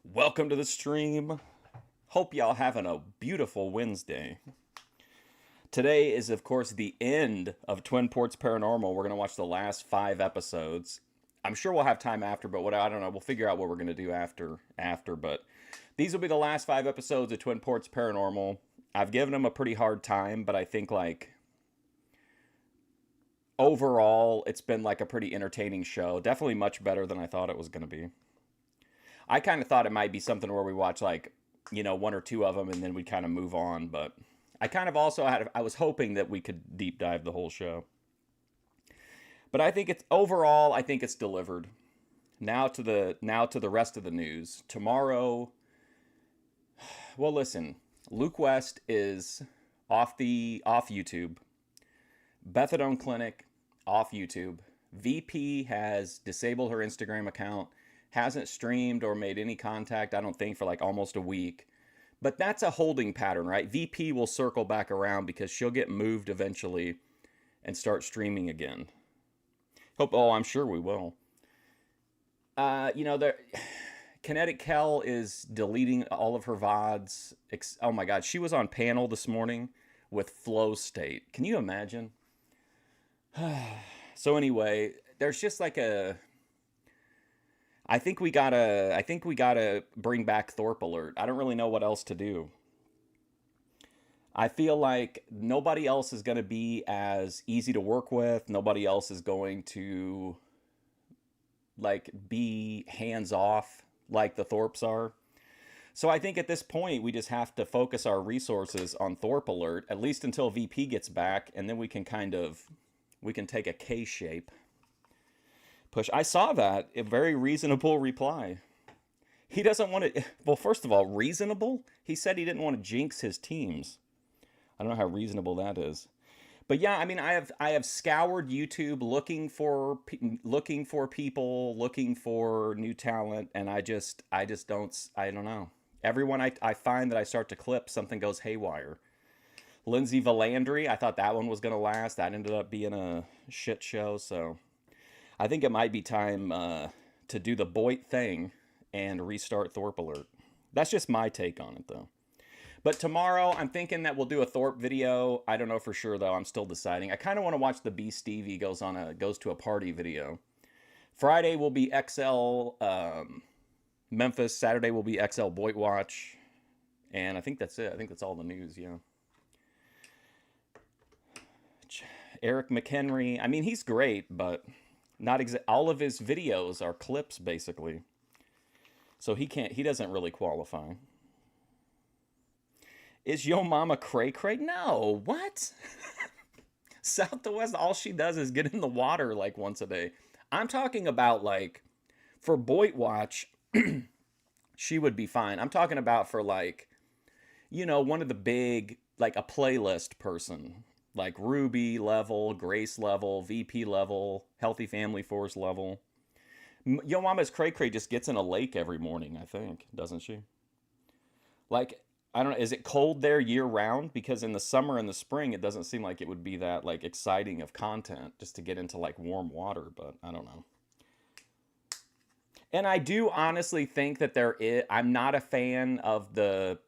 Welcome to the stream. Hope y'all having a beautiful Wednesday. Today is, of course, the end of Twin Ports Paranormal. We're going to watch the last 5 episodes. I'm sure we'll have time after, but I don't know. We'll figure out what we're going to do after. But these will be the last 5 episodes of Twin Ports Paranormal. I've given them a pretty hard time, but I think, overall, it's been, a pretty entertaining show. Definitely much better than I thought it was going to be. I kind of thought it might be something where we watch, 1 or 2 of them and then we kind of move on, but I kind of also I was hoping that we could deep dive the whole show. But I think it's delivered. Now to the rest of the news. Tomorrow, well, listen, Luke West is off YouTube. Methadone Clinic off YouTube. VP has disabled her Instagram account. Hasn't streamed or made any contact, I don't think, for almost a week. But that's a holding pattern, right? VP will circle back around because she'll get moved eventually and start streaming again. I'm sure we will. Kinetic Kel is deleting all of her VODs. Oh my God, she was on panel this morning with Flow State. Can you imagine? So anyway, there's just I think we gotta bring back Thorpe Alert. I don't really know what else to do. I feel like nobody else is going to be as easy to work with. Nobody else is going to be hands off like the Thorpes are. So I think at this point we just have to focus our resources on Thorpe Alert, at least until VP gets back, and then we can take a K shape. Push. I saw that. A very reasonable reply. He doesn't want to... Well, first of all, reasonable? He said he didn't want to jinx his teams. I don't know how reasonable that is. But yeah, I mean, I have scoured YouTube looking for people, looking for new talent, and I don't know. Everyone I find that I start to clip, something goes haywire. Lindsay Valandry, I thought that one was going to last. That ended up being a shit show, so... I think it might be time to do the Boyd thing and restart Thorpe Alert. That's just my take on it, though. But tomorrow, I'm thinking that we'll do a Thorpe video. I don't know for sure, though. I'm still deciding. I kind of want to watch the B. Stevie goes to a party video. Friday will be XL Memphis. Saturday will be XL Boyd Watch. And I think that's it. I think that's all the news, yeah. Eric McHenry. I mean, he's great, but... all of his videos are clips, basically. So he doesn't really qualify. Is Yo Mama cray cray? No, what? South to West, all she does is get in the water once a day. I'm talking about for Boyd Watch, she would be fine. I'm talking about for one of the big, a playlist person. Ruby level, Grace level, VP level, Healthy Family Force level. Yo Mama's Cray Cray just gets in a lake every morning, I think, doesn't she? I don't know, is it cold there year round? Because in the summer and the spring, it doesn't seem like it would be that, exciting of content just to get into, warm water, but I don't know. And I do honestly think that I'm not a fan of the,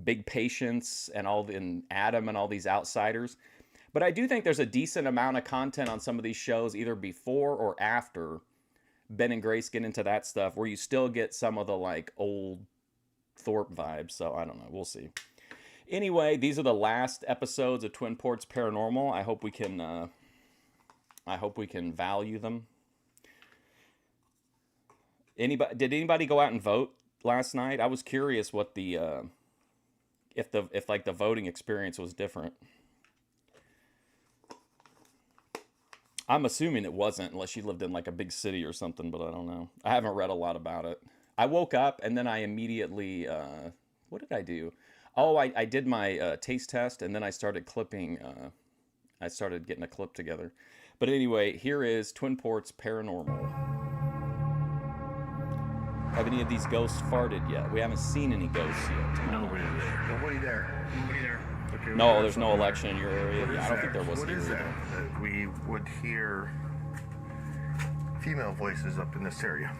Big Patience and Adam and all these outsiders, but I do think there's a decent amount of content on some of these shows either before or after Ben and Grace get into that stuff where you still get some of the old Thorpe vibes. So I don't know, we'll see. Anyway, these are the last episodes of Twin Ports Paranormal. I hope we can value them. Did anybody go out and vote last night? I was curious what the if the voting experience was different. I'm assuming it wasn't, unless you lived in a big city or something, but I don't know. I haven't read a lot about it. I woke up and then I immediately, what did I do? Oh, I did my taste test, and then I started clipping, I started getting a clip together. But anyway, here is Twin Ports Paranormal. Have any of these ghosts farted yet? We haven't seen any ghosts yet. Nobody there. Nobody there. Nobody there. Okay, no, there's no election in your area. Yeah, I don't think there was. What here is that? either. That we would hear female voices up in this area.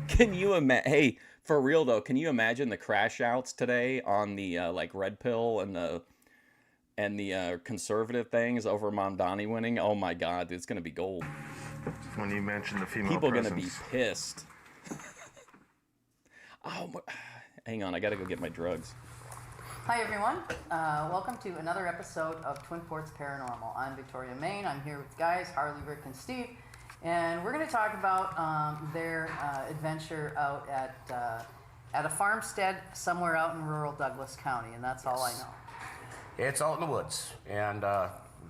Can you imagine? Hey, for real though, can you imagine the crash outs today on the like red pill and the conservative things over Mamdani winning? Oh my God, it's gonna be gold. When you mentioned the female People presence. gonna be pissed. Oh, hang on, I gotta go get my drugs. Hi everyone, welcome to another episode of Twin Ports Paranormal. I'm Victoria Main. I'm here with guys Harley, Rick, and Steve, and we're going to talk about their adventure out at a farmstead somewhere out in rural Douglas County, and that's all I know. It's out in the woods, and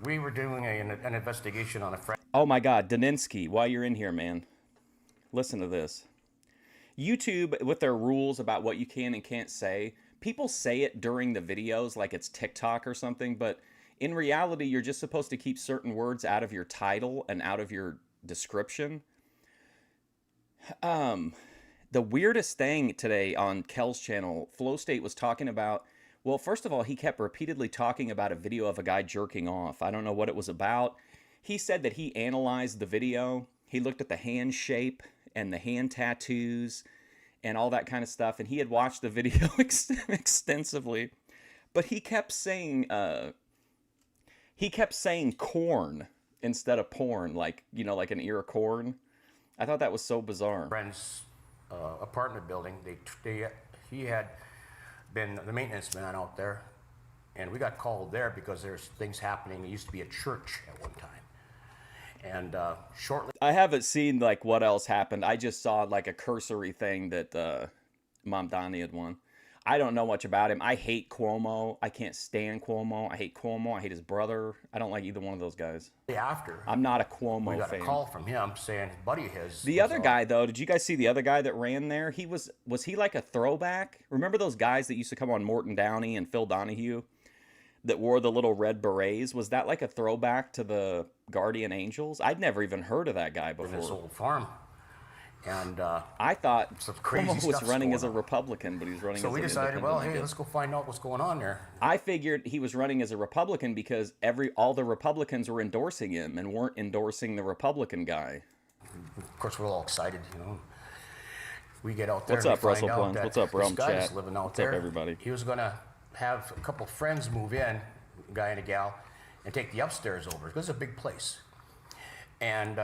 we were doing an investigation on a friend. Oh my God, Daninsky, while you're in here, man, listen to this. YouTube, with their rules about what you can and can't say, people say it during the videos like it's TikTok or something, but in reality, you're just supposed to keep certain words out of your title and out of your description. The weirdest thing today on Kel's channel, Flow State was talking about, well, first of all, he kept repeatedly talking about a video of a guy jerking off. I don't know what it was about. He said that he analyzed the video. He looked at the hand shape and the hand tattoos and all that kind of stuff, and he had watched the video extensively, but he kept saying corn instead of porn, like, you know, like an ear of corn. I thought that was so bizarre. Friend's apartment building. He had been the maintenance man out there, and we got called there because there's things happening. It used to be a church at one time. And shortly, I haven't seen like what else happened. I just saw like a cursory thing that Mamdani had won. I don't know much about him. I hate Cuomo. I can't stand Cuomo. I hate Cuomo. I hate his brother. I don't like either one of those guys. after I'm not a Cuomo we got fan. a call from him saying buddy of his. The other guy though, did you guys see the other guy that ran there? Was he like a throwback? Remember those guys that used to come on Morton Downey and Phil Donahue that wore the little red berets? Was that like a throwback to the Guardian Angels? I'd never even heard of that guy before. His old farm, and I thought some crazy Cuomo was stuff's running going as a on. Republican, but he's running so as we an decided, well, independent. hey, let's go find out what's going on there. I figured he was running as a Republican because all the Republicans were endorsing him and weren't endorsing the Republican guy. Of course, we're all excited, you know. We get out there. What's and up, we Russell find out Plunge? that What's up, this Realm guy Chat? that's living out What's there, up, everybody? He was gonna have a couple friends move in, a guy and a gal, and take the upstairs over. This is a big place, and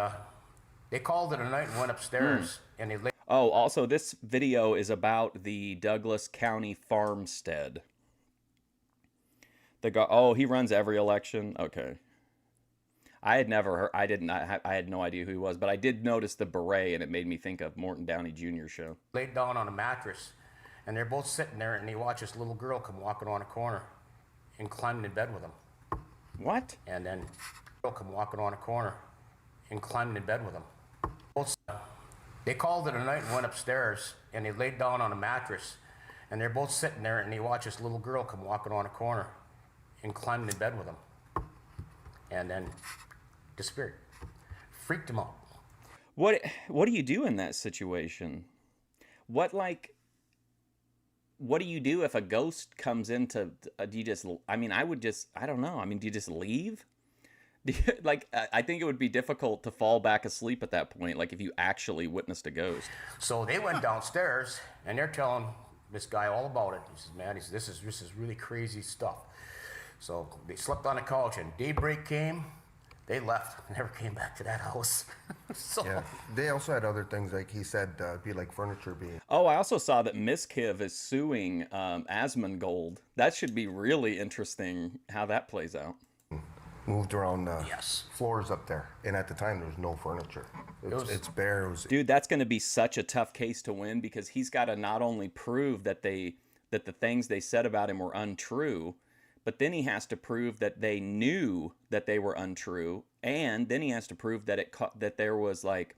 they called it a night and went upstairs, and they laid. Oh, also, this video is about the Douglas County farmstead. The guy, oh, he runs every election. Okay. I had never heard. I had no idea who he was, but I did notice the beret, and it made me think of Morton Downey Jr. show. Laid down on a mattress, and they're both sitting there, and they watch this little girl come walking around a corner, and climbing in bed with them. What? And then girl come walking around a corner, and climbing in bed with them. Both, they called it a night and went upstairs, and they laid down on a mattress, and they're both sitting there, and they watch this little girl come walking around a corner, and climbing in bed with them. And then disappeared. Freaked them out. What do you do in that situation? What do you do if a ghost comes into? Do you just? I mean, I don't know. I mean, do you just leave? I think it would be difficult to fall back asleep at that point. Like if you actually witnessed a ghost. So they went downstairs, and they're telling this guy all about it. He says, "Man, this is really crazy stuff." So they slept on the couch, and daybreak came. They left, never came back to that house. So Yeah, they also had other things, like he said, be like furniture being Oh, I also saw that Miss Kiv is suing Asmongold. That should be really interesting how that plays out. moved around yes, floors up there, and at the time there was no furniture. It's bare. It was Dude, that's going to be such a tough case to win because he's got to not only prove that the things they said about him were untrue, but then he has to prove that they knew that they were untrue, and then he has to prove that there was like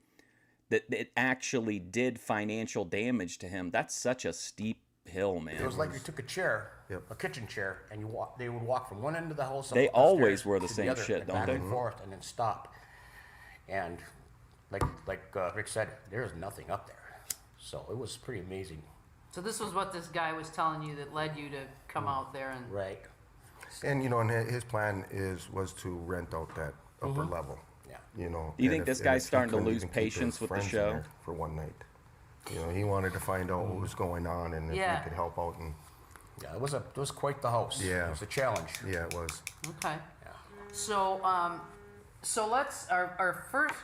that it actually did financial damage to him. That's such a steep hill, man. it was like you took a chair, Yep. a kitchen chair, and they would walk from one end of the house. They upstairs always wear the to same other, shit, and don't back they? and forth, and then stop. And like Rick said, there's nothing up there. So it was pretty amazing. So this was what this guy was telling you that led you to come out there and... Right. and and his plan was to rent out that upper level. Yeah. You know. Do you and think this and guy's he starting to couldn't lose even keep his patience with the friends in show? there for one night. You know, he wanted to find out what was going on and if Yeah. we could help out. And Yeah, it was quite the house. Yeah. It was a challenge. yeah, it was. Okay. Yeah. So, so let's our first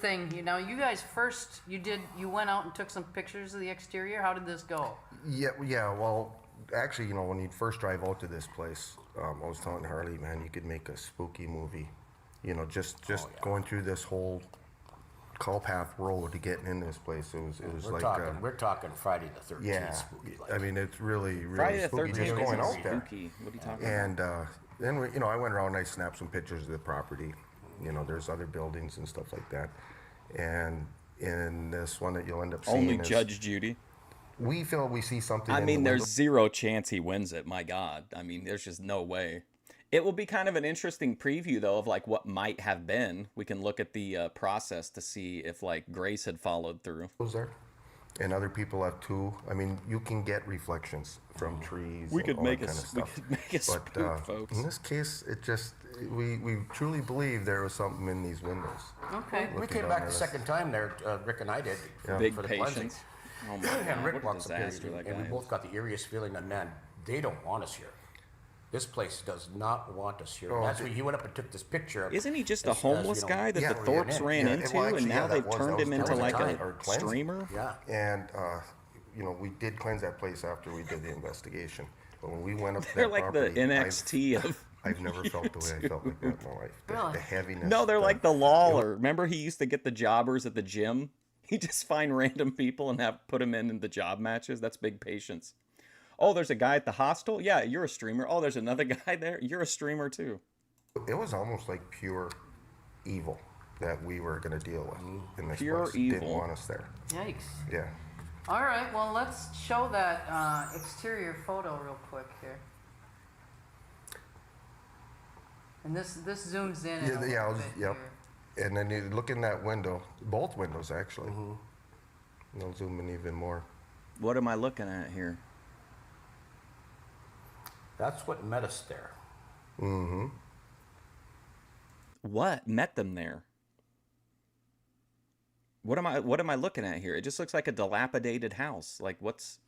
thing. You know, you guys first you went out and took some pictures of the exterior. How did this go? Yeah. Well, actually, you know, when you first drive out to this place, I was telling Harley, man, you could make a spooky movie. You know, just going through this whole Culpath Road to getting in this place. It was We're like talking, we're talking Friday the 13th. yeah. Spooky, like. I mean, it's really Friday the spooky 13th just going isn't out there. spooky. What are you talking about? And then we, you know, I went around and I snapped some pictures of the property. You know, there's other buildings and stuff like that. And in this one that you'll end up seeing Only is, Judge Judy. we feel we see something. I in mean, the there's window. zero chance he wins it. My God. I mean, there's just no way. It will be kind of an interesting preview, though, of like what might have been. We can look at the process to see if like Grace had followed through. there, and other people have too. I mean, you can get reflections from trees. We and could all make that a kind of we stuff. could make a spook, But folks. in this case, it just we truly believe there was something in these windows. Okay. We Looking came down back at the us. second time there, Rick and I did, Big for the cleansing. patience. Oh my And God! Rick What a walks up here, disaster that guy and we is. both got the eeriest feeling that, man, they don't want us here. This place does not want us here. Oh, That's why he went up and took this picture. Isn't he just a as, homeless you know, guy that Yeah, the we're Thorpes getting in. ran Yeah, into, well, and actually, now yeah, they've that was- turned that him was into during like the a time, or cleansing. streamer? Yeah. And you know, we did cleanse that place after we did the investigation. But when we went up to They're that like the property, NXT of. I've never felt the way I felt like that in my life. Really? The heaviness. No, they're like the Lawler. Remember, he used to get the jobbers at the gym. He just find random people and have put them in the job matches. That's big patience. Oh, there's a guy at the hostel. Yeah, you're a streamer. Oh, there's another guy there. You're a streamer too. It was almost like pure evil that we were going to deal with in this Pure place. evil. Didn't want us there. Yikes. Yeah. All right. Well, let's show that exterior photo real quick here. And this zooms in. Yeah, a yeah, little bit yep. here. And then you look in that window, both windows actually. They'll zoom in even more. What am I looking at here? That's what met us there. Mm-hmm. What met them there? What am I looking at here? It just looks like a dilapidated house. Like what's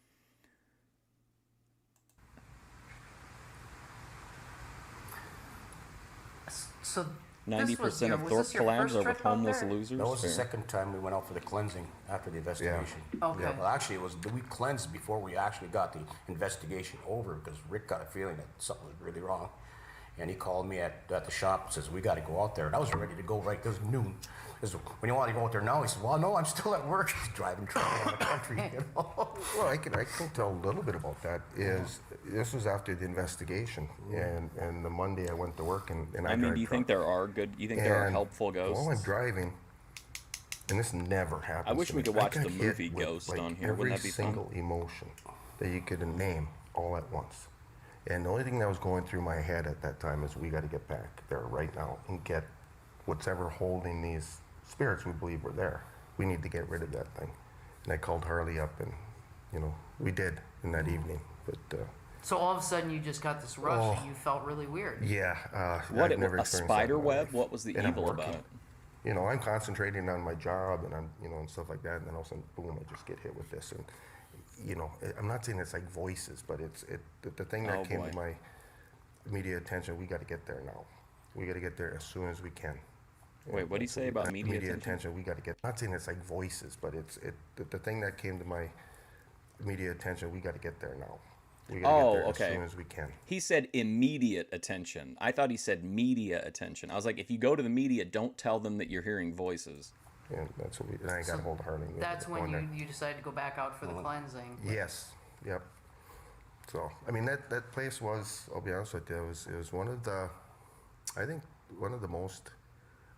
So 90% of Thorpe collabs are with homeless losers? That was the Fair. second time we went out for the cleansing after the investigation. Okay. Well, actually, it was we cleansed before we actually got the investigation over because Rick got a feeling that something was really wrong. And he called me at the shop and says, we got to go out there. And I was ready to go right. This was noon. This was, when you want to go out there now? He said, well, no, I'm still at work. He's driving truck around the country. You know? Well, I can tell a little bit about that. Is this was after the investigation, and the Monday I went to work and I I mean, drive do you think truck. there are good? You think there are And helpful ghosts? While I'm driving, and this never happens. wish to we me, could watch got the hit movie with, Ghost like, on here. Wouldn't that be fun? Every single emotion that you could name all at once. And the only thing that was going through my head at that time is we got to get back there right now and get what's ever holding these spirits we believe were there. We need to get rid of that thing. And I called Harley up, and you know we did in that evening. But So all of a sudden you just got this rush and you felt really weird. yeah, What, I've never a experienced that in spider my web? life. What was the And I'm evil about working. it? You know, I'm concentrating on my job and I'm, you know, and stuff like that, and then all of a sudden, boom, I just get hit with this. And, you know, I'm not saying it's like voices, but the thing that Oh, came boy. to my immediate attention, we got to get there now. We got to get there as soon as we can. Wait, what do you say about media attention? We got to get, not saying it's like voices, but the thing that came to my immediate attention, we got to get there now. We got to Oh, get there okay. as soon as we can. He said immediate attention. I thought he said media attention. I was like, if you go to the media, don't tell them that you're hearing voices. And that's what and I got a hold of Harley. and we That's ended up when going there. you decided to go back out for the cleansing. Yes. Yep. So I mean that place was, I'll be honest with you, it was one of the, I think one of the most,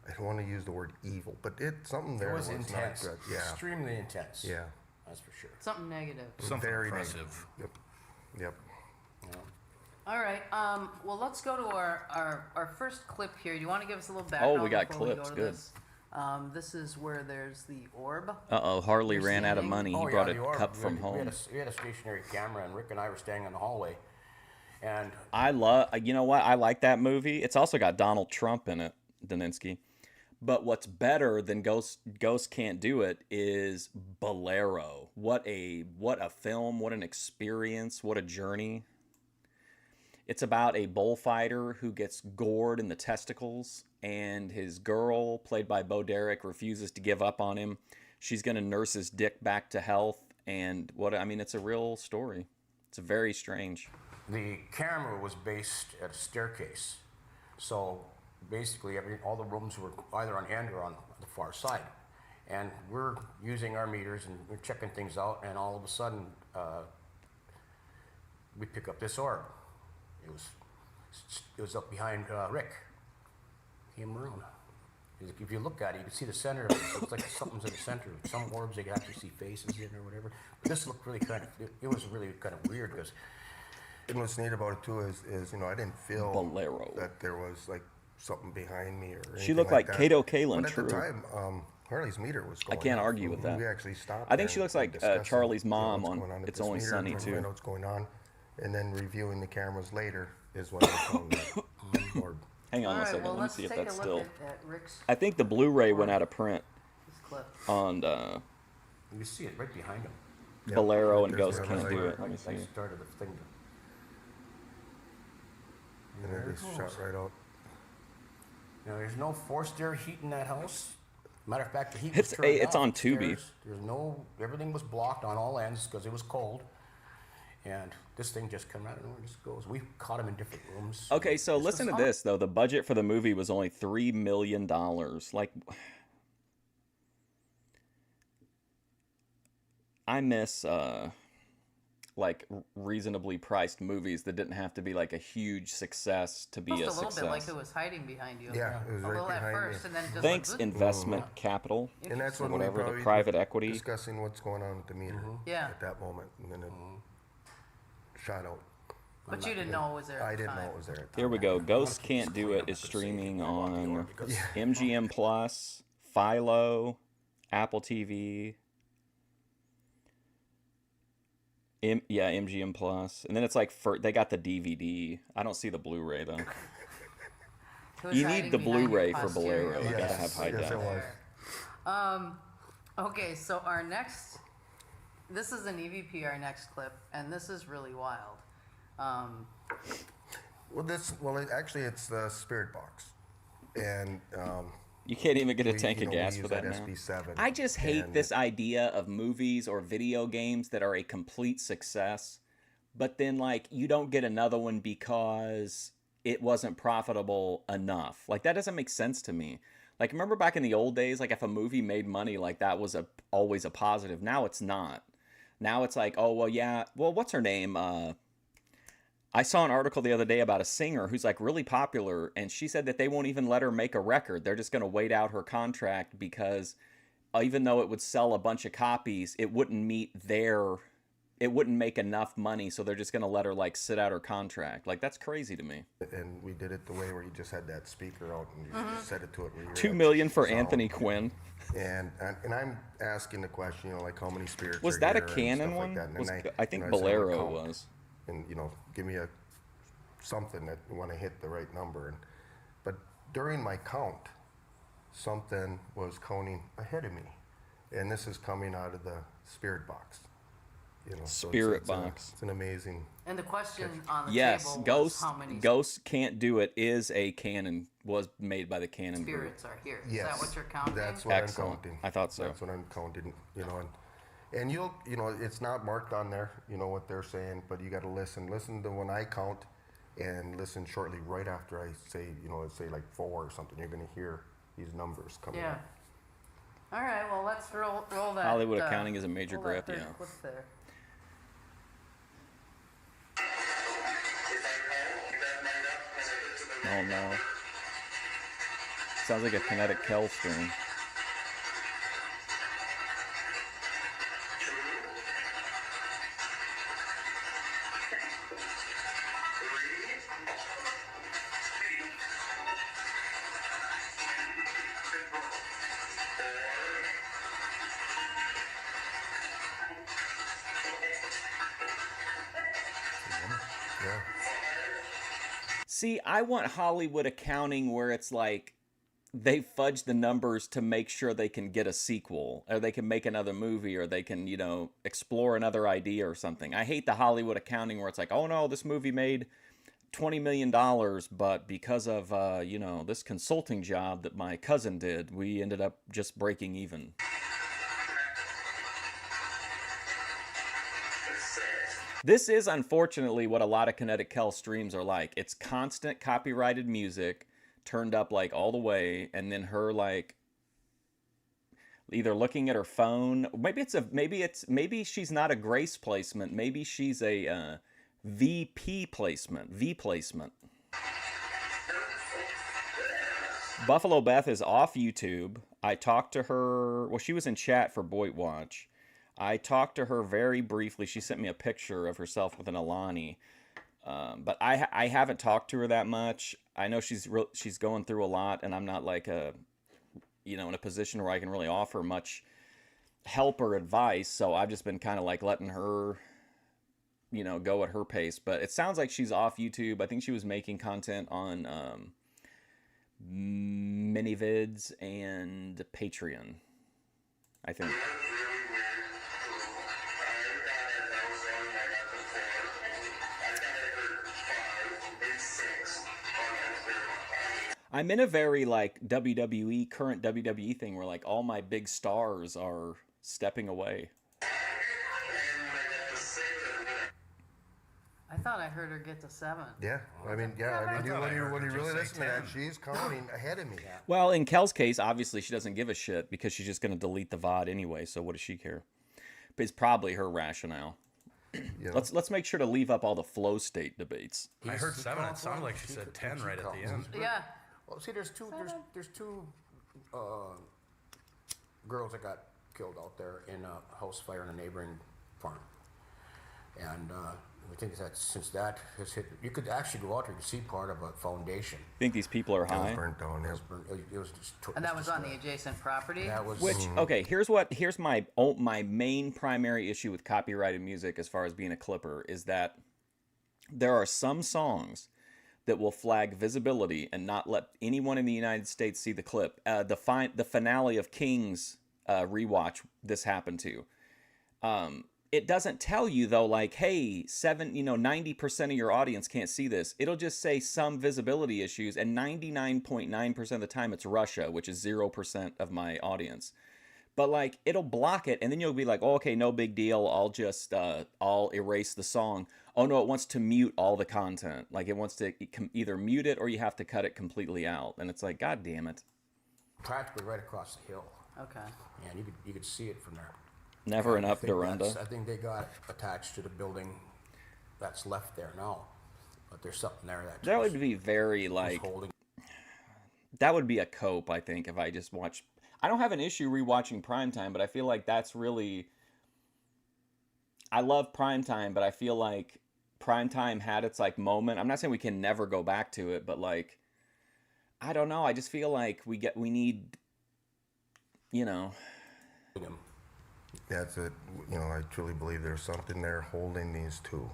I don't want to use the word evil, but something there It was not intense. good. Yeah. Extremely intense. Yeah. That's for sure. Something negative. Something Very impressive. negative. Yep. All right. Well, let's go to our first clip here. Do you want to give us a little background? Oh, we got before clips, go to good. This? This is where there's the orb. Uh-oh, Harley You're ran out of standing- money. He Oh, brought yeah, a the orb. cup from We home. had a stationary camera, and Rick and I were standing in the hallway. And I love, you know what? I like that movie. It's also got Donald Trump in it, Daninsky. But what's better than Ghost Can't Do It is Bolero. What a film, what an experience, what a journey. It's about a bullfighter who gets gored in the testicles, and his girl, played by Bo Derek, refuses to give up on him. She's going to nurse his dick back to health, and it's a real story. It's very strange. The camera was based at a staircase, so basically all the rooms were either on end or on the far side. And we're using our meters and we're checking things out, and all of a sudden we pick up this orb. It was up behind Rick. Came around. If you look at it, you can see the center of it. It looks like something's in the center. Some orbs, you can actually see faces in or whatever. But this looked really it was really kind of weird because. And what's neat about it too is I didn't feel Bolero. that there was like something behind me or anything. She looked like that. Kato Kaelin, But at true. the time, Harley's meter was going I can't off. argue with that. We actually stopped. I think there she looks and like discussed, Charlie's you know, mom what's on going at It's this Only meter, Sunny, and too. find out what's going on, and then reviewing the cameras later is when I found that orb. Hang on All a right, second. well, Let me let's see if take that's a still. look at Rick's I think the Blu-ray went out of print this clip. on You see it right behind him. Yep. Bolero and There's Ghost the Can't Do highlight. It. Let me see. I started the thing. And it just shot right out. Now, there's no forced air heat in that house. Matter of fact, the heat It's- was turned it's off on Tubi. upstairs. Everything was blocked on all ends because it was cold. And this thing just come out of nowhere, just goes. We caught him in different rooms. Okay, so This listen to was- this though. The budget for the movie was only $3 million. Like, I miss like reasonably priced movies that didn't have to be like a huge success to be Just a a little success. bit like it was hiding behind you. Yeah, it was a right little at behind first, me. and then it just Thanks, went, investment capital. And that's when Whatever, we the probably private equity. discussing what's going on with the meter Yeah. at that moment, and then it shot out. But you didn't know it was there. At I the didn't know time. it was there. At the Here we time. go. Ghost Can't Do It is streaming on MGM Plus, Philo, Apple TV. MGM Plus, and then it's like they got the DVD. I don't see the Blu-ray though. It was You hiding need the behind your Blu-ray for posterior Bolero. You lens. gotta have high Yes, def. it was. Okay, so our next, this is an EVP, our next clip, and this is really wild. Actually, it's the spirit box, and You can't even get a tank we of gas use for that now. SB7. I just hate and this idea of movies or video games that are a complete success, but then like you don't get another one because it wasn't profitable enough. Like that doesn't make sense to me. Like remember back in the old days, like if a movie made money, like that was always a positive. Now it's not. Now it's like, oh well, yeah, well, what's her name? I saw an article the other day about a singer who's like really popular, and she said that they won't even let her make a record. They're just going to wait out her contract because even though it would sell a bunch of copies, it wouldn't make enough money. So they're just going to let her like sit out her contract. Like that's crazy to me. And we did it the way where you just had that speaker out and you just set it to it. Where you $2 had million for sound. Anthony Quinn. And I'm asking the question, like how many spirits Was are that a here and Canon stuff one? Like that. And Was, then I think I said, Bolero count. was. And give me something that when I hit the right number. But during my count, something was counting ahead of me, and this is coming out of the spirit box. So Spirit box. It's an amazing. And the question on the Yes, table was how many Ghost Can't Do It is a Canon, was made by the Canon group. spirits are here. Is Yes, that what you're counting? That's what Excellent. I'm counting. I thought so. That's what I'm counting. And it's not marked on there. What they're saying, but you got to listen. Listen to when I count, and listen shortly right after I say, let's say like 4 or something. You're gonna hear these numbers coming Yeah. up. All right, well, let's roll that. Hollywood accounting is a major roll that grip, third yeah. clip there. Oh no. Sounds like a kinetic Kel string. Yeah. See, I want Hollywood accounting where it's like they fudge the numbers to make sure they can get a sequel, or they can make another movie, or they can, explore another idea or something. I hate the Hollywood accounting where it's like, oh no, this movie made $20 million, but because of, this consulting job that my cousin did, we ended up just breaking even. This is unfortunately what a lot of Kinetic Hell streams are like. It's constant copyrighted music turned up like all the way, and then her like either looking at her phone. Maybe she's not a Grace placement. Maybe she's a VP placement. V placement. Buffalo Beth is off YouTube. I talked to her. Well, she was in chat for Boyd Watch. I talked to her very briefly. She sent me a picture of herself with an Alani. But I haven't talked to her that much. I know she's going through a lot, and I'm not like in a position where I can really offer much help or advice. So I've just been kind of like letting her, go at her pace. But it sounds like she's off YouTube. I think she was making content on mini-vids and Patreon, I think. I'm in a very like current WWE thing where like all my big stars are stepping away. I thought I heard her get to 7. Yeah, when you really listen to that, she's counting ahead of me. Well, in Kel's case, obviously she doesn't give a shit because she's just going to delete the VOD anyway, so what does she care? But it's probably her rationale. Let's make sure to leave up all the flow state debates. I heard 7. It sounded like she said 10 right at the end. Yeah. Well, see, there's two girls that got killed out there in a house fire in a neighboring farm, and we think that since that has hit, you could actually go out there to see part of a foundation. Think these people are It high? was burnt down. It was just And that was on the adjacent property? That was Okay, here's my main primary issue with copyrighted music as far as being a clipper is that there are some songs that will flag visibility and not let anyone in the United States see the clip. The finale of King's rewatch, this happened to. It doesn't tell you though, like, hey, 90% of your audience can't see this. It'll just say some visibility issues, and 99.9% of the time it's Russia, which is 0% of my audience. But like, it'll block it, and then you'll be like, oh, okay, no big deal. I'll just I'll erase the song. Oh no, it wants to mute all the content. Like it wants to either mute it or you have to cut it completely out. And it's like, God damn it. practically right across the hill, Okay. and you could see it from there. Never And enough I think Dorinda. I think they got attached to the building that's left there now, but there's something there That would be very was like, holding. that would be a cope, I think, if I just watch. I don't have an issue rewatching Primetime, but I feel like that's really. I love Primetime, but I feel like Primetime had its like moment. I'm not saying we can never go back to it, but like, I don't know. I just feel like we need, That's it. I truly believe there's something there holding these two.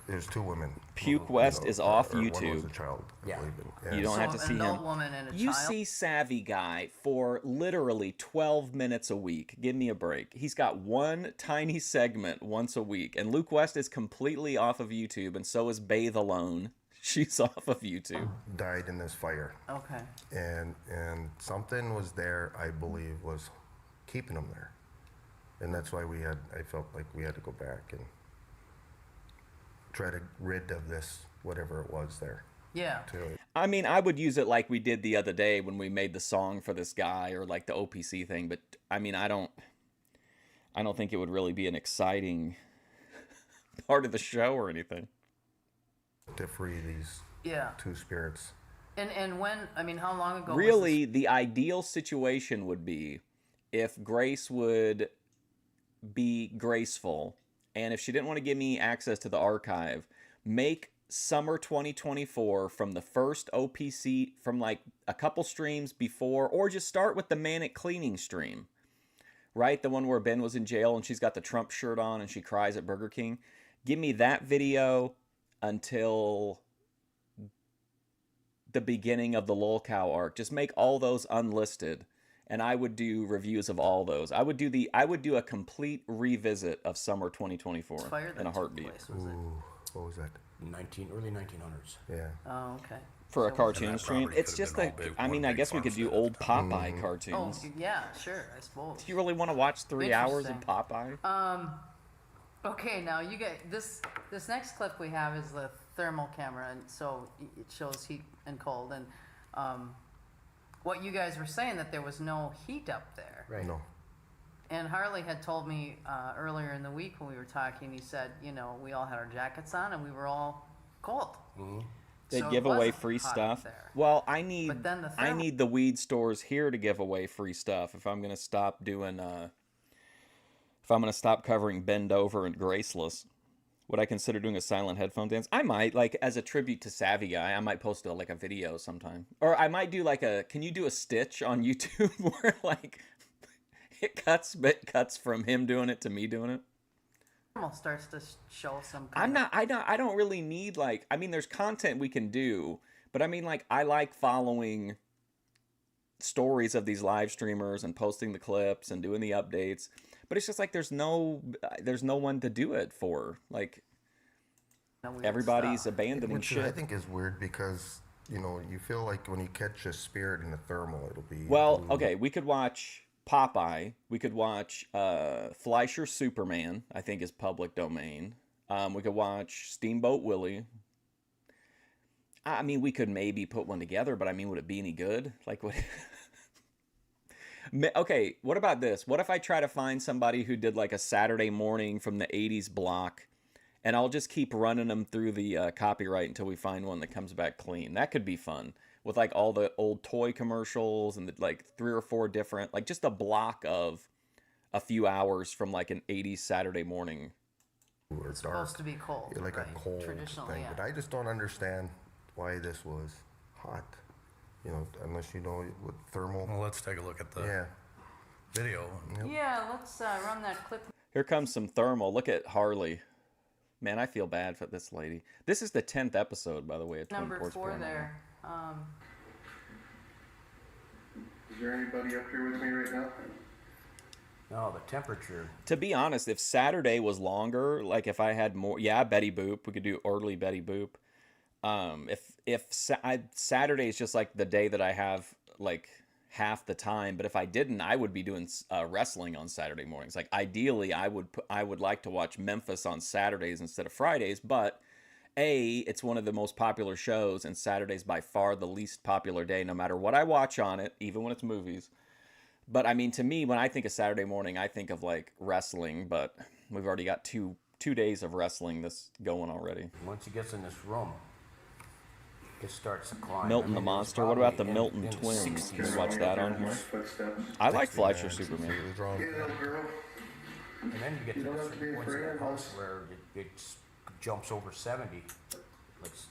There's two women. Puke West is off One was YouTube. a child, I Yeah. believe. You don't have to see an adult him. woman and a You child? see Savvy Guy for literally 12 minutes a week. Give me a break. He's got one tiny segment once a week. And Luke West is completely off of YouTube, and so is Bathe Alone. She's off of YouTube. Died in this fire, Okay. and something was there. I believe was keeping him there, and that's why I felt like we had to go back and try to rid of this whatever it was there. Yeah. I mean, I would use it like we did the other day when we made the song for this guy, or like the OPC thing. But I mean, I don't think it would really be an exciting part of the show or anything. To free these Yeah. two spirits. And when, I mean, how long ago was Really, the ideal situation would be if Grace would be graceful, and if she didn't want to give me access to the archive, make summer 2024 from the first OPC, from like a couple streams before, or just start with the Manic Cleaning stream, right? The one where Ben was in jail and she's got the Trump shirt on and she cries at Burger King. Give me that video until the beginning of the lolcow arc. Just make all those unlisted, and I would do reviews of all those. I would do a complete revisit of summer 2024 Fire in a that took heartbeat. place, was it? Ooh, what was that? Early 1900s. Yeah. Oh, okay. For a So- cartoon that stream. property It's could've just been that, all big- I mean, one I big guess we could do farmstead old at the time. Popeye Oh, cartoons. yeah, sure, I suppose. Do you really want to watch 3 hours of Interesting. Popeye? Okay, now you get this next clip we have is the thermal camera, and so it shows heat and cold. And what you guys were saying, that there was no heat up there. Right. No. And Harley had told me earlier in the week when we were talking, he said, you know, we all had our jackets on and we were all cold. They So it give away wasn't free hot up stuff. there. Well, But then the I thermal- need the weed stores here to give away free stuff if I'm gonna stop doing if I'm gonna stop covering Bend Over and Graceless. Would I consider doing a silent headphone dance? I might, like as a tribute to Savvy Guy. I might post like a video sometime, or I might do like can you do a stitch on YouTube where like it cuts from him doing it to me doing it? Thermal starts to show some kind I don't really need like, I mean, there's content we can do, but I mean, like, I like following stories of these live streamers and posting the clips and doing the updates, but it's just like there's no one to do it for. Like, of weird everybody's stuff. abandoning Which shit. I think is weird because, you know, you feel like when you catch a spirit in a thermal, it'll be... Well, ooh. okay, we could watch Popeye. We could watch Fleischer Superman, I think is public domain. We could watch Steamboat Willie. I mean, we could maybe put one together, but I mean, would it be any good? Like, what? Okay, what about this? What if I try to find somebody who did like a Saturday morning from the 80s block, and I'll just keep running them through the copyright until we find one that comes back clean? That could be fun. With like all the old toy commercials and like 3 or 4 different, like just a block of a few hours from like an 80s Saturday morning. Or It's dark. supposed to be cold. Yeah, like right? a cold Traditionally, thing. yeah. But I just don't understand why this was hot. You know, unless you know what thermal... Well, let's take a look at the Yeah. video. Yeah, let's run that clip. Here comes some thermal. Look at Harley. Man, I feel bad for this lady. This is the 10th episode, by the way, of Twin Number Ports 4 Paranormal. there. Is there anybody up here with me right now? No, the temperature. To be honest, if Saturday was longer, like if I had more, yeah, Betty Boop, we could do early Betty Boop. Saturday is just like the day that I have like half the time, but if I didn't, I would be doing wrestling on Saturday mornings. Like ideally, I would like to watch Memphis on Saturdays instead of Fridays, but it's one of the most popular shows, and Saturday's by far the least popular day, no matter what I watch on it, even when it's movies. But I mean, to me, when I think of Saturday morning, I think of like wrestling, but we've already got two days of wrestling this going already. Once he gets in this room, it starts to climb. Milton the I mean, Monster. it's What about the probably Milton in the Twins? 60s. Can you watch that on here? Footsteps. I like 60 Fleischer minutes, Superman. it was wrong. Hey, little girl. And then you get to You don't the have to be certain points of afraid that of house us. where it jumps over 70. It's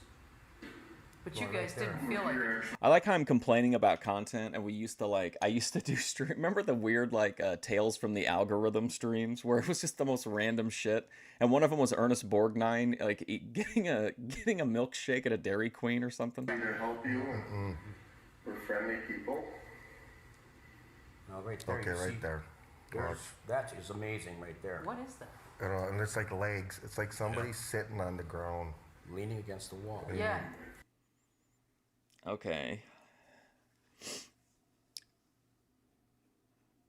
But you Well, right guys there. didn't feel like You're actually I like how I'm complaining about content, and I used to do stream. Remember the weird like Tales from the Algorithm streams where it was just the most random shit, and one of them was Ernest Borgnine like getting a milkshake at a Dairy Queen or something. here to help you. We're friendly people. no, right there. Okay, you right see, there. that is amazing right there. what is that? I don't know, and it's like legs. It's like somebody sitting on the ground. Leaning against the wall. Yeah. Okay.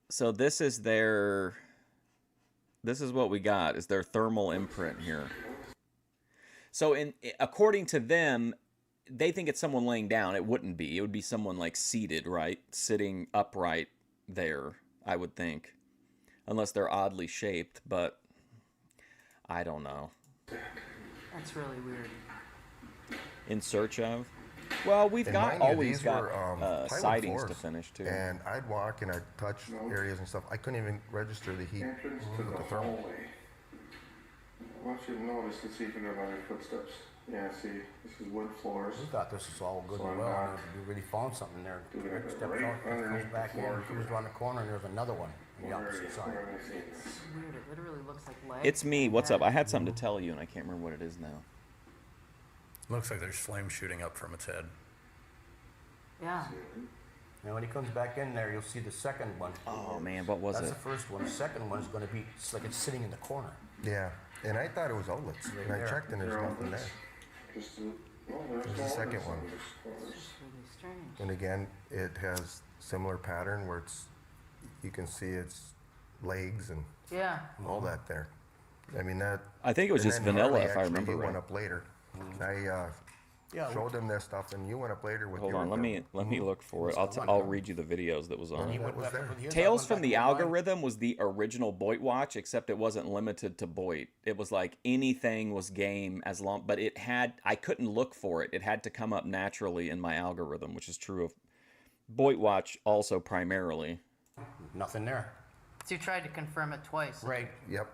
So this is what we got, is their thermal imprint here. So according to them, they think it's someone laying down. It wouldn't be. It would be someone like seated, right? Sitting upright there, I would think. Unless they're oddly shaped, but I don't know. That's really weird. In search of? Well, we've And got mind you, always these got were, plywood sightings to floors. finish too. And I'd walk and I'd touch areas and stuff. I couldn't even register the heat Entrance to with the the thermal. hallway. I want you to notice and see if you got other footsteps. Yeah, see, this is wood floors. We thought this was all good So and I'm well, not and we really found something there. doing it Steps right out, underneath comes back the in, floor comes here. around the corner, and there's another one on the Where opposite side. where am I seeing It's this? weird. It literally looks like legs. It's me. What's and up? I had something to tell you, and I can't remember what it is now. Looks like there's flame shooting up from its head. Yeah. Now, when he comes back in there, you'll see the second one. Oh man, what was That's it? the first one. The second one is going to be, it's like it's sitting in the corner. Yeah, and I thought it was outlets, and I there. checked and there's nothing there. Just there's There's the second one. It's really strange. And again, it has similar pattern where you can see its legs and Yeah. all that there. I mean that. I think it was and just then vanilla, Harley, if I actually, remember he right. went up later. I Yeah, showed him this stuff, and you went up later with Hold your on, let me look for it. I'll read you the videos that was on. he it. went was back- there. here's that Tales one from back the in line. Algorithm was the original Boit watch, except it wasn't limited to Boit. It was like anything was game as long, but I couldn't look for it. It had to come up naturally in my algorithm, which is true of Boit watch also primarily. Nothing there. So you tried to confirm it twice. Right. Yep.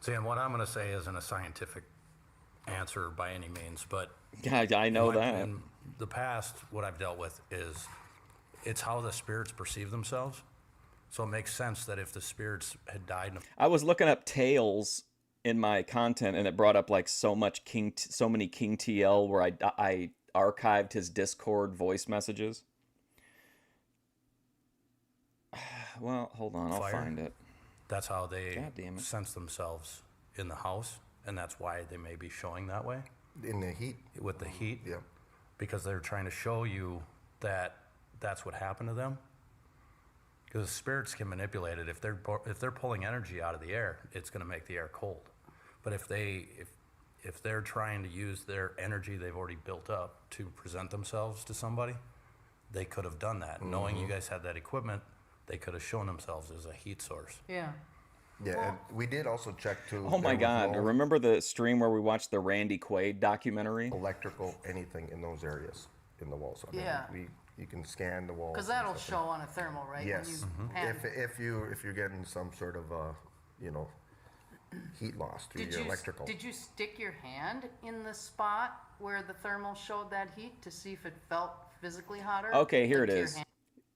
See, and what I'm going to say isn't a scientific answer by any means, but I know that. in the past, what I've dealt with is it's how the spirits perceive themselves. So it makes sense that if the spirits had died in a I was looking up tales in my content, and it brought up like so many King TL where I archived his Discord voice messages. Well, hold on, I'll Fire? find it. that's how they God damn it. sense themselves in the house, and that's why they may be showing that way In the heat. with the heat, Yep. because they're trying to show you that that's what happened to them. Because spirits can manipulate it. If they're pulling energy out of the air, it's going to make the air cold. But if they're trying to use their energy they've already built up to present themselves to somebody, they could have done that. Knowing you guys had that equipment, they could have shown themselves as a heat source. Yeah. Yeah, and we did also check too. Oh my there was God! no Remember the stream where we watched the Randy Quaid documentary? electrical anything in those areas in the walls. I mean, Yeah. you can scan the walls. Because and that'll stuff. show on a thermal, right? Yes. When you pan. If you're getting some sort of heat loss through your electrical. Did you stick your hand in the spot where the thermal showed that heat to see if it felt physically hotter? Okay, here it Like to your is. hand?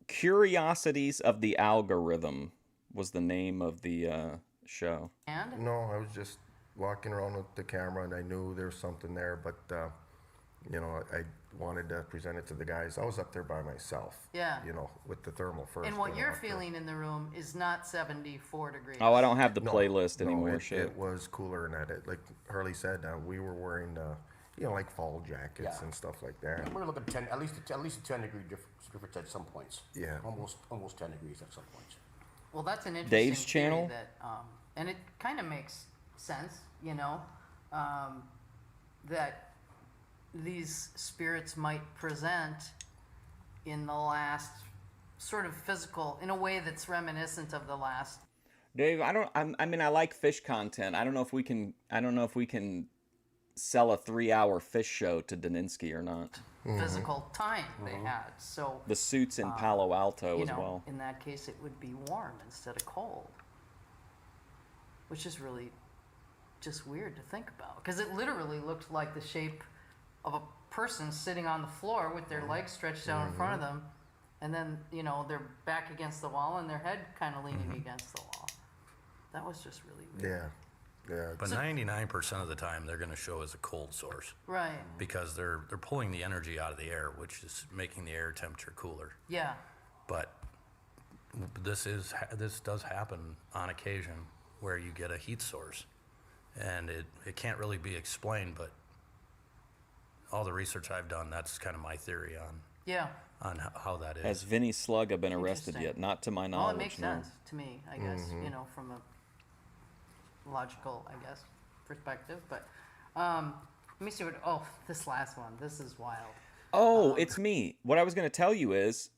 Curiosities of the Algorithm was the name of the show. Hand? No, I was just walking around with the camera and I knew there was something there, but I wanted to present it to the guys. I was up there by myself. Yeah. With the thermal first. And what and you're after. feeling in the room is not 74 degrees. Oh, I don't have the No, playlist no, anymore. It Shit. was cooler than that. Like Harley said, we were wearing like fall jackets Yeah. and stuff like that. We're looking at least a 10-degree difference at some points. Yeah. Almost 10 degrees at some points. Well, that's an interesting Dave's theory channel? that, and it kind of makes sense, that these spirits might present in the last sort of physical, in a way that's reminiscent of the last. Dave, I mean, I like fish content. I don't know if we can sell a 3-hour fish show to Daninsky or not. Physical time they had. So, The suits in Palo Alto as well. in that case, it would be warm instead of cold, which is really just weird to think about because it literally looked like the shape of a person sitting on the floor with their legs stretched out in front of them, and then their back against the wall and their head kind of leaning against the wall. That was just really weird. Yeah. Yeah. But 99% of the time, they're going to show as a cold source Right. because they're pulling the energy out of the air, which is making the air temperature cooler. Yeah. But this does happen on occasion where you get a heat source, and it can't really be explained. But all the research I've done, that's kind of my theory Yeah. on how that is. Has Vinny Slugga been arrested Interesting. yet? Not to my Well, knowledge. it makes no. sense to me, I guess, from a logical, I guess, perspective. But let me see what. Oh, this last one. This is wild. Oh, it's me. What I was going to tell you is,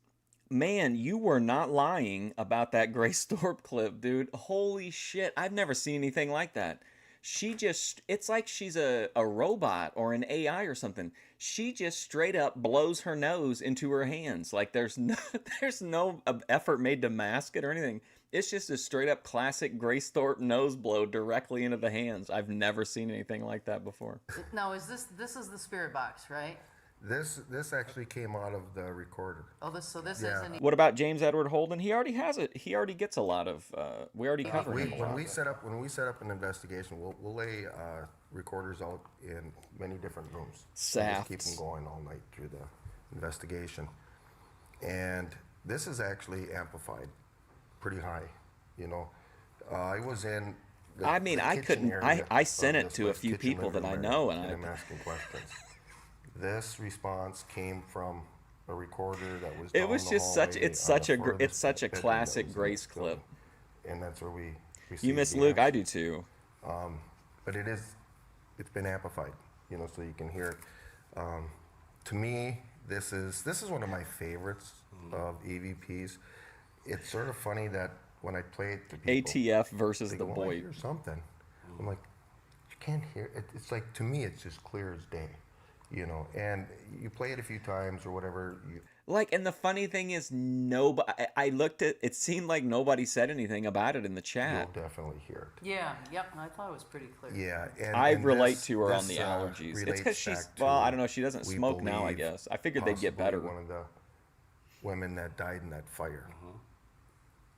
man, you were not lying about that Grace Thorpe clip, dude. Holy shit. I've never seen anything like that. It's like she's a robot or an AI or something. She just straight up blows her nose into her hands. Like there's no effort made to mask it or anything. It's just a straight up classic Grace Thorpe nose blow directly into the hands. I've never seen anything like that before. Now, is this is the spirit box, right? This actually came out of the recorder. Oh, this Yeah. isn't. What about James Edward Holden? He already has it. He already gets a lot of. We already covered him. a When lot. we set up an investigation, we'll lay recorders out in many different rooms. We'll just keep Safts. them going all night through investigation. And this is actually amplified pretty high, you know. I was in the, I mean, the I kitchen couldn't. area I of sent it this to a place, few kitchen, people that living I room know, area, and I'm asking questions. This response came from a recorder that was it down was the just such. hallway It's on such the a. It's furthest such a bedroom that classic was in Grace this building. clip. And that's where we received You miss the Luke. I answer. do too. But it's been amplified, you know, so you can hear it. To me, this is one of my favorites of EVPs. It's sort of funny that when I play it to people, ATF versus they the go, "Oh, I boy. hear something." I'm like, you can't hear it. It's like, to me, it's just clear as day, you know. And you play it a few times or whatever. Like, and the funny thing is, nobody. I looked at. It seemed like nobody said anything about it in the chat. You'll definitely hear it. Yeah, yep. I thought it was pretty clear. Yeah, and, I and relate this- to her on this, the allergies. It's relates because she's, back to, well, I don't know, she doesn't we smoke now, I believe, guess. I figured they'd get possibly better. one of the women that died in that fire.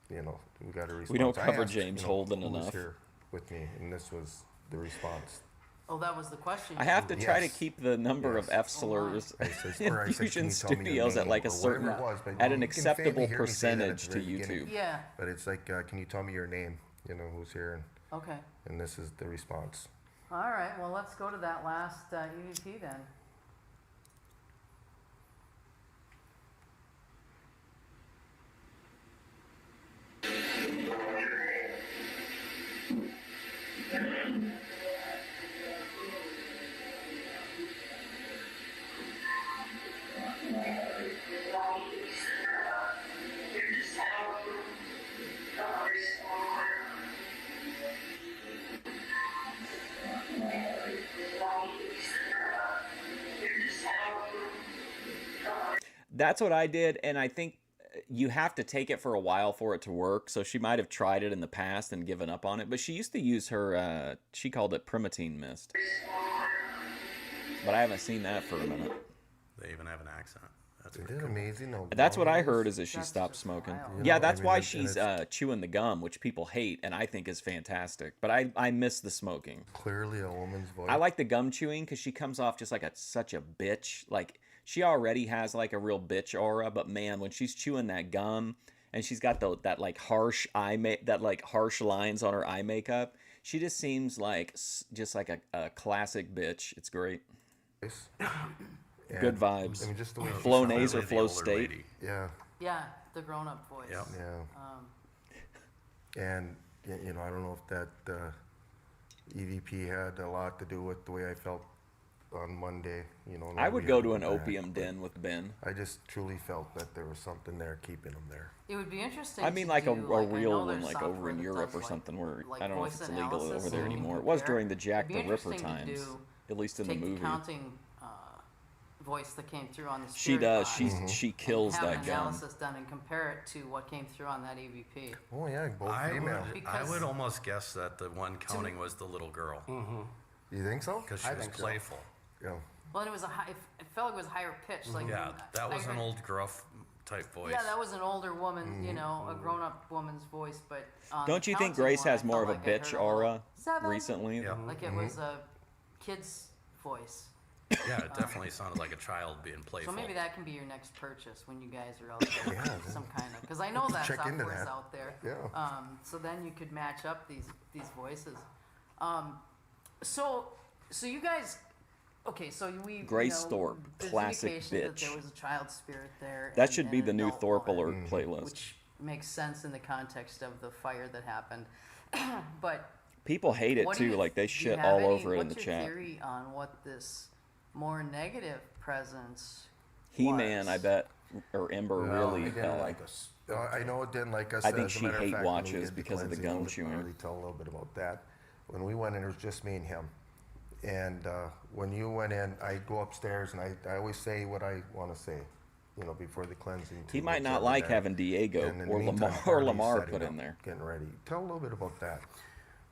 You know, we got a response. We don't I cover asked, James you know, Holden who was enough. here with me, and this was the response. Oh, that was the question. I have to try to Yes. keep the number of Yes. F slurs I said, in or I said, Fusion "Can you tell me your Studios at name?" like a or whatever certain, it was, but at you an can faintly acceptable hear me say that at percentage the to very beginning. YouTube. Yeah. But it's like, can you tell me your name? You know, who's here? Okay. And this is the response. All right. Well, let's go to that last EVP then. That's what I did, and I think you have to take it for a while for it to work. So she might have tried it in the past and given up on it, but she used to use her, she called it primatine mist. But I haven't seen that for a minute. They even have an accent. That's Isn't pretty it cool. amazing? How That's what I long it heard is? is that she That's stopped just smoking. wild. Yeah, know, that's I mean, why and she's it's- chewing the gum, which people hate, and I think is fantastic. But I miss the smoking. Clearly a woman's voice. I like the gum chewing because she comes off just like such a bitch. Like she already has like a real bitch aura, but man, when she's chewing that gum and she's got that like harsh harsh lines on her eye makeup, she just seems like just like a classic bitch. It's great. And, Good vibes. I mean, just the way she Flow sounds. nays or Clearly the flow older state. lady. Yeah, Yeah, the grown-up voice. Yep. yeah. And you know, I don't know if that EVP had a lot to do with the way I felt on Monday. You know, I would we go had to an back, opium but den with Ben. I just truly felt that there was something there keeping them there. It would be interesting. I mean, to like do, a like, I real know one, there's like software over in that Europe does, or like- something, where like I don't know if voice it's legal analysis over there and anymore. It compare. was during the Jack It'd the be Ripper interesting to times, do- at least in the take movie. counting voice that came through on the She spirit does. box She and kills have that an gum. analysis done and compare it to what came through on that EVP. Oh yeah, both I female. would, I Because- would almost guess that the one counting was the little girl You think so? because she I was think so. playful. Yeah. Well, and it was a high. It felt like it was higher pitched. Like Yeah, that I was an heard- old gruff type voice. Yeah, that was an older woman, you know, a grown-up woman's voice. But Don't the you think counting Grace one, I has more of felt a like I heard bitch little aura 7. recently? Yeah. Like it was a kid's voice. Yeah, it definitely sounded like a child being playful. So maybe that can be your next purchase when you guys are out there. Yeah, some kind of, because I know that check into software's that. out there. Yeah. So then you could match up these voices. So you guys, okay, so we Grace you know, Thorpe, there's classic indication that bitch. there was a child spirit there. That and- should and be an the new adult Thorpe woman, Alert playlist. which makes sense in the context of the fire that happened. But People hate it what do too. you- Like they do you shit have all any- over it in the what's your chat. theory on what this more negative presence He-Man, was? I bet, or Ember Well, really they didn't like us. I know it didn't like us. I think as a she matter of hate fact, when we watches did because of the cleansing, gum I'll chewing. really tell a little bit about that. When we went in, it was just me and him. And when you went in, I go upstairs and I always say what I want to say, you know, before the cleansing. He to might not whoever like there. having Diego And in the or meantime, Lamar, Harley's setting put in up, there. Getting ready. Tell a little bit about that.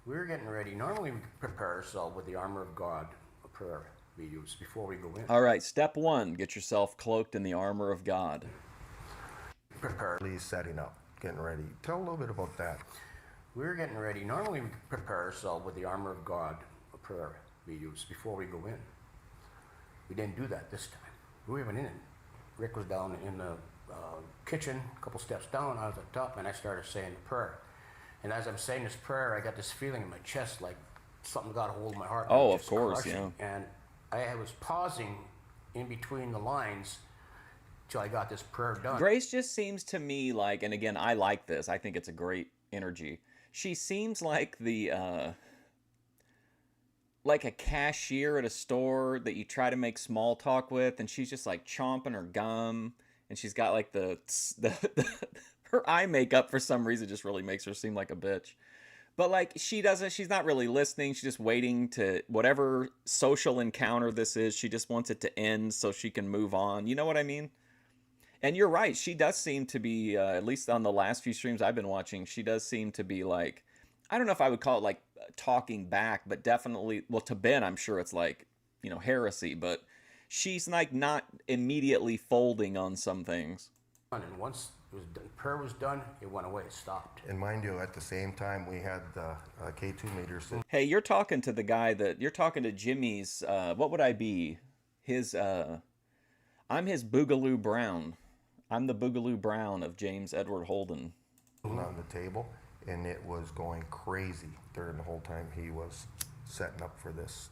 We were getting ready. Normally, we prepare ourselves with the armor of God, a prayer we use before we go in. All right, step 1, get yourself cloaked in the armor of God. Prepare. Harley's setting up, getting ready. Tell a little bit about that. We were getting ready. Normally, we prepare ourselves with the armor of God, a prayer we use before we go in. We didn't do that this time. We went in Rick was down in the kitchen, a couple steps down. I was at the top, and I started saying the prayer. And as I'm saying this prayer, I got this feeling in my chest like something got a hold of my heart. Oh, and of just course, crushed it. yeah. And I was pausing in between the lines till I got this prayer done. Grace just seems to me like, and again, I like this. I think it's a great energy. She seems like like a cashier at a store that you try to make small talk with, and she's just like chomping her gum, and she's got like the her eye makeup for some reason just really makes her seem like a bitch. But like she's not really listening. She's just waiting to whatever social encounter this is. She just wants it to end so she can move on. You know what I mean? And you're right. She does seem to be, at least on the last few streams I've been watching, she does seem to be like, I don't know if I would call it like talking back, but definitely, well, to Ben, I'm sure it's like, heresy, but she's like not immediately folding on some things. And once it was done, prayer was done, it went away, it stopped. And mind you, at the same time, we had the K2 meter sitting. Hey, you're talking to the guy you're talking to Jimmy's, what would I be? I'm his Boogaloo Brown. I'm the Boogaloo Brown of James Edward Holden. On the table, and it was going crazy during the whole time he was setting up for this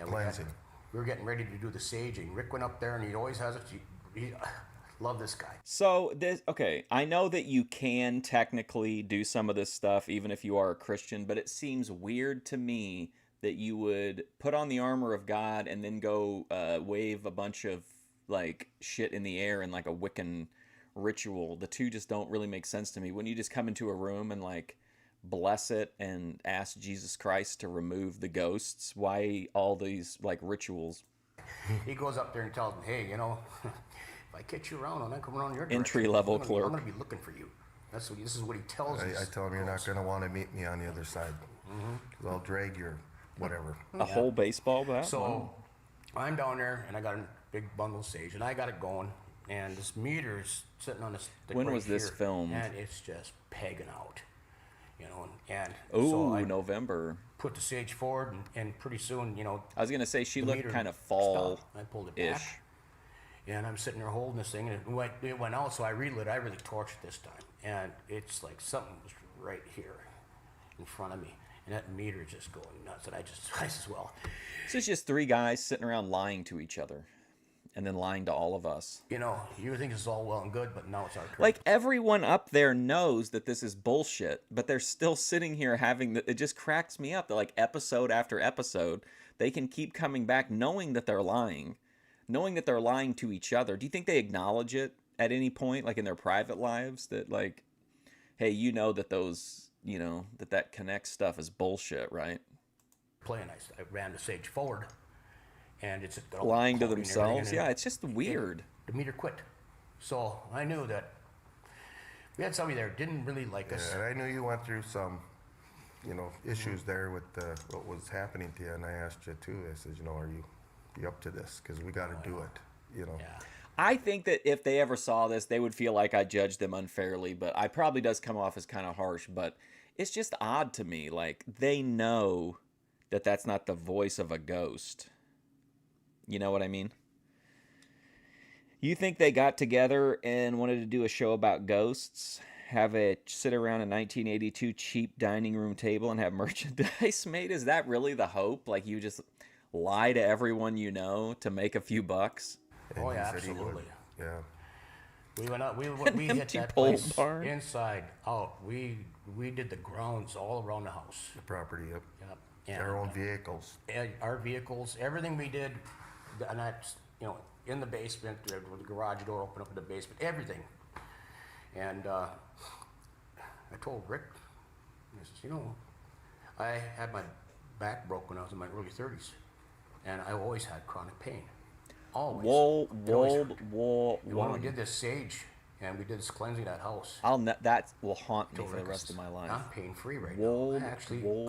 cleansing. We were getting ready to do the saging. Rick went up there, and he always has it. He love this guy. So I know that you can technically do some of this stuff even if you are a Christian, but it seems weird to me that you would put on the armor of God and then go wave a bunch of like shit in the air in like a Wiccan ritual. The two just don't really make sense to me. When you just come into a room and like bless it and ask Jesus Christ to remove the ghosts, why all these like rituals? He goes up there and tells him, hey, if I catch you around and I come around your direction, Entry-level clerk. I'm going to be looking for you. This is what he tells us. I tell him you're not going to want to meet me on the other side. Because I'll drag your whatever. A whole baseball bat? So I'm down there, and I got a big bundle of sage, and I got it going, and this meter's sitting on this stick When right was this here, filmed? and it's just pegging out, and Ooh, so I November. put the sage forward, and pretty soon, I was going to say she the looked meter kind of fall-ish. stopped. I pulled it back, and I'm sitting there holding this thing, and it went out, so I relit. I really torched it this time, and it's like something was right here in front of me, and that meter just going nuts, and I says, well, So it's just three guys sitting around lying to each other and then lying to all of us. you think this is all well and good, but now it's our turn. Like everyone up there knows that this is bullshit, but they're still sitting here it just cracks me up that like episode after episode, they can keep coming back knowing that they're lying to each other. Do you think they acknowledge it at any point, like in their private lives, that like, hey, that those, that connect stuff is bullshit, right? Playing, I ran the sage forward, and it's Lying to cloudy and themselves? everything, Yeah, and it's just weird. the meter quit. So I knew that we had somebody there who didn't really like us. And I knew you went through some, issues there with what was happening to you, and I asked you too. I said, are you up to this? Because we got to do it, Yeah. I think that if they ever saw this, they would feel like I judged them unfairly, but I probably does come off as kind of harsh, but it's just odd to me. Like, they know that that's not the voice of a ghost. You know what I mean? You think they got together and wanted to do a show about ghosts? Have it sit around a 1982 cheap dining room table and have merchandise made? Is that really the hope? Like, you just lie to everyone you know to make a few bucks? And Oh he yeah, said he would. absolutely. Yeah. We went up. We hit empty that pole place barn. inside, out. We did the grounds all around the house. The property, yep. Yep. Our own vehicles. And our vehicles, everything we did, and that's in the basement, with the garage door open up in the basement, everything. And I told Rick, I says, I had my back broke when I was in my early 30s, and I always had chronic pain. Always. When we did this sage and we did this cleansing of that house, That will haunt me told for the Rick, rest of my life. I'm pain free right now. I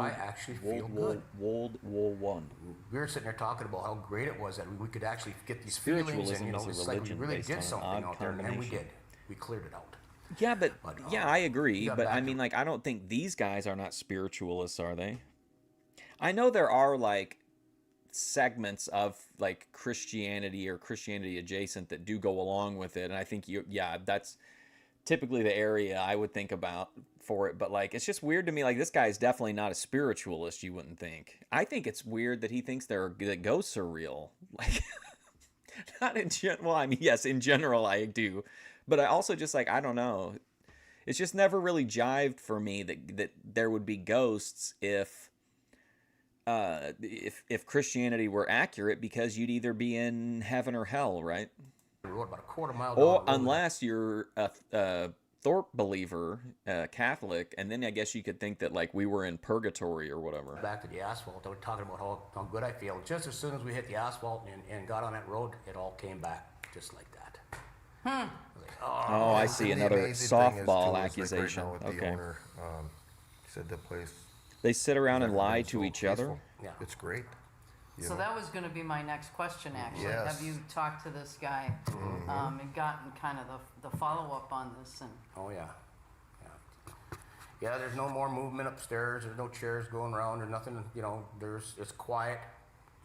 actually feel good. World War One. We were sitting there talking about how great it was that we could actually get these feelings, and Spiritualism is a it's like we religion really based did on an something odd out there, and we combination. did. We cleared it out. Yeah, but yeah, I we agree. got But back I to- mean, like, I don't think these guys are not spiritualists, are they? I know there are like segments of like Christianity or Christianity adjacent that do go along with it. And I think that's typically the area I would think about for it. But like, it's just weird to me. Like, this guy is definitely not a spiritualist. You wouldn't think. I think it's weird that he thinks that ghosts are real. Like, not in well, I mean, yes, in general I do, but I also just like, I don't know. It's just never really jived for me that there would be ghosts if Christianity were accurate, because you'd either be in heaven or hell, right? Road about a quarter mile Or down the road. unless you're a Thorpe believer, Catholic, and then I guess you could think that like we were in purgatory or whatever. Back to the asphalt, I was talking about how good I feel. Just as soon as we hit the asphalt and got on that road, it all came back just like that. I was like, Oh, I see. And the Another amazing thing is, softball too, is, accusation. Like right now with the Okay. owner, he said the place. They sit around and never lie been to so each other. peaceful. Yeah. It's great. You So know? that was going to be my next question, actually. Yes. Have you talked to this guy and gotten kind of the follow-up on this? And Oh yeah, yeah. There's no more movement upstairs. There's no chairs going around. There's nothing. You know, it's quiet.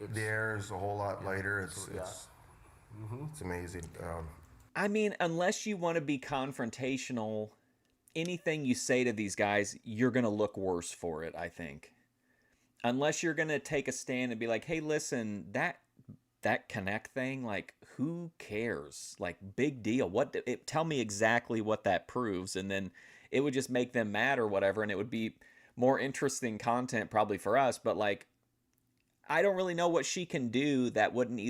The air is a whole lot lighter. It's yeah. it's amazing. I mean, unless you want to be confrontational, anything you say to these guys, you're going to look worse for it, I think. Unless you're going to take a stand and be like, hey, listen, that connect thing, like, who cares? Like, big deal. Tell me exactly what that proves, and then it would just make them mad or whatever, and it would be more interesting content probably for us, but like, I don't really know what she can do that wouldn't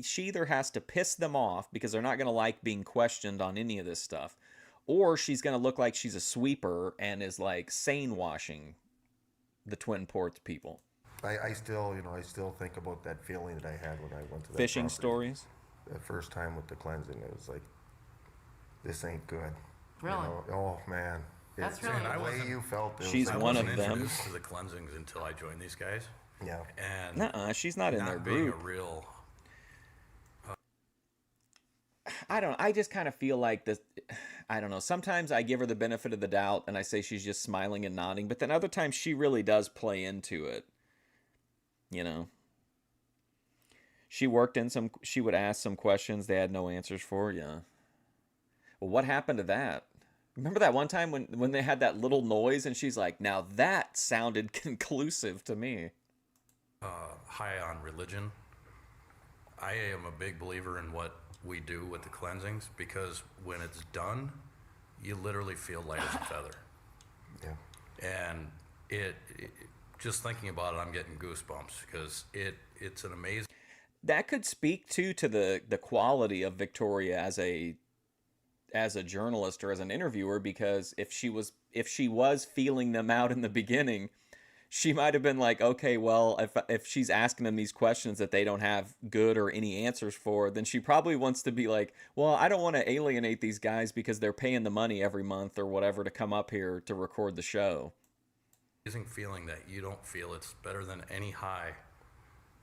she either has to piss them off because they're not going to like being questioned on any of this stuff, or she's going to look like she's a sweeper and is like sane washing the Twin Ports people. I still think about that feeling that I had when I went to that Fishing property. stories. The first time with the cleansing, it was like, this ain't good. Really? You know? Oh man. That's really the way wasn't- you felt. It She's was like, one of wasn't them. introduced to the cleansings until I joined these guys, Yeah. and Nuh-uh, she's not in their being group. a real. I just kind of feel like this. I don't know. Sometimes I give her the benefit of the doubt and I say she's just smiling and nodding, but then other times she really does play into it. You know? She would ask some questions they had no answers for. Yeah. Well, what happened to that? Remember that one time when they had that little noise and she's like, now that sounded conclusive to me. High on religion. I am a big believer in what we do with the cleansings, because when it's done, you literally feel light as a feather. Yeah. And it just thinking about it, I'm getting goosebumps, because it's an amazing. That could speak to the quality of Victoria as a journalist or as an interviewer, because if she was feeling them out in the beginning, she might have been like, okay, well, if she's asking them these questions that they don't have good or any answers for, then she probably wants to be like, well, I don't want to alienate these guys because they're paying the money every month or whatever to come up here to record the show. Amazing feeling that you don't feel. It's better than any high.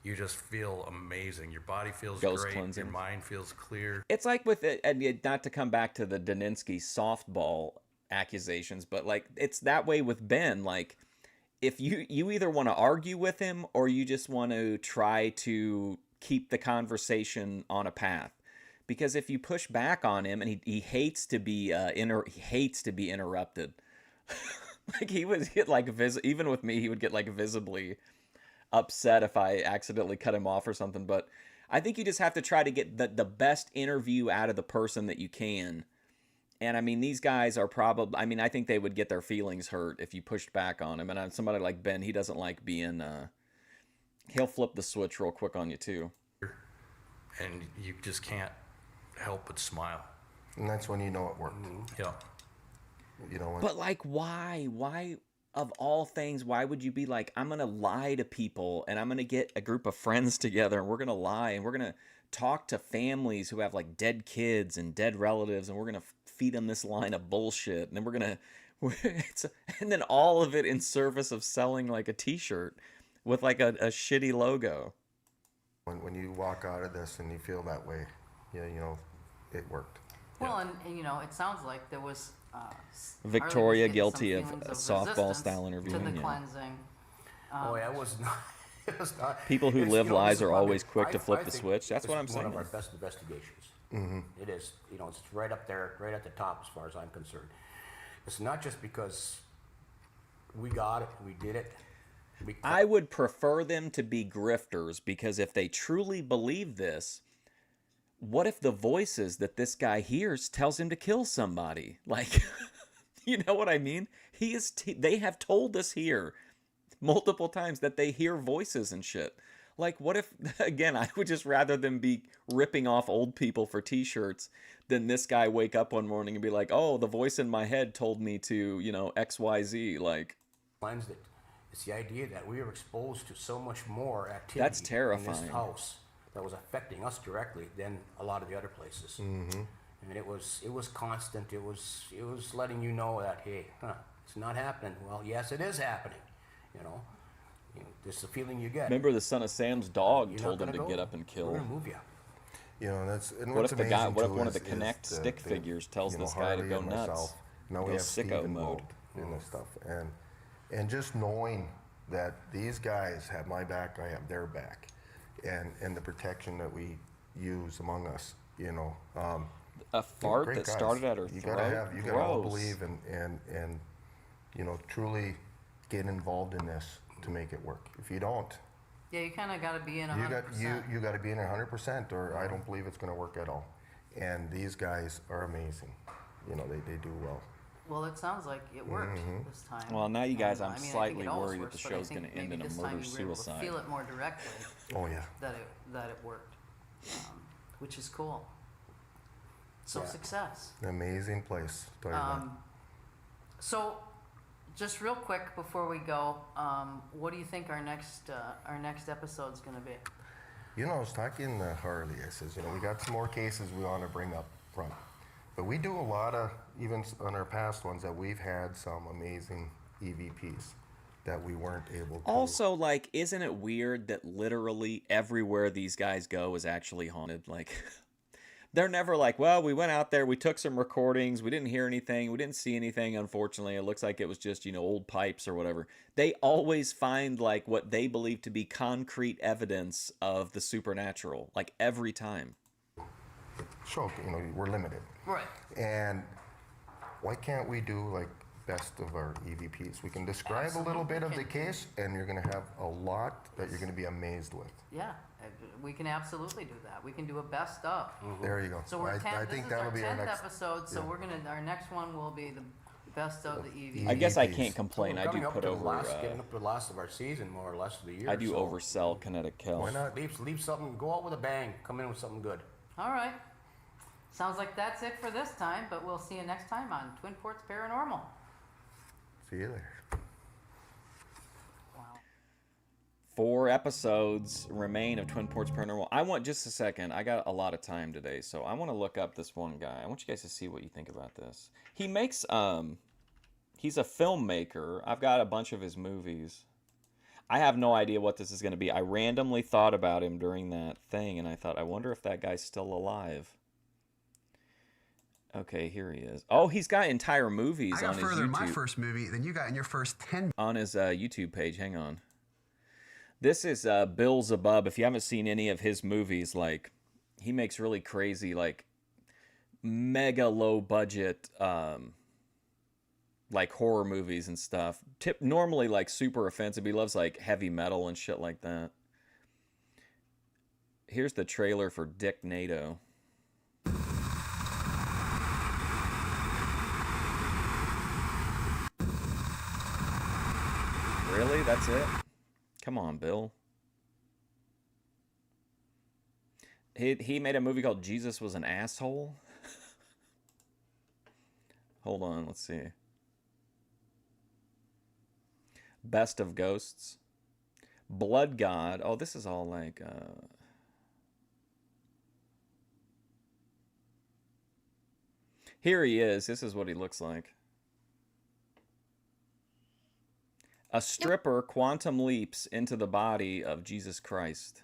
You just feel amazing. Your body feels Ghost great. cleansing. Your mind feels clear. It's like with it, and not to come back to the Daninsky softball accusations, but like it's that way with Ben. Like, if you either want to argue with him or you just want to try to keep the conversation on a path. Because if you push back on him, and he hates to be interrupted. Like, he would get like even with me, he would get like visibly upset if I accidentally cut him off or something. But I think you just have to try to get the best interview out of the person that you can. And I mean, these guys are probably, I mean, I think they would get their feelings hurt if you pushed back on him. And somebody like Ben, he doesn't like being, he'll flip the switch real quick on you too. And you just can't help but smile. And that's when you know it worked. Yeah. You know, when, But like, why of all things, why would you be like, I'm going to lie to people and I'm going to get a group of friends together and we're going to lie and we're going to talk to families who have like dead kids and dead relatives and we're going to feed them this line of bullshit, and then we're gonna and then all of it in service of selling like a t-shirt with like a shitty logo. when you walk out of this and you feel that way, yeah, you know, it worked. Well, and you know, it sounds like there was Victoria Harley was getting guilty some of feelings a softball resistance style to interviewing. the Yeah. cleansing. Oh yeah, it was not. It was not, People who it's, live you know, this lies is are probably- always quick to flip I the think switch. That's this what I'm is one saying. of our best investigations. It is. You know, it's right up there, right at the top as far as I'm concerned. It's not just because we got it, we did it. I would prefer them to be grifters, because if they truly believe this, what if the voices that this guy hears tells him to kill somebody? Like, you know what I mean? They have told us here multiple times that they hear voices and shit. Like, what if, again, I would just rather them be ripping off old people for t-shirts than this guy wake up one morning and be like, oh, the voice in my head told me to, you know, XYZ. Like, Finds that it's the idea that we were exposed to so much more activity That's in terrifying. this house that was affecting us directly than a lot of the other places. And it was constant. It was letting you know that, hey, it's not happening. Well, yes, it is happening. You know, this is the feeling you get. remember the Son of Sam's dog You're told not him to gonna get go. up and We're kill. gonna move you. You know, and What what's if the guy? amazing, What if too, one of the is Connect the- stick the, figures tells you know, this guy to Harley go and nuts? myself, now we Go have sicko Steve mode. involved in this stuff, and just knowing that these guys have my back, I have their back, and the protection that we use among us, you know. A fart great that guys. started at her You throat. gotta all Gross. believe and you know, truly get involved in this to make it work. If you don't, Yeah, you kind of got to be in 100%. you got to be in 100%, or I don't believe it's going to work at all. And these guys are amazing. You know, they do well. Well, it sounds like it worked this time. Well, now you guys, And, I'm I think slightly it always worried that works, the but I show's think gonna end maybe in a this time murder you were able to suicide. feel it more directly Oh yeah. that it worked, which is cool. So Yeah. success. An amazing place. Tell you that. So, just real quick before we go, what do you think our next episode's going to be? You know, I was talking to Harley. I says, you know, we got some more cases we want to bring up front. But we do a lot of, even on our past ones, that we've had some amazing EVPs that we weren't able to. Also, like, isn't it weird that literally everywhere these guys go is actually haunted? Like, they're never like, well, we went out there, we took some recordings, we didn't hear anything, we didn't see anything, unfortunately. It looks like it was just, you know, old pipes or whatever. They always find, like, what they believe to be concrete evidence of the supernatural, like, every time. show, you know, we're limited. Right. And why can't we do like best of our EVPs? We can describe a little bit of the case, and you're going to have a lot that you're going to be amazed with. Yeah, we can absolutely do that. We can do a best of. There you go. So we're I 10, think this is that'll our be 10th our next. episode, so yeah. our next one will be the best of the EV. I guess I EVPs. can't complain. We're I do coming up put to the over. getting up to the last of our season, more or less, of the year. I do so oversell kinetic kill. Why not? Leave something. Go out with a bang. Come in with something good. All right. Sounds like that's it for this time, but we'll see you next time on Twin Ports Paranormal. See you there. Wow. 4 episodes remain of Twin Ports Paranormal. I want just a second. I got a lot of time today, so I want to look up this one guy. I want you guys to see what you think about this. He makes he's a filmmaker. I've got a bunch of his movies. I have no idea what this is going to be. I randomly thought about him during that thing, and I thought, I wonder if that guy's still alive. Okay, here he is. Oh, he's got entire movies I got on his further in my YouTube. first movie than you got in your first 10. On his YouTube page. Hang on. This is Bill Zabub. If you haven't seen any of his movies, like, he makes really crazy, like, mega low budget, like, horror movies and stuff. Normally, like, super offensive. He loves, like, heavy metal and shit like that. Here's the trailer for Dick NATO. Really? That's it? Come on, Bill. He made a movie called Jesus Was an Asshole? Hold on, let's see. Best of Ghosts. Blood God. Oh, this is all like... Here he is. This is what he looks like. A stripper quantum leaps into the body of Jesus Christ.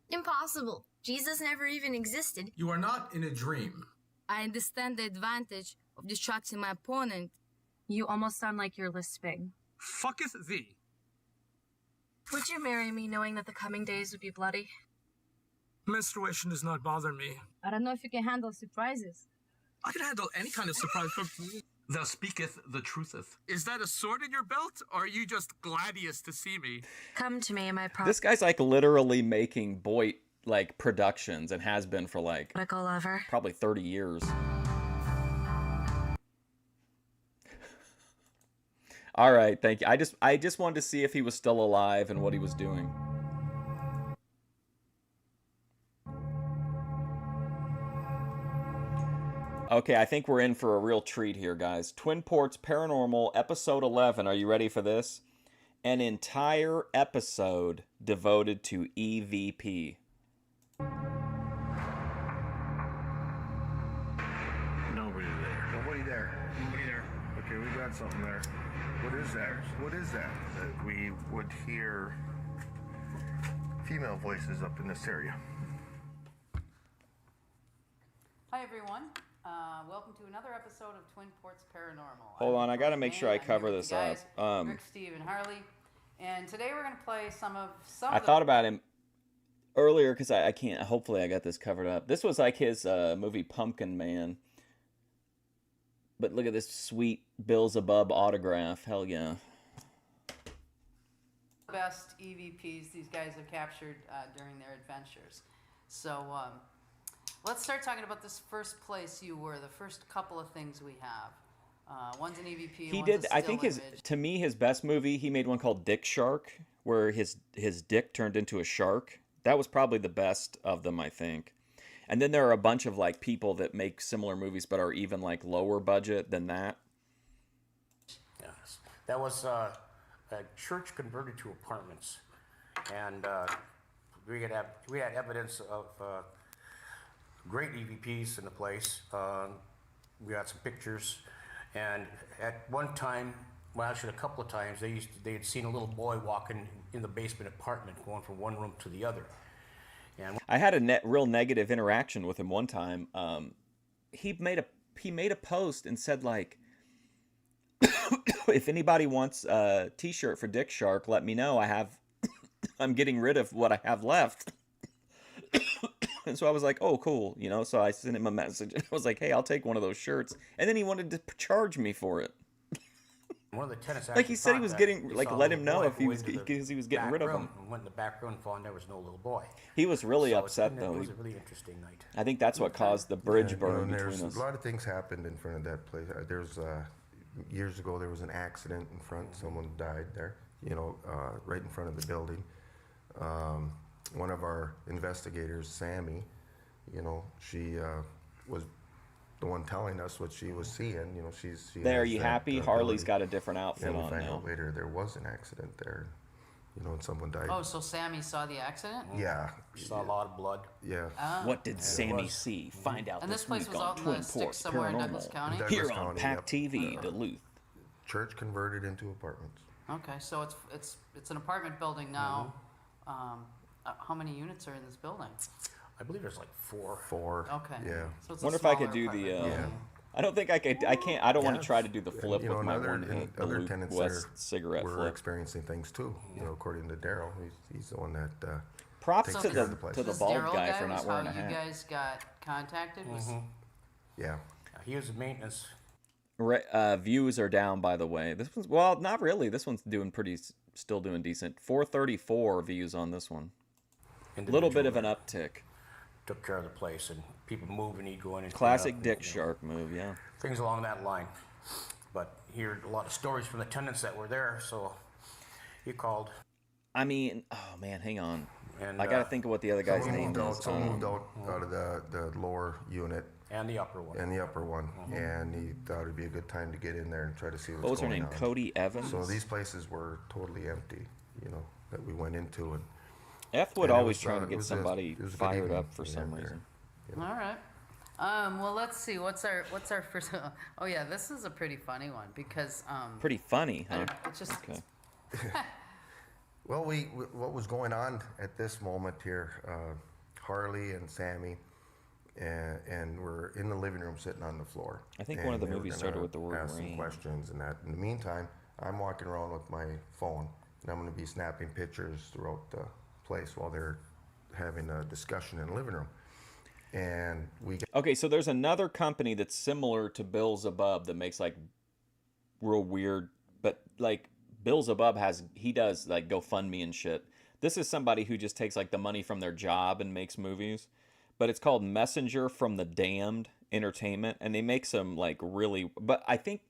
Impossible. Jesus never even existed. You are not in a dream. I understand the advantage of distracting my opponent. You almost sound like you're lisping. Fucketh thee. Would you marry me knowing that the coming days would be bloody? Menstruation does not bother me. I don't know if you can handle surprises. I can handle any kind of surprise. Thou speaketh the trutheth. Is that a sword in your belt, or are you just gladius to see me? Come to me in my This guy's like literally making Boyd like productions and has been for like prodigal lover. probably 30 years. All right, thank you. I just wanted to see if he was still alive and what he was doing. Okay, I think we're in for a real treat here, guys. Twin Ports Paranormal, episode 11. Are you ready for this? An entire episode devoted to EVP. Nobody there. Nobody there. Nobody there. Okay, we got something there. What is that? What is that? That we would hear female voices up in this area. Hi, everyone. Welcome to another episode of Twin Ports Paranormal. Hold on, I gotta make sure I I'm here cover with this you guys, up. Rick, Steve, and Harley. And today we're going to play some I of thought about him earlier because I can't. Hopefully, I got this covered up. This was like his movie Pumpkin Man. But look at this sweet Beelzebub autograph. Hell yeah. the best EVPs these guys have captured during their adventures. So let's start talking about this first place you were, the first couple of things we have. One's an EVP. He one's did. a I think still image. to me, his best movie. He made one called Dick Shark, where his dick turned into a shark. That was probably the best of them, I think. And then there are a bunch of like people that make similar movies, but are even like lower budget than that. Yes. That was a church converted to apartments. And we had evidence of great EVPs in the place. We got some pictures. And at one time, well, actually a couple of times, they had seen a little boy walking in the basement apartment, going from one room to the other. And I had a real negative interaction with him one time. He made a post and said like, if anybody wants a T-shirt for Dick Shark, let me know. I'm getting rid of what I have left. And so I was like, oh, cool, you know. So I sent him a message. And I was like, hey, I'll take one of those shirts. And then he wanted to charge me for it. one of the tenants Like he said he was getting, like, let him know if he was, because because he was getting rid of them. Went in the back room and found there was no little boy. He was really So upset it though. was a really interesting night. I think that's what caused the bridge burn there's between us. a lot of things happened in front of that place. There's years ago there was an accident in front. Someone died there. You know, right in front of the building. One of our investigators, Sammy, you know, she was the one telling us what she was seeing. You know, she There, has you that happy? ability. Harley's got a different outfit And we on find now. out later there was an accident there. You know, and someone died. Oh, so Sammy saw the accident? Yeah. Saw a lot of blood. Yeah. What did Sammy was. see? Find out And this place week was on out in Twin the sticks Ports somewhere in Douglas Paranormal. County? Douglas Here on County, PAC yep. TV, Duluth. Church converted into apartments. Okay, so it's an apartment building now. How many units are in this building? I believe there's like 4. 4. Okay. Yeah. So it's a Wonder if I could smaller do the. apartment. I don't think I could. I can't. I don't want to Yeah. try to do the And, flip you know, with my another- one hit. and The other Luke tenants West there cigarette were flip. experiencing things too. You know, according to Daryl, he's the one that. Props takes to care of the place. to the This bald Daryl guy for was not wearing a how hat. you guys got contacted? Was, Yeah. He was the maintenance. Views are down, by the way. This one's, well, not really. This one's doing still doing decent. 434 views on this one. A little bit of an uptick. Took care of the place, and people moving, he'd go in and clean Classic up, Dick you know, Shark move, yeah. things along that line. But he heard a lot of stories from the tenants that were there, so he called. I mean, oh man, hang on. And I gotta think of what the other guy's Someone name moved out. is. Someone moved out of the lower unit And the upper one. and the upper one, and he thought it'd be a good time to get in there and try to see what's What was her going name? on. Cody Evans? So these places were totally empty. You know, that we went into, and F would and it always was, trying to it get was somebody it was a good fired evening up for we some had there. reason. all right. Well, let's see. What's our first? Oh yeah, this is a pretty funny one because Pretty funny, huh? it's just Okay. Well, what was going on at this moment here? Harley and Sammy, and we're in the living room sitting on the floor. I think one of the And they were movies gonna started with the word ask some rain. questions and that. In the meantime, I'm walking around with my phone, and I'm going to be snapping pictures throughout the place while they're having a discussion in the living room. And we get Okay, so there's another company that's similar to Beelzebub that makes like real weird, but like Beelzebub he does like GoFundMe and shit. This is somebody who just takes like the money from their job and makes movies, but it's called Messenger from the Damned Entertainment, and they make some like really. But I think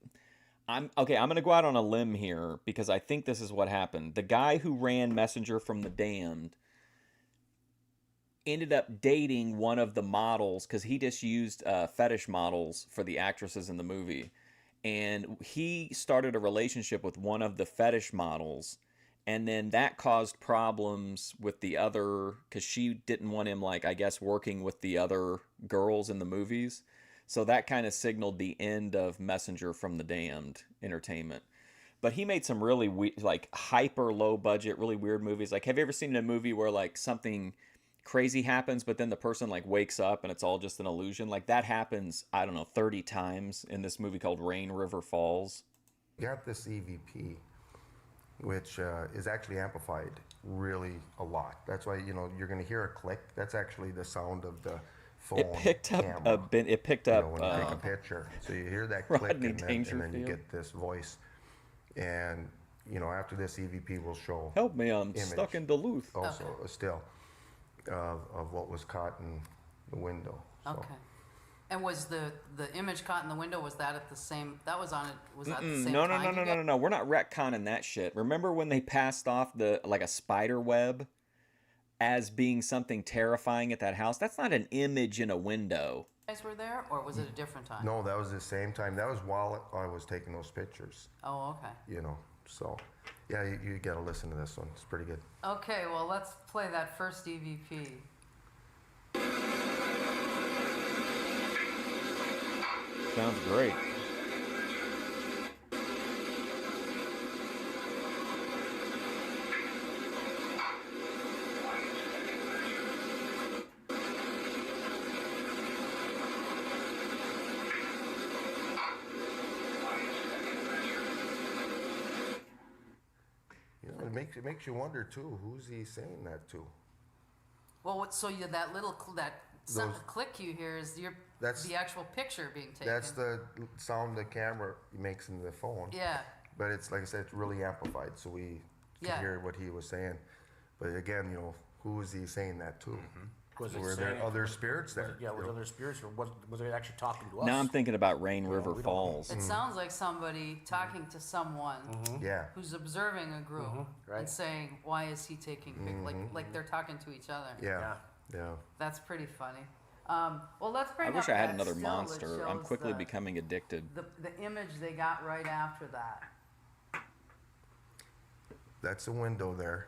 I'm okay. I'm gonna go out on a limb here because I think this is what happened. The guy who ran Messenger from the Damned ended up dating one of the models because he just used fetish models for the actresses in the movie, and he started a relationship with one of the fetish models, and then that caused problems with the other because she didn't want him, like, I guess, working with the other girls in the movies. So that kind of signaled the end of Messenger from the Damned Entertainment. But he made some really like hyper low budget, really weird movies. Like, have you ever seen a movie where like something crazy happens, but then the person like wakes up and it's all just an illusion? Like that happens, I don't know, 30 times in this movie called Rain River Falls. got this EVP, which is actually amplified really a lot. That's why, you know, you're going to hear a click. That's actually the sound of the phone It picked up camera. when you take a picture. So you hear that click, Rodney and then Dangerfield. you get this voice. And, you know, after this, EVP will show Help me, I'm image stuck in Duluth. also still of what was caught in the window. So. Okay. And was the image caught in the window? Was that at the same? That was on it. Was that the same No, time? no. We're not retconning that shit. Remember when they passed off the like a spider web as being something terrifying at that house? That's not an image in a window. You guys were there, or was it a different time? No, that was the same time. That was while I was taking those pictures. Oh, okay. You know, so yeah, you got to listen to this one. It's pretty good. Okay, well, let's play that first EVP. Sounds great. You know, it makes you wonder too. Who's he saying that to? Well, so that little click you hear is That's the actual picture being taken. That's the sound the camera makes in the phone. Yeah. But it's like I said, it's really amplified, so we can hear what he was saying. But again, you know, who is he saying that to? Were there other spirits there? Yeah, were there other spirits, or was it actually talking to us? Now I'm thinking about Rain River Falls. It sounds like somebody talking to someone Yeah. who's observing a group and saying, "Why is he taking like they're talking to each other?" Yeah. That's pretty funny. Well, let's bring I wish up I had that another still that monster. I'm shows quickly becoming addicted. the image they got right after that. That's a window there.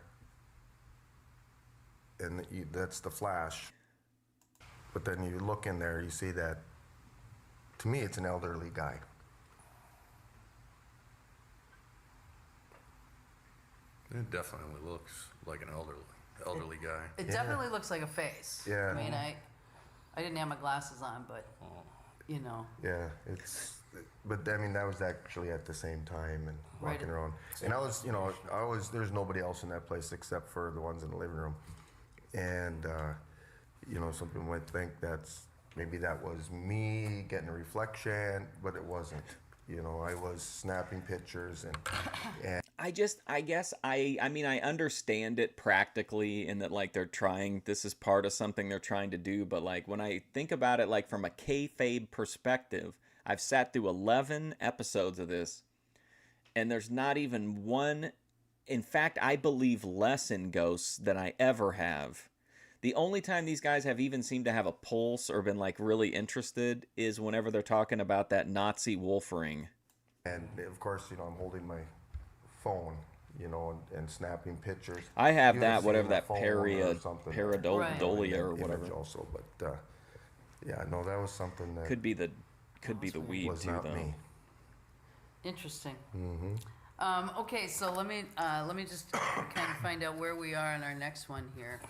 And that's the flash. But then you look in there, you see that, to me, it's an elderly guy. It definitely looks like an elderly guy. It definitely looks like a face. Yeah. I mean, I didn't have my glasses on, but you know. Yeah, but I mean, that was actually at the same time and walking around. And I was, you know, there's nobody else in that place except for the ones in the living room. And, you know, some people might think maybe that was me getting a reflection, but it wasn't. You know, I was snapping pictures and I guess I mean, I understand it practically in that, like, this is part of something they're trying to do, but, like, when I think about it, like, from a kayfabe perspective, I've sat through 11 episodes of this, and there's not even one. In fact, I believe less in ghosts than I ever have. The only time these guys have even seemed to have a pulse or been, like, really interested is whenever they're talking about that Nazi wolf ring. And, of course, you know, I'm holding my phone, you know, and snapping pictures. I have You that, haven't whatever seen that a phone or something, pareidolia or image whatever. also, but yeah, no, that was something that Could be the weed was too, not though. me. Interesting. Okay, so let me just kind of find out where we are in our next one here.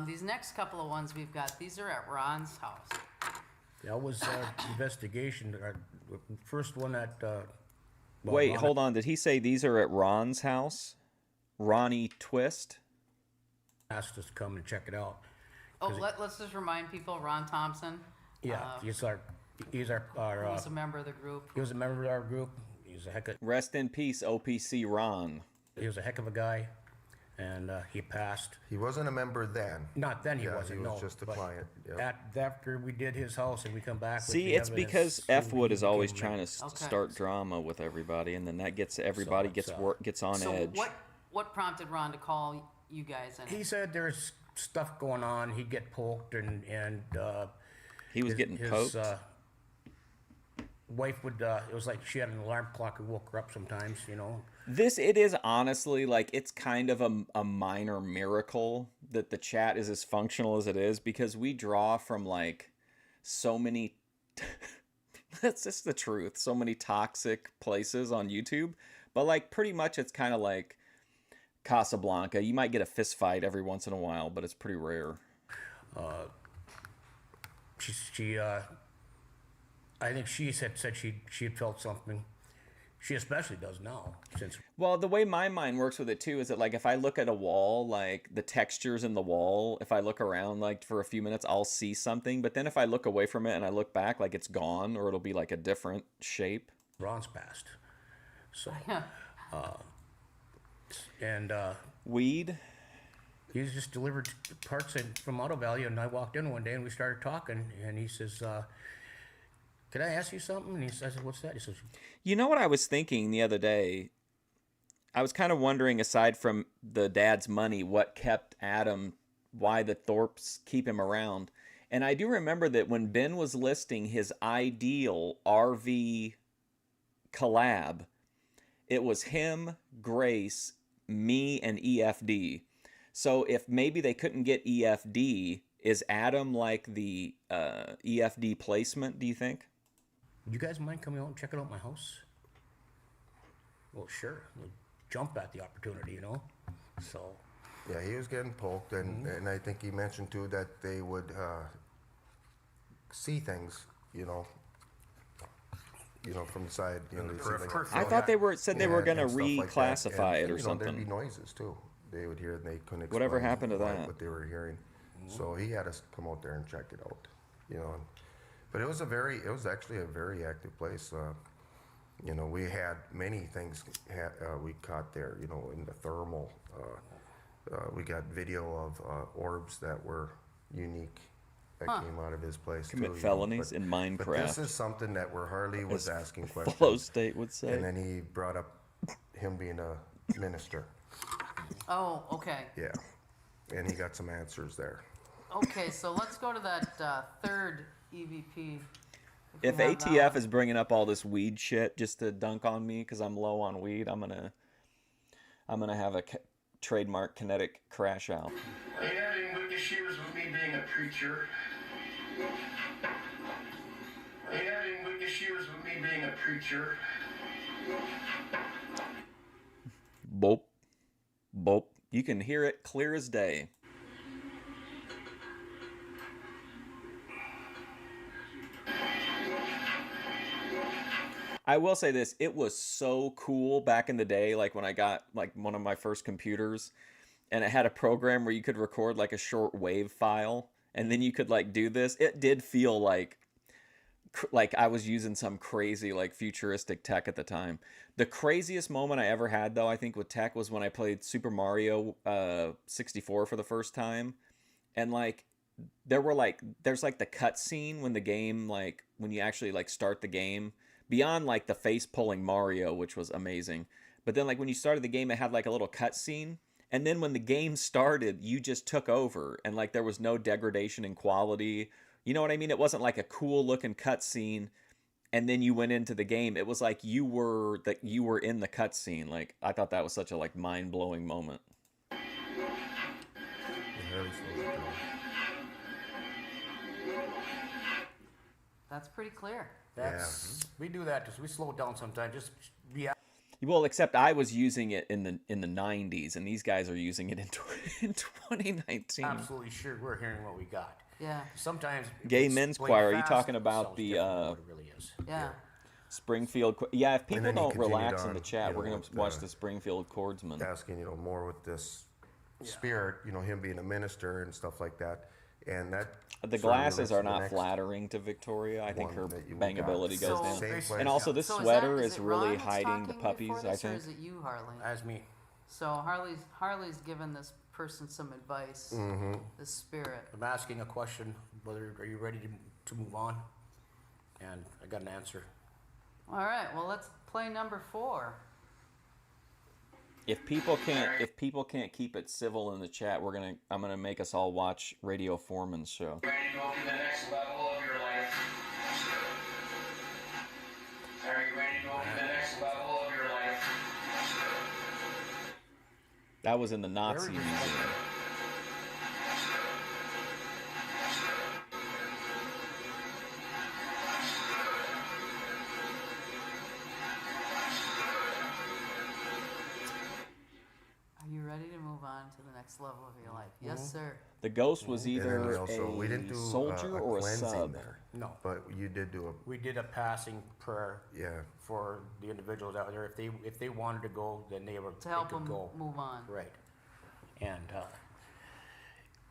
These next couple of ones we've got, these are at Ron's house. That was investigation. First one at. Wait, hold on. Did he say these are at Ron's house? Ronnie Twist. Asked us to come and check it out. Oh, let's just remind people, Ron Thompson. Yeah, he's our He was a member of the group. he was a member of our group. He's a heck of Rest in peace, OPC Ron. he was a heck of a guy, and he passed. He wasn't a member then. Not then he Yeah, wasn't. he was no, just a but client. Yeah. After we did his house and we come back. with See, the it's evidence, because F Wood is we always became- trying to start drama with everybody, and then that gets everybody it's, gets on So edge. what prompted Ron to call you guys in? He said there's stuff going on. He'd get poked, and He was getting his, poked. Wife would. It was like she had an alarm clock that woke her up sometimes. You know. It is honestly like it's kind of a minor miracle that the chat is as functional as it is, because we draw from like so many that's just the truth, so many toxic places on YouTube, but like pretty much it's kind of like Casablanca. You might get a fist fight every once in a while, but it's pretty rare. She I think she said she had felt something. She especially does now, since Well, the way my mind works with it too is that like if I look at a wall, like the textures in the wall, if I look around like for a few minutes, I'll see something. But then if I look away from it and I look back, like it's gone, or it'll be like a different shape. Ron's passed. So Yeah. and Weed. he's just delivered parts from Auto Value, and I walked in one day and we started talking, and he says, "Can I ask you something?" And I said, "What's that?" He says, You know what I was thinking the other day? I was kind of wondering, aside from the dad's money, what kept Adam, why the Thorpes keep him around. And I do remember that when Ben was listing his ideal RV collab, it was him, Grace, me, and EFD. So if maybe they couldn't get EFD, is Adam like the EFD placement, do you think? "Would you guys mind coming out and checking out my house?" Well, sure. We'll jump at the opportunity, you know. So Yeah, he was getting poked, and I think he mentioned too that they would see things, from the side. They'd see like- I thought they said they were going to and stuff like that. reclassify And, it or There'd something. be noises too. They would hear and they couldn't explain Whatever happened to why- that? what they were hearing. So he had us come out there and check it out, But it was actually a very active place. We had many things we caught there, in the thermal. We got video of orbs that were unique that came out of his place. Commit too, felonies in Minecraft. But this is something that where Harley was asking questions. Flow State would say. And then he brought up him being a minister. Oh, okay. Yeah. And he got some answers there. Okay, so let's go to that third EVP. If we have that ATF one. is bringing up all this weed shit just to dunk on me because I'm low on weed, I'm gonna have a trademark kinetic crash out. Are you having good issues with me being a preacher? Are you having good issues with me being a preacher? Boop, boop. You can hear it clear as day. I will say this, it was so cool back in the day, like when I got like one of my first computers, and it had a program where you could record like a short wave file, and then you could like do this. It did feel like I was using some crazy like futuristic tech at the time. The craziest moment I ever had though, I think with tech, was when I played Super Mario 64 for the first time, and like there's like the cutscene when the game, like when you actually like start the game, beyond like the face pulling Mario, which was amazing. But then like when you started the game, it had like a little cutscene. And then when the game started, you just took over, and like there was no degradation in quality. You know what I mean? It wasn't like a cool looking cutscene and then you went into the game. It was like you were in the cutscene. Like I thought that was such a like mind blowing moment. That's pretty clear. We do that. We slow it down sometimes. Just be. Well, except I was using it in the 90s, and these guys are using it in 2019. Absolutely sure we're hearing what we got. Yeah. Sometimes. Gay it's Men's played Choir. Are you fast, talking it about sounds the? different than what it really is. Yeah. Springfield. Yeah, if And people then he don't continued relax in on, the chat, you we're know, going to with, watch the Springfield Chordsman. asking, more with this spirit, him being a minister and stuff like that. And that The sort of glasses relates are to the not next flattering to Victoria. I think one her that you bangability got. goes So- down. Same place. And also, this So sweater is is it really Ron that's hiding the talking before puppies, I this, or think. is it you, Harley? As me. So Harley's given this person some advice. This spirit. I'm asking a question, are you ready to move on? And I got an answer. All right. Well, let's play number 4. If people can't keep it civil in the chat, I'm gonna make us all watch Radio Foreman's show. Ready to go to the next level of your life? Are you ready to go to the next level of your life? That was in the Nazi Very museum. Are you ready to move on to the next level of your life? Yes, sir. The ghost was And either then we didn't a do soldier a or a cleansing sub. there. No. But you did do We did a passing prayer yeah. for the individuals out there. If they wanted to go, then they To help could them go. move on. Right. And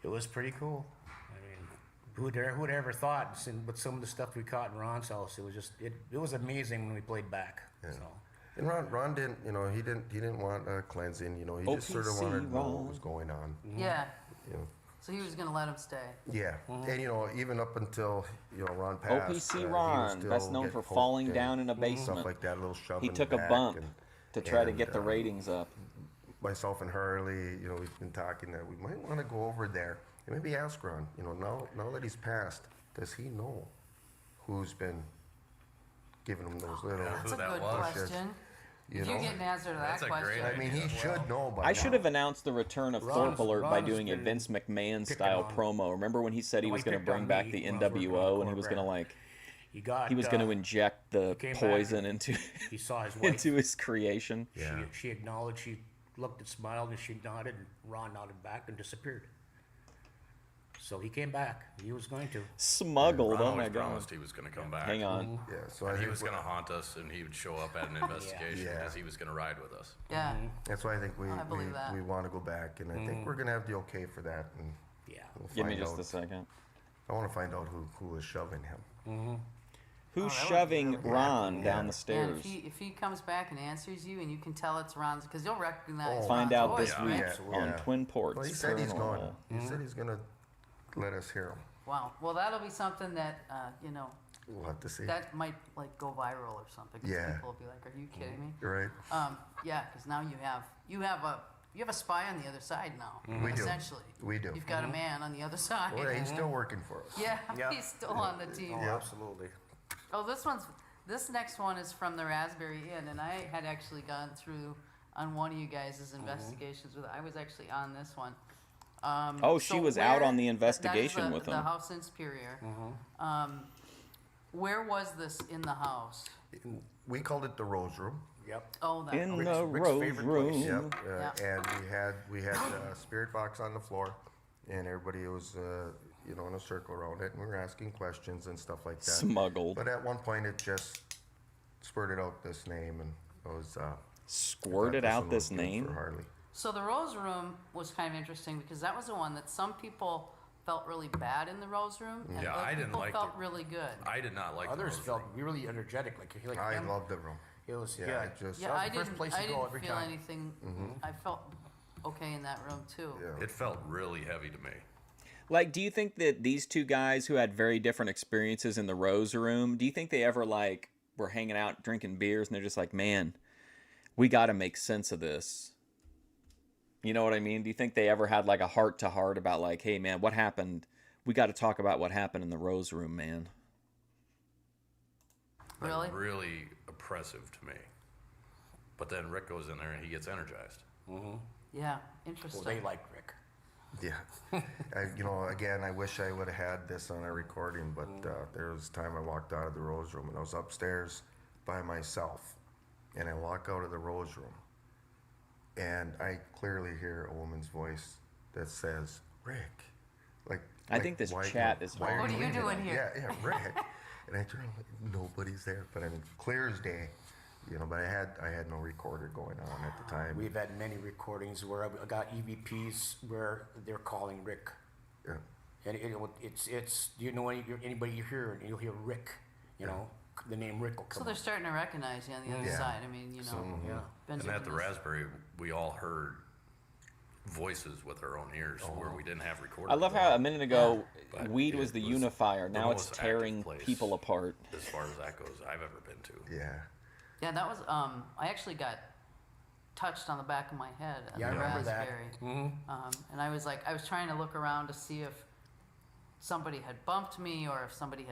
it was pretty cool. I mean, who'd ever thought, with some of the stuff we caught in Ron's house, it was amazing when we played back. Yeah. So. And Ron didn't, he didn't want a cleansing, he just sort of OPC wanted to know what Ron. was going on. Yeah. You know. So he was gonna let him stay. Yeah, and even up until Ron passed, OPC he was Ron, still best known getting for poked falling and down in a basement. stuff like that, a little shoving He took a back bump and- to try to and, get the ratings up. Myself and Harley, we've been talking that we might want to go over there and maybe ask Ron, now that he's passed, does he know who's been giving him those little That's a that good was. question. You If you know? get an answer to that That's a great question. I mean, he should know by I should now. have announced the return of Ron's- Thorpe Alert by Ron's doing a been Vince McMahon picking style on- promo. Remember when he said he No, was he going to picked bring on back me the when I was working on NWO the and he was going to He was going to inject the came back poison and into he saw his wife. into his creation. Yeah. She acknowledged, she looked and smiled, and she nodded, and Ron nodded back and disappeared. So he came back. He was going to. Smuggled. Ron Oh always my god. promised he was going to come back. Hang on. Yeah, so I And he think was going to haunt us, and he would show up at an investigation Yeah. because he was going to ride with us. Yeah. that's why I think we I believe that. we want to go back, and I think we're gonna have the okay for that, and Yeah. we'll Give me find just out. a second. I want to find out who was shoving him. Who's that would shoving be really Ron Yeah. down the And stairs? if he comes back and answers you, and you can tell it's Ron's, because you'll recognize. Find Ron's out voice, this right? week Yeah, on yeah. Twin Ports. Well, he said he's Paranormal. going. He said he's gonna let us hear him. Wow. Well, that'll be something that We'll have to see. that might go viral or something. 'Cause Yeah. People will be like, "Are you kidding me?" Right? Yeah, because now you have a spy on the other side now. We do. Essentially. We do. You've got a man on the other side. Well, he's still working for us. Yeah, Yeah. he's still on the team. Oh, absolutely. Oh, this next one is from the Raspberry Inn, and I had actually gone through on one of you guys' investigations with. I was actually on this one. Oh, she was out on the that is investigation the, with the him. house in Superior. Where was this in the house? We called it the Rose Room. Yep. Oh, that. In Rick's- the Rick's Rose favorite Room. place. Yep. Yeah. And we had a spirit box on the floor, and everybody was in a circle around it, and we were asking questions and stuff like that. Smuggled. But at one point, it just spurted out this name, and it was Squirted thought out one this was good name. for Harley. So the Rose Room was kind of interesting because that was the one that some people felt really bad in the Rose Room, and Yeah, other I didn't people like felt the- really good. I did not like Others the Rose felt Room. really energetic, like I him. loved the room. It was Yeah, yeah. it just Yeah, that was I the first didn't. place I to go didn't every feel time. anything. I felt okay in that room too. yeah. It felt really heavy to me. Like, do you think that these two guys who had very different experiences in the Rose Room, do you think they ever were hanging out drinking beers and they're just like, man, we got to make sense of this? You know what I mean? Do you think they ever had a heart to heart about hey man, what happened? We got to talk about what happened in the Rose Room, man. Really? Really oppressive to me. But then Rick goes in there and he gets energized. Yeah, Well, interesting. they liked Rick. Yeah. Again, I wish I would have had this on a recording, but there was a time I walked out of the Rose Room, and I was upstairs by myself, and I walk out of the Rose Room, and I clearly hear a woman's voice that says, "Rick." I think this chat is why are What are you leaving?" doing here? Yeah, Rick. And I turned, like, nobody's there. But I mean, clear as day, you know. But I had no recorder going on at the time. We've had many recordings where I got EVPs where they're calling Rick. Yeah. And it's you know, anybody you hear, you'll hear Rick, you know, the name Rick will come So they're up. starting to recognize you on the other Yeah. side. I mean, you know. Yeah. And Benjamin at the is- Raspberry, we all heard voices with our own ears where we didn't have recorders. I love how a minute ago But weed it was the was unifier. the Now it's most active tearing place. people apart. As far as that goes, I've ever been to. Yeah. Yeah, that was. I actually got touched on the back of my head at Yeah, I the remember that. Raspberry. And I was trying to look around to see if somebody had bumped me or if somebody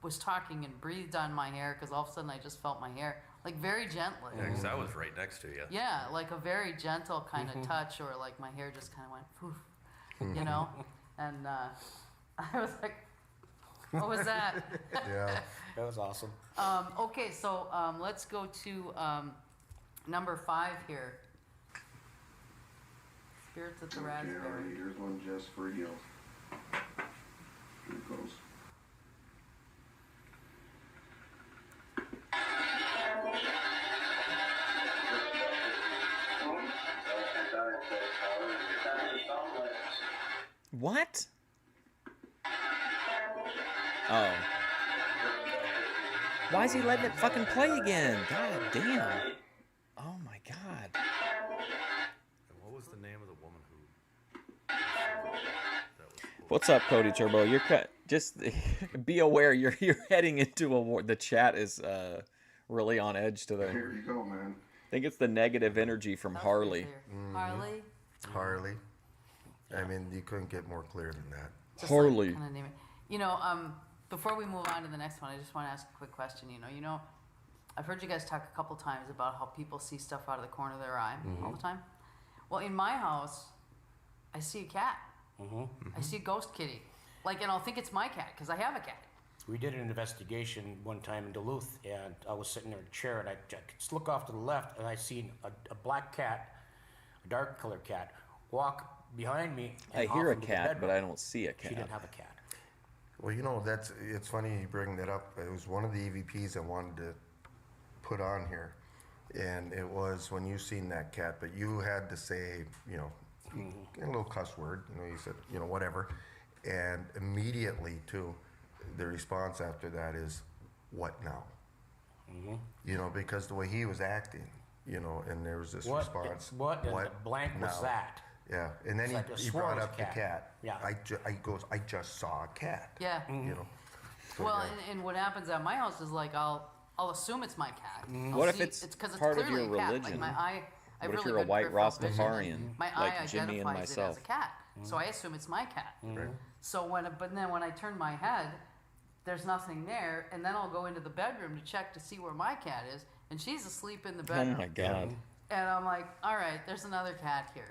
was talking and breathed on my hair, because all of a sudden I just felt my hair like very gently. Yeah, 'cause I was right next to you. Yeah, like a very gentle kind of touch, or like my hair just kind of went poof, you know? And I was like, what was that? Yeah. That was awesome. Okay, so let's go to number 5 here. Spirits at the Okay, Raspberry. alright, here's one just for you. Here it goes. What? Oh. Why is he letting it fucking play again? God damn. Oh my god. And what was the name of the woman who? What's up, Cody Turbo? You're just be aware you're heading into a war. The chat is really on edge today. Here you go, man. I think it's the negative energy from That was Harley. pretty clear. Harley? Harley. I mean, you couldn't get more clear than that. Just Harley. Like, kind of name it. You know, before we move on to the next one, I just want to ask a quick question. You know, I've heard you guys talk a couple times about how people see stuff out of the corner of their eye all the time. Well, in my house, I see a cat. I see a ghost kitty. Like, and I'll think it's my cat because I have a cat. We did an investigation one time in Duluth, and I was sitting in a chair, and I just look off to the left, and I seen a black cat, a dark colored cat, walk behind me. And I hear off a into the cat, bedroom. but I don't see a cat. She didn't have a cat. Well, you know, it's funny you bring that up. It was one of the EVPs I wanted to put on here. And it was when you seen that cat, but you had to say, you know, a little cuss word, you know, you said, you know, whatever. And immediately, too, the response after that is, what now? You know, because the way he was acting, you know, and there was this response. What in the blank was now? that? Yeah, and then It's like a he brought squirrel's up cat. the cat. Yeah. I just saw a cat. Yeah. You know. So, Well, yeah. and what happens at my house is like I'll assume it's my cat. I'll What if see- it's because it's part of clearly your a cat. religion? Like my eye, I have What if really you're a good white peripheral vision. Rastafarian, My like eye Jimmy and identifies it myself? as a cat, so I assume it's my cat. So but then when I turn my head, there's nothing there, and then I'll go into the bedroom to check to see where my cat is, and she's asleep in the Oh bedroom. my god. And I'm like, all right, there's another cat here.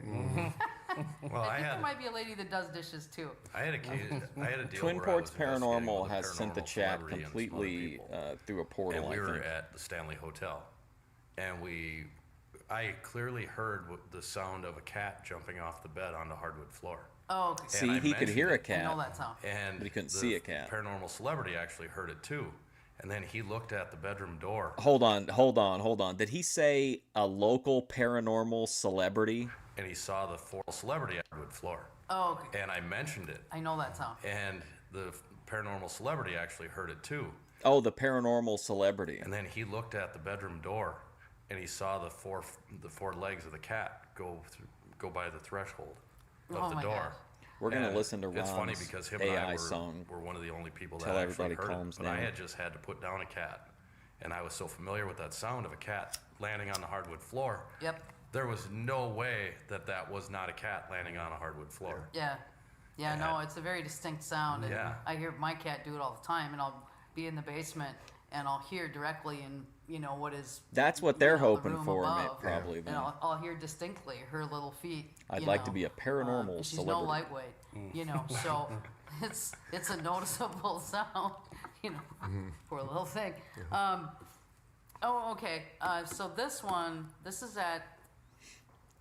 Well, I think there might be a lady that does dishes too. I had a deal Twin where I Ports was investigating Paranormal with a has sent the paranormal chat celebrity and some other completely people. through a portal, And we I were think. at the Stanley Hotel, and I clearly heard the sound of a cat jumping off the bed on the hardwood floor. Oh, okay. See, I he could hear a mentioned I know cat. that sound. And But he couldn't the see a cat. Paranormal celebrity actually heard it too, and then he looked at the bedroom door. Hold on. Did he say a local paranormal celebrity? And he saw the celebrity on the hardwood floor. Oh, okay. And I mentioned it, I know that sound. and the paranormal celebrity actually heard it too. Oh, the paranormal celebrity. And then he looked at the bedroom door, and he saw the four legs of the cat go by the threshold of Oh the my door. gosh. We're gonna And listen to It's funny Ron's because him and I AI song. were one of the only people Till that actually everybody heard calms it. But I down. had just had to put down a cat, and I was so familiar with that sound of a cat landing on the hardwood floor. Yep. There was no way that was not a cat landing on a hardwood floor. Yeah. Yeah, no, it's a very distinct sound. And Yeah. I hear my cat do it all the time, and I'll be in the basement and I'll hear directly in, what is. That's what they're the hoping room for, above. probably. And Then. I'll hear distinctly her little feet. I'd you like know. to be a paranormal and she's celebrity. no lightweight, so it's a noticeable sound, for a little thing. Okay. So this is at.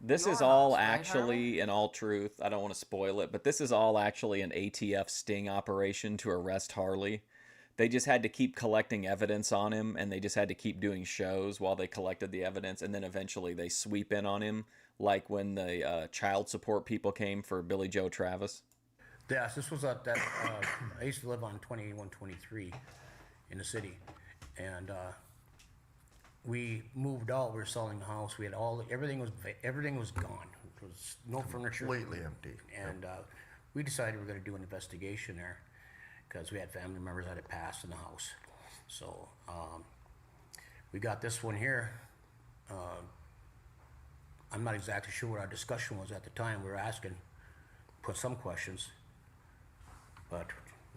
This Your is all house, right, actually, in all truth, I don't want to spoil it, but this is all actually an ATF sting operation to arrest Harley. they just had to keep collecting evidence on him, and they just had to keep doing shows while they collected the evidence, and then eventually they sweep in on him, like when the child support people came for Billy Joe Travis. Yes, this was at that. I used to live on 2123 in the city, and we moved out. We were selling the house. We had everything was gone. There was no furniture. Completely empty. And we decided we were going to do an investigation there because we had family members that had passed in the house. So we got this one here. I'm not exactly sure what our discussion was at the time. We were put some questions, but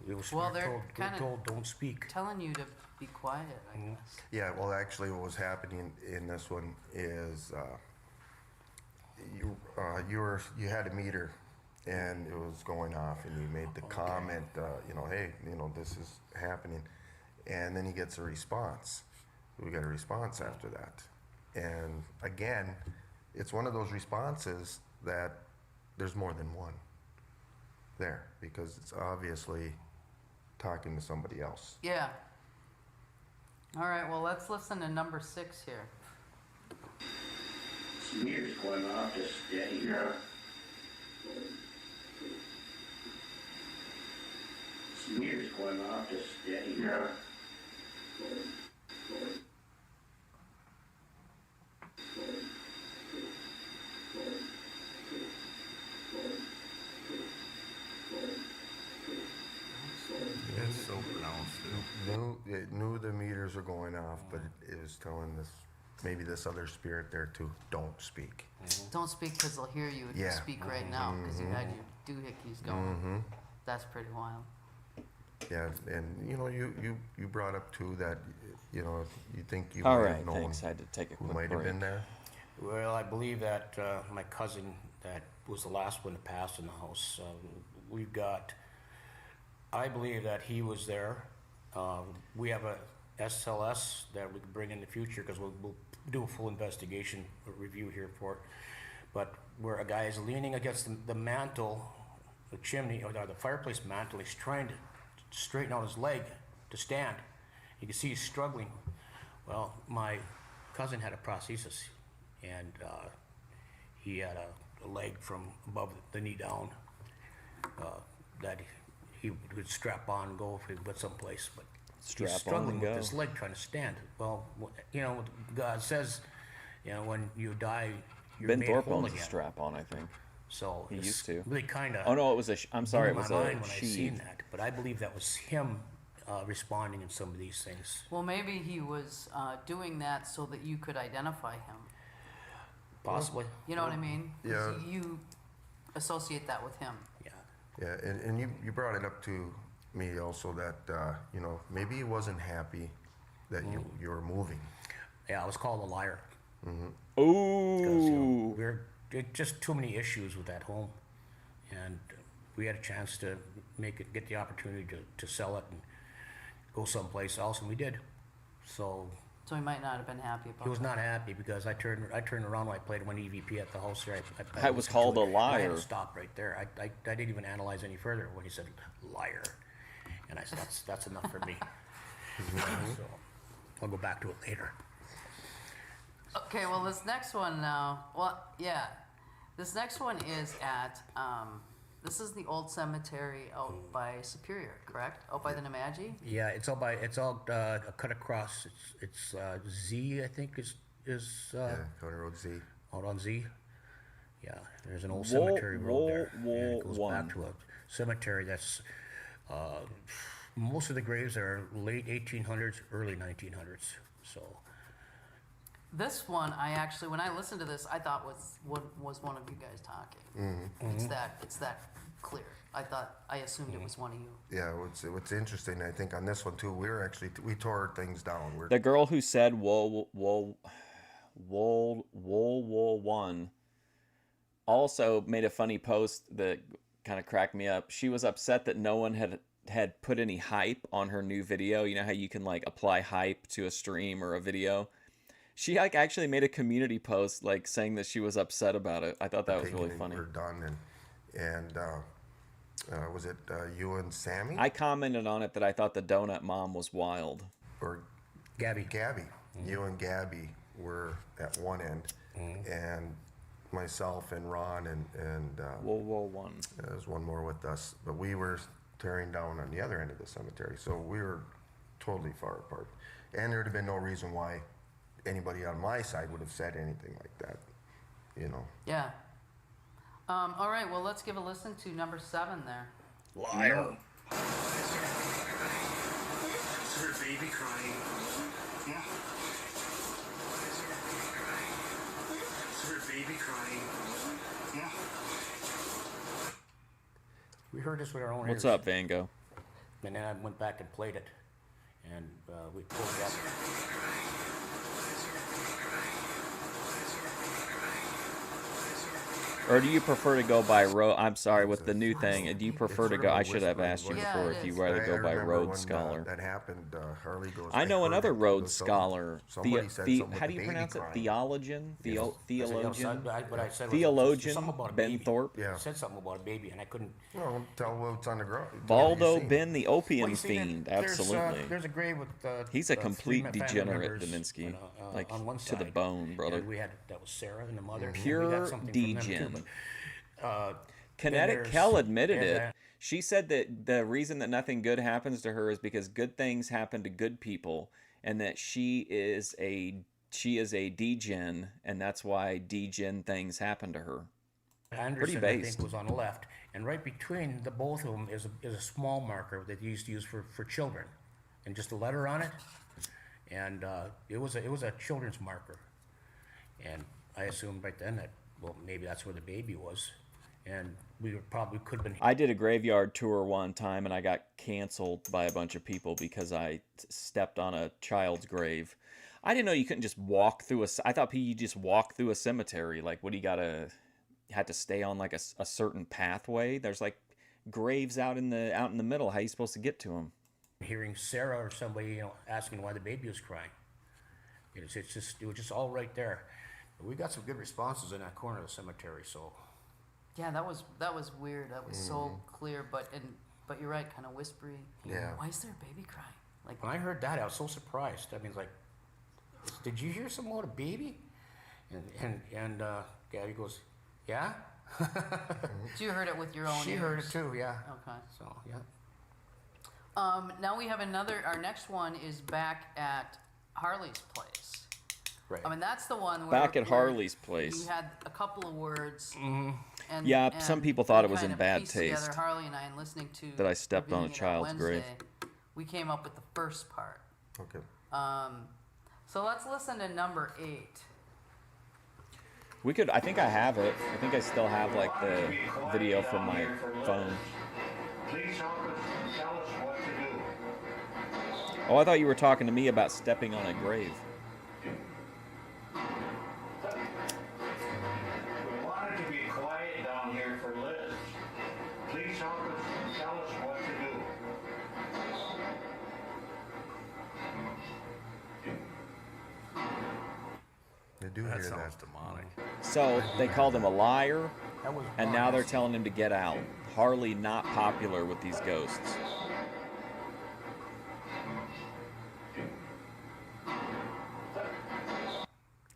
we were told don't speak. Telling you to be quiet, I guess. Yeah, well, actually, what was happening in this one is you had a meter, and it was going off, and you made the comment, hey, this is happening, and then he gets a response. We got a response after that, and again, it's one of those responses that there's more than one there because it's obviously talking to somebody else. Yeah. All right, well, let's listen to number 6 here. Smears going off just steady. Yeah. Smears going off just steady. Yeah. It's so pronounced, too. It knew the meters were going off, but it was telling maybe this other spirit there too, don't speak. Don't speak because they'll hear you if you Yeah. speak right now because you had your doohickeys going. That's pretty wild. Yeah, and you brought up too that you think you All might right, have known thanks. I had to take a who quick might have break. been there. Well, I believe that my cousin that was the last one to pass in the house. I believe that he was there. We have a SLS that we can bring in the future because we'll do a full investigation review here for it. But where a guy is leaning against the mantle, the chimney, or the fireplace mantle, he's trying to straighten out his leg to stand. You can see he's struggling. Well, my cousin had a prosthesis, and he had a leg from above the knee down that he would strap on and go if he went someplace. But Strap he's on struggling and with go. his leg trying to stand. Well, God says, when you die, you're Ben made Thorpe whole owns a again. strap-on, I think. So He it's used to. really kind of. Oh no, it was I'm sorry, it was my a mind when I seen sheath. that, but I believe that was him responding in some of these things. Well, maybe he was doing that so that you could identify him. Possibly. You know what I mean? 'Cause Yeah. You associate that with him. Yeah. Yeah, and you brought it up to me also that maybe he wasn't happy that you were moving. Yeah, I was called a liar. Ooh. We're just too many issues with that home, and we had a chance to get the opportunity to sell it and go someplace else, and we did. So So he might not have been happy about he was that. not happy because I turned around when I played one EVP at the house there. I was listened called to a it, and I had liar. to stop right there. I didn't even analyze any further when he said liar, and I said that's enough for me. So I'll go back to it later. Okay, well, this next one now. Well, yeah. This next one is at, this is the old cemetery out by Superior, correct? Out by the Nemadji? Yeah, it's all cut across. It's Z, I think is Yeah, County Road Z. out on Z. Yeah, there's an old cemetery road there, and it goes back to a cemetery that's most of the graves are late 1800s, early 1900s. So This one, I actually, when I listened to this, I thought was one of you guys talking. It's that clear. I assumed it was one of you. Yeah, what's interesting, I think on this one too, we tore things down. The girl who said whoa one also made a funny post that kind of cracked me up. She was upset that no one had put any hype on her new video. You know how you can like apply hype to a stream or a video? She actually made a community post saying that she was upset about it. I thought that was really funny. We're done, and Was it you and Sammy? I commented on it that I thought the donut mom was wild. Or Gabby. Gabby. You and Gabby were at one end, and myself and Ron and Whoa. there's one more with us, but we were tearing down on the other end of the cemetery, so we were totally far apart. And there'd have been no reason why anybody on my side would have said anything like that, you know. Yeah. All right, well, let's give a listen to number 7 there. Liar. Is there a baby crying? Yeah. Is there a baby crying? Yeah. We heard this with our own What's ears. up, Van Gogh? And then I went back and played it, and we pulled it up. Or do you prefer to go by road? I'm sorry, with the new thing, do you prefer to go? I should have asked you Yeah, before it if you is. rather go by remember Rhodes when Scholar. that happened. Harley goes. I know heard another it. Rhodes Some- Scholar. Somebody said something with How the do you baby pronounce it? crying. Theologian? I said, Theologian? what I said was Theologian something about a Ben baby. Thorpe? Yeah. He said something about a baby, and I couldn't. No, tell what's on the ground. Baldo Ben, the opium Well, you see, fiend. there's, Absolutely. there's a grave with. He's a three complete family degenerate, members, Deminsky. Like, on one to the side, bone, brother. And we had that was Sarah and the mother. and we Pure got something from them, too, degen. but, Kinetic there's- Kel admitted there's it. that. She said that the reason that nothing good happens to her is because good things happen to good people, and that she is a degen, and that's why degen things happen to her. Anderson, I based. think, was on the left, and right between the both of them is a small marker that you used to use for children, and just a letter on it, and it was a children's marker, and I assumed right then that maybe that's where the baby was, and we probably could have been. I did a graveyard tour one time, and I got canceled by a bunch of people because I stepped on a child's grave. I didn't know you couldn't just walk through I thought you just walk through a cemetery. Like, what do you had to stay on like a certain pathway? There's like graves out in the middle. How are you supposed to get to them? Hearing Sarah or somebody, asking why the baby was crying. It was just all right there. But we got some good responses in that corner of the cemetery, so. Yeah, that was weird. That was so clear, but you're right, kind of whispery. Yeah. Why is there a baby crying? Like, When I heard that, I was so surprised. I mean, it's like, did you hear something about a baby? And Gabby goes, yeah. so you heard it with your own She ears. heard it too, yeah. Okay. So yeah. Now we have our next one is back at Harley's place. Right. I mean, that's the one where Back at where Harley's place. You had a couple of words. And, Yeah, and some people thought we it was in kind of bad pieced together, taste Harley and I, and listening to that I stepped on a reviewing it child's Wednesday, grave. We came up with the first part. Okay. So let's listen to number 8. We could. I think I have it. I think I still have like the video from my phone. Please help us tell us what to do. Oh, I thought you were talking to me about stepping on a grave. We wanted to be quiet down here for Liz. Please help us tell us what to do. They do That hear sounds that. demonic. So they called him a liar, That was and now they're telling him to get out. Harley not popular with these ghosts.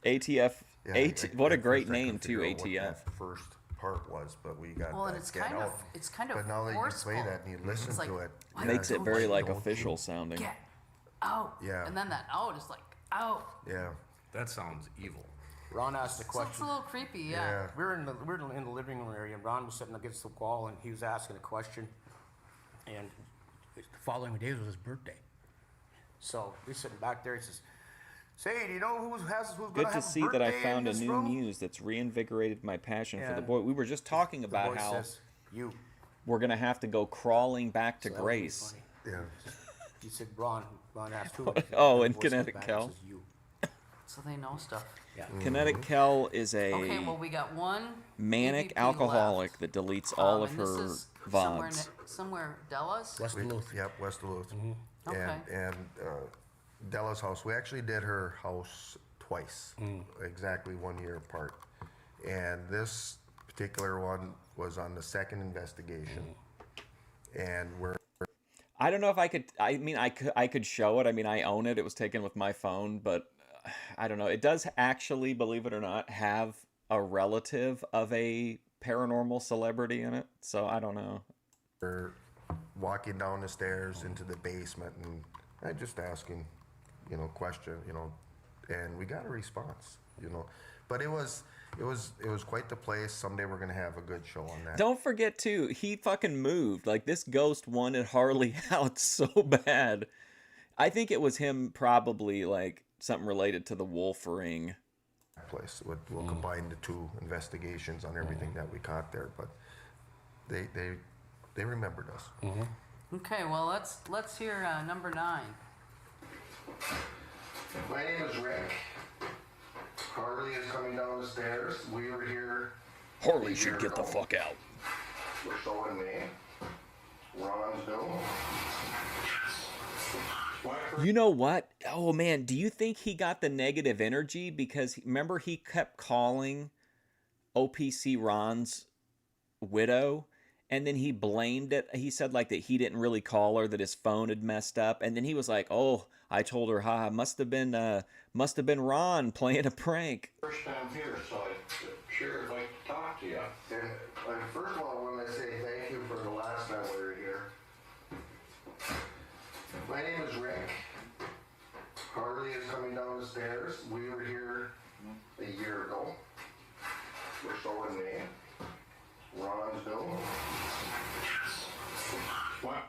ATF. Yeah, What a at great first I name couldn't too. figure out what ATF. that first part was, but we got Well, and that it's get kind out. of But now that you forceful. play that and you listen It's like, to it, why Makes don't it very you like don't official sounding. get out? Yeah. And then that out is like out. yeah, That sounds evil. Ron asked the So it's a question. little creepy, yeah. yeah. We were in the living room area, and Ron was sitting against the wall, and he was asking a question. And the following day was his birthday, so we're sitting back there. He says, "Say, do you know who's going Good to to have see a that I birthday in found a this new room?" muse that's reinvigorated my passion for the And boy. We were just talking The about voice how says, "You." we're gonna have to go crawling back to So that was really grace. funny. Yeah. He said, "Ron asked who." Oh, And and the voice comes Kinetic back and Kel? says, "You." So they know stuff. Yeah. Kinetic Kel is a Okay, well, we got one manic EVP alcoholic left. that deletes all of And this her is VODs. somewhere Della's. West Duluth. Yep, West Duluth. Okay. And Della's house. We actually did her house twice, exactly 1 year apart. And this particular one was on the second investigation. and we're I don't know if I could. I mean, I could show it. I mean, I own it. It was taken with my phone, but I don't know. It does actually, believe it or not, have a relative of a paranormal celebrity in it. So I don't know. we're walking down the stairs into the basement, and I just asking, question, and we got a response, but it was quite the place. Someday we're gonna have a good show on that. Don't forget too, he fucking moved. Like this ghost wanted Harley out so bad. I think it was him, probably like something related to the Wolf Ring. Place. We'll combine the two investigations on everything that we caught there, but they remembered us. Okay, well let's hear number 9. My name is Rick. Harley is coming down the stairs. We were here. Harley should get the fuck out. We're showing me. Ron's new. You know what? Oh man, do you think he got the negative energy? Because remember, he kept calling OPC Ron's widow, and then he blamed it. He said like that he didn't really call her, that his phone had messed up, and then he was like, "Oh, I told her, must have been Ron playing a prank." First time here, so I sure I'd like to talk to you. And first of all, I want to say thank you for the last time we were here. My name is Rick. Harley is coming down the stairs. We were here a year ago. We're showing me. Ron's new. What?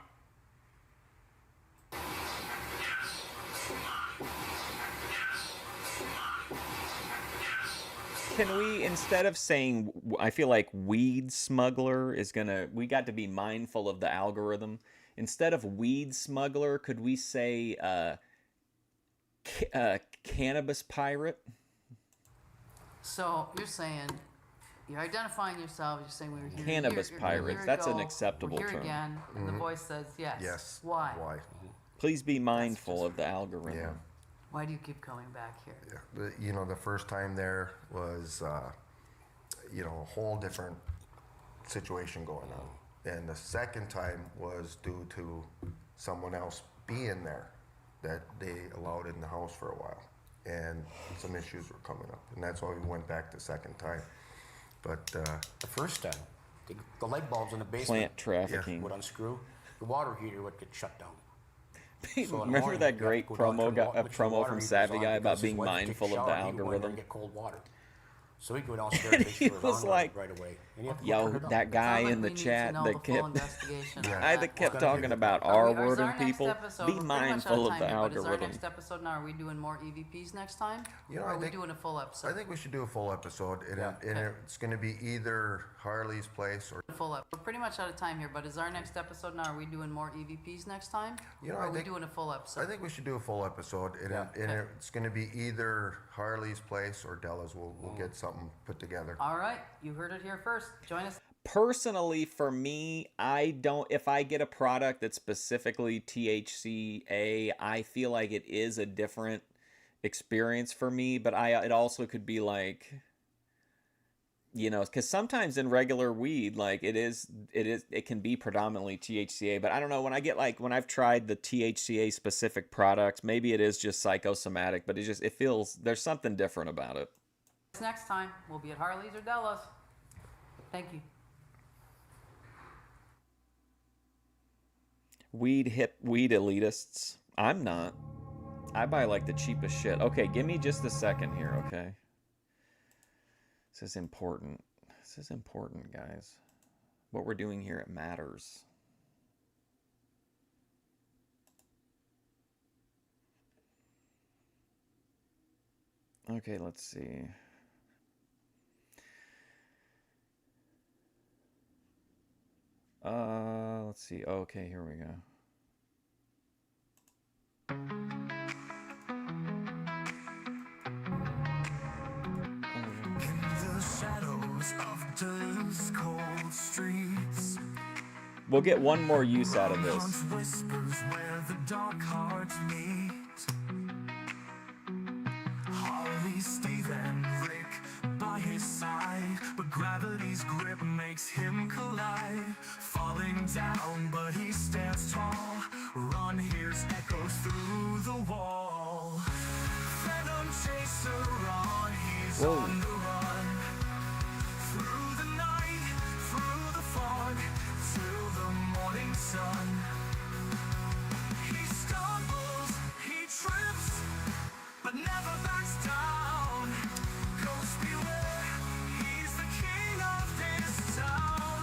Can we, instead of saying, I feel like weed smuggler is gonna, we got to be mindful of the algorithm. Instead of weed smuggler, could we say cannabis pirate? So you're saying, you're identifying yourself. You're saying we were here. Cannabis a year pirates. That's an ago, acceptable we're here term. again, and the voice says yes. Yes. Why? Why? Please be mindful of the algorithm. Yeah. Why do you keep coming back here? Yeah. The first time there was, a whole different situation going on. And the second time was due to someone else being there that they allowed in the house for a while. And some issues were coming up. And that's why we went back the second time. But The first time, the light bulbs in the basement Plant trafficking. would unscrew. The water heater would get shut down. So in the Remember morning, that you have to great go down, turn the promo water from meters Savvy on Guy because about his being wife would take mindful a of the shower, he'd go in there algorithm? and get cold water. So he'd go downstairs And and he make sure was it like, right away. And you have to go Yo, turn it on. that guy Sounds like in the we need to chat know that the full kept investigation of Yeah. I that that kept one. talking about Is our R-wording next people. episode- Be we're pretty much out mindful of time the here, but is our algorithm. next episode now, are we doing more EVPs next time? You know, or I are we think- doing a full episode? I think we should do a full episode. And, it's going to be either Harley's place or... Full up. We're pretty much out of time here, but is our next episode now? Are we doing more EVPs next time? You know, or I are we think- doing a full episode? I think we should do a full episode. And it's going to be either Harley's place or Della's. We'll get something put together. All right, you heard it here first. Join us. Personally, for me, I don't, if I get a product that's specifically THCA, I feel like it is a different experience for me, but it also could be like, because sometimes in regular weed, like it can be predominantly THCA, but I don't know, when I've tried the THCA specific products, maybe it is just psychosomatic, but it feels, there's something different about it. Next time, we'll be at Harley's or Della's. Thank you. Weed elitists. I'm not. I buy like the cheapest shit. Okay, give me just a second here, okay? This is important. This is important, guys. What we're doing here, it matters. Okay, let's see. Let's see. Okay, here we go. In the shadows of Duluth's cold streets, We'll get one more use out of this. whispers where the dark hearts meet. Harley, Steve, and Rick by his side, but gravity's grip makes him collide, falling going down, but he stands tall. Ron hears echoes through the wall. Venom chaser Ron, he's on the run. Through the night, through the fog, till the morning sun. He stumbles, he trips, but never backs down. Ghost beware, he's the king of this town.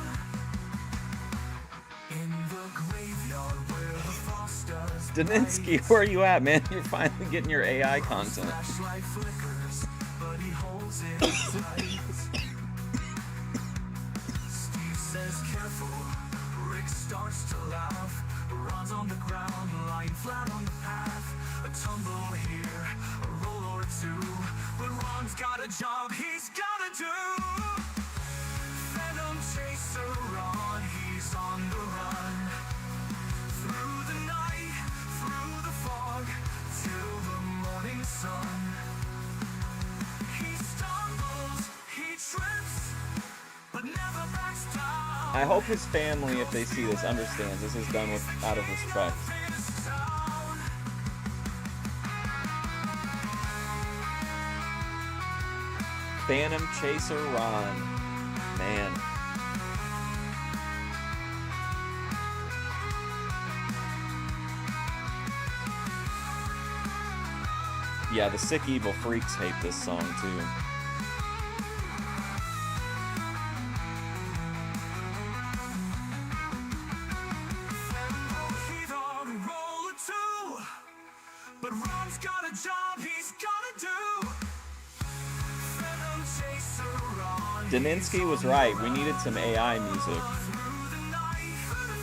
In the graveyard where the fosters Daninsky, where are you at, man? You're finally getting your AI content. flashlight flickers, but he holds it tight. Steve says careful, Rick starts to laugh. Ron's on the ground, lying flat on the path. A tumble here, a roll or two, but Ron's got a job he's gotta do. Venom chaser Ron, he's on the run. Through the night, through the fog, till the morning sun. He stumbles, he trips, but never backs down. I hope his family, if they see this, understands this is done with out of respect. Phantom Chaser Ron. Man. Yeah, the Sick Evil Freaks hate this song too. He thought roll a two, but Ron's got a job he's gotta do. Venom chaser Ron. Daninsky was right. We needed some AI music. Through the night, through the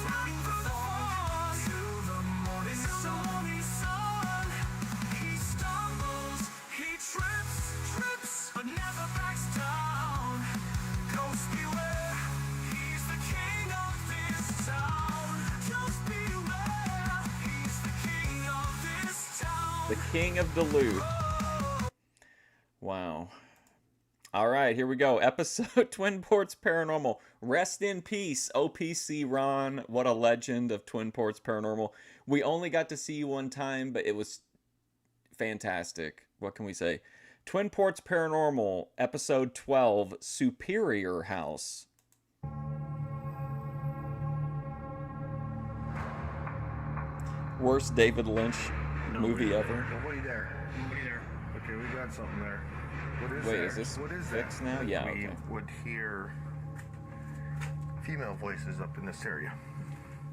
fog, till the morning sun. He stumbles, he trips, but never backs down. Ghost beware, he's the king of this town. Ghost beware, he's the king of this town. The King of Duluth. Wow. All right, here we go. Episode Twin Ports Paranormal. Rest in peace, OPC Ron. What a legend of Twin Ports Paranormal. We only got to see you one time, but it was fantastic. What can we say? Twin Ports Paranormal, Episode 12, Superior House. Worst David Lynch movie ever. Nobody there. Nobody there. Okay, we got something there. What is Wait, there? is this what is fixed that? now? Yeah, We okay. would hear female voices up in this area.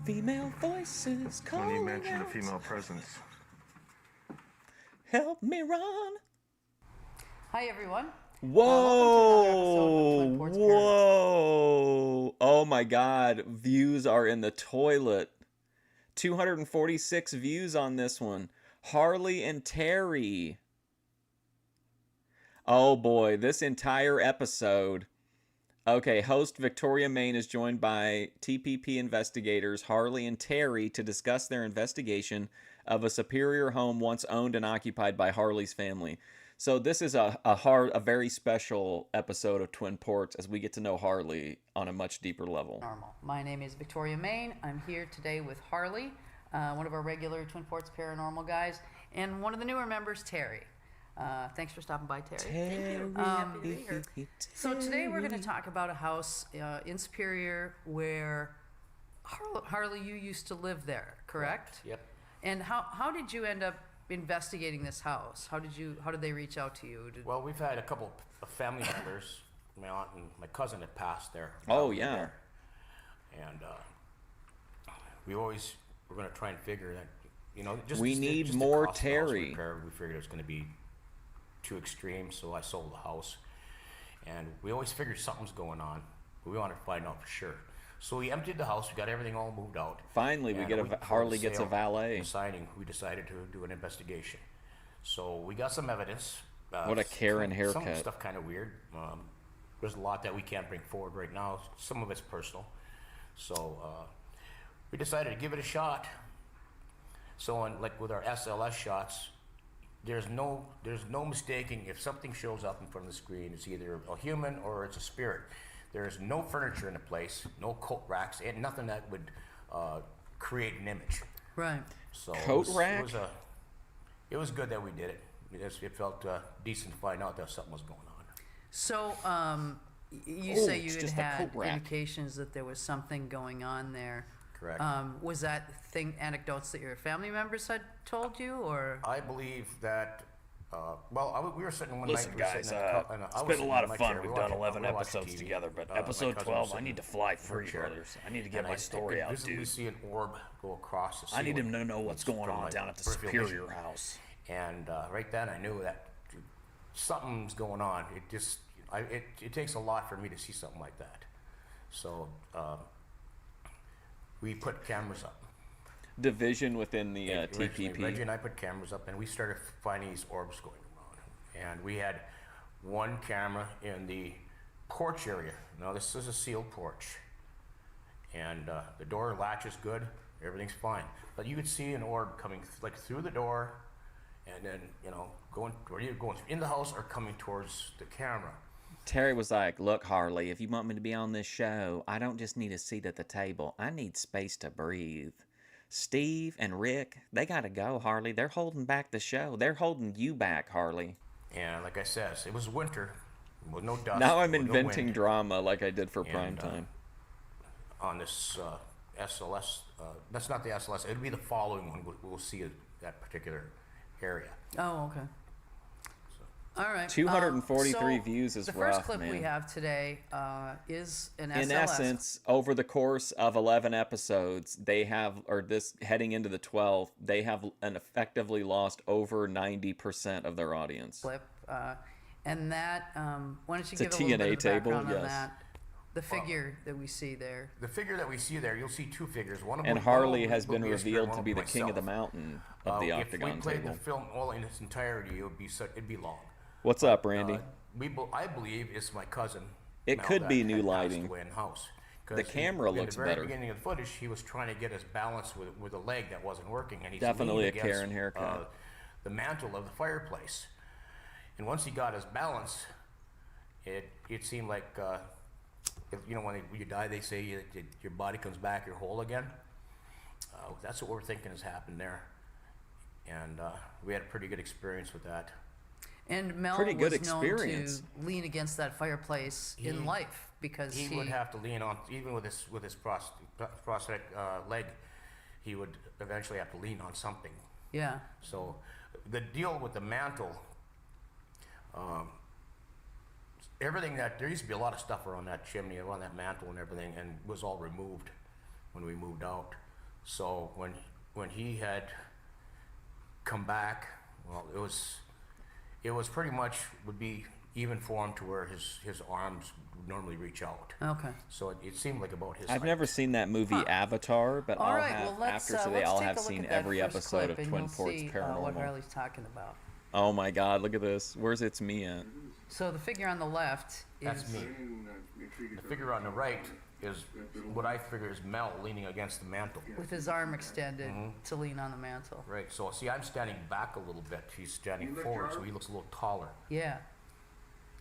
Female voices When calling you mentioned out. a female presence. Help me, Ron. Hi, everyone. Whoa! Twin Ports Paranormal. Whoa! Oh my God! Views are in the toilet. 246 views on this one. Harley and Terry. Oh boy, this entire episode. Okay, host Victoria Main is joined by TPP investigators Harley and Terry to discuss their investigation of a Superior home once owned and occupied by Harley's family. So this is a very special episode of Twin Ports as we get to know Harley on a much deeper level. Normal. My name is Victoria Main. I'm here today with Harley, one of our regular Twin Ports Paranormal guys, and one of the newer members, Terry. Thanks for stopping by, Terry. Terry. Happy to be here. So today we're going to talk about a house in Superior where Harley, you used to live there, correct? Yep. And how did you end up investigating this house? How did they reach out to you? Well, we've had a couple of family members. My aunt and my cousin had passed there. Oh, yeah. There. And we're going to try and figure that, We need just the more cost of the house Terry. repair, we figured it was going to be too extreme, so I sold the house. And we always figured something's going on, but we wanted to find out for sure. So we emptied the house, we got everything all moved out. Finally, we And get week before Harley the gets a sale valet. and signing, we decided to do an investigation. So we got some evidence. What a Karen Some haircut. stuff kind of weird. There's a lot that we can't bring forward right now. Some of it's personal. So we decided to give it a shot. So like with our SLS shots, there's no mistaking if something shows up in front of the screen. It's either a human or it's a spirit. There's no furniture in the place, no coat racks, and nothing that would create an image. Right. So Coat rack? It was good that we did it. It felt decent to find out that something was going on. So, you Oh, say you it's had just a had coat rack. indications that there was something going on there. Correct. Was that anecdotes that your family members had told you, or? I believe that. We were sitting one Listen, night. We were guys, sitting in the it's been a lot of fun. We've done 11 watching episodes TV. together, but My episode cousin 12, was I sitting need to fly in her free, chair, brothers. I need to get and my story I out, could visibly dude. see an orb go across the I need ceiling. him to know what's going From on my down at the peripheral Superior vision. House. And right then, I knew that something's going on. It takes a lot for me to see something like that. So we put cameras up. Division within the Originally, TPP. Reggie and I put cameras up, and we started finding these orbs going around. And we had one camera in the porch area. Now, this is a sealed porch. And the door latch is good. Everything's fine. But you could see an orb coming through the door, and then, going in the house or coming towards the camera. Terry was like, look, Harley, if you want me to be on this show, I don't just need a seat at the table. I need space to breathe. Steve and Rick, they got to go, Harley. They're holding back the show. They're holding you back, Harley. And like I said, it was winter with no dust. Now I'm with no inventing wind. drama like I did for And, prime time. On this SLS, that's not the SLS. It'll be the following one. We'll see that particular area. Oh, okay. All right. 243 views is the rough, first clip we man. have today is an SLS. In essence, over the course of 11 episodes, they have, or this heading into the 12th, they have effectively lost over 90% of their audience. Clip, and that. Why don't you It's a give a little bit TNA of table, background on yes. that? The figure that we see there. The figure that we see there, you'll see two figures. One of And them Harley has will been be a spirit, revealed one to will be the king of the myself. mountain of the octagon If we played table. the film all in its entirety, it'd be long. What's up, Randy? I believe it's my cousin. It Mel, could that be new had passed lighting. away in house. The camera looks In the better. very beginning of the footage, he was trying to get his balance with a leg that wasn't working, and he's Definitely leaning a Karen against, haircut. the mantle of the fireplace. And once he got his balance, it seemed like when you die, they say your body comes back, you're whole again. That's what we're thinking has happened there, and we had a pretty good experience with that. And Mel Pretty good was known experience. to lean against that fireplace in life because He would have to lean on, even with his prosthetic leg, he would eventually have to lean on something. Yeah. So the deal with the mantle, everything there used to be a lot of stuff around that chimney, around that mantle and everything, and it was all removed when we moved out. So when he had come back, well, it was pretty much would be even for him to where his arms would normally reach out. Okay. So it seemed like about his I've height. never seen that movie Avatar, but All I'll right. have Well, let's after today let's I'll take have a look seen at that every first episode clip of and Twin you'll Ports see, Paranormal. what Harley's talking about. Oh my God, look at this. Where's It's Me at? So the figure on the left That's is me. The figure on the right is what I figure is Mel leaning against the mantle. with his arm extended to lean on the mantle. Right, so see, I'm standing back a little bit. He's standing forward, so he looks a little taller. Yeah.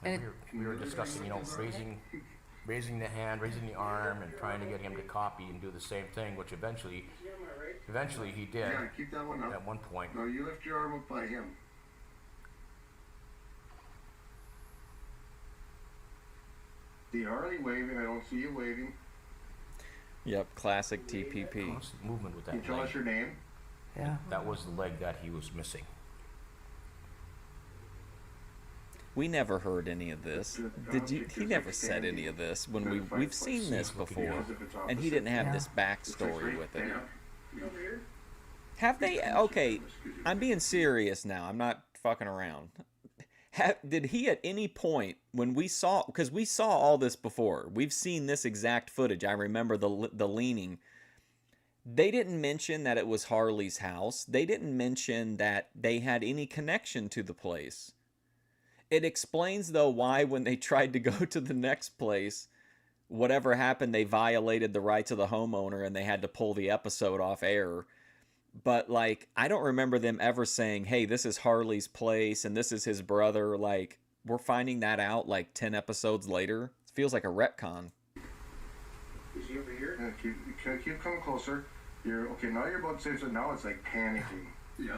And we were discussing, raising the hand, raising the arm, and trying to get him to copy and do the same thing, which eventually he did. Yeah, keep that one up. At one point. No, you lift your arm up by him. See Harley waving. I don't see you waving. Yep, classic TPP. Constant movement with Can you that tell leg. us your name? Yeah. That was the leg that he was missing. We never heard any of this. Did you? He never said any of this when we've seen this before, and he didn't have this backstory with it. Have they? Okay, I'm being serious now. I'm not fucking around. Did he at any point when we saw, because we saw all this before, we've seen this exact footage. I remember the leaning. They didn't mention that it was Harley's house. They didn't mention that they had any connection to the place. It explains, though, why when they tried to go to the next place, whatever happened, they violated the rights of the homeowner and they had to pull the episode off air. But, like, I don't remember them ever saying, hey, this is Harley's place and this is his brother. Like, we're finding that out, like, 10 episodes later. It's feels like a retcon. Is he over here? Yeah, keep coming closer. You're okay. Now you're about to say something. Now it's like panicking. Yeah.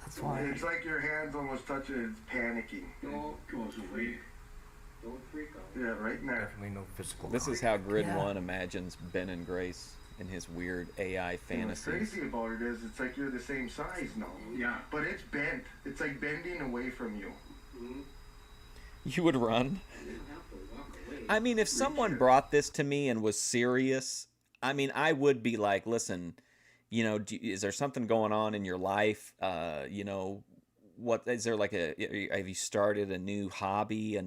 That's why. It's like your hands almost touch it. It's panicking. Don't go away. Don't freak out. Yeah, right in there. Definitely no physical. This is how Grid 1 imagines Ben and Grace in his weird AI What's fantasies. crazy about it is it's like you're the same size now. Yeah. But it's bent. It's like bending away from you. You would run? I mean, if someone brought this to me and was serious, I mean, I would be like, listen, you know, is there something going on in your life? You know, what is there like have you started a new hobby,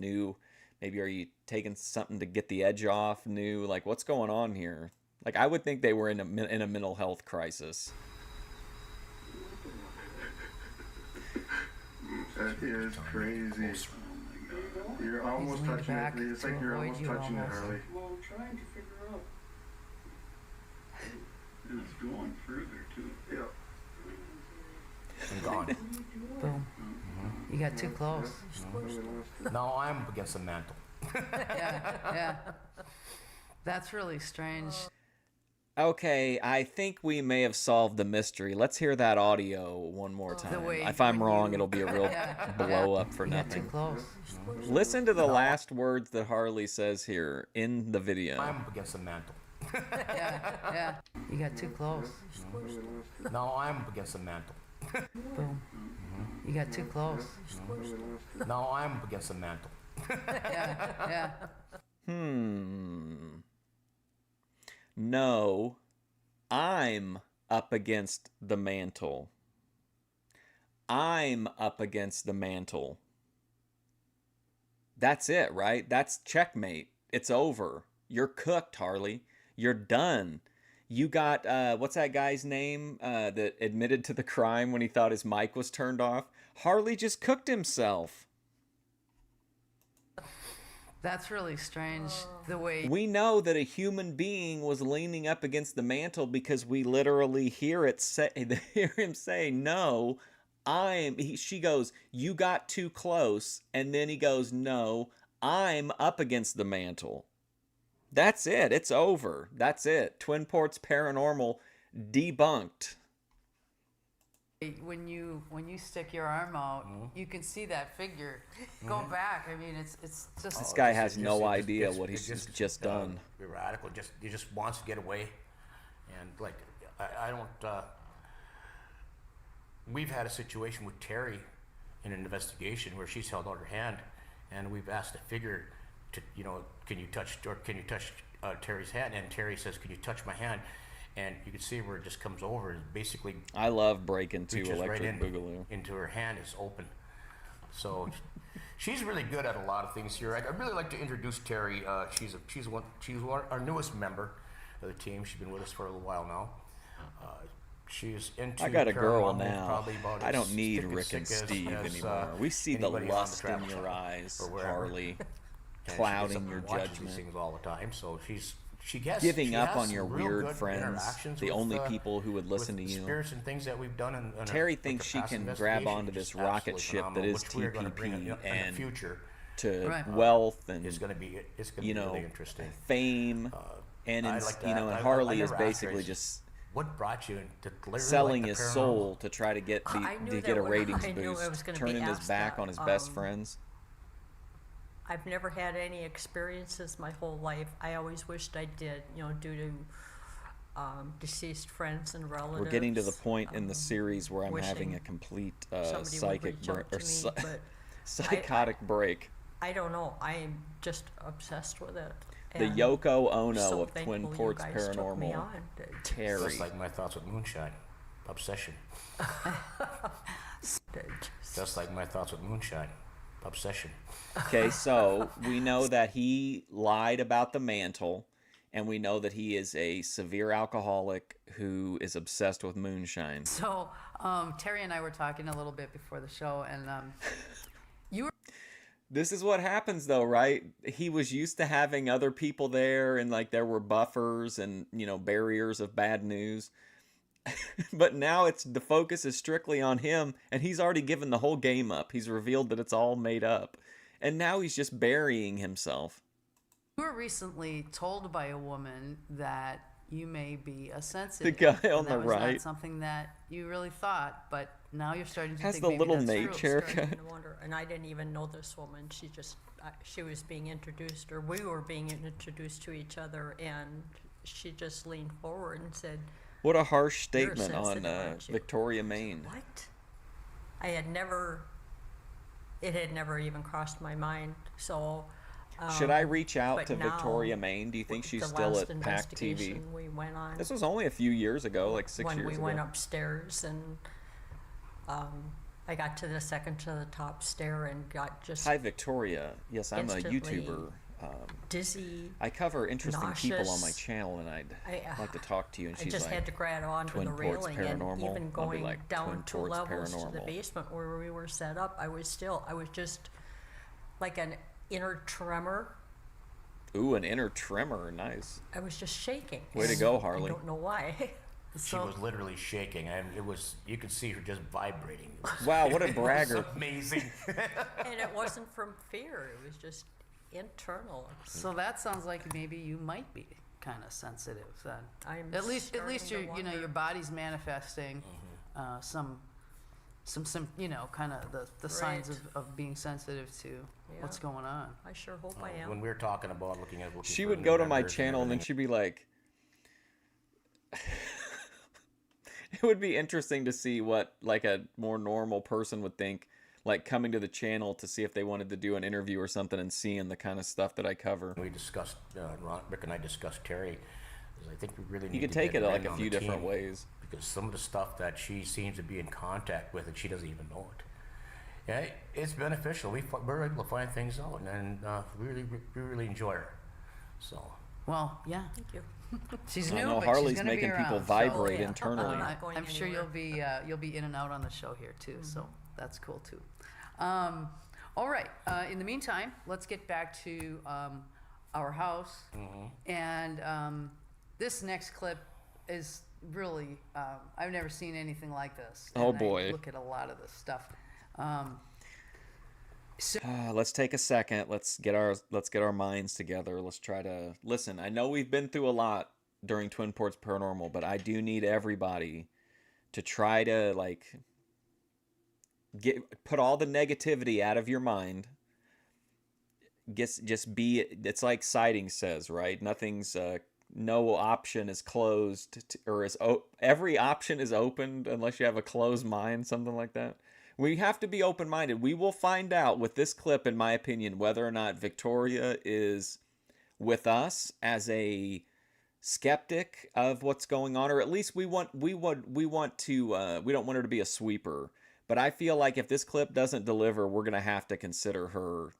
maybe are you taking something to get the edge off, like what's going on here? Like, I would think they were in a mental health crisis. That is crazy. You're almost touching it. It's like you're almost touching it, Harley. Well, I'm trying to figure out. And it's going further too. Yeah. I'm gone. Boom. You got too close. Now I'm up against the mantle. Yeah. That's really strange. Okay, I think we may have solved the mystery. Let's hear that audio one more time. If I'm wrong, it'll be a real blow up for nothing. Too close. Listen to the last words that Harley says here in the video. I'm up against the mantle. Yeah. You got too close. Now I'm up against the mantle. Boom. You got too close. Now I'm up against the mantle. Yeah. No, I'm up against the mantle. I'm up against the mantle. That's it, right? That's checkmate. It's over. You're cooked, Harley. You're done. You got, what's that guy's name that admitted to the crime when he thought his mic was turned off? Harley just cooked himself. That's really strange. The way we know that a human being was leaning up against the mantle because we literally hear him say, "No, she goes, "You got too close," and then he goes, "No, I'm up against the mantle." That's it. It's over. That's it. Twin Ports Paranormal debunked. when you stick your arm out, you can see that figure go back. I mean, it's just. This guy has no idea what he's just done. Radical. He just wants to get away, and like I don't. We've had a situation with Terry in an investigation where she's held out her hand, and we've asked the figure to, can you touch Terry's hand? And Terry says, "Can you touch my hand?" And you can see where it just comes over and basically. I love breaking to Electric right Boogaloo. Into her hand is open. So she's really good at a lot of things here. I'd really like to introduce Terry. She's our newest member of the team. She's been with us for a little while now. She's into. I got a girl paranormal, now. probably about I don't as need thick Rick and as Steve as, anymore. We see the anybody on lust in travel your channel eyes, or wherever. Harley, And clouding she your gets up and watches judgment. these things all the time. So she Giving up on some your real weird good friends, interactions the with, only people who would listen to with you. Spirits and things that we've done in Terry with thinks the she past can grab investigation onto is this just rocket absolutely ship that phenomenal, is which we're gonna bring in TPP the and future. to wealth and it's gonna be really interesting. Fame, and I like that. and I Harley is never asked her, basically just what brought you to really selling like his the paranormal? soul to try to get I knew to that get a when ratings I knew I was boost, gonna be turning his asked back that, on his best friends. I've never had any experiences my whole life. I always wished I did, due to deceased friends and relatives. We're getting to the point in the series where I'm wishing having a complete somebody would psychic reach out break to me, but psychotic break. I don't know. I am just obsessed with it. The And Yoko Ono so of Twin thankful you Ports guys took me Paranormal. on. Terry. Just like my thoughts with moonshine, obsession. Just like my thoughts with moonshine, obsession. Okay, so we know that he lied about the mantle, and we know that he is a severe alcoholic who is obsessed with moonshine. So Terry and I were talking a little bit before the show, and you were. This is what happens though, right? He was used to having other people there, and like there were buffers and barriers of bad news. But now the focus is strictly on him, and he's already given the whole game up. He's revealed that it's all made up, and now he's just burying himself. You were recently told by a woman that you may be a sensitive. The guy on and the that was right. not something that you really thought, but now you're starting to Has think the maybe little that's Nate true. haircut. Starting to wonder, and I didn't even know this woman. She was being introduced, or we were being introduced to each other, and she just leaned forward and said, What a harsh "You're statement on sensitive, aren't you?" Victoria, Maine. What? It had never even crossed my mind. So. Should I reach out but to now, Victoria, Maine? Do you think she's the still last at PAC TV? investigation we went on. This was only a few years ago, like 6 years ago. When we went upstairs, and I got to the second to the top stair and got just Hi, Victoria. Yes, I'm a instantly YouTuber. dizzy. I cover interesting people on my nauseous. channel, and I'd like to talk to you. And I she's just like, had to grab onto Twin the Ports railing, and Paranormal. even I'll be going like, down Twin 2 Ports levels to the Paranormal. basement where we were set up, I was just like an inner tremor. Ooh, an inner tremor. Nice. I was just shaking. Way to go, Harley. I don't know why. She was literally shaking, and you could see her just vibrating. It was- Wow, what a it was bragger. amazing. And it wasn't from fear. It was just internal. So that sounds like maybe you might be kind of sensitive then. I'm At least starting to you're wonder. your body's manifesting some kind of the signs Right. of being sensitive to what's Yeah. going on. I sure hope I am. When we were talking about looking She for would new go to my members channel, and then everything, she'd be like, it would be interesting to see what like a more normal person would think, like coming to the channel to see if they wanted to do an interview or something and seeing the kind of stuff that I cover. we discussed, Rick and I discussed Terry, because I think we really need You could to take get it like Ren a on few the different team, ways. because some of the stuff that she seems to be in contact with, and she doesn't even know it. Yeah, it's beneficial. We're able to find things out, and we really enjoy her. So. Well, yeah. Thank you. She's I new, know but Harley's she's gonna making be people around, vibrate yeah. internally. I'm not going I'm sure anywhere. you'll be in and out on the show here too, so that's cool too. All right. In the meantime, let's get back to our house, and this next clip is really I've never seen anything like this. Oh, and boy. I look at a lot of this stuff. Let's take a second. Let's get our minds together. Let's try to listen. I know we've been through a lot during Twin Ports Paranormal, but I do need everybody to try to like put all the negativity out of your mind. It's like Sighting says, right? Nothing's no option is closed every option is opened unless you have a closed mind, something like that. We have to be open-minded. We will find out with this clip, in my opinion, whether or not Victoria is with us as a skeptic of what's going on, or at least we don't want her to be a sweeper. But I feel like if this clip doesn't deliver, we're gonna have to consider her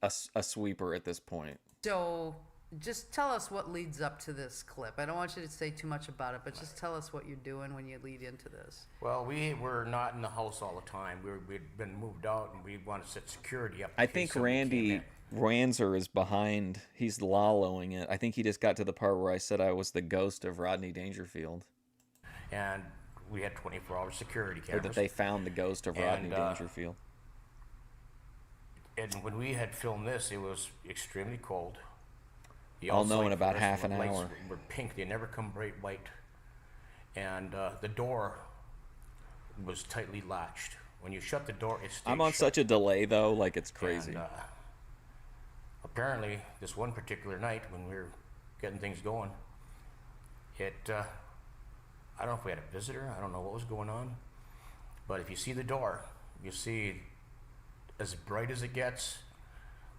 a sweeper at this point. So just tell us what leads up to this clip. I don't want you to say too much about it, but just tell us what you're doing when you lead into this. Well, we were not in the house all the time. We'd been moved out, and we wanted to set security up. I think Randy Ranzer is behind. He's lolling it. I think he just got to the part where I said I was the ghost of Rodney Dangerfield. And we had 24-hour security Or cameras. that they found the ghost of Rodney Dangerfield. And when we had filmed this, it was extremely cold. The I'll know in outside about fluorescent half an lights hour. were pink. They never come bright white. And the door was tightly latched. When you shut the door, it stayed I'm on shut. such a delay, though. Like, it's crazy. And, apparently, this one particular night when we were getting things going, I don't know if we had a visitor. I don't know what was going on. But if you see the door, you see as bright as it gets.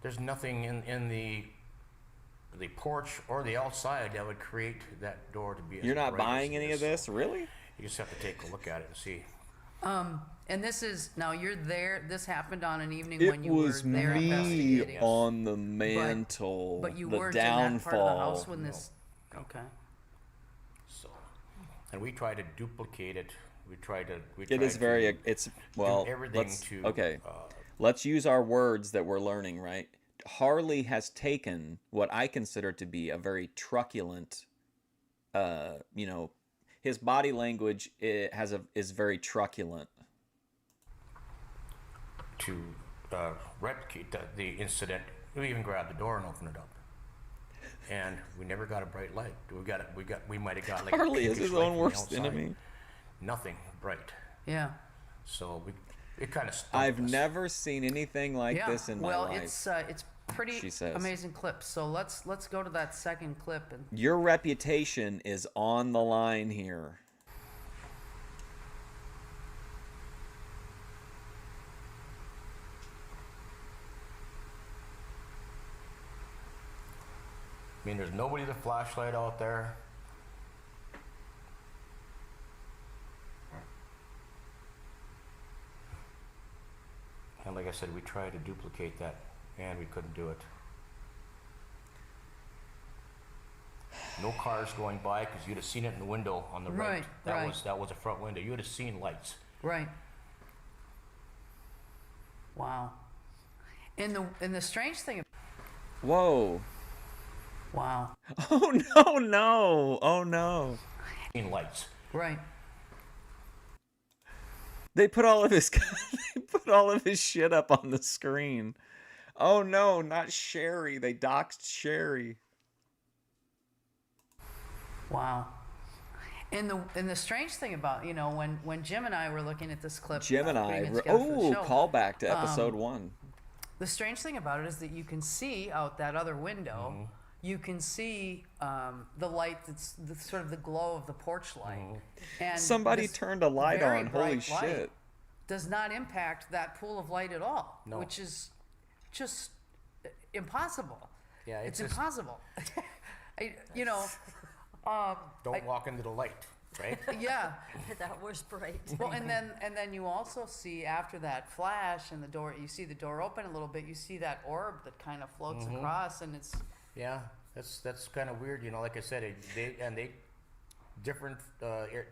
There's nothing in the porch or the outside that would create that door to be as You're not bright buying as it any of is. this? Really? You just have to take a look at it and see. And this is, now you're there, this happened on an evening It when you was were there me investigating. on the mantle. But you the weren't downfall. in that part of the house when this, okay. So, and we try to duplicate it. We try to let's use our words that we're learning, right? Harley has taken what I consider to be a very truculent, his body language is very truculent. To replicate the incident We even grabbed the door and opened it up. And we never got a bright light. We might have got like Harley a is his pinkish light own from the worst outside. enemy. Nothing bright. Yeah. So it kind of stumped I've us. never seen anything like Yeah. this in my well, life. it's pretty she says. amazing clips. So let's go to that second clip and Your reputation is on the line here. I mean, there's nobody with a flashlight out there. And like I said, we tried to duplicate that, and we couldn't do it. No cars going by, because you'd have seen it in the window on the right. That was a front window. You would have seen lights. right. Wow. And the strange thing. Whoa. Wow. Oh no, no. Oh no. Seen lights. Right. They put all of his shit up on the screen. Oh no, not Sherry. They doxed Sherry. Wow. And the strange thing about, you know, when Jim and I were looking at this clip, Jim and putting I. it together for the show, Callback to episode 1. the strange thing about it is that you can see out that other window. Mm-hmm. You can see the light that's sort of the glow of the porch light. And Somebody this turned a light very on. Holy bright light shit. does not impact that pool of light at all, No. which is just impossible. Yeah, it's just- impossible. You know, Don't walk into the light, right? yeah. That was bright. Well, and then you also see after that flash and the door, you see the door open a little bit. You see that orb that kind of floats across, and it's Yeah, that's kind of weird. You know, like I said, they different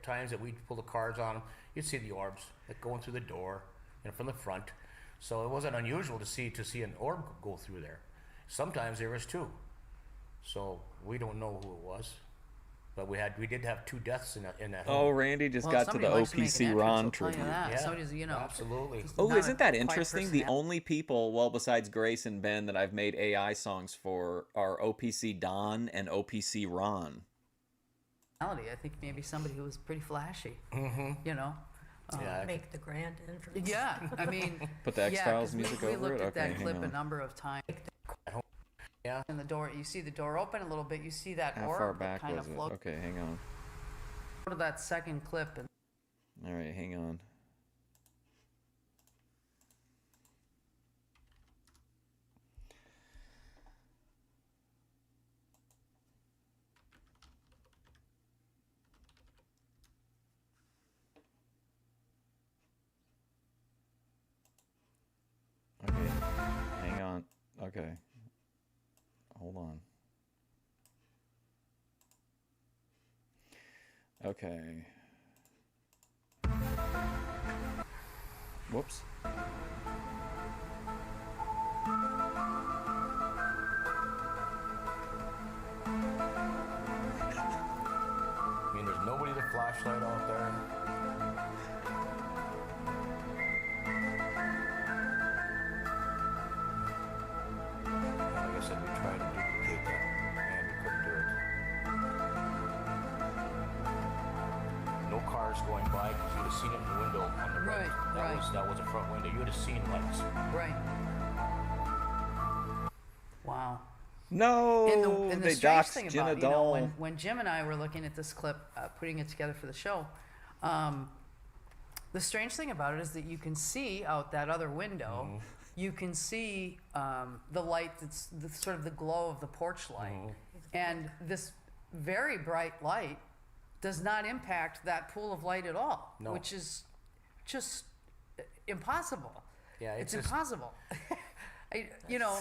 times that we pull the cards on them, you'd see the orbs like going through the door and from the front. So it wasn't unusual to see an orb go through there. Sometimes there was two. So we don't know who it was, but we did have 2 deaths in that. Oh, home. Randy just well, got to somebody the likes make an OPC entrance, Ron I'll tell you tribute. that. Yeah, Somebody's, you know, absolutely. just Oh, not isn't a that quiet interesting? person. The only people, well, besides Grace and Ben, that I've made AI songs for are OPC Don and OPC Ron. I think maybe somebody who was pretty flashy. You know. Yeah, Make the grand entrance. Yeah, I mean. Put the X-Files music we over looked it? at Okay, that hang clip a on. number of times. Yeah. And the door, you see the door open a little bit. You see that How orb far that back kind was of it? floats. Okay, hang on. Go to that second clip and. All right, hang on. Okay, hang on. Okay, hold on. Okay. Whoops. I mean, there's nobody with a flashlight out there. Like I said, we tried to duplicate that, and we couldn't do it. No cars going by, because you'd have seen it in the window on the right. That was a front window. You would have seen lights. Right. Wow. No, And the they strange doxed thing Jenna about, you know, Doll. when Jim and I were looking at this clip, putting it together for the show, the strange thing about it is that you can see out that other window, you can see the light that's sort of the glow of the porch light. And this very bright light does not impact that pool of light at all, No. which is just impossible. Yeah, It's just- impossible. You know,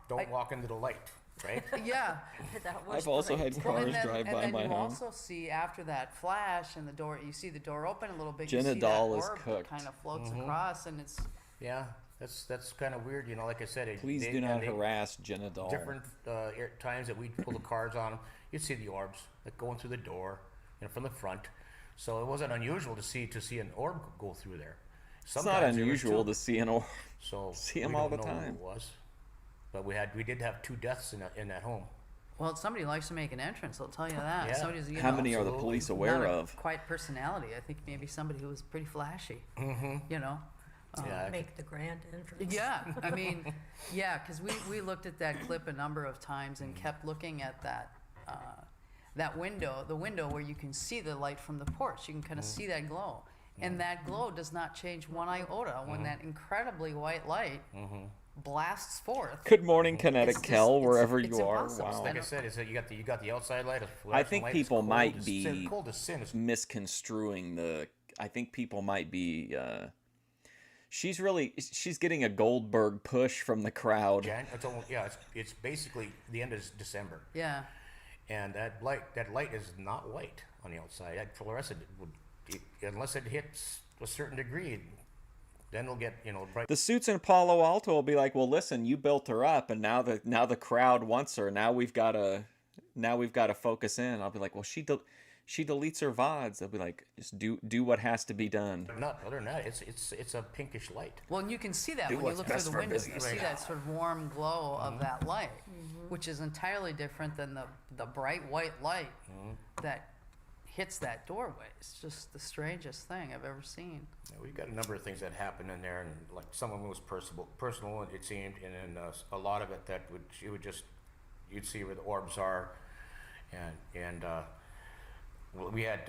Don't walk into the light, right? yeah. That was I've also bright. had Well, cars and then, drive and by then my you home. also see after that flash and the door, you see the door open a little bit. Jenna you see Doll that is orb that cooked. kind of floats across, and it's Yeah, that's kind of weird. You know, like I said, Please do not harass Jenna Doll. different times that we'd pull the cards on them, you'd see the orbs like going through the door and from the front. So it wasn't unusual to see an orb go through there. It's not Sometimes there was unusual two. to see an orb. So see we 'em all don't the know who time. it was, But we did have 2 deaths in that home. Well, somebody likes to make an entrance, I'll tell you that. Yeah. Somebody's, you How know, many are the absolutely. police aware not a of? quiet personality. I think maybe somebody who was pretty flashy. You know. Yeah, Make the grand entrance. Yeah, I mean, yeah, because we looked at that clip a number of times and kept looking at that window, the window where you can see the light from the porch. You can kind of see that glow, and that glow does not change one iota when that incredibly white light blasts forth. Good morning, Kinetic It's just- Kel, wherever it's you are. impossible. Wow. like I said, is that you got the outside light. I think people might be be cold as sin. It's misconstruing the. I think people might be. She's getting a Goldberg push from the crowd. it's basically the end of December. Yeah. And that light is not white on the outside. That fluorescent unless it hits a certain degree, then it'll get bright. The suits in Palo Alto will be like, well, listen, you built her up, and now the crowd wants her. Now we've got to focus in. I'll be like, well, she deletes her VODs. They'll be like, just do what has to be done. Not other than that, it's a pinkish light. Well, and you can see that Do when you what's look through best the for window. You business. see that sort of warm glow of that light, which is entirely different than the bright white light that hits that doorway. It's just the strangest thing I've ever seen. Yeah, we've got a number of things that happened in there, and like some of them was personal, it seemed, and then a lot of it that you'd see where the orbs are, and well, we had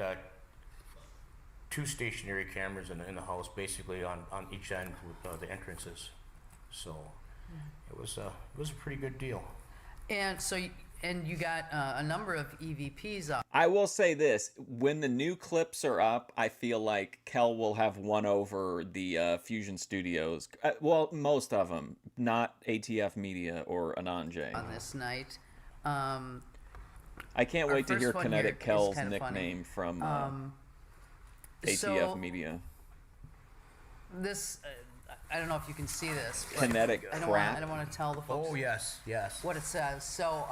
2 stationary cameras in the house, basically on each end with the entrances. So it was a pretty good deal. And so, you got a number of EVPs up. I will say this: when the new clips are up, I feel like Kel will have won over the Fusion Studios. Well, most of them, not ATF Media or Anand On this night. I can't Our wait to hear first one Kinetic here is Kel's kinda nickname from ATF so- Media. This, I don't know if you can see this. But Kinetic I crap. don't want to tell the folks. Oh yes. What it says. So,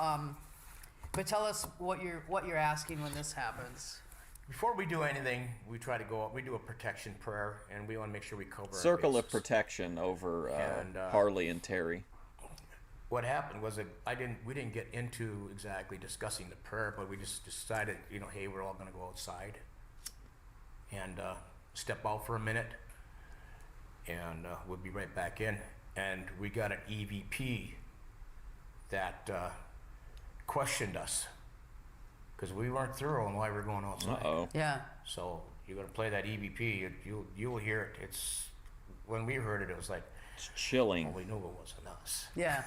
but tell us what you're asking when this happens. Before we do anything, we try to go up. We do a protection prayer, and we want to make sure we cover our Circle of bases. protection over And, Harley and Terry. What happened was that we didn't get into exactly discussing the prayer, but we just decided, hey, we're all going to go outside and step out for a minute, and we'll be right back in. And we got an EVP that questioned us because we weren't thorough on why we're going outside. Uh-oh. Yeah. So you're going to play that EVP, you'll hear it. It's when we heard it, it was like, It's chilling. well, we knew it wasn't us. Yeah.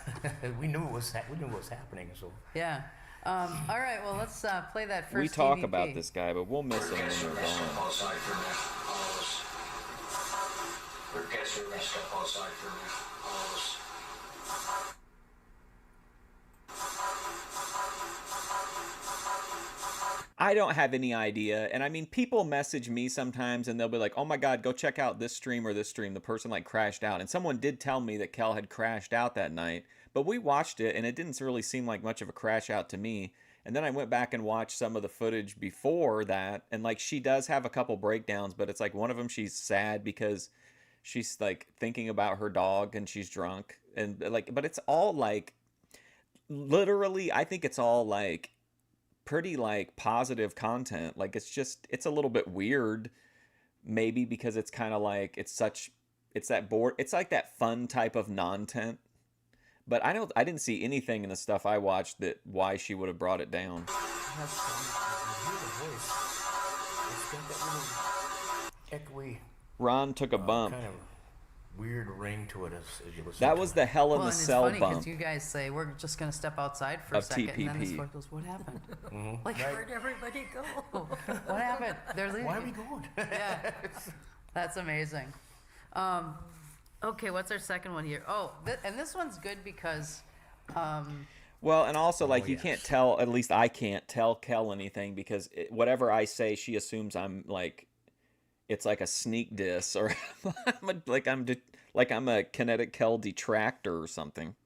we knew it was happening. So Yeah. All right. Well, let's play that first. We talk EVP. about this guy, but we'll miss him when Guests are we're gonna step gone. outside for a minute, all of us. Our guests are gonna step outside for a minute, all of us. I don't have any idea. And I mean, people message me sometimes and they'll be like, oh my God, go check out this stream or this stream. The person like crashed out. And someone did tell me that Kel had crashed out that night. But we watched it and it didn't really seem like much of a crash out to me. And then I went back and watched some of the footage before that. And like she does have a couple breakdowns, but it's like one of them she's sad because she's like thinking about her dog and she's drunk. And like, but it's all like, literally, I think it's all like pretty like positive content. Like it's a little bit weird maybe because it's kind of like it's like that fun type of non-tent, but I didn't see anything in the stuff I watched that why she would have brought it down. Echoey, Ron took a bump. kind of weird ring to it as you listen. That to was it. the Hell in Well, the and it's Cell funny bump. you guys say we're just going to step outside for a Of second, and then this TPP. boy goes, "What happened? Like, Where'd everybody go? what happened? They're leaving." Why are we going? Yeah, that's amazing. Okay, what's our second one here? Oh, and this one's good because. Well, and also, like, you yes. can't tell, at least I can't tell Kel anything because whatever I say, she assumes I'm, like, it's like a sneak diss or I'm a Kinetic Kel detractor or something.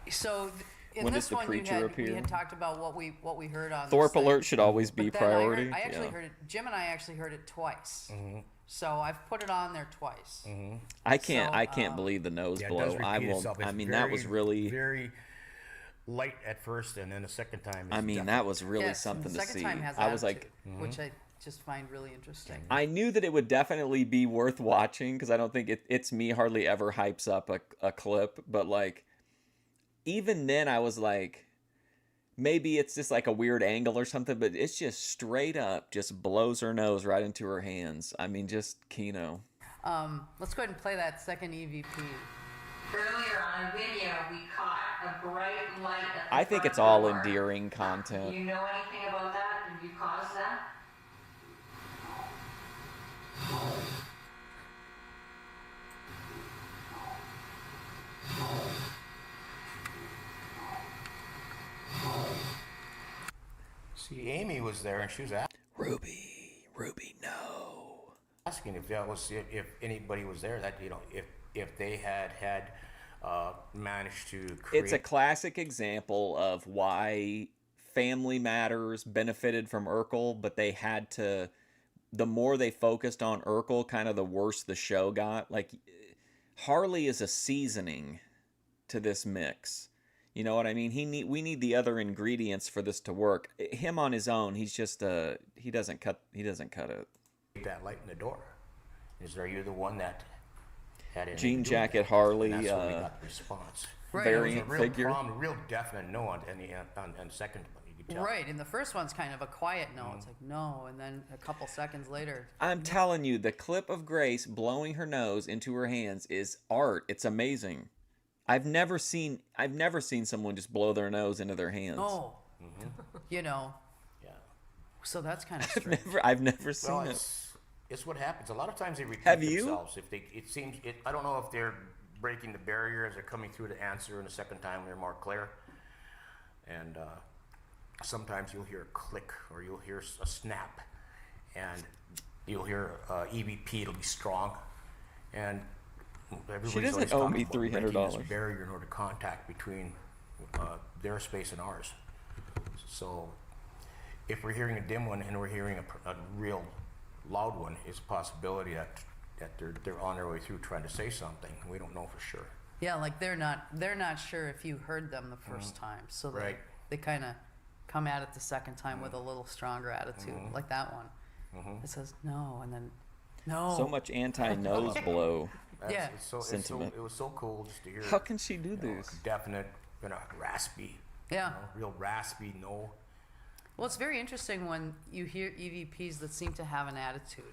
So In when this does the one, creature we appear? had talked about what we heard on Thorpe this thing. alert should always be But then priority. I actually Yeah. heard it. Jim and I actually heard it twice. So I've put it on there twice. I can't. So, I can't believe the nose Yeah, it blow. does I repeat will. itself. I It's mean, that was very, really. very light at first, and then the second time. I mean, that was really Yes, and something the to second see. time has I was attitude, like, which I just find really interesting. I knew that it would definitely be worth watching because I don't think it's me hardly ever hypes up a clip, but like, even then I was like, maybe it's just like a weird angle or something, but it's just straight up just blows her nose right into her hands. I mean, just Kino. Let's go ahead and play that second EVP. Earlier on a video, we caught a bright light at the I think front it's all door. endearing Do content. you know anything about that? Did you cause that? See, Amy was there, and she was Ruby, no. asking if that was if anybody was there that if they had managed to create. It's a classic example of why Family Matters benefited from Urkel, but they had to. The more they focused on Urkel, kind of the worse the show got. Like, Harley is a seasoning to this mix. You know what I mean? We need the other ingredients for this to work. Him on his own, he's just he doesn't cut it. That light in the door. Are you the one that had it? Jean Jacket Harley, And that's when we got the response. Right. variant It was a real figure. problem, real definite no on the second one. You could tell. Right, and the first one's kind of a quiet no. It's like no, and then a couple seconds later. I'm telling you, the clip of Grace blowing her nose into her hands is art. It's amazing. I've never seen someone just blow their nose into their hands. Oh, you know. Yeah. So that's kind of strange. I've never seen Well, it. it's what happens. A lot of times they repeat Have you? themselves. I don't know if they're breaking the barrier as they're coming through to answer, and the second time they're more clear. And sometimes you'll hear a click or you'll hear a snap, and you'll hear EVP. It'll be strong, and everybody's doesn't always owe talking me about breaking $300. this barrier in order to contact between their space and ours. So if we're hearing a dim one and we're hearing a real loud one, it's a possibility that they're on their way through trying to say something. We don't know for sure. Yeah, like they're not sure if you heard them the first time, so Right. they kind of come at it the second time with a little stronger attitude, like that one. It says no, and then no. So much anti-nose blow. Yeah. Sentiment. It was so cool just to hear. How can she do this? Definite, raspy. Yeah. Real raspy. No. Well, it's very interesting when you hear EVPs that seem to have an attitude,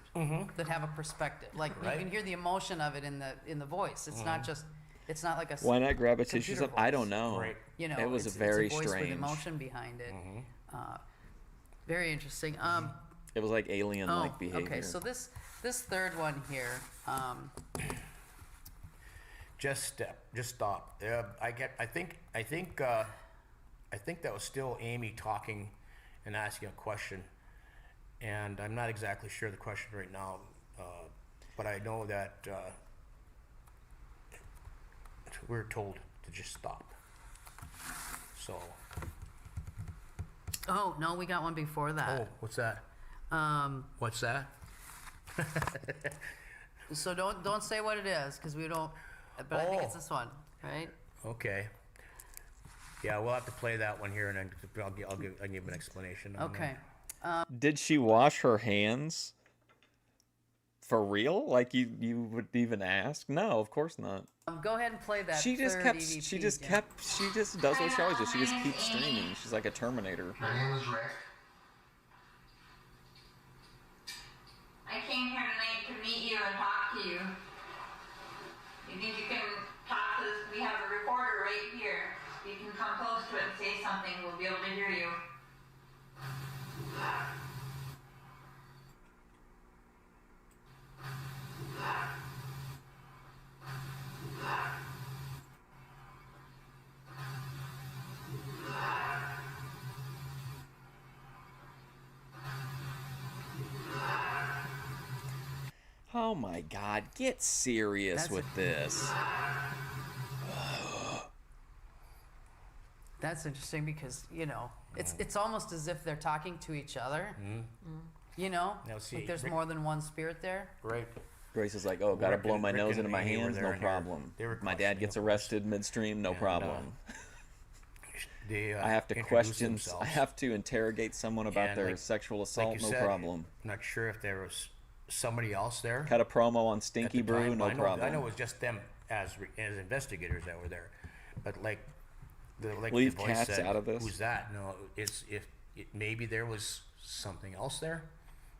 that have a perspective. Like Right. you can hear the emotion of it in the voice. It's not just. It's not like a. Why not grab a tissue? computer I voice. don't know. Right. You know, it was it's very a voice strange. with emotion behind it. Very interesting. It was like alien-like behavior. Okay, so this third one here. Just stop. I think that was still Amy talking and asking a question, and I'm not exactly sure the question right now, but I know that we're told to just stop. So. Oh no, we got one before that. Oh, what's that? What's that? So don't say what it is because we don't. But I think it's this one, right? Okay. Yeah, we'll have to play that one here, and then I'll give an explanation. On Okay. Did she wash her hands? For real? Like you would even ask? No, of course not. Go ahead and play that. She just third kept. EVP She just again. kept. She just does what she always does. She just keeps streaming. She's like a Terminator. My name is Rick. I came here tonight to meet you and talk to you. You think you can talk to this? We have a recorder right here. You can come close to it and say something. We'll be able to hear you. Oh my God! Get serious That's with this. That's interesting because, you know, it's almost as if they're talking to each other. You know? Now, see, like there's Rick- more than one spirit there. Right. Grace is like, oh, gotta Rick blow and- my Rick nose and into my Amy were hands, there no and problem. they were My dad gets questioning, of course. arrested midstream, no And, problem. They, I have to introduced question, themselves. I have to interrogate someone about And their like- sexual like assault, you no said, problem. I'm not sure if there was somebody else there. Cut a promo on at Stinky the Brew, time. no I problem. know it was just them as investigators that were there, but like Leave the voice cats said, out of this. Who's that? No, it's if maybe there was something else there.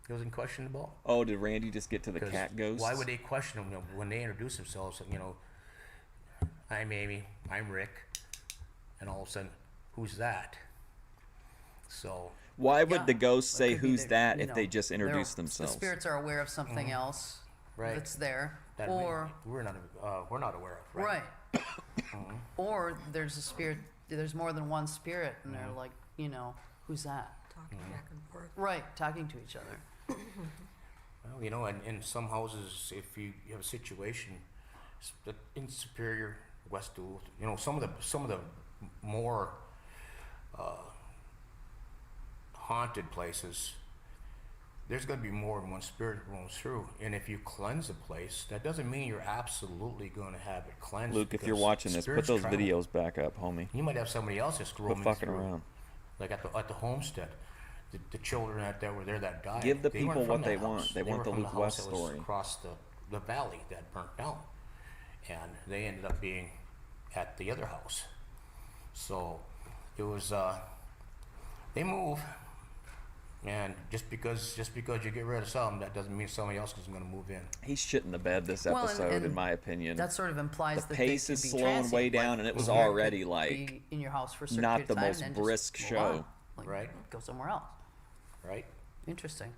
It was in question about. Oh, did Randy just get to the 'Cause cat ghost? Why would they question them when they introduce themselves? You know, I'm Amy, I'm Rick, and all of a sudden, who's that? So Why would Yeah, the ghost it say could be who's that you if know, they just introduce the themselves? spirits are aware of something else Right. that's there, that or we're not aware of, right? right, or there's a spirit. There's more than one spirit, and they're like, you know, who's that? Talking back and forth. Right, talking to each other. Well, you know, in some houses, if you have a situation in Superior, West Duluth, you know, some of the more haunted places, there's going to be more than one spirit that roams through. And if you cleanse a place, that doesn't mean you're absolutely going to have it cleansed. Luke, if you're because watching this, put spirits those travel. videos back up, homie. You might have somebody else just Quit roaming fucking through. around. Like at the homestead, the children that were there that died. Give the they weren't people from what they that want. house. They want were the from Luke house West that was story. across the valley that burnt down, and they ended up being at the other house. So it was they move, and just because you get rid of some, that doesn't mean somebody else is going to move in. He's shitting the bed this Well, episode, and in my opinion. That sort of implies The that pace they is could be slowing transient, way like, down, and it was the spirit already could like be in your house for a certain not period the of time, most and then brisk just move show. on. Like, Right. Go somewhere else. Right. Interesting.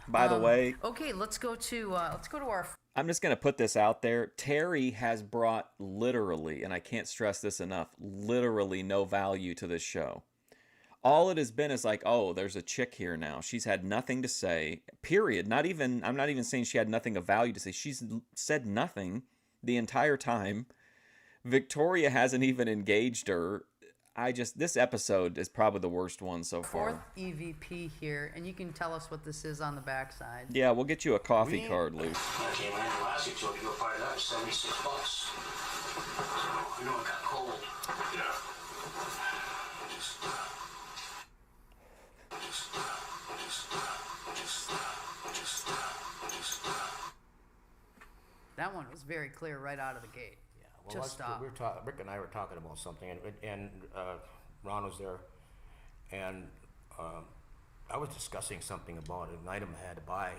By the way, Okay, let's go to our. I'm just going to put this out there. Terry has brought literally, and I can't stress this enough, literally no value to this show. All it has been is like, oh, there's a chick here now. She's had nothing to say, period. I'm not even saying she had nothing of value to say. She's said nothing the entire time. Victoria hasn't even engaged her. This episode is probably the worst one so far. Fourth EVP here, and you can tell us what this is on the backside. Yeah, we'll get you a coffee card, Luke. I came in last week, told you to go buy that, $76. So, I know it got cold. Yeah. That one was very clear right out of the gate. Yeah. Well, Just stop. Rick and I were talking about something, and Ron was there, and I was discussing something about an item I had to buy,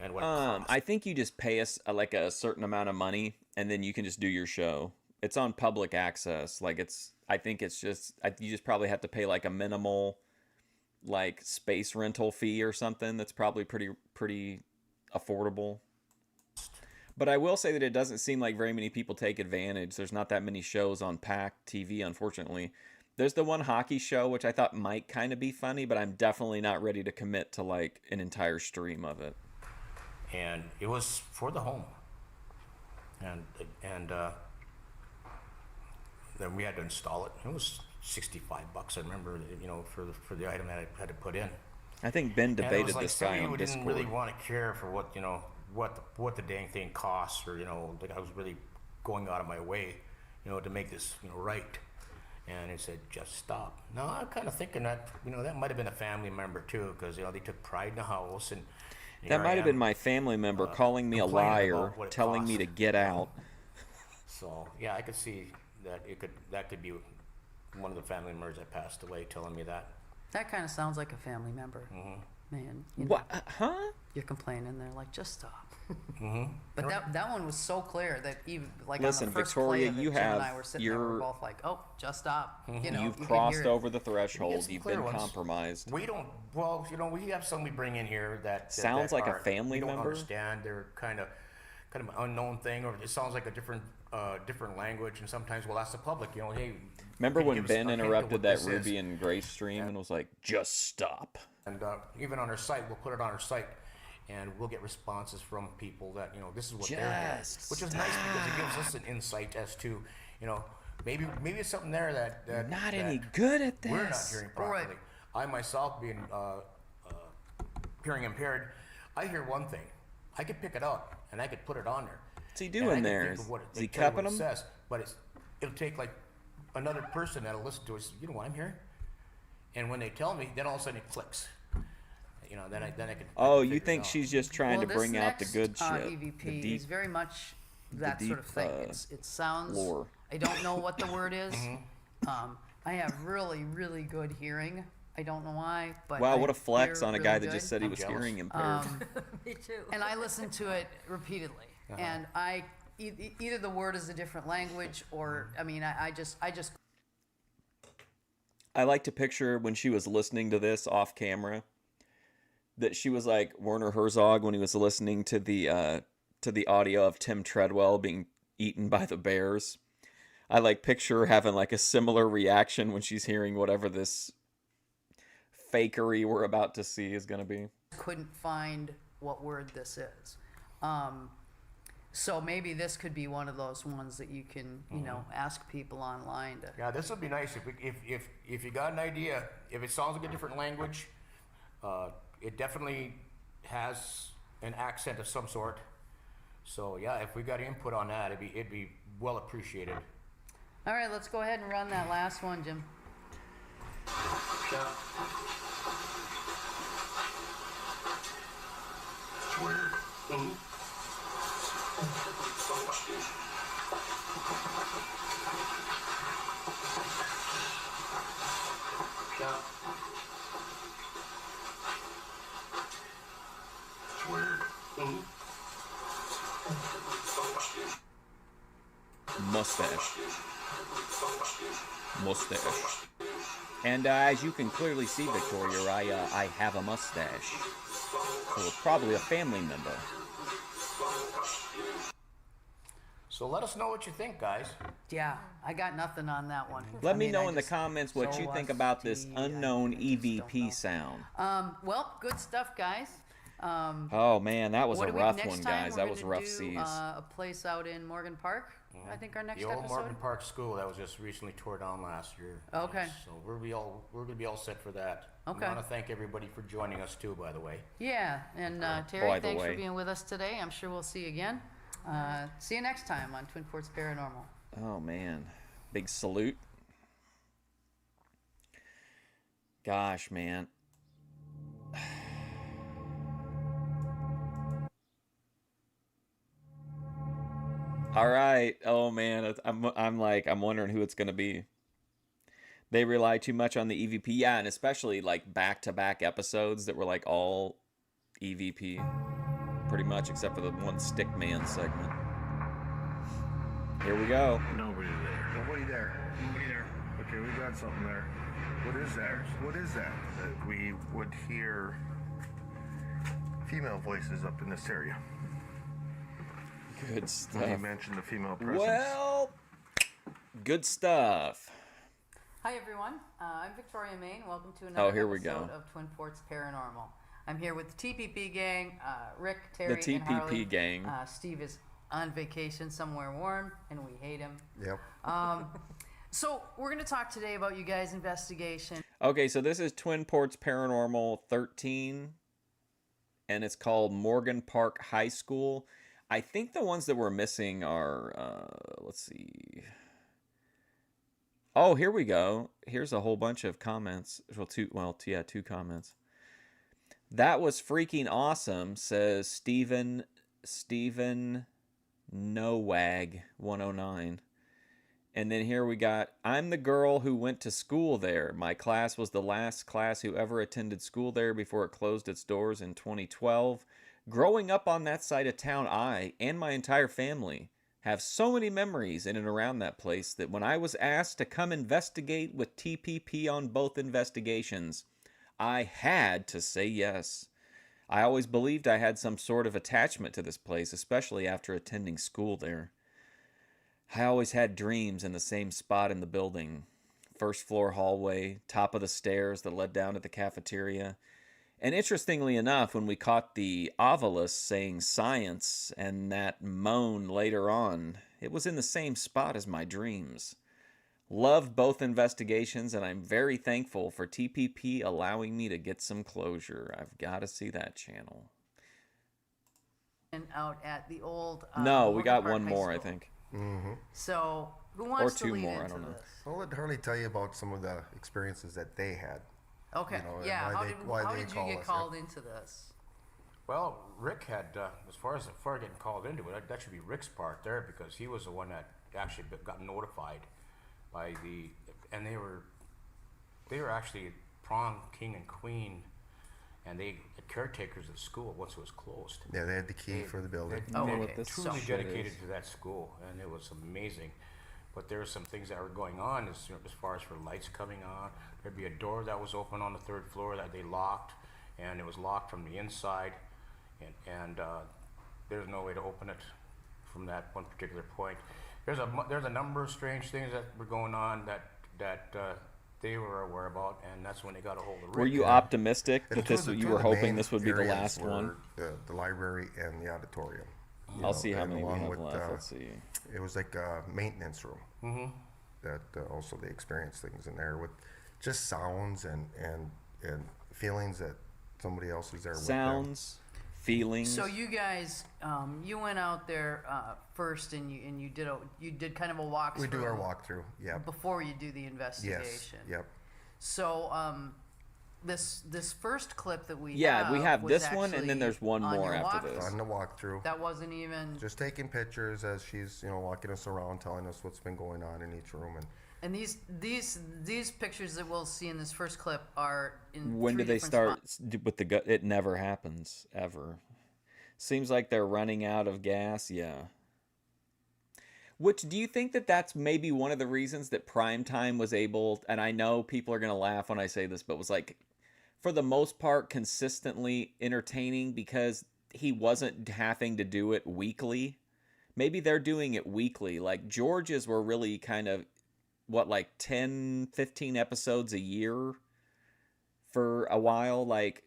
and what it cost. I think you just pay us like a certain amount of money, and then you can just do your show. It's on public access. I think it's just you just probably have to pay like a minimal, like space rental fee or something. That's probably pretty affordable. But I will say that it doesn't seem like very many people take advantage. There's not that many shows on PAC TV, unfortunately. There's the one hockey show, which I thought might kind of be funny, but I'm definitely not ready to commit to like an entire stream of it. And it was for the home, and then we had to install it. It was $65. I remember, for the item that I had to put in. I think Ben And it debated was like this guy somebody on who Discord. didn't really want to care for what the dang thing costs, or like I was really going out of my way, to make this right. And he said, just stop. Now I'm kind of thinking that that might have been a family member too, because they took pride in the house, and That might have been my family member calling me a complaining liar, about what it telling me cost. to get out. So yeah, I could see that that could be one of the family members that passed away telling me that. That kind of sounds like a family member. Man, What? Huh? You're complaining. They're like, just stop. Mm-hmm. But that one was so clear that even like Listen, on the first Victoria, play of it, you Jim and I have were sitting there, we're your- both like, oh, just stop. You've you could crossed hear it. over the threshold. some You've clear been ones. compromised. We don't. Well, we have some we bring in here that Sounds that like a are- family we don't member? understand. They're kind of an unknown thing, or it sounds like a different language. And sometimes we'll ask the public, hey. Remember can you when give us Ben a hint of interrupted what that this is? Ruby and Grace stream and was like, just stop? And even on our site, we'll put it on our site, and we'll get responses from people that this is what they're hearing, Just which is nice because it gives us an insight as to maybe it's something there that Not that any good at we're not this. hearing properly. I myself, being hearing impaired, I hear one thing. I could pick it up and I could put it on there. What's he doing there? Is he cupping them? Says, but it'll take like another person that'll listen to it. You know what I'm hearing? And when they tell me, then all of a sudden it clicks. You know, then I can. Oh, you think she's just trying to bring out the good shit? EVP the deep, is very much that sort of thing. It sounds. lore. I don't know what the word is. I have really, really good hearing. I don't know why, but wow, I what a flex hear on a really guy that good. just said he was hearing impaired. Me too. And I listen to it repeatedly, and either the word is a different language, or I mean, I just. I like to picture when she was listening to this off camera, that she was like Werner Herzog when he was listening to the audio of Tim Treadwell being eaten by the bears. I like picture her having like a similar reaction when she's hearing whatever this fakery we're about to see is going to be. Couldn't find what word this is. So maybe this could be one of those ones that you can, you know, ask people online. Yeah, this would be nice if you got an idea. If it sounds like a different language, it definitely has an accent of some sort. So yeah, if we got input on that, it'd be well appreciated. All right, let's go ahead and run that last one, Jim. Yeah. It's weird. Yeah. It's weird. Mustache. And as you can clearly see, Victoria, I have a mustache. So probably a family member. So let us know what you think, guys. Yeah, I got nothing on that one. Let me know in the comments what you think about this unknown EVP sound. Well, good stuff, guys. Oh man, that was a rough one, guys. That was rough seas. A place out in Morgan Park. I think our next the old episode. Morgan Park School that was just recently tore down last year. Okay. So we're gonna be all set for that. Okay. I want to thank everybody for joining us too, by the way. Yeah, and Terry, thanks for being with us today. I'm sure we'll see you again. See you next time on Twin Ports Paranormal. Oh man, big salute. Gosh, man. All right. Oh man, I'm wondering who it's gonna be. They rely too much on the EVP, yeah, and especially like back-to-back episodes that were like all EVP, pretty much, except for the one Stickman segment. Here we go. Nobody there. Nobody there. Nobody there. Okay, we got something there. What is that? What is that? That we would hear female voices up in this area. Good You stuff. mentioned the female presence. Well, good stuff. Hi everyone, I'm Victoria Main. Welcome to another here we episode go. of Twin Ports Paranormal. I'm here with the TPP gang, Rick, Terry, The and Harley. TPP gang. Steve is on vacation somewhere warm, and we hate him. Yep. So we're going to talk today about you guys' investigation. Okay, so this is Twin Ports Paranormal 13, and it's called Morgan Park High School. I think the ones that we're missing are, let's see. Oh, here we go. Here's a whole bunch of comments. Well, two comments. That was freaking awesome, says Steven Nowag 109. And then here we got, I'm the girl who went to school there. My class was the last class who ever attended school there before it closed its doors in 2012. Growing up on that side of town, I and my entire family have so many memories in and around that place that when I was asked to come investigate with TPP on both investigations, I had to say yes. I always believed I had some sort of attachment to this place, especially after attending school there. I always had dreams in the same spot in the building. First floor hallway, top of the stairs that led down to the cafeteria. And interestingly enough, when we caught the ovilus saying science and that moan later on, it was in the same spot as my dreams. Loved both investigations, and I'm very thankful for TPP allowing me to get some closure. I've got to see that channel. And out at the old. No, we Morgan got Park one High more, I School. think. So who wants to two lead more, I into don't know. this? I'll let Harley tell you about some of the experiences that they had. Okay. You know, and yeah. why How they did you call get us, called into this? Well, Rick had, as far as getting called into it, that should be Rick's part there, because he was the one that actually got notified by and they were actually prom king and queen, and they the caretakers of the school once it was closed. Yeah, they had the key for the building. They're truly dedicated to that school, and it was amazing. But there were some things that were going on as far as for lights coming on. There'd be a door that was open on the 3rd floor that they locked, and it was locked from the inside, and there's no way to open it from that one particular point. There's a number of strange things that were going on that they were aware about, and that's when they got a hold of Rick. Were you optimistic that you were hoping main this would be the areas last were one? The library and the auditorium. I'll see how and many we along have with, left. Let's see. It was like a maintenance room. That also they experienced things in there with just sounds and feelings that somebody else is there with them. Sounds, feelings. So you guys, you went out there first, and you did kind of a walkthrough. We do our walkthrough, yeah. Before you do the investigation. Yes, yep. So this first clip that we we have was this one, and then there's one on more your after this. On the walkthrough. That wasn't even. Just taking pictures as she's walking us around, telling us what's been going on in each room. And these pictures that we'll see in this first clip are in. When do three they different start with the gut? It never happens ever. Seems like they're running out of gas. Yeah. Which, do you think that that's maybe one of the reasons that Primetime was able, and I know people are going to laugh when I say this, but was like, for the most part, consistently entertaining because he wasn't having to do it weekly? Maybe they're doing it weekly. Like, George's were really kind of, 10, 15 episodes a year for a while? Like,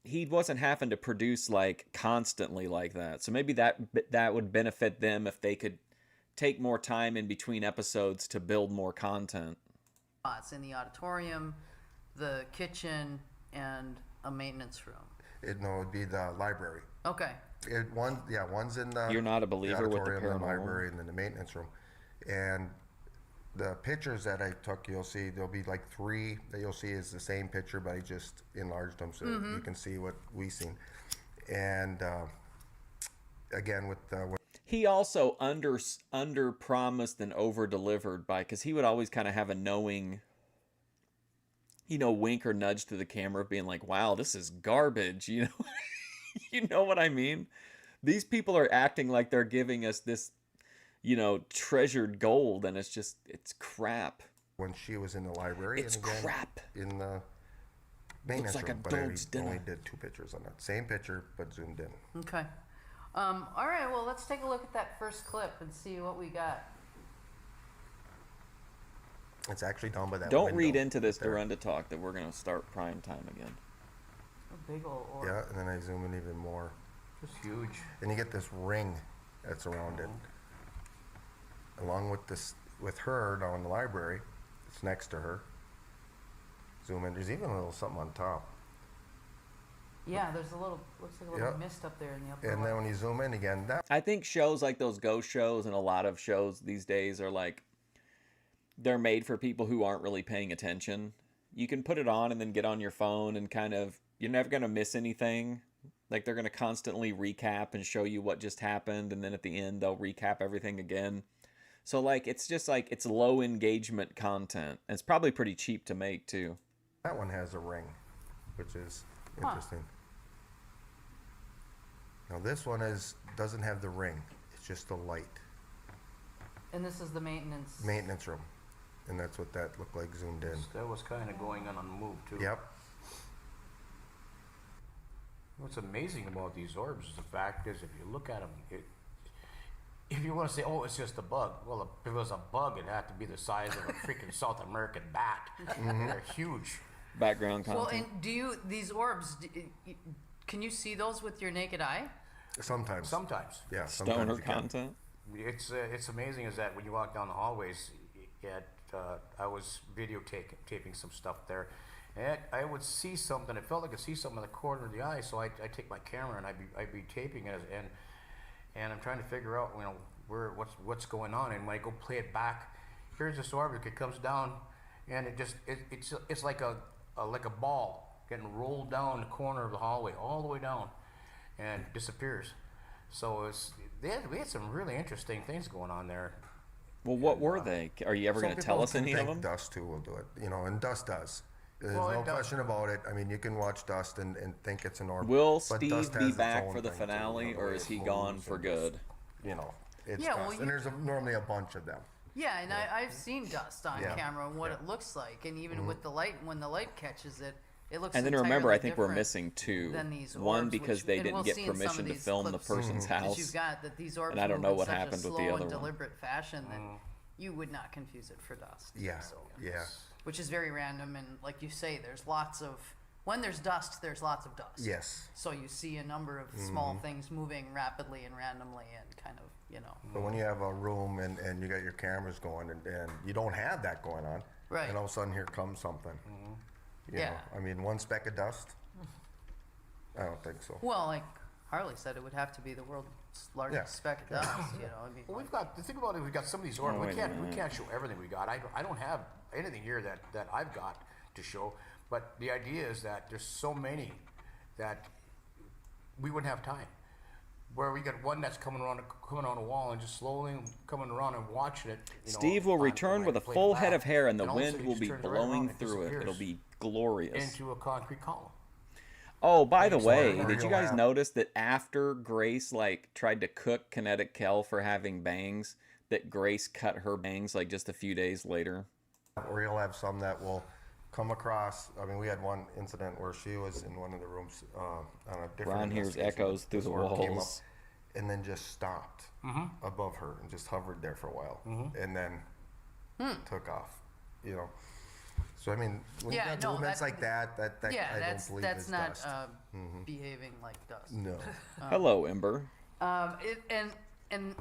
he wasn't having to produce, constantly like that. So maybe that would benefit them if they could take more time in between episodes to build more content. spots in the auditorium, the kitchen, and a maintenance room. It would be the library. Okay. One's in the. You're not a believer with the auditorium, the paranormal? library, and then the maintenance room. And the pictures that I took, you'll see there'll be 3 that you'll see is the same picture, but I just enlarged them so you can see what we seen. And again with he also under promised and over delivered because he would always kind of have a knowing, wink or nudge to the camera, being like, "Wow, this is garbage," you know what I mean? These people are acting like they're giving us this, treasured gold, and it's crap. when she was in the library, It's and again crap. in the maintenance like a room, but I dog's dinner. only did 2 pictures on that same picture, but zoomed in. Okay. All right. Well, let's take a look at that first clip and see what we got. It's actually down by that. Don't window read into this there. Durunda talk that we're going to start prime time again. A big old orb. Yeah, and then I zoom in even more. Just huge. And you get this ring that's around it. Along with with her down in the library, it's next to her. Zoom in. There's even a little something on top. Yeah, there's looks like a little mist up there in the upper And then left. when you zoom in again, I think shows like those ghost shows and a lot of shows these days are they're made for people who aren't really paying attention. You can put it on and then get on your phone and you're never going to miss anything. Like, they're going to constantly recap and show you what just happened, and then at the end they'll recap everything again. So it's just it's low engagement content. And it's probably pretty cheap to make too. that one has a ring, which is interesting. Now this one doesn't have the ring. It's just the light. And this is the maintenance. Maintenance room. And that's what that looked like zoomed in. That was kind of going on the move too. Yep. What's amazing about these orbs is the fact is, if you look at them, if you want to say, "Oh, it's just a bug," well, if it was a bug, it had to be the size of a freaking South American bat. They're huge. Background content. Well, and these orbs, can you see those with your naked eye? Sometimes. Sometimes. Yeah. Stoner sometimes you can. content. It's amazing is that when you walk down the hallways, I was videotaping some stuff there, and I would see something. It felt like I see something in the corner of the eye. So I take my camera and I'd be taping it, and I'm trying to figure out, what's going on. And when I go play it back, here's this orbit. It comes down, and it's like a ball getting rolled down the corner of the hallway all the way down, and disappears. So we had some really interesting things going on there. Well, what were they? Are you ever going to tell us any of them? Dust too will do it, and dust does. There's no question about it. I mean, you can watch Dust and think it's an orb. Will but Steve Dust be has back its own for the thing, too, finale, or is he gone for good? It's Yeah, Dust. well, And there's normally a bunch of them. Yeah, and I've seen Dust on Yeah. camera and what it looks like, and even with the light, when the light catches it, it looks. And then remember, I entirely think we're different missing two. than these One orbs, because which- they and didn't we'll get see in some of permission to these film the clips person's that house. you've got, that these orbs and I don't move know in what such a happened with slow the other and one. deliberate fashion that you would not confuse it for Dust. Yeah, So, yeah. which is very random, and like you say, there's lots of when there's dust, there's lots of dust. Yes. So you see a number of small things moving rapidly and randomly, and kind of But when you have a room and you got your cameras going and you don't have that going on, Right. and all of a sudden here comes something. You Yeah. know, I mean, one speck of dust? I don't think so. Well, like Harley said, it would have to be the world's largest speck of dust. I mean, Well, we've got the thing about it. We've got some of these orbs. We can't show everything we got. I don't have anything here that I've got to show. But the idea is that there's so many that we wouldn't have time. Where we got one that's coming on a wall and just slowly coming around and watching it. Steve will return with a play it full back, head of hair, and the all of a wind sudden he will just be turns right around blowing and through it. It'll disappears be glorious. into a concrete column. Oh, by the way, Or did you you'll guys have- notice that after Grace tried to cook Kinetic Kel for having bangs, that Grace cut her bangs just a few days later? Or you'll have some that will come across. I mean, we had one incident where she was in one of the rooms on a different Ron hears investigation. echoes through the This orb came up walls. and then just stopped above her and just hovered there for a while, and then took off. So I mean, when Yeah, you got no, movements that- like that yeah, I that's don't believe that's is not dust. behaving like dust. No. Hello, Ember. And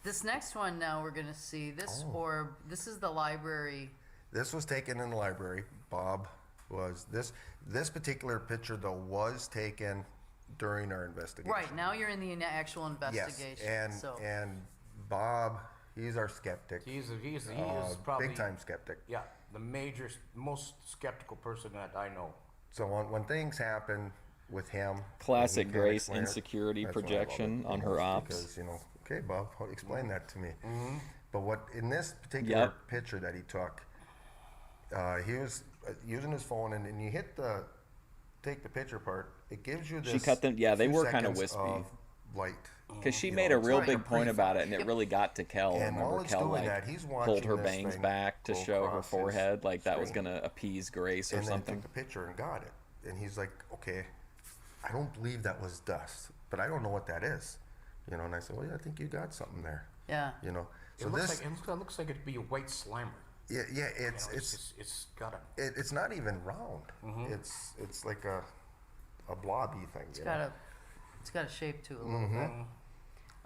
this next one now we're gonna see this orb. This is the library. This was taken in the library. Bob was this particular picture though was taken during our investigation. Right now you're in the actual investigation. Yes, so. and Bob, he's our skeptic. He is probably big time skeptic. Yeah, the most skeptical person that I know. So when things happen with him, Classic he can't Grace explain it. insecurity That's why I love projection it, on her ops. Because okay, Bob, explain that to me. But what in this particular picture that he took, he was using his phone, and you hit take the picture part. It gives you this. She cut them. Yeah, they few were kind of seconds wispy. of light. Because she You made know, a it's real like a big point about it, and it prefab. really got to Kel. And while Remember, it's Kel doing that, he's pulled watching her this bangs thing back to go show her across his forehead, like that was screen. gonna appease Grace or And then something. took the picture and got it. And he's like, okay, I don't believe that was dust, but I don't know what that is. And I said, well, yeah, I think you got something there. Yeah. So it looks like it'd be a white slimer. Yeah, it's got it's not even round. It's like a blobby thing. It's got a shape to it a little bit.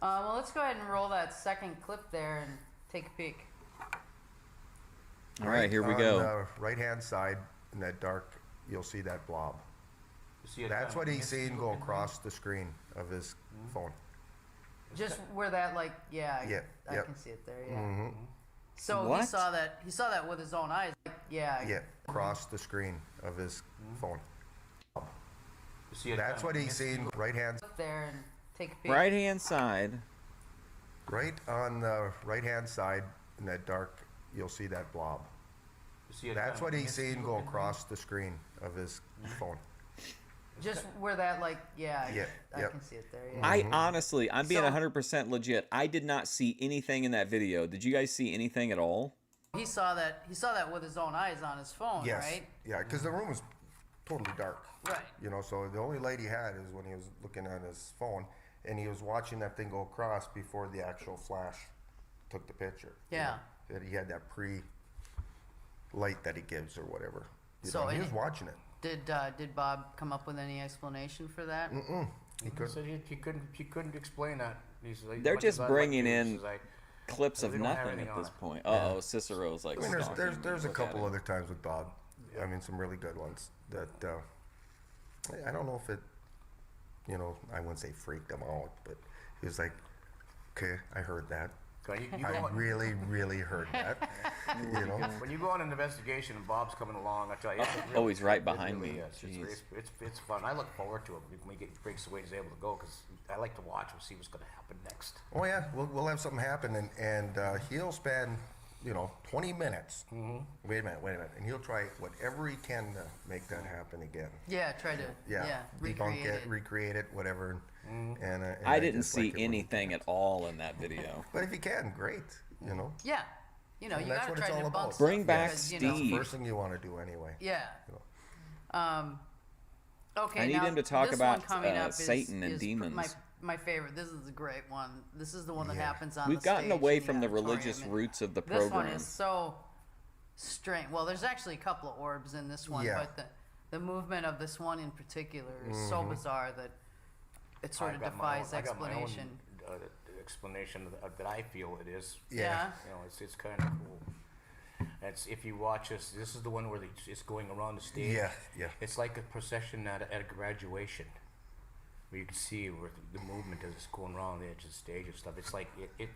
Well, let's go ahead and roll that second clip there and take a peek. All right, here we on go. the right-hand side, in that dark, you'll see that blob. That's what he's seeing go across the screen of his phone. Just where that, I yep. can see it there. Yeah. So he saw that with his own eyes. Yeah, across the screen of his phone. That's what he's seeing. Right-hand Up there and take a peek. Right-hand side. Right on the right-hand side, in that dark, you'll see that blob. That's what he's seeing go across the screen of his phone. Just where that, I yep. can see it there. Yeah. I honestly, I'm being So- 100% legit. I did not see anything in that video. Did you guys see anything at all? He saw that with his own eyes on his phone, Yes. right? Yeah, because the room was totally dark. Right. So the only light he had is when he was looking at his phone, and he was watching that thing go across before the actual flash took the picture. Yeah. That he had that light that he gives or whatever. So he was watching it. Did Bob come up with any explanation for that? He couldn't. He couldn't explain that. He's like, They're much just as I like bringing to, in he says, clips of We don't have nothing anything at on this it. point. Oh, Cicero's like. I mean, stalking there's you. a Look at couple him. other times with Bob. I mean, some really good ones that I don't know if it, I wouldn't say freaked him out, but he was like, okay, I heard that. I really, really heard that. When you go on an investigation and Bob's coming along, I tell you. Oh, he's right behind me. Is. It's fun. I look forward to it when he breaks away and is able to go because I like to watch and see what's going to happen next. Oh yeah, we'll have something happen, and he'll spend 20 minutes. Wait a minute, and he'll try whatever he can to make that happen again. Yeah, try to debunk it, recreate it, whatever. And I didn't see anything at all in that video. But if you can, great. Yeah, you And got that's to what try it's to all debunk about. stuff Bring back because, Steve. That's the first thing you want to do anyway. Yeah. Okay. I need now him to talk this about one coming up Satan and is demons. My favorite. This is a great one. This is the one that happens on We've the gotten stage away in from the auditorium. religious And roots of the This program. one is so strange. Well, there's actually a couple of orbs in this one, Yeah. but the movement of this one in particular is so bizarre that it sort of defies explanation. I got my own explanation that I feel it is. Yeah. It's kind of cool. It's if you watch this. This is the one where it's going around the stage. Yeah. It's like a procession at a graduation, where you can see where the movement as it's going around the edge of the stage and stuff. It's like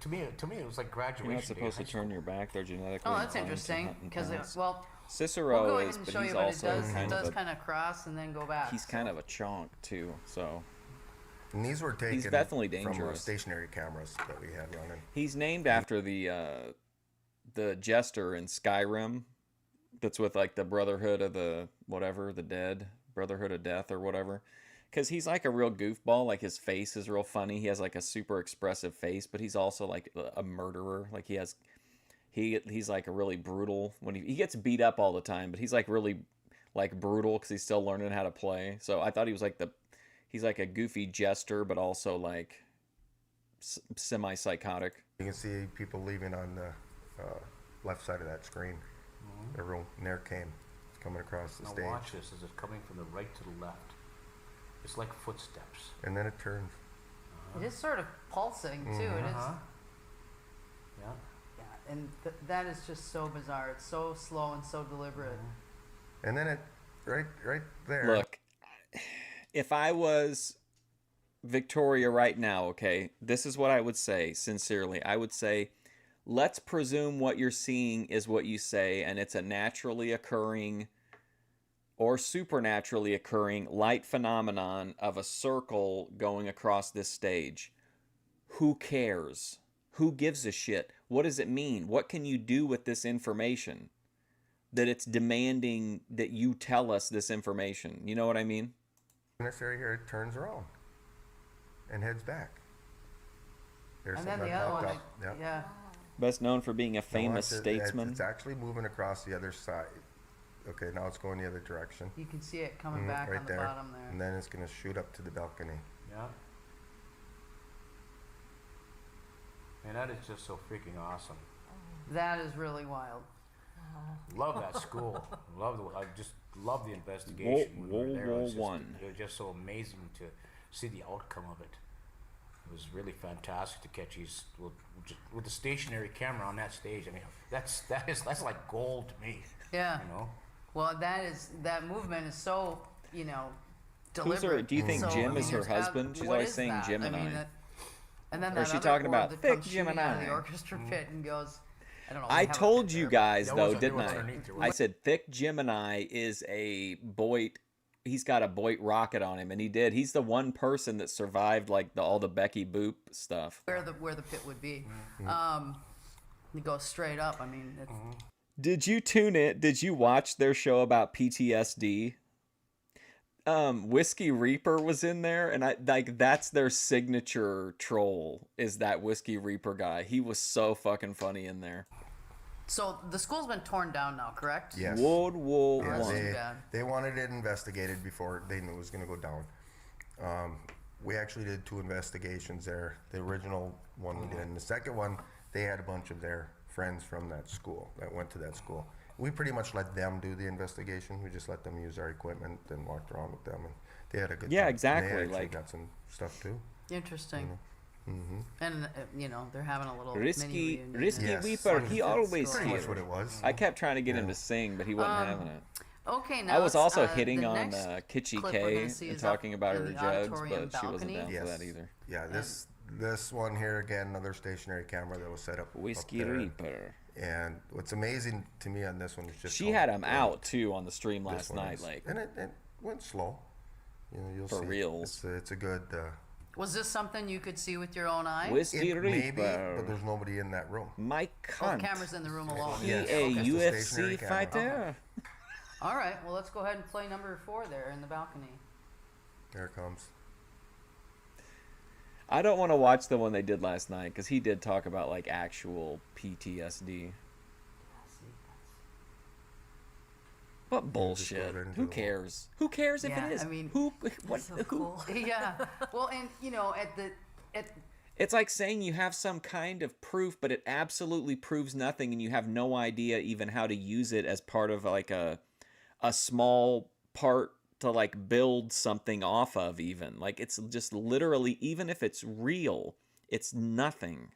to me it was like graduation. You're not day supposed to in high turn school. your back. They're genetically. Oh, that's inclined to interesting hunt in because towns. we'll Cicero go ahead is, and but show he's you, but also it kind does of kind of cross and then go back. he's kind of a chonk too. So And these were taken definitely from dangerous. stationary cameras that we had running. he's named after the jester in Skyrim. That's with like the Brotherhood of the dead, Brotherhood of Death or whatever. Because he's like a real goofball. Like his face is real funny. He has like a super expressive face, but he's also like a murderer. Like he's like a really brutal when he gets beat up all the time, but he's like really like brutal because he's still learning how to play. So I thought he was like he's like a goofy jester, but also like semi-psychotic. You can see people leaving on the left side of that screen. Everyone near came. It's coming across the Now stage. watch this as it's coming from the right to the left. It's like footsteps. And then it turns. It is sort of pulsing too. It is. Yeah. Yeah, and that is just so bizarre. It's so slow and so deliberate. And then it, right there. Look, if I was Victoria right now, okay, this is what I would say, sincerely. I would say, let's presume what you're seeing is what you say, and it's a naturally occurring or supernaturally occurring light phenomenon of a circle going across this stage. Who cares? Who gives a shit? What does it mean? What can you do with this information? That it's demanding that you tell us this information. You know what I mean? In this area here, it turns around and heads back. There's And then something the that other popped one, up. yeah. Best known for being a famous Now watch statesman. It's actually moving across the other side. Okay, now it's going the other direction. You can see it coming back right on the there. bottom there. And then it's going to shoot up to the balcony. Yeah. And that is just so freaking awesome. That is really wild. Love that school. I just love the investigation. when we were there. It was just- It was just so amazing to see the outcome of it. It was really fantastic to catch these with the stationary camera on that stage. I mean, that's like gold to me. Yeah. You know. Well, that movement is so Who's deliberate. her? Do you think So, Jim I is mean, her there's husband? She's what always is saying that? Gemini. I mean, and then Or that is she other talking orb about that thick comes shooting out of Gemini? the orchestra pit and goes. I don't know. I we have a told pit you there, guys There though, wasn't- there didn't was I? underneath, there I was- said thick Gemini is a Boyd. He's got a Boyd rocket on him, and he did. He's the one person that survived like all the Becky Boop stuff. where the pit would be. Mm-hmm. It goes straight up. I mean, it's, Did you tune in? Did you watch their show about PTSD? Whiskey Reaper was in there, and that's their signature troll is that Whiskey Reaper guy. He was so fucking funny in there. so the school's been torn down now, correct? Yes. World War Yeah, One. they wanted it investigated before they knew it was going to go down. We actually did 2 investigations there. The original one we did, and the second one, they had a bunch of their friends from that school that went to that school. We pretty much let them do the investigation. We just let them use our equipment and walked around with them, and they had a good Yeah, time. exactly, And they actually like- got some stuff too. Interesting. And they're having a little Risky mini reunion. Yes. Weeper, he always Pretty here. much what it was. I kept trying to get him to sing, but he wasn't having it. Okay, now I was also the hitting on next Kitschy clip we're K gonna see and is talking up about in her the jugs, auditorium but she wasn't balcony. down for that either. Yeah, this one here again, another stationary camera that was set up. Whiskey up there. Reaper. And what's amazing to me on this one is just She how had him bright out too on the stream this last one night, is. like and it went slow. You'll for see. reals. It's a good. Was this something you could see with your own eye? Whiskey Maybe, Reaper. but there's nobody in that room. My Oh, the cunt. camera's in the room alone. He Yes. a Okay. UFC Stationary camera. fighter. All right, well, let's go ahead and play number 4 there in the balcony. There it comes. I don't want to watch the one they did last night because he did talk about like actual PTSD. What bullshit? right into Who the cares? Who cares if Yeah, it is? I mean, who? What? So who? cool. Yeah. Well, and at It's like saying you have some kind of proof, but it absolutely proves nothing, and you have no idea even how to use it as part of like a small part to like build something off of. Even like it's just literally, even if it's real, it's nothing.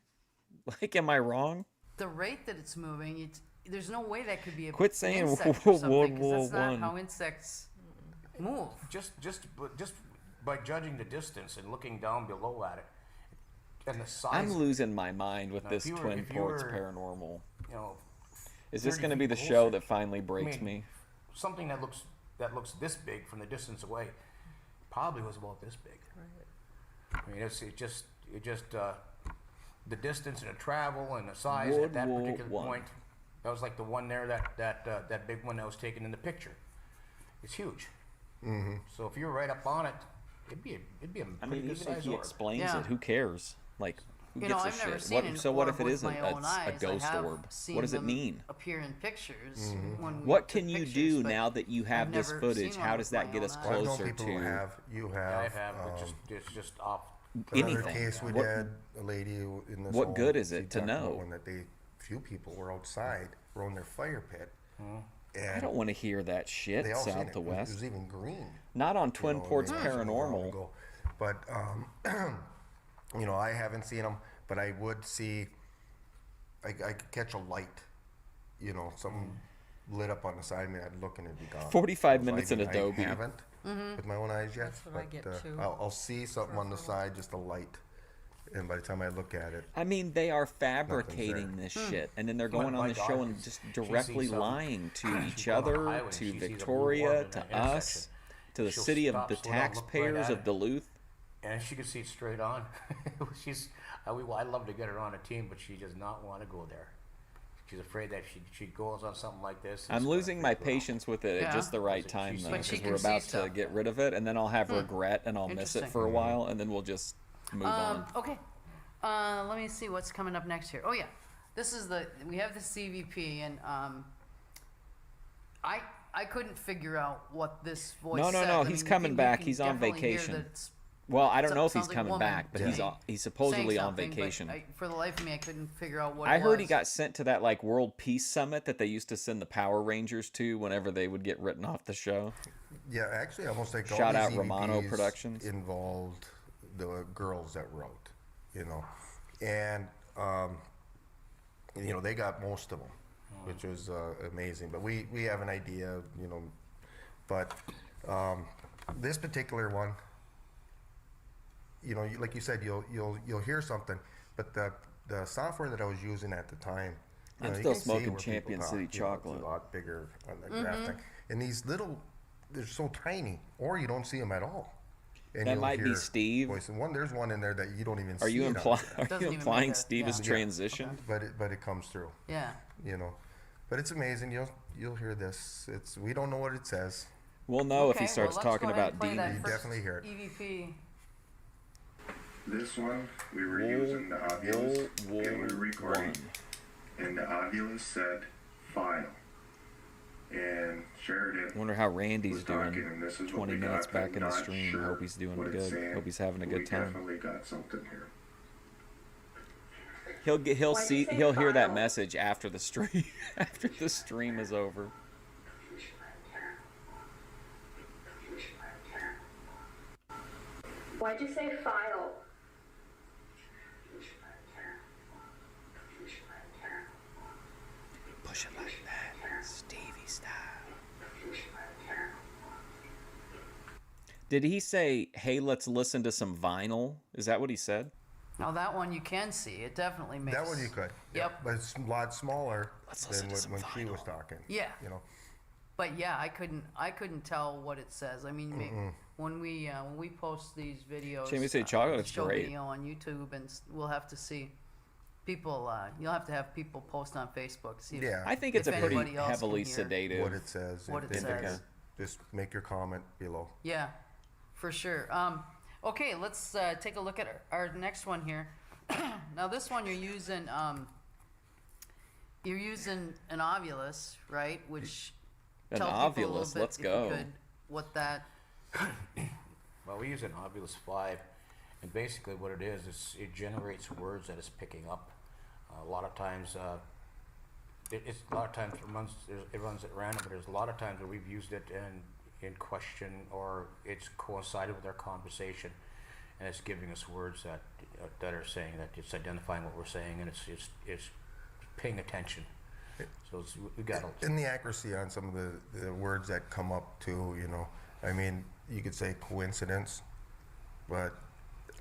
Like, am I wrong? the rate that it's moving, there's no way that could be a Quit saying insect or something, World 'cause War that's not One. how insects move. Just by judging the distance and looking down below at it, and the size. I'm losing my mind with Now, this if you were- Twin if you Ports were, Paranormal. You know, Is this 30 going to be feet the show closer. that finally breaks me? Something that looks this big from the distance away probably was about this big. I mean, it just the distance and the travel and the size World at that War particular One. point. That was like the one there that big one that was taken in the picture. It's huge. Mm-hmm. So if you were right up on it, it'd be a I pretty mean, good even if size he orb. explains Yeah. it, who cares? Like, who You gives know, a I've never shit? seen an So what if orb it with isn't my own a eyes. ghost I have orb? seen What does it them mean? Appear in pictures. Mm-hmm. When we What took can you pictures, do but now that you have I've this never footage? seen How one does with that my get own us eyes. Well, I know closer people to who have. You have. I have, but it's just off. Another anything? case we What- had, a lady in this. what whole- good is she it to talked about know? When that few people were outside, were in their fire pit. And I don't want to hear that shit. they all seen South it. to It west. was even green. Not on Twin know, Ports they used it a while Paranormal. ago. But I haven't seen them. But I would see. I could catch a light. Something lit up on the side of me. I'd look and it'd be gone. 45 So minutes in I Adobe. haven't with my own eyes yet. That's what I but, get too. I'll see something on the side, just a light, and by the time I look at it, I mean, they are fabricating this shit, and then they're My- going on my the show daughter, and just she directly sees, lying to she's each going on the other, highway and to she sees a blue Victoria, orb in to the us, intersection. to the She'll city of stop, the slow down, look right taxpayers at of it. Duluth. And she could see it straight on. I'd love to get her on a team, but she does not want to go there. She's afraid that she goes on something like this. I'm losing my patience with it at Yeah. just the right She time, sees though, But because she we're can see about to stuff. get rid of it, and then I'll have regret, and I'll miss it Interesting. for a while, and then we'll just move on. Okay. Let me see what's coming up next here. Oh yeah, we have the CVP, and I couldn't figure out what this voice No, said. I he's mean, coming you back. can He's on definitely hear vacation. that it's Well, I don't know if he's sounds like a coming woman back, but saying- he's supposedly saying on something, but vacation. for the life of me, I couldn't figure out what I it heard he was. got sent to that like World Peace Summit that they used to send the Power Rangers to whenever they would get written off the show. yeah, actually, almost like Shout all out these Romano EVPs Productions. involved the girls that wrote, and they got most of them, which was amazing. But we have an idea, but this particular one. Like you said, you'll hear something, but the software that I was using at the time, I'm you still can see smoking where Champion people City talk, chocolate. it's a lot bigger on the graph thing, and these little, they're so tiny, or you don't see them at all. And That you'll might be hear Steve. voice. And there's one in there that you don't even Are see. you it on. Are Doesn't you even implying make a- Steve is yeah. transitioned? But it comes through. Yeah. But it's amazing. You'll hear this. We don't know what it says. We'll know if he Okay, starts well, let's talking go ahead about and play that demons. You first definitely hear it. EVP. This one, we were using the Ovilus and we were recording. And the Ovilus said file. And Sheridan Wonder how Randy's was talking, doing. and this is 20 what we minutes got. back I'm in the not stream. sure Hope he's doing what it's good. saying, Hope he's having a but good time. We definitely got something here. He'll hear that message after the stream after the stream is over. Why'd you say file? Push it like that, Stevie style. Did he say, hey, let's listen to some vinyl? Is that what he said? Now that one you can see. It definitely makes... That one you could. Yep. But it's a lot smaller than listen to when some she vinyl. was talking. Yeah. You know. But yeah, I couldn't tell what it says. I mean, when we post these videos, Jamie said chocolate's show great. video on YouTube, and we'll have to see people. You'll have to have people post on Facebook. See if, Yeah. I think it's a if pretty anybody else can heavily hear sedated. What it says. What it If they says. Just make your comment below. Yeah, for sure. Okay, let's take a look at our next one here. Now this one you're using an ovulus, right? Which An tell people a little ovulus, bit, let's if you go. could, what that. Well, we use an Ovulus 5, and basically what it is it generates words that it's picking up. A lot of times, it runs at random, but there's a lot of times where we've used it in question, or it's coincided with our conversation, and it's giving us words that are saying that it's identifying what we're saying, and it's paying attention. So we got And the accuracy on some of the words that come up too, you know. I mean, you could say coincidence, but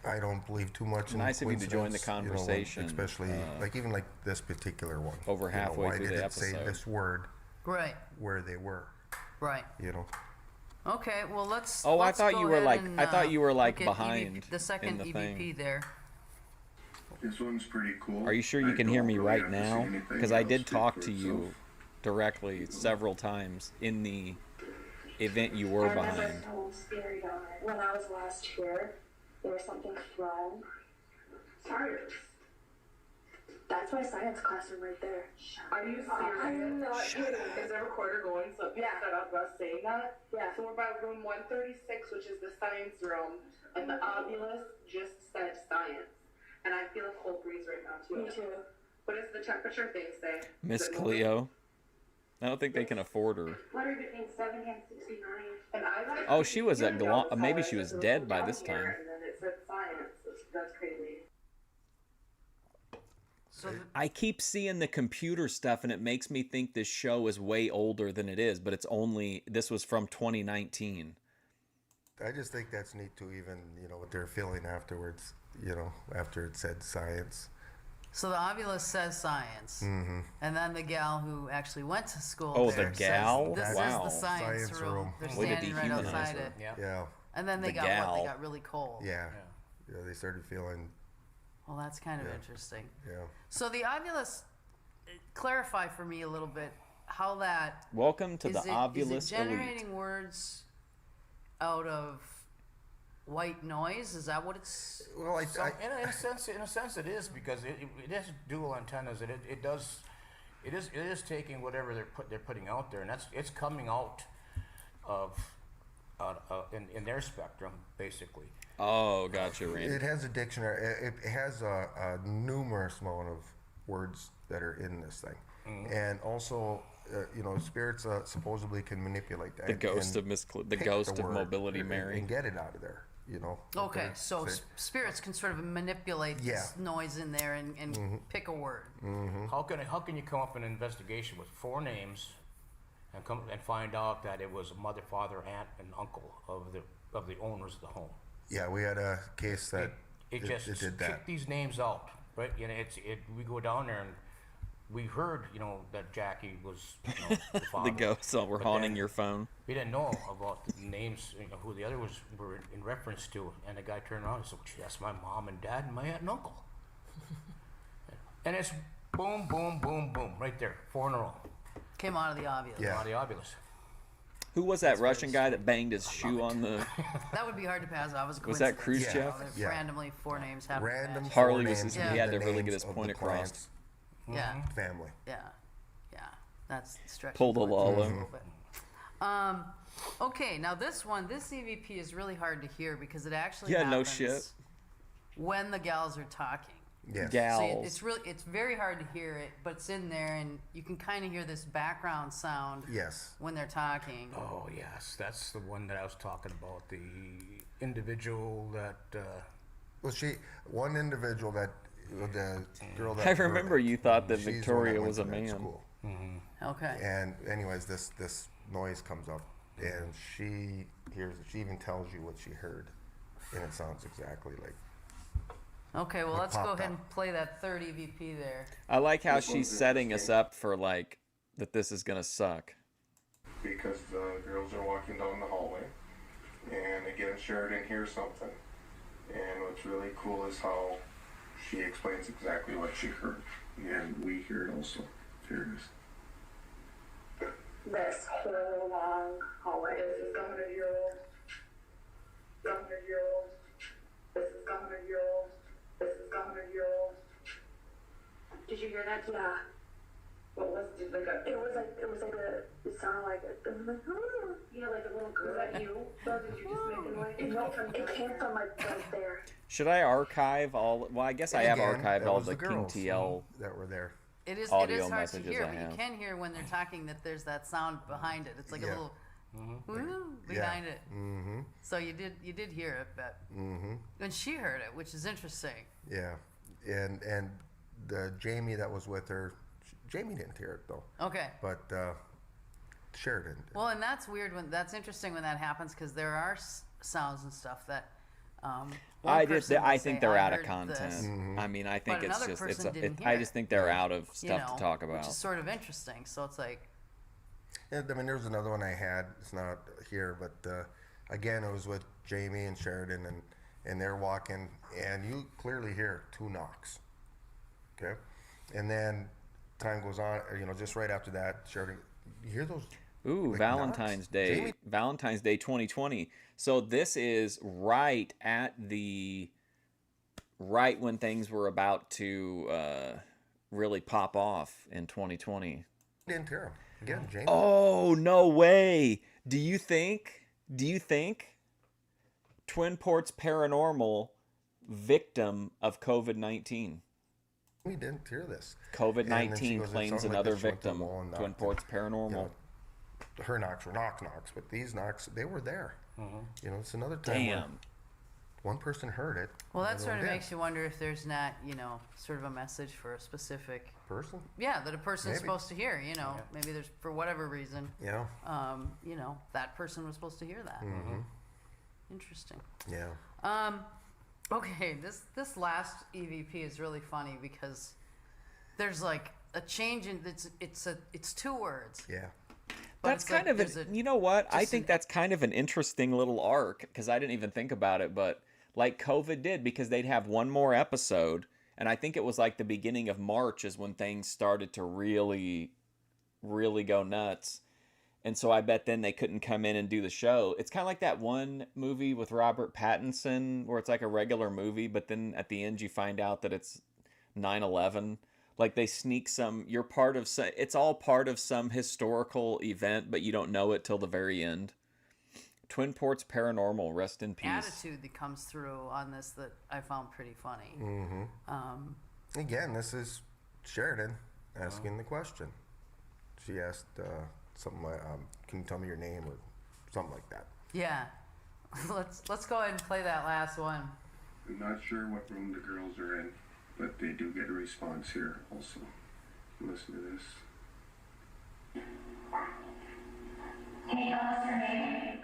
I don't believe too much in Nice of you to join the coincidence, you know, conversation, especially like even like this particular one. over You know, halfway why through did the it say episode. this word Right. where they were? Right. You know. Okay. Well, let's. Oh, let's I thought go you were ahead like and, I thought you were like look at behind the second in the EVP thing. there. This one's pretty cool. Are you sure you I can hear don't me really right have to now? say anything, Because I it'll did speak talk for to itself. you directly several times in the event you were I remember behind. told Spirit on it. When I was last here, there was something from science. That's my science classroom right there. Are you serious? I'm not kidding. Is the recorder going so it picks that up us saying that? Yeah. So we're by room 136, which is the science room, and the ovulus just said science. And I feel a cold breeze right now too. Me too. What does the temperature thing say? Miss Is it moving? Cleo. I don't think they can afford her. Flutter between 70 and 69. And I got Oh, she was at maybe she was dead by this time. And then it said science. That's crazy. So I keep seeing the computer stuff and it makes me think this show is way older than it is, but this was from 2019. I just think that's neat to even, you know, what they're feeling afterwards, you know, after it said science. So the ovulus says science, and then the gal who actually went to school. Oh, there the gal? Says, this Wow. is the science, Science room. room. They're Way to standing right dehumanize outside her. it. Yeah. And then they The got what? They gal. got really cold. Yeah. Yeah, they started feeling, Well, that's kind of Yeah. interesting. yeah. So the ovulus, clarify for me a little bit how that Welcome to is the it, ovulus is it generating elite. words out of white noise? Is that what it's? Well, in a sense, it is, because it has dual antennas. It is taking whatever they're putting out there, and it's coming out of in their spectrum, basically. Oh, gotcha, Randy. It has a dictionary. It has a numerous amount of words that are in this thing, and also, you know, spirits supposedly can manipulate that. The ghost and of the pick ghost the of word mobility and- Mary. and get it out of there. You know. Okay, so So- spirits can sort of manipulate this noise in there and pick a word. How can you come up in an investigation with 4 names and find out that it was a mother, father, aunt, and uncle of the owners of the home? Yeah, we had a case that It it just did that. kicked these names out, right? You know, we go down there and we heard, you know, that Jackie was, you know, the father. The ghosts were But haunting then your phone. We didn't know about the names, you know, who the other were in reference to, and the guy turned around and said, "Gee, that's my mom and dad and my aunt and uncle." And it's boom, boom, boom, boom, right there, 4 in a row. Came out of the ovulus. Yeah. Out of the ovulus. Who was that Russian guy that banged his shoe on the? That would be hard to pass off as a Was that coincidence. Khrushchev? You know, that Yeah. Randomly 4 names happen. to Random match. Harley four was names his- he with had the to really get names his of point the across. client's Yeah, family. yeah, that's stretching. Pulled a the point Lalo. a little bit. Okay, now this EVP is really hard to hear because it actually Yeah, no happens shit. when the gals are talking. Yes. Gals. So it's very hard to hear it, but it's in there, and you can kind of hear this background sound Yes. when they're talking. Oh yes, that's the one that I was talking about. The individual that. Well, one individual that the girl that I remember you thought that she's the one Victoria went was to a that man. school. Okay. And anyways, this noise comes up, and she hears it. She even tells you what she heard, and it sounds exactly like. Okay, well, It let's go popped ahead up. and play that third EVP there. I like how she's setting us up for like that this is gonna suck. Because the girls are walking down the hallway, and again, Sheridan hears something. And what's really cool is how she explains exactly what she heard, and we hear it also. Here it is. This whole long hallway. This is 100-year-old. 100-year-old. This is 100-year-old. This is 100-year-old. Did you hear that? Yeah. What was it? Like it was like it sounded like yeah, like a little girl. Was that you? Or did you just make a noise? It came from like right there. Should I archive all? Well, I guess I have Again, archived that all was the King girls TL that were there. It is audio hard to messages hear, I but you have. can hear when they're talking that there's that sound behind it. It's like a little woo behind it. Mm-hmm. So you did hear it, but and she heard it, which is interesting. Yeah, and the Jamie that was with her, Jamie didn't hear it though. Okay. But Sheridan did. Well, and that's weird that's interesting when that happens because there are sounds and stuff that. I I think they're out of content. I mean, I think But it's another just person didn't hear I it. just think they're out of stuff to talk about. Which is sort of interesting. So it's like. Yeah, I mean, there was another one I had. It's not here, but again, it was with Jamie and Sheridan, and they're walking, and you clearly hear 2 knocks. Okay, and then time goes on. Just right after that, Sheridan, you hear those. Ooh, like, Valentine's knocks? Day. Jamie? Valentine's Day 2020. So this is right when things were about to really pop off in 2020. Didn't hear him again, Jamie. Oh, no way. Do you think Twin Ports Paranormal victim of COVID-19? We didn't hear this. COVID-19 claims another victim. Twin Ports Paranormal. Her knocks were knocks, but these knocks, they were there. It's another time where one person heard it. Well, that sort of did. makes you wonder if there's not, sort of a message for a specific person. Yeah, that a person's Maybe. supposed to hear. Maybe there's for whatever reason. Yeah. That person was supposed to hear that. Interesting. Yeah. Okay, this last EVP is really funny because there's like a change in it's 2 words. Yeah. That's kind of you know what? I think that's kind of an interesting little arc because I didn't even think about it, but like COVID did because they'd have one more episode, and I think it was like the beginning of March is when things started to really, really go nuts. And so I bet then they couldn't come in and do the show. It's kind of like that one movie with Robert Pattinson where it's like a regular movie, but then at the end you find out that it's 9/11. Like they sneak you're part of it's all part of some historical event, but you don't know it till the very end. Twin Ports Paranormal, rest in peace. Attitude that comes through on this that I found pretty funny. Again, this is Sheridan asking the question. She asked something like, "Can you tell me your name?" or something like that. Yeah. Let's go ahead and play that last one. I'm not sure what room the girls are in, but they do get a response here also. Listen to this. Can you tell us your name?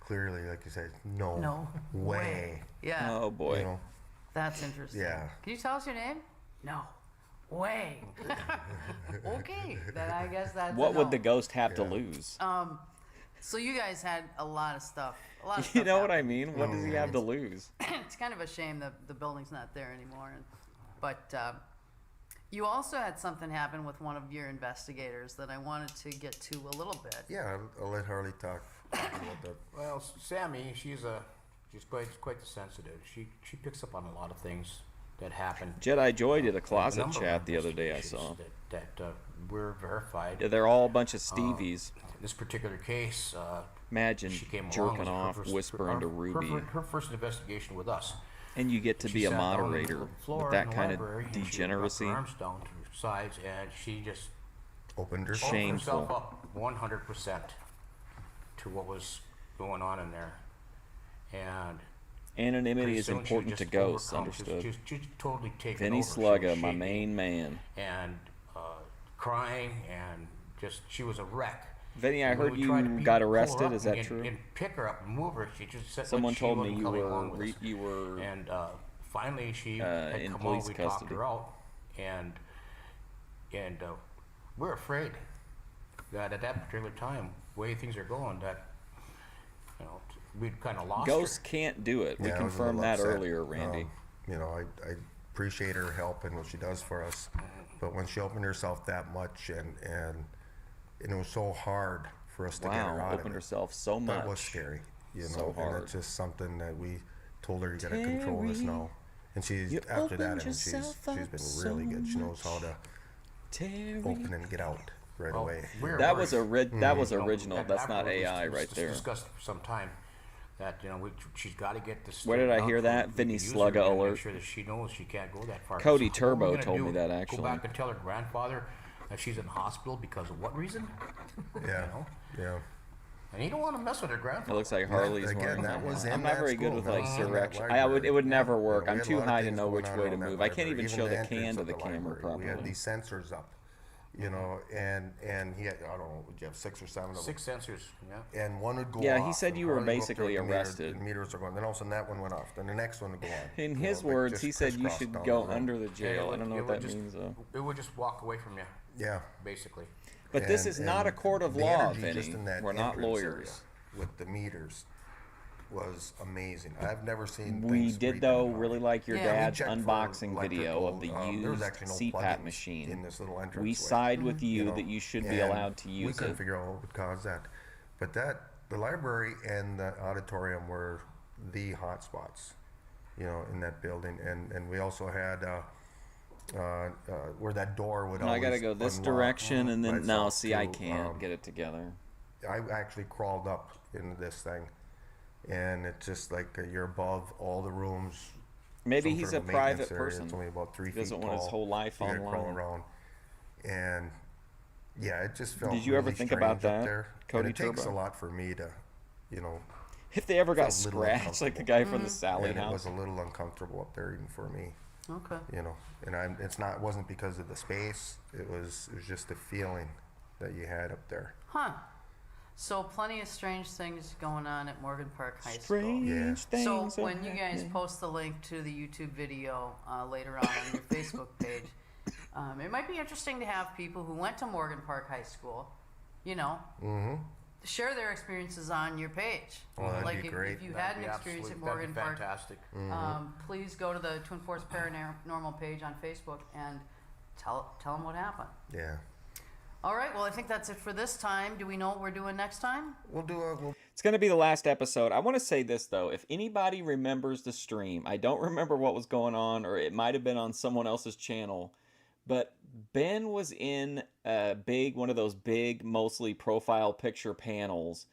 Clearly, like you said, no way. Yeah. Oh boy. That's interesting. Yeah. Can you tell us your name? No way. Okay. Then I guess that's What a would no. the ghost have to lose? So you guys had a lot of stuff. You know what I mean? What does he have to lose? It's kind of a shame that the building's not there anymore. But you also had something happen with one of your investigators that I wanted to get to a little bit. Yeah, I'll let Harley talk about that. Well, Sammy, she's quite the sensitive. She picks up on a lot of things that happen. Jedi Joy did a Like closet number of chat the other day I investigations saw. that were verified. Yeah, they're all a bunch of Stevies. In this particular case, Imagine she came along jerking with her off, first- whispering to Ruby. Her first investigation with us. And you get to She be a sat down on the moderator floor with in that the kind of library, and she degeneracy. brought her arms down to her sides, and she just Opened her opened herself Shameful. up 100% to what was going on in there. And Anonymity pretty is soon she important to just ghosts, overcome. She was understood. just totally taken Vinny over. She was Slugga, my shaking main man. and crying, and just she was a wreck. Vinny, I And when heard we tried to you pull got her arrested. up Is that and, true? And pick her up and move her. She just said Someone like, she told me wasn't you coming were along with us. you were And finally, she had in come police out. We talked custody. her out, and we're afraid that at that particular time, way things are going, that we'd kind of lost Ghosts her. can't do it. We Yeah, I was a confirmed little that upset. earlier, Randy. You know, I appreciate her help and what she does for us, but when she opened herself that much and it was so hard for us to get her Wow, out of opened it. herself so That was much. scary, you know, So and hard. it's just something that we told her, you gotta control us Terry, now. And she's, you after that, I opened mean, she's yourself been up really so good. She knows how to Terry. open and get out right Well, away. we're That was worried. that was You know, original. and That's not afterwards we AI right there. discussed for some time that she's got to get this. Where did I straightened hear out that? so we Vinny can use her Slugga and alert. Make sure that she knows she can't go that far. Cody So what are we Turbo gonna told do? me that, actually. Go back and tell her grandfather that she's in the hospital because of what reason? Yeah, You know? yeah. And you don't want to mess with her grandfather. It looks like Harley's Again, wearing that was in I'm not that very good school, with that like was in that direction. library. It would never You work. know, I'm we had a too lot of high to things know which going way on to in that move. I can't library. even show the entrance can to of the camera library, properly. We had these sensors up, you know, and he had, I don't know, would you have 6 or 7 of them? 6 sensors, yeah. And one would go Yeah, off. he said and you were Harley would go up basically there with the meter, arrested. The meters are going. Then all of a sudden that one went off. Then the next one would go on. In you his know, like words, just he said you crisscross should down go the road. under the And jail. I don't know it what would that just- means though. It would just walk away from you. Yeah. Basically. But this And- is not a and court of the law, energy just Vinny. in that We're not entrance area lawyers. with the meters was amazing. I've never seen. We things did redone though like really like your Yeah. dad's We checked for unboxing video of the electrical, there was used actually no CPAP plugins machine. in this little We entranceway. side with you know, that you should be and allowed to we use couldn't it. figure out what would cause that, but the library and the auditorium were the hot spots, you know, in that building, and we also had where that door would No, I always gotta go this unlock direction and by then no. itself See, I to, can't get it together. I actually crawled up into this thing, and it's just like you're above all the rooms. Maybe some he's sort a of maintenance private area. person. It's only about 3 He feet doesn't want his tall, whole life so you gotta crawl online. around, and yeah, it just felt. Did you ever really think about strange up that, there. Cody and it takes a Turbo? lot for me to, you know. If they ever got felt a little scratched, like the guy uncomfortable. from the Sally and house. it was a little uncomfortable up there even for me. Okay. You know, and it wasn't because of the space. It was just the feeling that you had up there. Huh. So plenty of strange things going on at Morgan Park High Strange School. Yeah. things. So are when you guys happening. post the link to the YouTube video later on your Facebook page, it might be interesting to have people who went to Morgan Park High School, you know, share their experiences on your page. Oh, that'd like be if, great. if you That'd had be an experience at absolute- that'd Morgan be Park, fantastic. please go to the Twin Ports Paranormal page on Facebook and tell them what happened. Yeah. All right, well, I think that's it for this time. Do we know what we're doing next time? It's going to be the last episode. I want to say this, though. If anybody remembers the stream, I don't remember what was going on, or it might have been on someone else's channel, but Ben was in one of those big, mostly profile picture panels,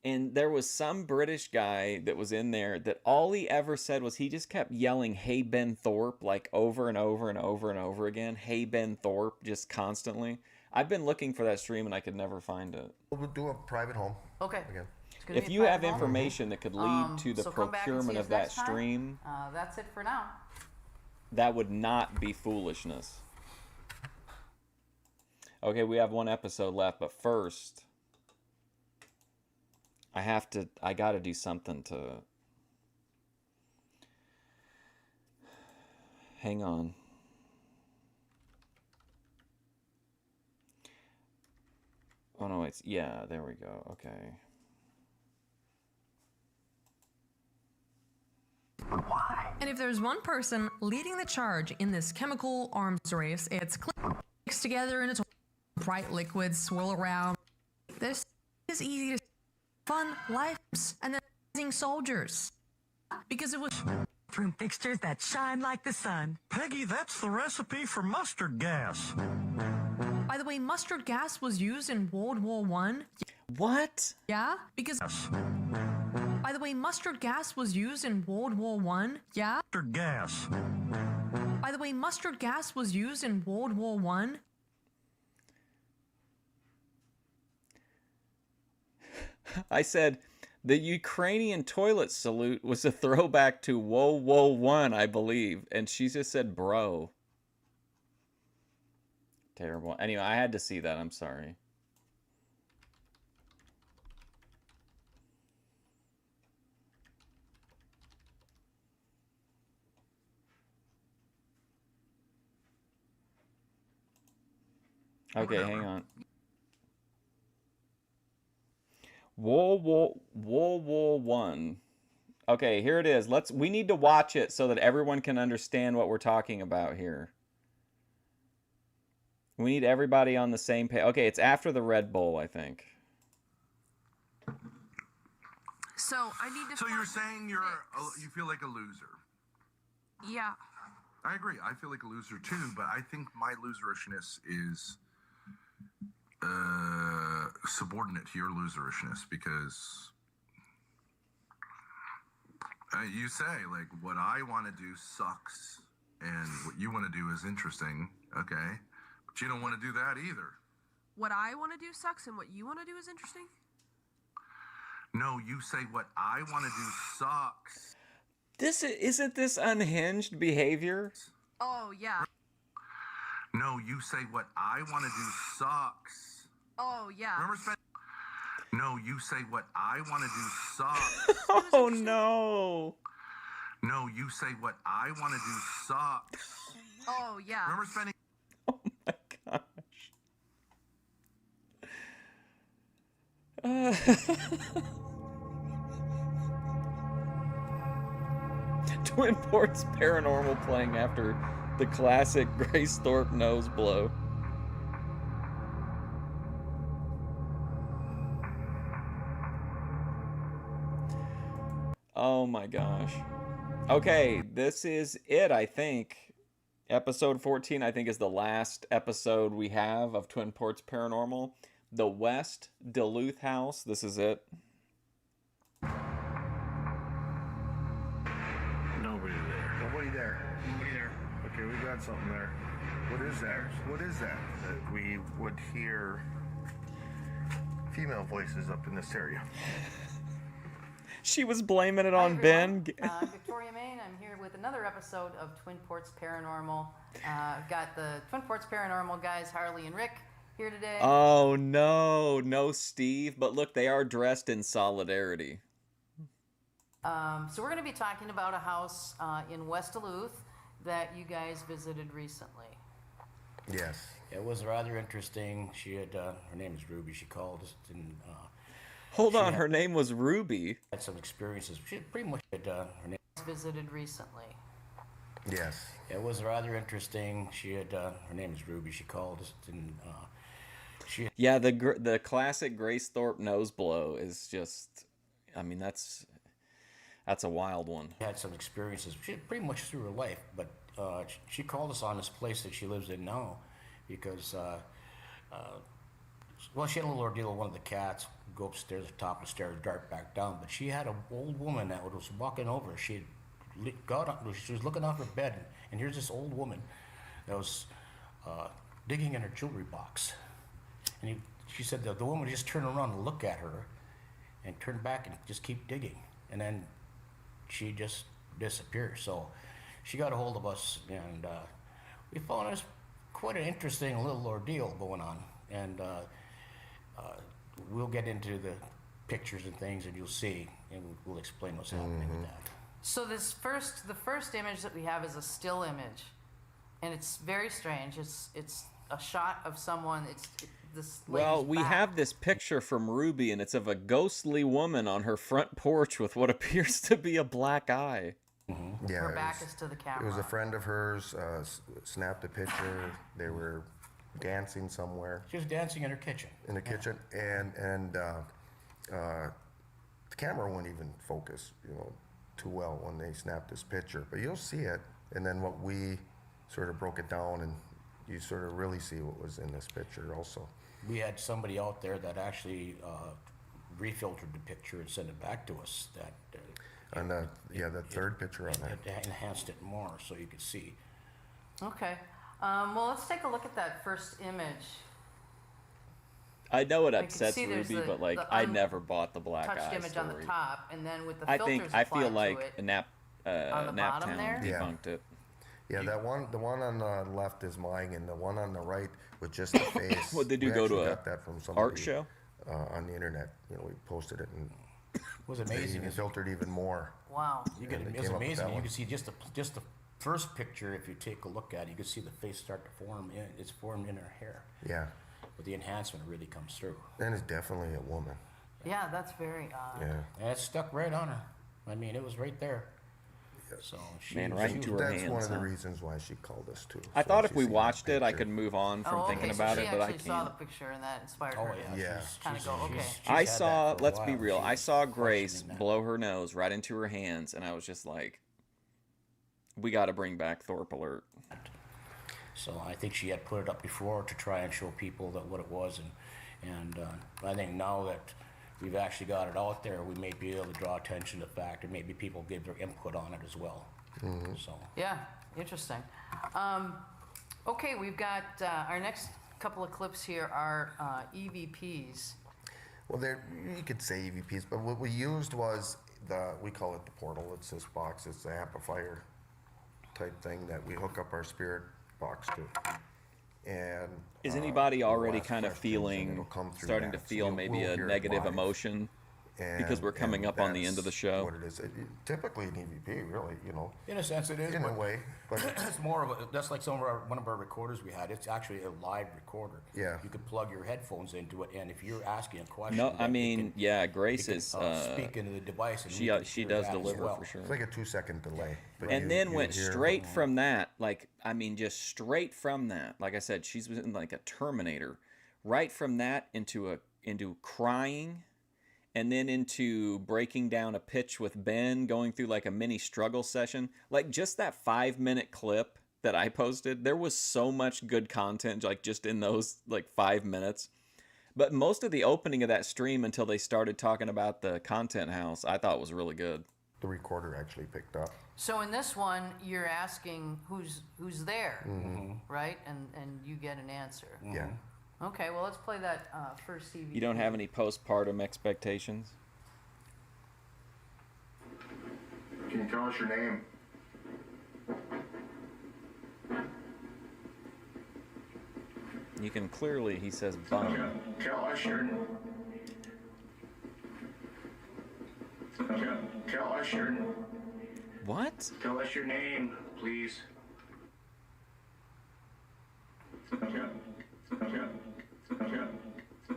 and there was some British guy that was in there that all he ever said was he just kept yelling, "Hey, Ben Thorpe," like over and over and over and over again. "Hey, Ben Thorpe," just constantly. I've been looking for that stream and I could never find it. We'll do a private home. Okay. Again. It's gonna If be a you have private home. information that could lead to the so come back and see procurement us of that next time. stream, That's it for now. that would not be foolishness. Okay, we have one episode left, but first, I gotta do something to... Hang on. Oh no, yeah, there we go, okay. And if there's one person leading the charge in this chemical arms race, it's mixed together in its bright liquids swirl around. This is easy to fun lives and then amazing soldiers. Because it was Room fixtures that shine like the sun. Peggy, that's the recipe for mustard gas. By the way, mustard gas was used in World War I. What? Yeah, because by the the way, mustard gas was used in World War One. Yeah? Mustard gas. By the way, mustard gas was used in World War One. I said the Ukrainian toilet salute was a throwback to World War One, I believe, and she just said, "Bro." Terrible. Anyway, I had to see that. I'm sorry. Okay, hang on. World War One. Okay, here it is. We need to watch it so that everyone can understand what we're talking about here. We need everybody on the same page. Okay, it's after the Red Bull, I think. So I need to. So you're saying you feel like a loser? Yeah. I agree. I feel like a loser too, but I think my loserishness is subordinate to your loserishness because you say like what I want to do sucks and what you want to do is interesting. Okay, but you don't want to do that either. What I want to do sucks, and what you want to do is interesting. No, you say what I want to do sucks. Isn't this unhinged behavior? Oh yeah. No, you say what I want to do sucks. Oh yeah. Remember No, you say what I want to do sucks. Oh no. No, you say what I want to do sucks. Oh yeah. Remember spending. Oh my gosh. Twin Ports Paranormal playing after the classic Grace Thorpe nose blow. Oh my gosh. Okay, this is it, I think. Episode 14, I think, is the last episode we have of Twin Ports Paranormal. The West Duluth House. This is it. Nobody there. Nobody there. Nobody there. Okay, we got something there. What is that? What is that? That we would hear female voices up in this area. She was blaming it on Hi, Ben. I'm Victoria Main. I'm here with another episode of Twin Ports Paranormal. I've got the Twin Ports Paranormal guys, Harley and Rick, here today. Oh no, no Steve. But look, they are dressed in solidarity. So we're going to be talking about a house in West Duluth that you guys visited recently. Yes. It was rather interesting. She had, her name is Ruby. She called us and Hold on, her name was Ruby. had some experiences. She pretty much had, her name Visited recently. Yes. It was rather interesting. She had, her name is Ruby. She called us and she. Yeah, the classic Grace Thorpe nose blow is just, I mean, that's a wild one. Had some experiences. She pretty much through her life, but she called us on this place that she lives in now, because well, she had a little ordeal with one of the cats. Go upstairs, the top of the stairs, dart back down. But she had an old woman that was walking over. She was looking off her bed, and here's this old woman that was digging in her jewelry box. And she said the woman would just turn around and look at her, and turn back and just keep digging, and then she just disappeared. So she got a hold of us, and we found this quite an interesting little ordeal going on. And we'll get into the pictures and things, and you'll see, and we'll explain what's happening with that. So the first image that we have is a still image, and it's very strange. It's a shot of someone. This Well, lady's we back. have this picture from Ruby, and it's of a ghostly woman on her front porch with what appears to be a black eye. Yeah, Her it back was- is to the It camera. was a friend of hers, snapped a picture. They were dancing somewhere. She was dancing in her kitchen. In the kitchen, and the camera wouldn't even focus, too well when they snapped this picture. But you'll see it, and then what we sort of broke it down, and you sort of really see what was in this picture also. We had somebody out there that actually refiltered the picture and sent it back to us. That On the third picture on that. It enhanced it more so you could see. Okay. Well, let's take a look at that first image. I know it I can upsets see there's Ruby, the- but like the I never bought the black Touched eye image story. on the top, and then with the I filters think I feel applied like to it. Naptown bottom there? debunked it. Yeah, the one on the left is mine, and the one on the right with just the face. What did you we go to actually a got that from somebody, art show? On the internet. You know, we posted it, and was they amazing. even filtered even more. Wow. It was amazing. You could see just the first picture. If you take a look at it, you could see the face start to form. It's formed in her hair. Yeah. But the enhancement really comes through. And it's definitely a woman. Yeah, that's very odd. Yeah. And it stuck right on her. I mean, it was right there. So she Man, right into her That's hands, one of the huh? reasons why she called us too. I So thought if she's we seen the watched it, I picture. could move on from Oh, thinking okay, about so it, she but I actually saw the can't. picture and that inspired Oh, her yeah. to kind of go, okay. I had that saw. for a Let's be while. real. I She's saw Grace questioning that. blow her nose right into her hands, and I was just like, "We got to bring back Thorpe Alert." So I think she had put it up before to try and show people that what it was, and I think now that we've actually got it out there, we may be able to draw attention to the fact, and maybe people give their input on it as well. So Yeah, interesting. Okay, we've got our next couple of clips here are EVPs. Well, you could say EVPs, but what we used was we call it the portal. It's this box. It's the amplifier type thing that we hook up our spirit box to. And Is anybody we'll already ask kind of questions and feeling, it'll come through starting to that. So feel maybe we'll a hear it negative live. emotion because we're coming And up on the end of the that's show? What it is. Typically an EVP, really, you know. in a sense, it is. In a but way, but it's more of a. That's like one of our recorders we had. It's actually a live recorder. Yeah. You could plug your headphones into it, and if you're asking a question, No, I then it mean, can- yeah, it Grace can, is. speak into the device. And we can She hear does that as deliver well. for sure. it's like a 2-second delay. But And you- then you went hear- straight from that, like I mean, just straight from that. Like I said, she's been like a Terminator. Right from that into crying, and then into breaking down a pitch with Ben, going through like a mini struggle session. Like just that 5-minute clip that I posted, there was so much good content, like just in those like 5 minutes. But most of the opening of that stream until they started talking about the content house, I thought was really good. The recorder actually picked up. So in this one, you're asking who's there, right? And you get an answer. Yeah. Okay, well, let's play that first EVP. You don't have any postpartum expectations? Can you tell us your name? You can clearly, he says, bum. Tell us your. Tell us your. What? Tell us your name, please.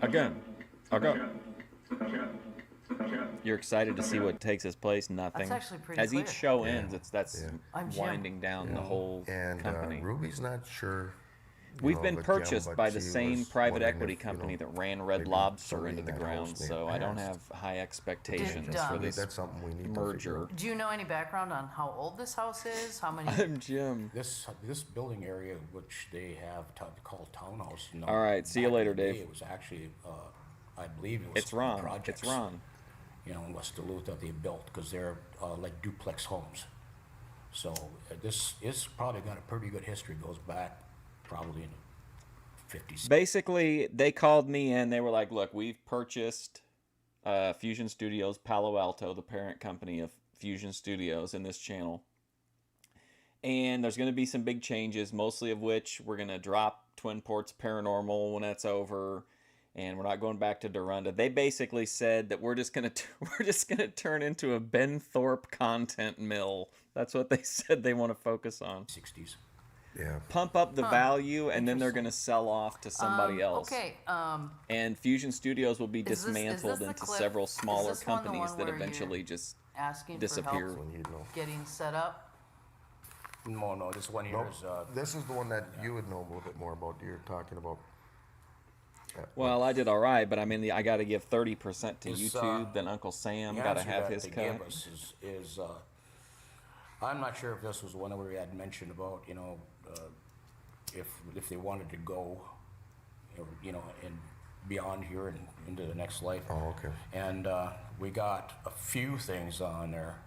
Again. You're excited to see what takes its place? Nothing. That's actually pretty As each clear. show ends, that's I'm Jim. winding down the whole And company. Ruby's not sure. We've been but Jim, purchased but by the she same was private wondering equity if, company that ran maybe Red Lobster somebody into the in that ground, house may so have I don't have passed. high expectations Did, for maybe this that's something we need to merger. Do you know any background on how old this house is? How many? I'm Jim. This building area, which they have called townhouse. No, All right, see you back in later, the day, Dave. It was actually, I believe it was. It's Ron. Projects, It's Ron. You know, in West Duluth that they built because they're like duplex homes. So this is probably got a pretty good history. Goes back probably in the 50s. Basically, they called me in. They were like, look, we've purchased Fusion Studios Palo Alto, the parent company of Fusion Studios in this channel. And there's going to be some big changes, mostly of which we're going to drop Twin Ports Paranormal when that's over. And we're not going back to Dorinda. They basically said that we're just gonna turn into a Ben Thorpe content mill. That's what they said they want to focus on. 60s. Yeah. Pump up the value, and then they're gonna sell off to somebody else. Okay. And Fusion Studios will be Is this dismantled the into clip- several is smaller this one the companies one that where eventually you're just asking disappear. for help getting set up? No, this one here Nope. is. This is the one that you would know a little bit more about. You're talking about. Well, I did all right, but I mean, I got to give 30% to Is, YouTube. Then Uncle Sam the got to answer have that his they cut. gave us is I'm not sure if this was one where we had mentioned about if they wanted to go, and beyond here and into the next life. Oh, okay. And we got a few things on there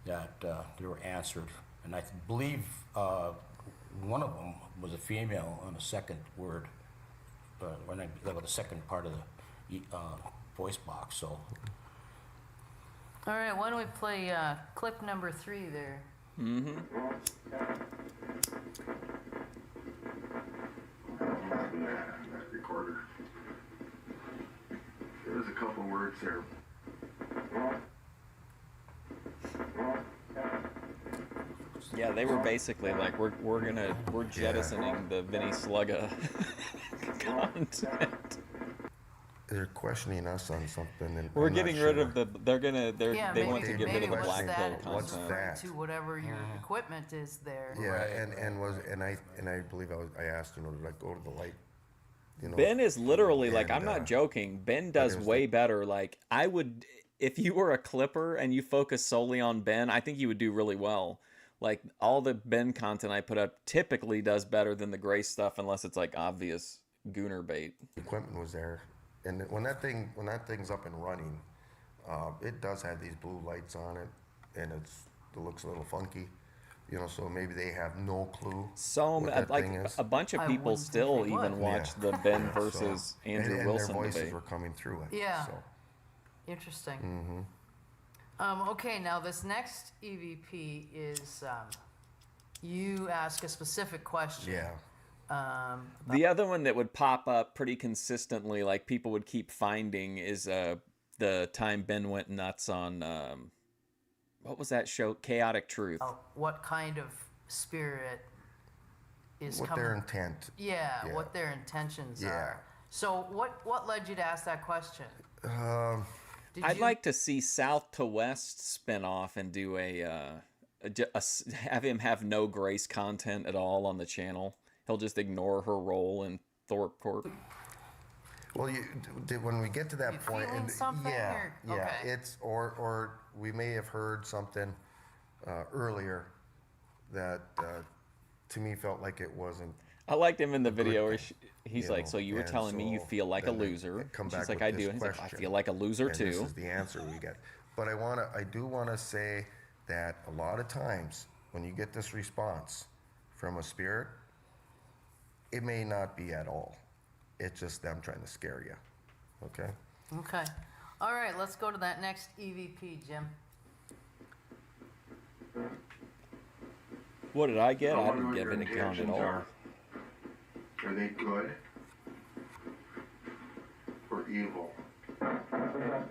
that they were answered, and I believe one of them was a female on the second word, when I that was the second part of the voice box. So. All right, why don't we play clip number 3 there? Mm-hmm. That recorder. There was a couple words there. Yeah, they were basically like, we're jettisoning the Vinny Slugga content. They're questioning us on something, and We're I'm not getting rid of sure. they want to get rid of the black pill What's content. that? To whatever your equipment is there. Yeah, and I believe I asked, to like go to the light. Ben is literally like, I'm and, not joking. Ben does way better. Like, I would, if you were a clipper and you focus solely on Ben, I think you would do really well. Like, all the Ben content I put up typically does better than the gray stuff, unless it's like obvious gooner bait. Equipment was there, and when that thing's up and running, it does have these blue lights on it, and it looks a little funky. So maybe they have no clue. So what like thing is. a bunch of people still even watch the Ben versus Andrew and Wilson their voices debate. were coming through it. Yeah. So. Interesting. Mm-hmm. Okay, now this next EVP is you ask a specific question. Yeah. The other one that would pop up pretty consistently, like people would keep finding, is the time Ben went nuts on what was that show? Chaotic Truth. What kind of spirit is what coming? their intent. Yeah, what their intentions Yeah. are. So what led you to ask that question? I'd like to see South to West spin off and do have him have no Grace content at all on the channel. He'll just ignore her role in Thorpe Court. Well, when we get to that point, feeling something, or? Okay. it's or we may have heard something earlier that to me felt like it wasn't. I liked him in the video where he's like, know, so you were and telling me you so feel like a then they loser. come She's back like, with I this do. And he's like, I question, feel like a loser and too. This is the answer we get. But I do want to say that a lot of times when you get this response from a spirit, it may not be at all. It's just them trying to scare you. Okay? Okay. All right, let's go to that next EVP, Jim. What did I get? I I wonder didn't what give your an account at intentions all. Are they good or evil? Evil.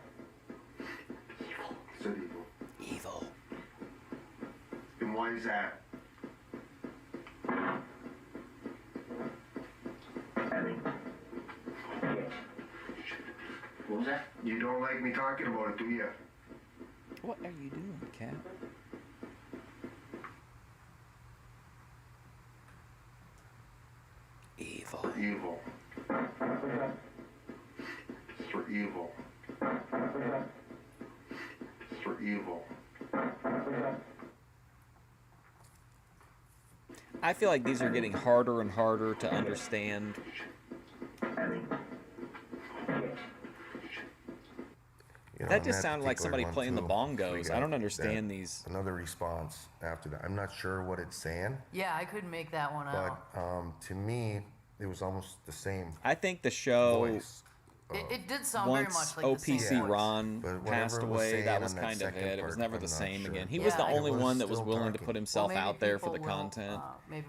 Said evil. Evil. And why is that? What was that? You don't like me talking about it, do you? What are you doing, cat? Evil. For evil. For evil. For evil. I feel like these are getting harder and harder to understand. That just sounded like somebody playing the bongos. I don't understand these. Another response after that. I'm not sure what it's saying. Yeah, I couldn't make that one out. But to me, it was almost the same. I think the show. Voice. It did sound very Once much like OPC the same voice. Ron passed away, that was kind of it. It was never the same again. He was the only one that was willing to put himself out there for the content.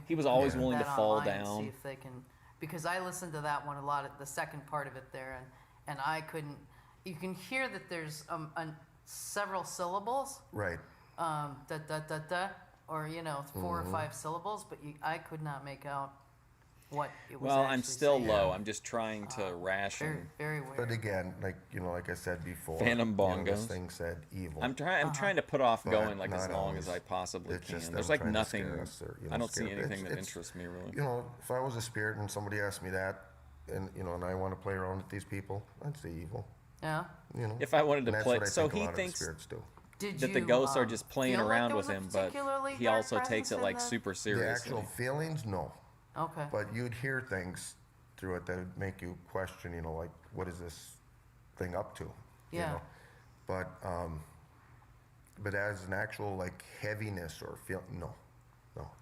He was always willing to fall down. See if they can, because I listened to that one a lot, at the second part of it there, and I couldn't. You can hear that there's several syllables. Right. Da da da da, or 4 or 5 syllables, but I could not make out what it was. Well, actually I'm still saying. low. I'm just trying to ration. Very weird. But again, like I said before, Phantom bongos. This thing said evil. I'm trying to put off But going like as not long always. as I possibly It's can. just There's them like trying to nothing. scare us or, I don't see scare- anything that it's- interests me really. If I was a spirit and somebody asked me that, and and I want to play around with these people, I'd say evil. Yeah. If I wanted to And that's play, what I so think a he lot of the thinks spirits do. that the ghosts are just playing feel like around there with was a him, but particularly he dark also takes presence it in like the- super The seriously. actual feelings, no. Okay. But you'd hear things through it that would make you question, like, what is this thing up to? Yeah. But but as an actual like heaviness or feel, no.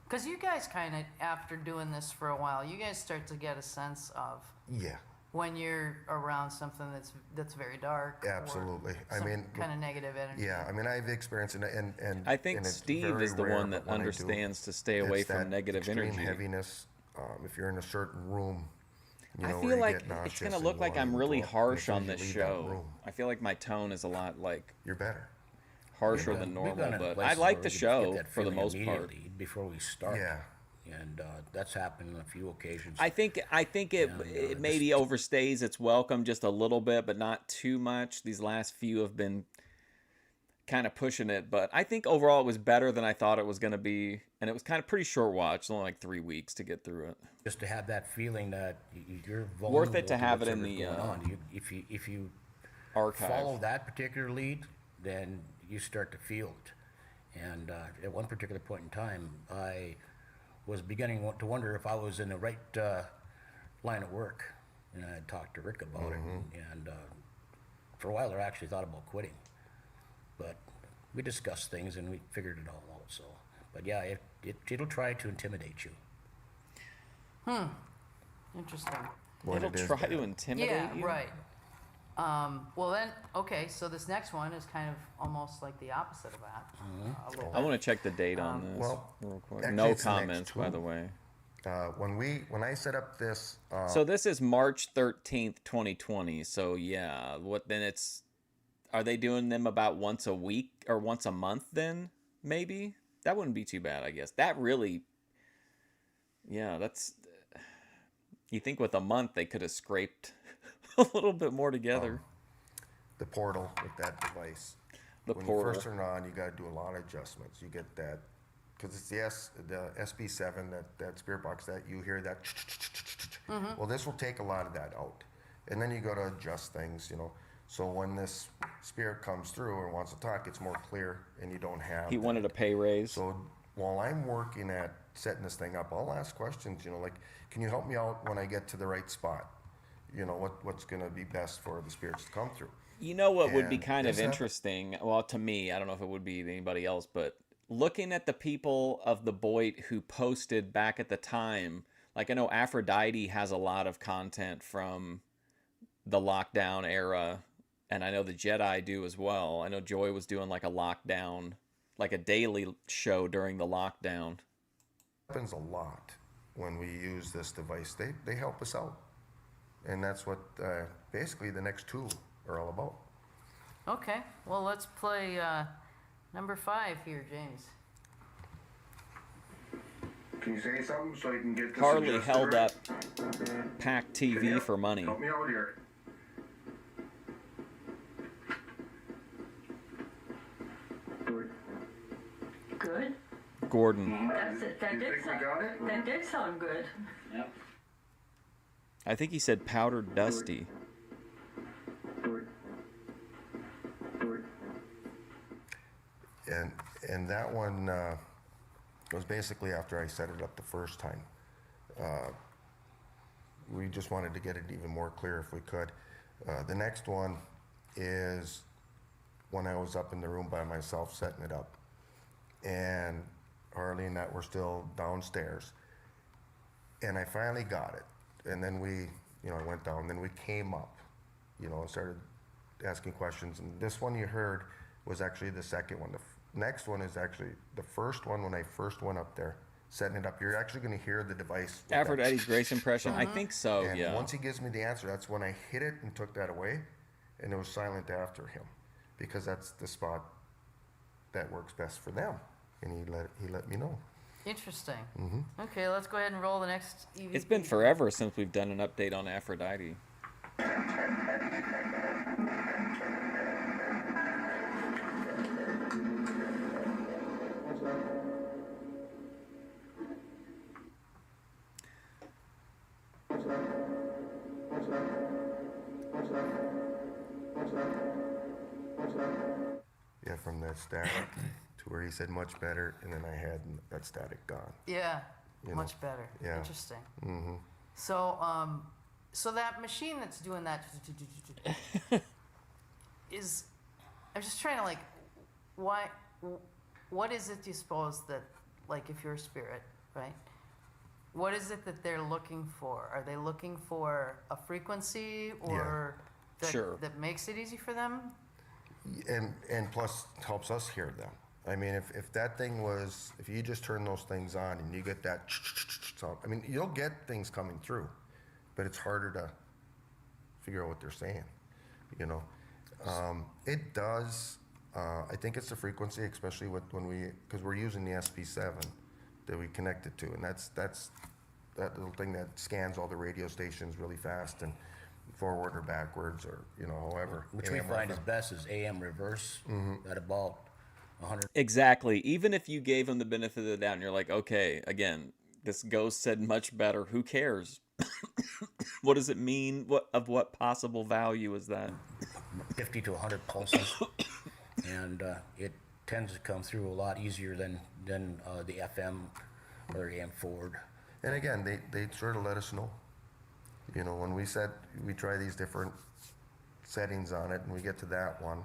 Because you guys kind of, after doing this for a while, you guys start to get a sense of Yeah. when you're around something that's very dark. Absolutely. Or some kind of negative energy. Yeah, I mean, I've experienced and I think and it's Steve very is the rare, one that but when I do, understands to stay away it's from that negative extreme energy. heaviness. If you're in a certain room, you know, I where feel you like get nauseous it's going to and look you like wanna I'm go really up, and harsh as soon on as you this leave that show. room, I feel like my tone is a lot like you're better. harsher than normal, but I like the show for the most part. Before we start. Yeah. And that's happened on a few occasions. I think it maybe overstays its welcome just a little bit, but not too much. These last few have been kind of pushing it, but I think overall it was better than I thought it was going to be, and it was kind of pretty short watch, only like 3 weeks to get through it. Just to have that feeling that you're vulnerable Worth it to have it in whatever's the going on. If you archive. follow that particular lead, then you start to feel it. And at one particular point in time, I was beginning to wonder if I was in the right line of work. And I talked to Rick about it, and for a while I actually thought about quitting. But we discussed things and we figured it all out. So, but yeah, it'll try to intimidate you. Interesting. It'll try to intimidate you? Yeah, right. Well then, okay, so this next one is kind of almost like the opposite of that. A little I bit. want to check the date on this Well, real quick. actually, No it's the next comments, by two. the way. When I set up this, So this is March 13th, 2020. So yeah, are they doing them about once a week or once a month then? Maybe? That wouldn't be too bad, I guess. That really, yeah, you think with a month they could have scraped a little bit more together. the portal with that device. The when portal. you first turn it on, you got to do a lot of adjustments. You get that, because it's the SB7, that spirit box that you hear that. Well, this will take a lot of that out. And then you got to adjust things, you know. So when this spirit comes through or wants to talk, it's more clear and you don't have He wanted a pay raise. So while I'm working at setting this thing up, I'll ask questions, you know, like, can you help me out when I get to the right spot? You know, what's going to be best for the spirits to come through. You know what would be And kind of this hap- interesting? Well, to me, I don't know if it would be to anybody else, but looking at the people of the Boyd who posted back at the time, like I know Aphrodite has a lot of content from the lockdown era, and I know the Jedi do as well. I know Joy was doing like a lockdown, like a daily show during the lockdown. Happens a lot when we use this device. They help us out. And that's what basically the next two are all about. Okay, well let's play number 5 here, James. Can you say something so I can get this Harley adjusted held right? up Pack Can TV you for money. Help me out here. Good. Gordon. That's it. That You did think we sound. got it? That did sound good. Yep. I think he said powdered dusty. And that one was basically after I set it up the first time. We just wanted to get it even more clear if we could. The next one is when I was up in the room by myself setting it up. And Harley and that were still downstairs. And I finally got it. And then I went down, then we came up, and started asking questions. And this one you heard was actually the second one. The next one is actually the first one when I first went up there, setting it up. You're actually going to hear the device. with Aphrodite's that. grace impression? I think so, And yeah. once he gives me the answer, that's when I hit it and took that away. And it was silent after him, because that's the spot that works best for them. And he let me know. Interesting. Mm-hmm. Okay, let's go ahead and roll the next EVP. It's been forever since we've done an update on Aphrodite. Yeah, from that static to where he said much better, and then I had that static gone. Yeah, You much know, better. yeah. Interesting. Mm-hmm. So, so that machine that's doing that is, I'm just trying to why what is it you suppose that, like, if you're a spirit, right? What is it that they're looking for? Are they looking for a frequency or that makes it easy for them? And plus helps us hear them. I mean, if that thing was, if you just turn those things on and you get that sound, I mean, you'll get things coming through, but it's harder to figure out what they're saying, you know. It does, I think it's the frequency, especially because we're using the SP7 that we connected to, and that's that little thing that scans all the radio stations really fast and forward or backwards or, you know, however. Which we find is best is AM reverse at about 100. Exactly. Even if you gave them the benefit of the doubt and you're like, okay, again, this ghost said much better. Who cares? What does it mean? What possible value is that? 50 to 100 pulses. And it tends to come through a lot easier than the FM or AM forward. And again, they sort of let us know. You know, when we said we try these different settings on it and we get to that one,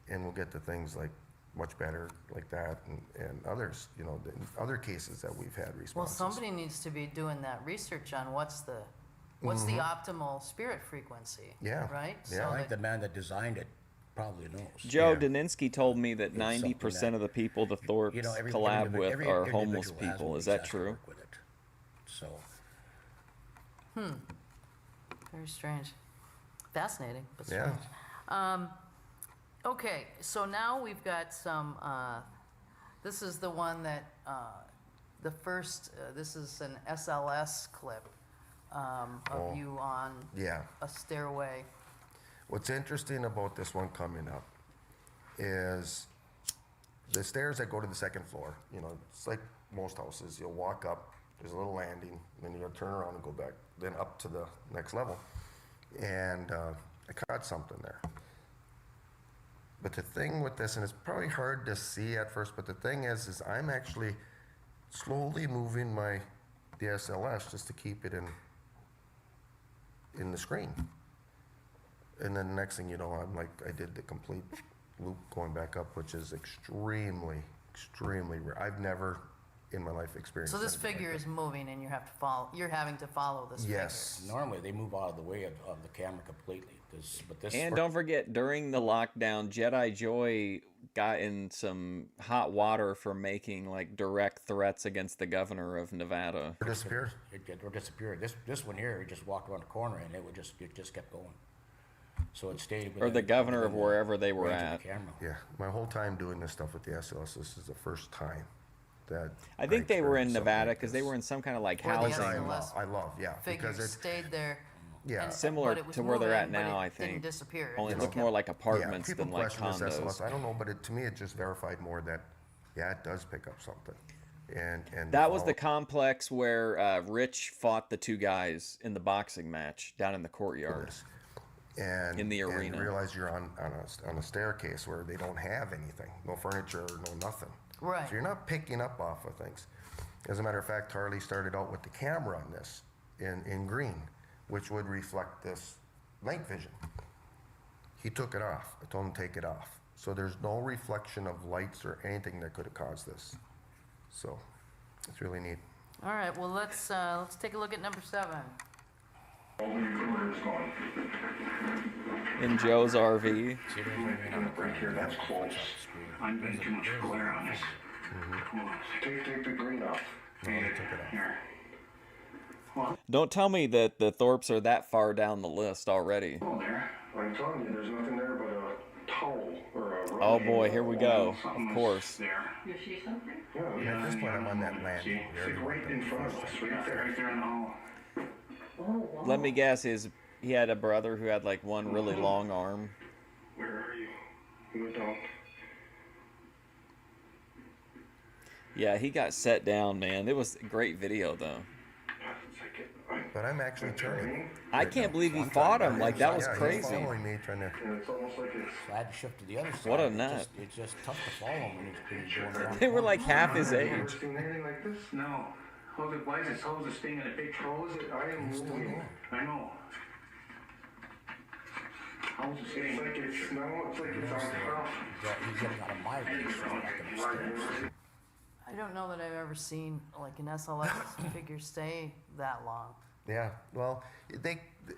and we'll get to things like much better like that and others, you know, other cases that we've had responses. Well, somebody needs to be doing that research on what's the optimal spirit frequency. Yeah. Right? Yeah. So I think the man that designed it probably knows. Joe Daninsky told me that 90% of the people the Thorpes collab with are homeless people. Is that true? So. Very strange. Fascinating, but strange. Okay, so now we've got some, this is the one that, the first, this is an SLS clip of you on a stairway. What's interesting about this one coming up is the stairs that go to the second floor. You know, it's like most houses. You'll walk up, there's a little landing, then you're gonna turn around and go back, then up to the next level. And I caught something there. But the thing with this, and it's probably hard to see at first, but the thing is I'm actually slowly moving my DSLS just to keep it in the screen. And then the next thing you know, I'm like, I did the complete loop going back up, which is extremely, extremely rare. I've never in my life experienced. So this figure is moving, and you have to follow. You're having to follow this. Yes. figure. Normally they move out of the way of the camera completely. But this. And don't forget, during the lockdown, Jedi Joy got in some hot water for making like direct threats against the governor of Nevada. Or disappeared. Or disappeared. This one here, he just walked around the corner and it just kept going. So it stayed. Or the governor of wherever they were at. Yeah, my whole time doing this stuff with the SLS, this is the first time that I think they were in Nevada because they were in some kind of like housing. I love, yeah, Figures stayed there. Yeah, and, similar to where they're at now, I It think. didn't disappear. Only It it just looked kept- more like apartments people than like question this condos. SLS. I don't know, but to me it just verified more that it does pick up something. And That was the complex where Rich fought the two guys in the boxing match down in the courtyard. And in the arena. And realize you're on a staircase where they don't have anything, no furniture, no nothing. Right. So you're not picking up off of things. As a matter of fact, Harley started out with the camera on this in green, which would reflect this night vision. He took it off. I told him to take it off. So there's no reflection of lights or anything that could have caused this. So it's really neat. All right. Well, let's take a look at number 7. In Joe's RV. Right here, that's close. I'm getting too much glare on this. Take the green off. Here. Don't tell me that the Thorpes are that far down the list already. Oh, there. I'm telling you, there's nothing there but a towel or a. Oh boy, here we go. Of course. There. You see something? Yeah, at this point I'm on that land. See, right in front of us, right there in the hall. Let me guess, he had a brother who had like one really long arm. Where are you? You don't. Yeah, he got set down, man. It was a great video though. But I'm actually turning. I can't believe he fought him. Like that was Yeah, he's crazy. following me, trying to. It's almost like it's. I had to shift to the other side. What a nut. It's just tough to follow him when he's going around. They were like half his I've age. never seen anything like this. No. Why is this thing in a big troll? I am moving. I know. It's like it's no, it's like it's on top. He's getting out of my reach. He's walking upstairs. I don't know that I've ever seen like an SLS figure stay that long. Yeah, well,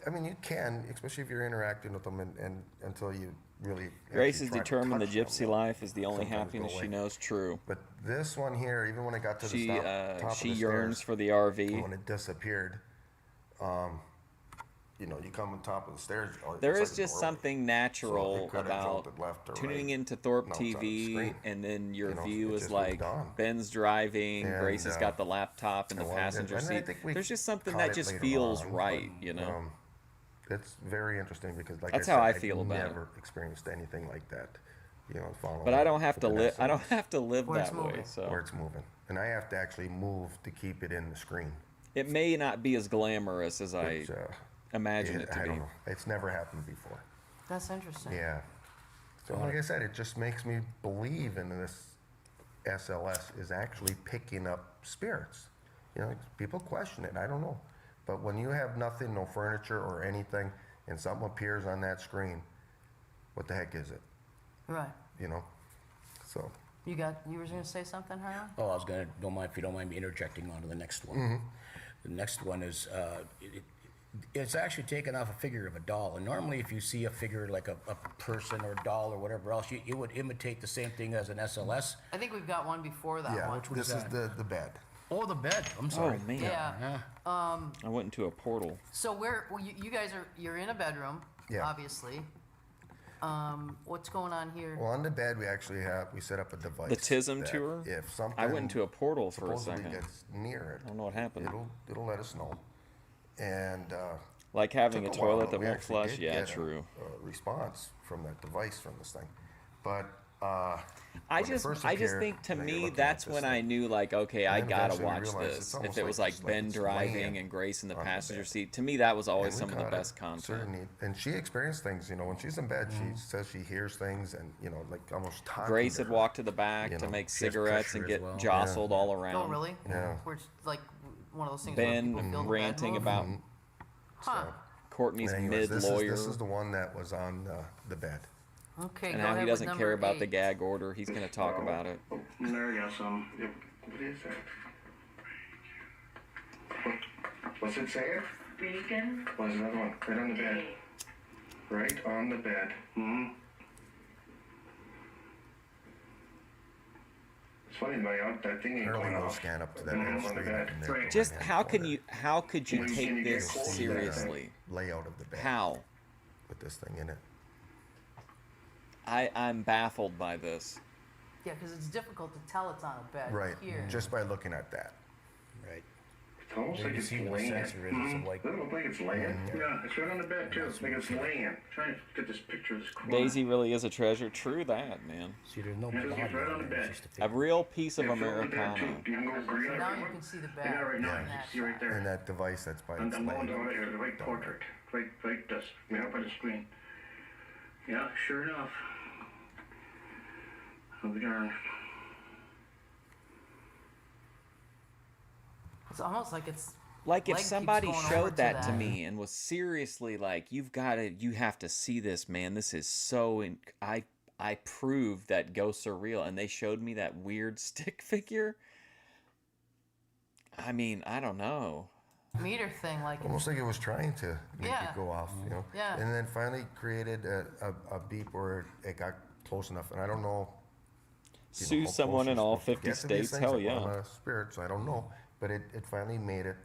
I mean, you can, especially if you're interacting with them and until you really. Grace is try to determined the touch them, gypsy life is the only sometimes happiness go she away. knows. True. But this one here, even when I got to the She top she of the yearns stairs, for the RV. and when it disappeared, you know, you come on top of the stairs. There it's is like a just doorway. something So natural it could have about jolted left or tuning right. into Thorpe No, it's on the TV, screen. and then your You know, view it is just like moved on. Ben's driving, And, Grace has got the laptop in I the wanted to- passenger and I seat. think we There's just something caught that it just later feels on, right, but, you know. It's very interesting because, like That's I said, how I feel about it. never experienced anything like that. You know, following. But I don't have to with an live. I don't SLS. have to live Where it's that way. moving. So Where it's moving, and I have to actually move to keep it in the screen. it may not be as glamorous as I Which, imagine it to I be. don't know. It's never happened before. That's interesting. Yeah. So like I said, it just makes me believe in this SLS is actually picking up spirits. You know, people question it. I don't know. But when you have nothing, no furniture or anything, and something appears on that screen, what the heck is it? Right. You know? So. You were going to say something, Harlan? Oh, I was gonna. Don't mind if you don't mind me interjecting onto the next one. Mm-hmm. The next one is it's actually taken off a figure of a doll. And normally, if you see a figure like a person or a doll or whatever else, you would imitate the same thing as an SLS. I think we've got one before that Yeah, one. this is the bed. Oh, the bed. I'm sorry. Oh man. Yeah. I went into a portal. So you guys you're in a bedroom, Yeah. obviously. What's going on here? Well, on the bed, we set up a device. The TISM that tour? If something I went into a portal for a supposedly second. gets near it, I don't know what happened. It'll let us know. And Like having a took while, toilet but that we won't actually flush. did Yeah, get true. A response from that device from this thing, but I when it just first think appeared, to and you're me looking that's at this when thing, I knew like, okay, I then gotta eventually we watch realized this. it's If almost it was just like Ben it's driving laying and Grace in the on the passenger bed. seat, to me that was always And we some of the caught it best content. certainly, and she experienced things. You know, when she's in bed, she says she hears things, and you know, like almost talking. Grace to had her, walked to the back you to know. make She has cigarettes and pressure as get well. jostled all around. Oh, really? Yeah. Where it's like one of those things where Ben people feel the bed ranting move? about Huh. Courtney's Anyways, mid this lawyer is the one that was on the bed. Okay, and go how ahead he with doesn't number care about the 8. gag order. He's going to talk about it. There you go, some. What is that? What's it say? Beacon. What's another one? Right on the bed. Right on the bed. Hmm. It's funny, that thing ain't Apparently, going we'll off. scan up to that Mhm. end On the screen bed. and then go Just right in how the could corner. you Can you take get this close to that seriously? Layout of the bed. How? With this thing in it. I'm baffled by this. Yeah, because it's difficult to tell it's on a bed Right. here. Just by looking at that. Right. It's almost like You it's see where the laying. sensor is, it's like- Doesn't look like it's laying. Yeah, it's right on the bed too. It's like it's laying. Trying to get this picture of this corner. Daisy really is a treasure. True that, man. See, there's no Yeah, body it's right on the on there. bed. It's just a A figure. real piece of Yeah, it's right on the bed, Americana. too. You can go green So on now that you one. can see the I bed. got it right now. on You that can see right side. there. And that device that's by I'm its going leg. right here, the right portrait. Right this. Yeah, by the screen. Yeah, sure enough. I'll be darned. It's almost like it's Like if leg keeps somebody going over showed that to that. me and was seriously like, you have to see this, man. This is so. I proved that ghosts are real, and they showed me that weird stick figure. I mean, I don't know. meter thing, like Almost like it was trying to make Yeah. it go off, you know. Yeah. And then finally created a beep where it got close enough, and I don't know. Sue how close someone you're in all supposed to 50 get to these states? things. Hell I'm yeah. a spirit, so I don't know. But it finally made it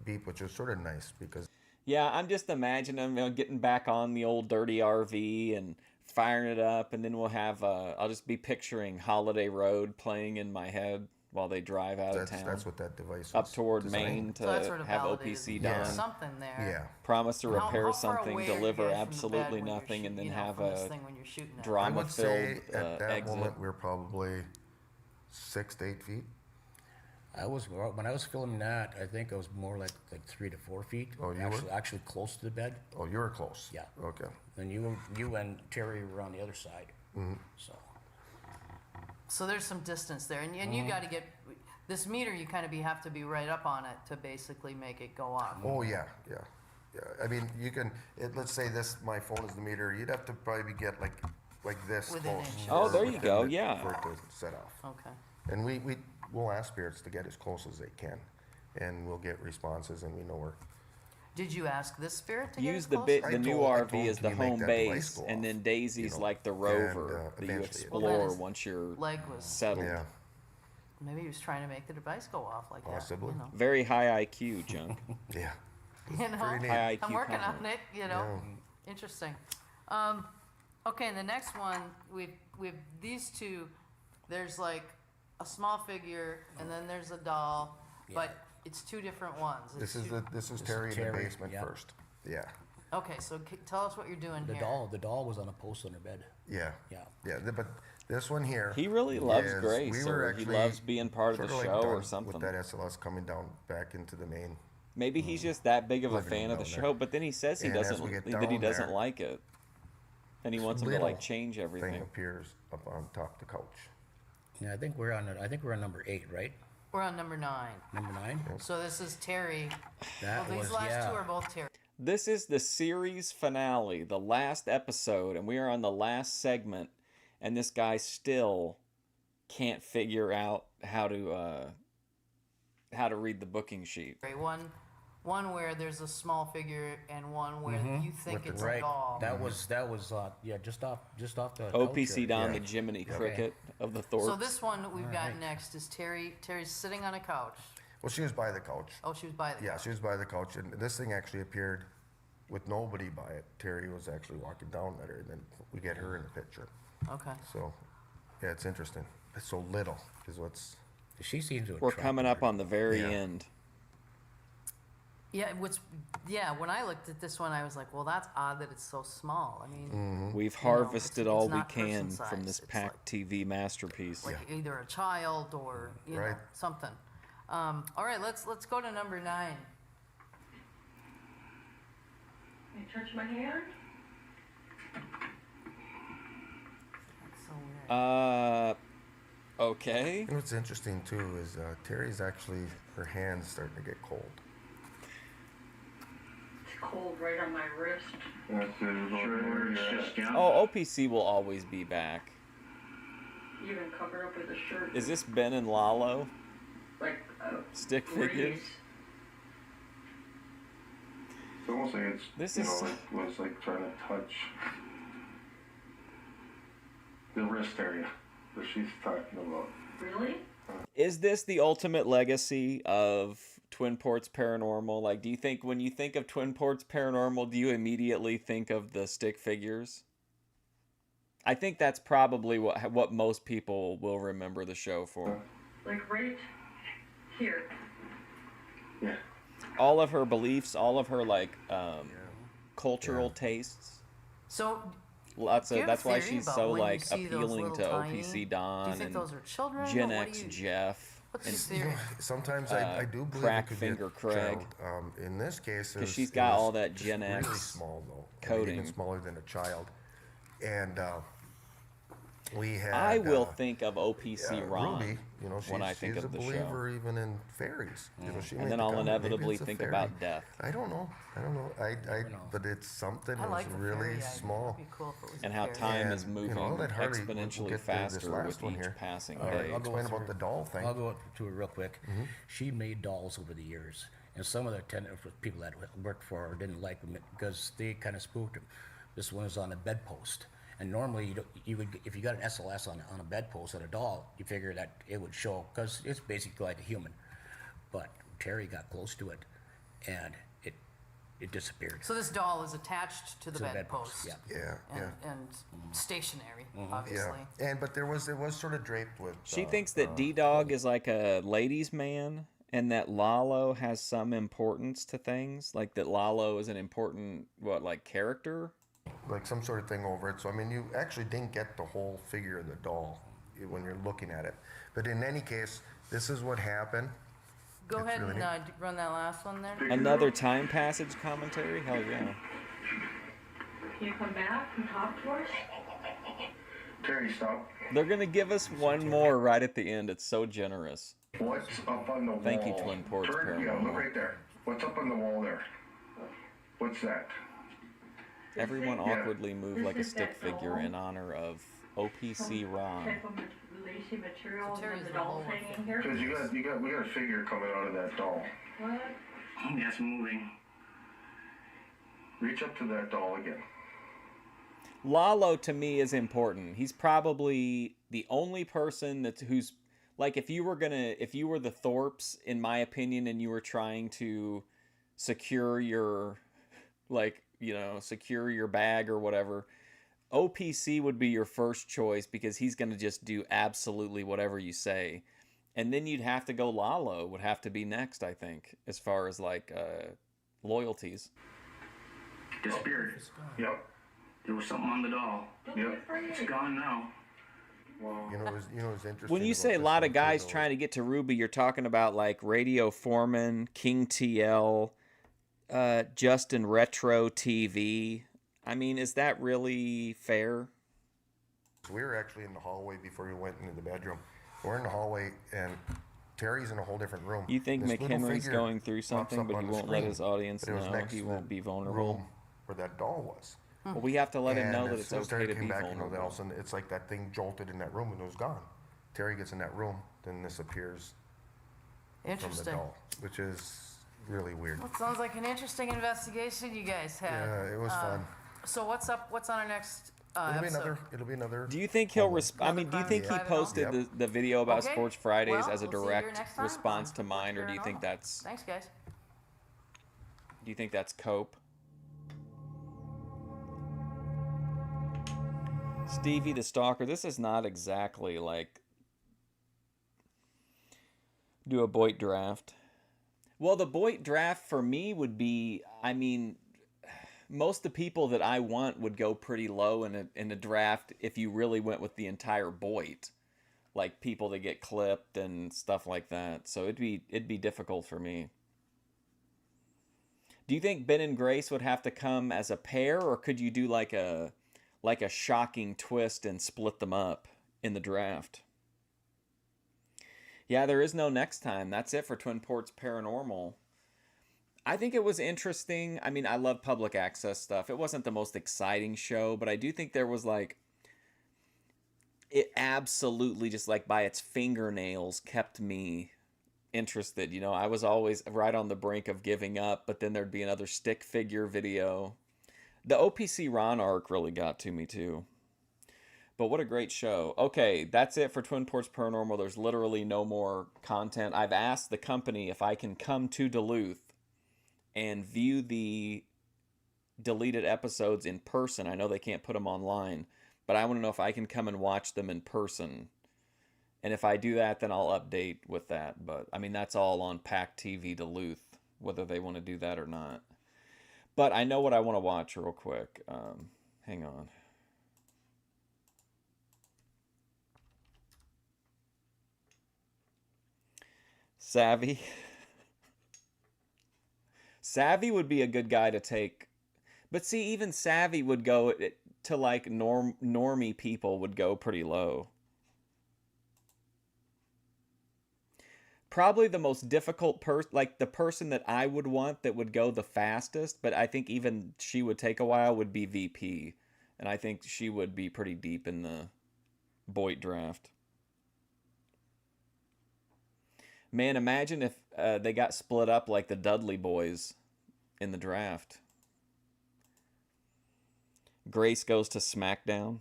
beep, which was sort of nice because Yeah, I'm just imagining them getting back on the old dirty RV and firing it up, and then we'll have. I'll just be picturing Holiday Road playing in my head while they drive out of town. that's what that device up was toward designed. Maine to So that sort of have validated OPC there's done. something there. Yeah. Promise to How- repair how far something, away are you deliver guys from the bed absolutely when you're nothing, and then you know, have from this a thing when you're shooting at? I drama would say filled at that exit. moment we were probably 6 to 8 feet. When I was filming that, I think I was more like 3 to 4 feet. Oh, you were? Actually close to the bed. Oh, you were close. Yeah. Okay. Then you and Terry were on the other side. Mm-hmm. So there's some distance there, and Mm-hmm. you got to get this meter. You kind of have to be right up on it to basically make it go off. Oh yeah, yeah. I mean, you can. Let's say this. My phone is the meter. You'd have to probably get like this Within close. inches. Oh, or there you within go, the- yeah. For it to set off. Okay. And we'll ask spirits to get as close as they can, and we'll get responses, and we know where. Did you ask this spirit to get Use as the close? bit. I The new told- I RV told is him, the "Can you make home that device base, go and off?" then Daisy's You know, like the and, rover that you eventually it explore Well, then his once your leg was settled. Yeah, Maybe he was trying to make the device go off like Possibly. that. You know. Very high IQ, Junk. yeah. You know, Pretty neat. High IQ I'm working on comment. it. You know, interesting. Okay, and the next one we've these two. There's like a small figure, and then there's a doll, but it's two different ones. This It's is two- this is Terry in the Terry, basement yeah. first. Yeah, Okay, so tell us what you're doing The here. doll was on a post on her bed. yeah, Yeah. But this one here. He really loves is- Grace, we or were he actually loves being part of the sorta show or done something. With that SLS coming down back into the main. Maybe he's just that big of a Living fan of the down there. show, but then he says he And as doesn't we get that he down doesn't there, like it, and he this wants him to little like change Thing everything. appears up on top of the couch. Yeah, I think we're on number 8, right? We're on number 9. Number 9. So this is Terry. That Well, these was last two are both Terry. This is the series finale, the last episode, and we are on the last segment, and this guy still can't figure out how to read the booking sheet. One where there's a small figure, and one where you think it's a right. doll. That was just off the OPC couch Don, there. the Jiminy Okay. Cricket of the Thorpes. So this one that we've got right. next is Terry. Terry's sitting on a couch. Well, she was by the couch. Oh, she was by the Yeah, couch. she was by the couch, and this thing actually appeared with nobody by it. Terry was actually walking down at her, and then we get her in the picture. Okay. So, yeah, it's interesting. It's so little, is what's. She seems to. We're coming up on the very Yeah. end. Yeah, when I looked at this one, I was like, well, that's odd that it's so small. I mean, Mm-hmm. We've you know, harvested it's all we not can person from size. this It's Pack TV masterpiece. like either a child or you know Right. something. All right, let's go to number 9. You touch my hand? That's so weird. Okay. And what's interesting too is Terry's actually, her hands starting to get cold. It's cold right on my wrist. That's Sure, it's just down. Oh, OPC will always be back. Even covered up with a shirt. Is this Ben and Lalo? Like Stick figures? It's almost like it's, This you is- know, like, was like trying to touch the wrist area that she's talking about. Really? Is this the ultimate legacy of Twin Ports Paranormal? Like, do you think when you think of Twin Ports Paranormal, do you immediately think of the stick figures? I think that's probably what most people will remember the show for. Like right here. Yeah. All of her beliefs, all of her like cultural tastes. So Lots do you of. have That's a why theory she's about so when you like see those appealing little to tiny- OPC Don Do you think and those are children? Gen or what X do you, Jeff What's and your theory? Sometimes I do believe Crack it could Finger be a Craig. child. In this case, because it's- she's it got was all that just Gen really X small though, coding. even smaller than a child. And we had. I will think of OPC Ron Ruby, you know, she's, when I think she's of a the believer even in fairies. You know, she And made then the I'll comment, maybe inevitably it's a think fairy. about death. I don't know. But it's something I that like was the really fairy idea. small. That'd be cool if it was And a how fairy. time is And, moving you know, I'll let Harley- we'll exponentially get to this faster last with one each here. passing All right, day. I'll go Explain through- about the doll thing. I'll go to it real quick. Mm-hmm. She made dolls over the years, and some of the people that worked for her didn't like them because they kind of spooked them. This one was on a bedpost, and normally you would if you got an SLS on a bedpost on a doll, you figure that it would show because it's basically like a human. But Terry got close to it, and it disappeared. So this doll is attached to the To the bedpost. bedpost, And stationary, Yeah, obviously. but it was sort of draped with. She thinks that D-Dog is like a ladies' man and that Lalo has some importance to things. Like that Lalo is an important, character? Like some sort of thing over it. So, I mean, you actually didn't get the whole figure of the doll when you're looking at it. But in any case, this is what happened. Go It's ahead really and neat. run that last one there. Another time passage commentary? Hell yeah. Can you come back and talk to us? Terry, stop. They're going to give us one more right at the end. It's so generous. What's up on the wall? Thank you, Twin Ports Yeah, look Paranormal. right there. What's up on the wall there? What's that? Everyone Yeah. awkwardly moved like a stick figure in honor of OPC Ron. Material So Terry's the the doll lower hanging here. Because we got a figure coming out of that doll. What? That's moving. Reach up to that doll again. Lalo to me is important. He's probably the only person who's like if you were the Thorpes, in my opinion, and you were trying to secure your secure your bag or whatever, OPC would be your first choice because he's going to just do absolutely whatever you say. And then you'd have to go Lalo would have to be next, I think, as far as like loyalties. The spirit. Yep. There was something on the doll. Yep. It's gone now. Wow. You know, it was interesting. When you about say a this lot one, of guys too, though, trying to get to Ruby, you're talking about like Radio Foreman, King TL, Justin Retro TV. I mean, is that really fair? we were actually in the hallway before we went into the bedroom. We're in the hallway, and Terry's in a whole different room. You think This little McHenry's figure going through pops something, up but on he the won't let screen, his audience but it was know. next He to won't the be vulnerable. room where that doll was. Well, we have to let him know And that as it's soon as okay Terry to came be back, vulnerable. all of a sudden, it's like that thing jolted in that room and it was gone. Terry gets in that room, then this appears from the Interesting. doll, which is really weird. Well, it sounds like an interesting investigation you guys had. Yeah, it was fun. So what's up? What's on our next episode? It'll be another. Do you think he'll respond? I mean, do you think he private posted Yep. the video about Okay. Sports Fridays Well, as a we'll see you here direct next time response on to mine, or do you think Paranormal. that's Thanks, guys. do you think that's cope? Stevie the Stalker, this is not exactly like do a Boyd draft. Well, the Boyd draft for me would be, I mean, most of the people that I want would go pretty low in a draft if you really went with the entire Boyd. Like people that get clipped and stuff like that. So it'd be difficult for me. Do you think Ben and Grace would have to come as a pair, or could you do like a shocking twist and split them up in the draft? Yeah, there is no next time. That's it for Twin Ports Paranormal. I think it was interesting. I mean, I love public access stuff. It wasn't the most exciting show, but I do think there was like, it absolutely just like by its fingernails kept me interested. You know, I was always right on the brink of giving up, but then there'd be another stick figure video. The OPC Ron arc really got to me too. But what a great show. Okay, that's it for Twin Ports Paranormal. There's literally no more content. I've asked the company if I can come to Duluth and view the deleted episodes in person. I know they can't put them online, but I want to know if I can come and watch them in person. And if I do that, then I'll update with that. But, I mean, that's all on PAC TV Duluth, whether they want to do that or not. But I know what I want to watch real quick. Hang on. Savvy. Savvy would be a good guy to take. But see, even Savvy would go to like normie people would go pretty low. Probably the most difficult person, like the person that I would want that would go the fastest, but I think even she would take a while, would be VP. And I think she would be pretty deep in the Boyd draft. Man, imagine if they got split up like the Dudley boys in the draft. Grace goes to SmackDown.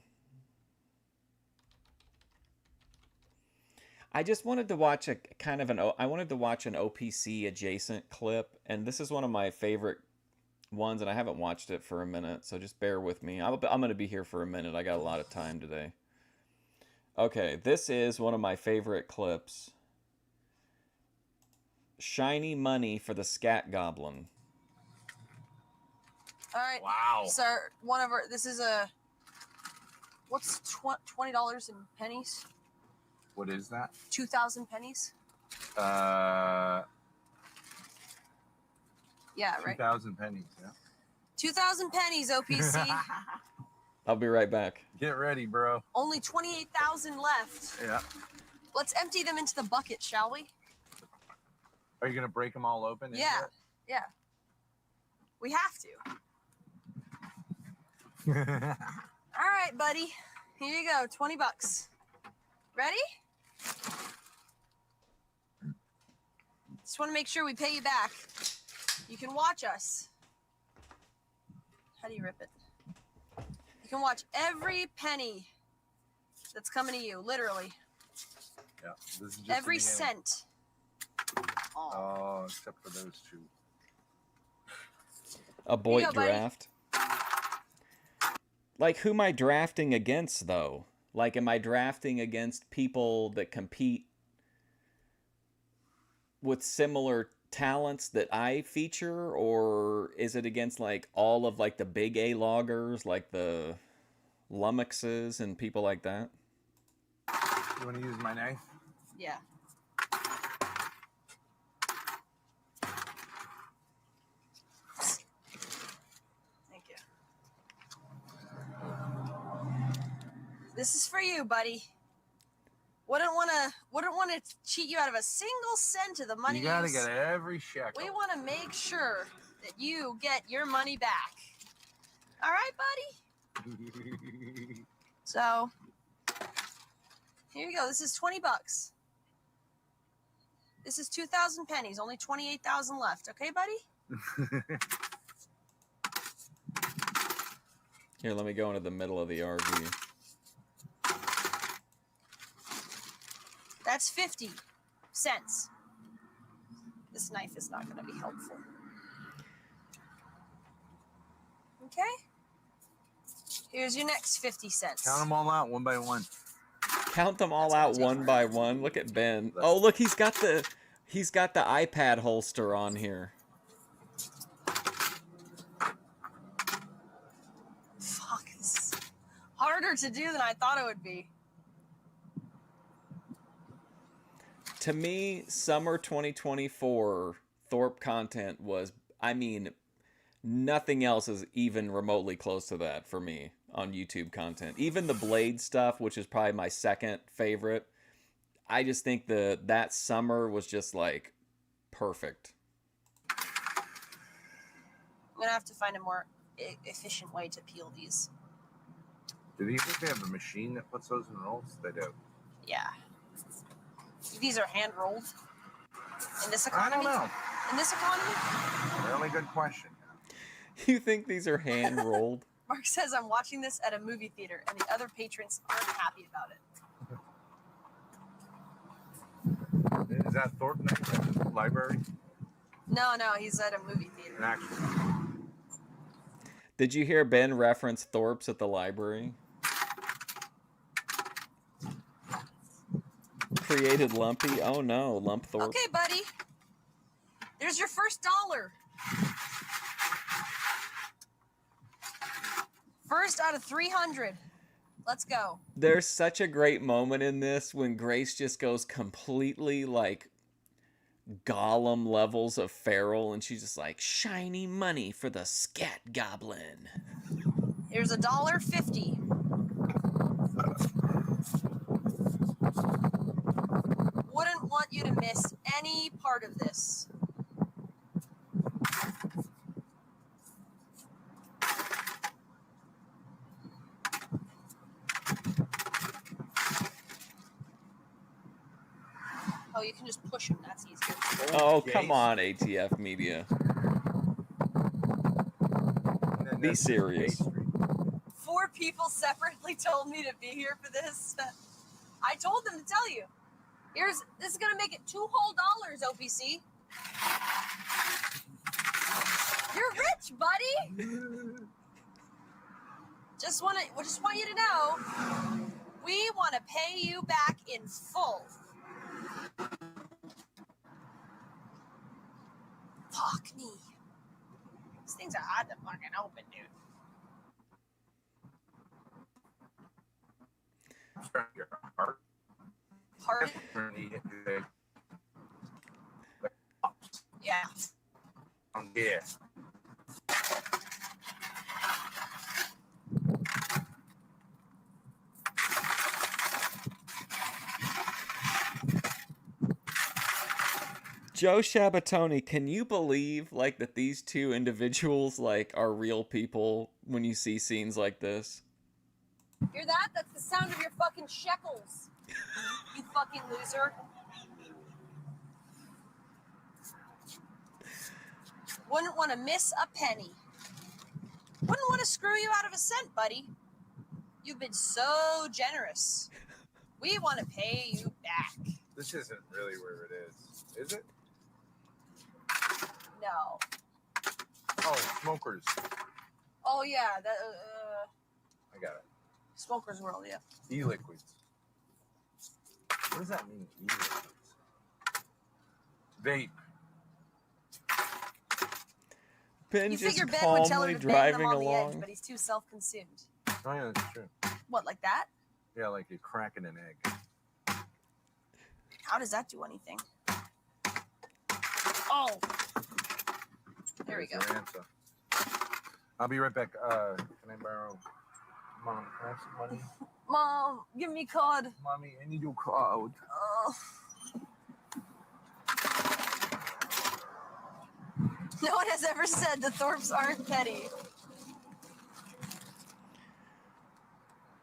I just wanted to watch I wanted to watch an OPC adjacent clip, and this is one of my favorite ones, and I haven't watched it for a minute, so just bear with me. I'm going to be here for a minute. I got a lot of time today. Okay, this is one of my favorite clips. Shiny money for the Scat Goblin. All right. Wow. Sir, this is a, what's $20 in pennies? What is that? 2,000 pennies? Yeah, right. 2,000 pennies, yeah. 2,000 pennies, OPC. I'll be right back. Get ready, bro. Only 28,000 left. Yeah. Let's empty them into the bucket, shall we? Are you going to break them all open? Yeah. Yeah. We have to. All right, buddy. Here you go. $20. Ready? Just want to make sure we pay you back. You can watch us. How do you rip it? You can watch every penny that's coming to you, literally. Yeah, this is just Every the beginning. cent. Oh, except for those two. A boy Here you go, buddy. draft. Like, who am I drafting against, though? Like, am I drafting against people that compete with similar talents that I feature, or is it against like all of like the big A loggers, like the Lummoxes and people like that? You want to use my knife? Yeah. Thank you. This is for you, buddy. Wouldn't want to cheat you out of a single cent of the money. You gotta get every shekel. We want to make sure that you get your money back. All right, buddy? So, here you go. This is $20. This is 2,000 pennies. Only 28,000 left. Okay, buddy? Here, let me go into the middle of the RV. That's 50 cents. This knife is not going to be helpful. Okay? Here's your next 50 cents. Count them all out one by one. Count them all out one by one. Look at Ben. Oh, look, he's got the iPad holster on here. Fuck, this is harder to do than I thought it would be. To me, summer 2024 Thorpe content was, I mean, nothing else is even remotely close to that for me on YouTube content. Even the Blade stuff, which is probably my second favorite, I just think that summer was just like perfect. I'm gonna have to find a more efficient way to peel these. Do you think they have a machine that puts those in rolls? They do. Yeah. These are hand rolled. In this economy? I don't know. In this economy? Really good question. You think these are hand rolled? Mark says I'm watching this at a movie theater and the other patrons aren't happy about it. Is that Thorpe next at the library? No, he's at a movie theater. Actually. Did you hear Ben reference Thorpe's at the library? Created Lumpy? Oh no, Lump Thorpe. Okay, buddy. There's your first $1. First out of 300. Let's go. There's such a great moment in this when Grace just goes completely like Gollum levels of feral, and she's just like, shiny money for the scat goblin. Here's $1.50. Wouldn't want you to miss any part of this. Oh, you can just push them. That's easier. Oh, come on, ATF Media. Be serious. 4 people separately told me to be here for this. I told them to tell you. This is gonna make it $2 whole, OPC. You're rich, buddy. Just want you to know, we want to pay you back in full. Fuck me. These things are hard to fucking open, dude. Pardon? Yeah. Yeah. Joe Shabatoni, can you believe like that these two individuals like are real people when you see scenes like this? Hear that? That's the sound of your fucking shekels. You fucking loser. Wouldn't want to miss a penny. Wouldn't want to screw you out of a cent, buddy. You've been so generous. We want to pay you back. This isn't really where it is it? No. Oh, smokers. Oh, yeah. I got it. Smoker's World, yeah. E-liquids. What does that mean, e-liquids? Vape. Ben You just figure Ben would tell her calmly to bang them driving on the edge, along. but he's too self-consumed. Oh, yeah, that's true. What, like that? Yeah, like you're cracking an egg. How does that do anything? Oh. There we There's go. your answer. I'll be right back. Can I borrow? Mom, can I have some money? Mom, give me card. Mommy, I need your card. Oh. No one has ever said the Thorpes aren't petty.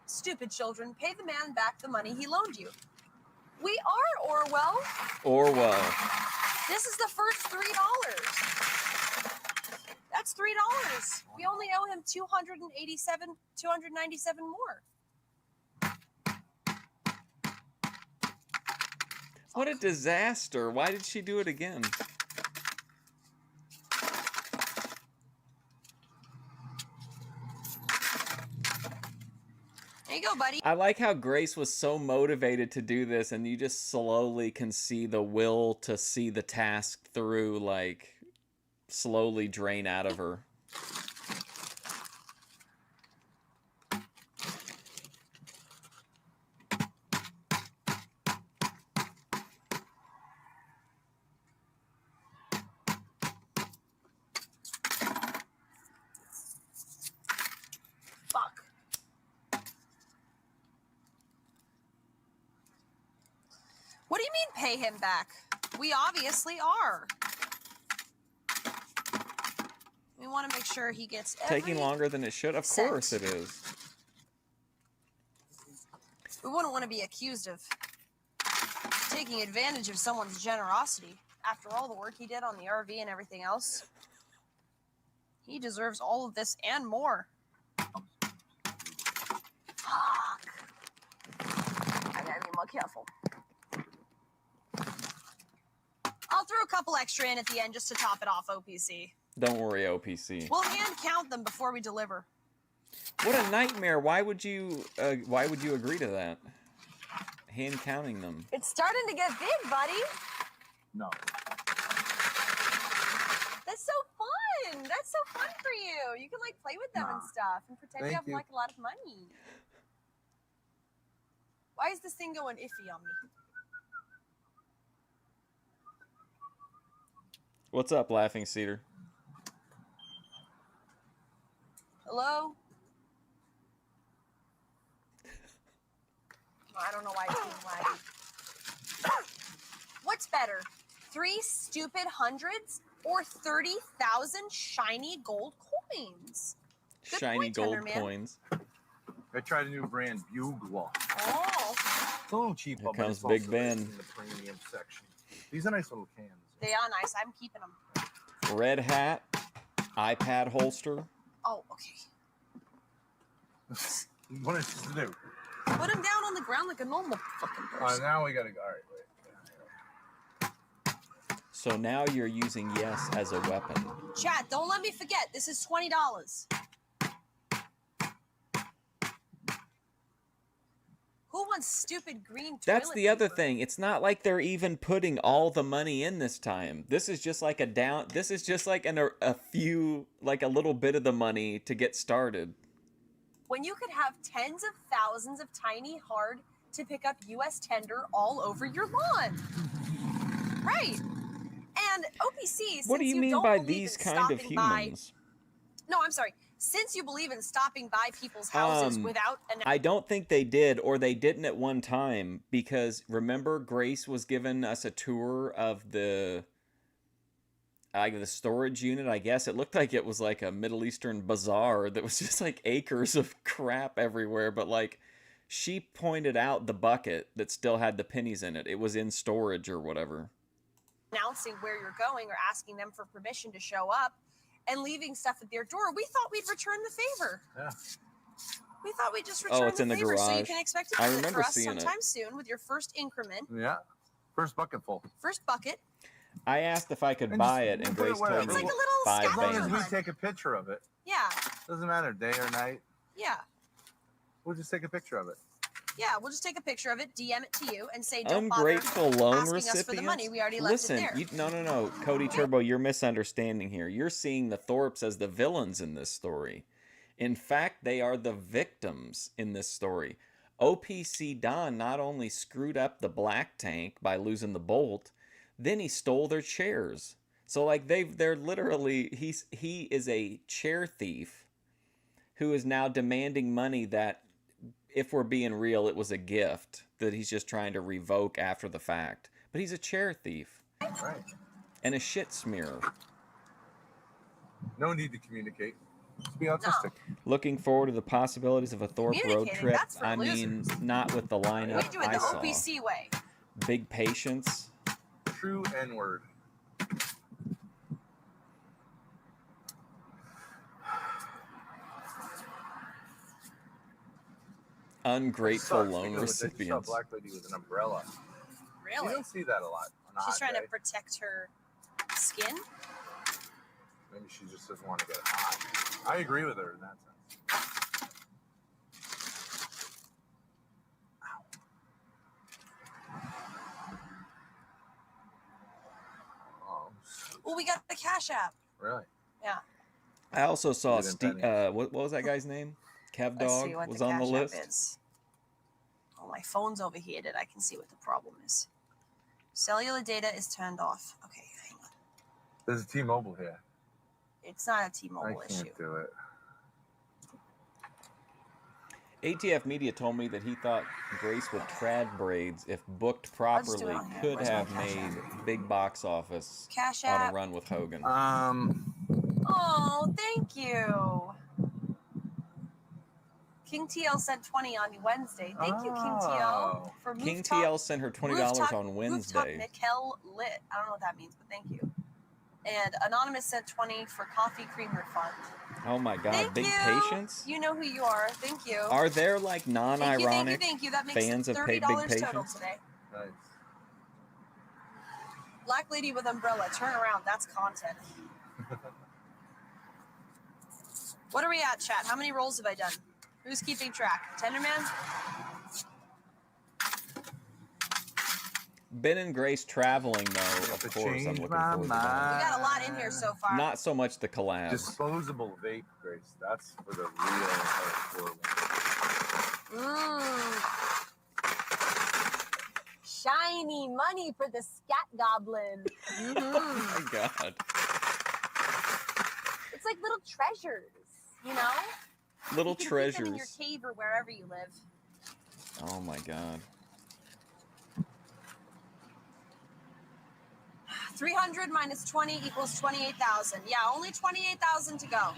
Stupid children, pay the man back the money he loaned you. We are Orwell. Orwell. This is the first $3. That's $3. We only owe him 297 more. What a disaster. Why did she do it again? There you go, buddy. I like how Grace was so motivated to do this, and you just slowly can see the will to see the task through, like, slowly drain out of her. Fuck. What do you mean pay him back? We obviously are. We want to make sure he gets Taking longer than it should? Of course it is. We wouldn't want to be accused of taking advantage of someone's generosity. After all the work he did on the RV and everything else, he deserves all of this and more. Fuck. I gotta be more careful. I'll throw a couple extra in at the end just to top it off, OPC. Don't worry, OPC. We'll hand count them before we deliver. What a nightmare. Why would you agree to that? Hand counting them. It's starting to get big, buddy. No. That's so fun. That's so fun for you. You can like play with them and stuff and pretend you Thank have you. like a lot of money. Why is this thing going iffy on me? What's up, Laughing Cedar? Hello? I don't know why it's being laggy. What's better? 3 stupid hundreds or 30,000 shiny gold coins? Good Shiny point, gold Tenderman. coins. I tried a new brand, Bugler. Oh, It's a little cheaper, Here but comes it's also Big Ben. in the premium section. These are nice little cans. they are nice. I'm keeping them. Red hat, iPad holster. Oh, okay. What is this to do? Put him down on the ground like a normal fucking person. Now we gotta go. All right, wait. So now you're using yes as a weapon. Chat, don't let me forget. This is $20. Who wants stupid green That's toilet the other paper? thing. It's not like they're even putting all the money in this time. This is just like this is just like a few, like a little bit of the money to get started. When you could have tens of thousands of tiny, hard to pick up U.S. tender all over your lawn. Right. And OPC, What do since you mean don't by believe these in kind of stopping by- humans? No, I'm sorry. Since you believe in stopping by people's houses without an I don't think they did, or they didn't at one time, because remember Grace was giving us a tour of the like the storage unit, I guess. It looked like it was like a Middle Eastern bazaar that was just like acres of crap everywhere. But like, she pointed out the bucket that still had the pennies in it. It was in storage or whatever. Announcing where you're going or asking them for permission to show up and leaving stuff at their door. We thought we'd return the favor. Yeah. We thought we'd just return it's the in the favor. So you garage. can expect it I to remember for us seeing it. sometime soon with your first increment. Yeah. First bucket full. First bucket. I asked if I could And buy just it, and put it Grace wherever. told It's me like a little 5 As long as bands. we take a picture of it. Yeah. Doesn't matter, day or night. Yeah. We'll just take a picture of it. Yeah, we'll just take a picture of it, DM it to you, and say, don't Ungrateful bother loan asking recipients. us for the money. We already left Listen, it there. no, Cody Turbo, you're misunderstanding here. You're seeing the Thorpes as the villains in this story. In fact, they are the victims in this story. OPC Don not only screwed up the black tank by losing the bolt, then he stole their chairs. So like they're literally he is a chair thief who is now demanding money that, if we're being real, it was a gift that he's just trying to revoke after the fact. But he's a chair thief. Right. And a shit smearer. No need to communicate. Just be autistic. Looking forward to the possibilities of a Thorpe road Communicating, trip. that's for I mean, losers. not with the lineup We do it I the saw. OPC way. Big patience. True N-word. Ungrateful Sucks loan because they just saw a recipients. black lady with an umbrella. Really? You don't see that a lot on a She's hot trying day. to protect her skin. Maybe she just doesn't want to get hot. I agree with her in that sense. Oh, Well, we got the Cash App. really? Yeah. I also saw Good Steve. pennies. What was that guy's name? Kev Let's see Dog what was the on the Cash App list. is. Oh, my phone's overheated. I can see what the problem is. Cellular data is turned off. Okay, hang on. There's a T-Mobile here. It's not a I T-Mobile can't issue. do it. ATF Media told me that he thought Grace with trad braids, if booked I'll just do it properly, on here. could Where's my have Cash made big box office Cash on a App. run with Hogan. Oh, thank you. King TL sent 20 on Wednesday. Thank you, King TL, for King rooftop, TL sent her $20 rooftop, on Rooftop Wednesday. Nickel Lit. I don't know what that means, but thank you. And Anonymous sent 20 for coffee cream refund. Oh my God, Thank big you. patience. You know who you are. Thank you. Are there like Thank you, non-ironic thank you. That makes fans of Big $30 total Patience? today. Nice. Black lady with umbrella. Turn around. That's content. What are we at, chat? How many rolls have I done? Who's keeping track? Tenderman? Ben and Grace traveling though, of course. I'm change looking my forward to that. We got a lot in here so far. Not so much the collabs. Disposable vape, Grace. That's for the real hardcore ones. Shiny money for the scat goblin. Oh my God. It's like little treasures, you know? Little You can keep treasures. them in your cave or wherever you live. Oh my God. 300 minus 20 equals 28,000. Yeah, only 28,000 to go.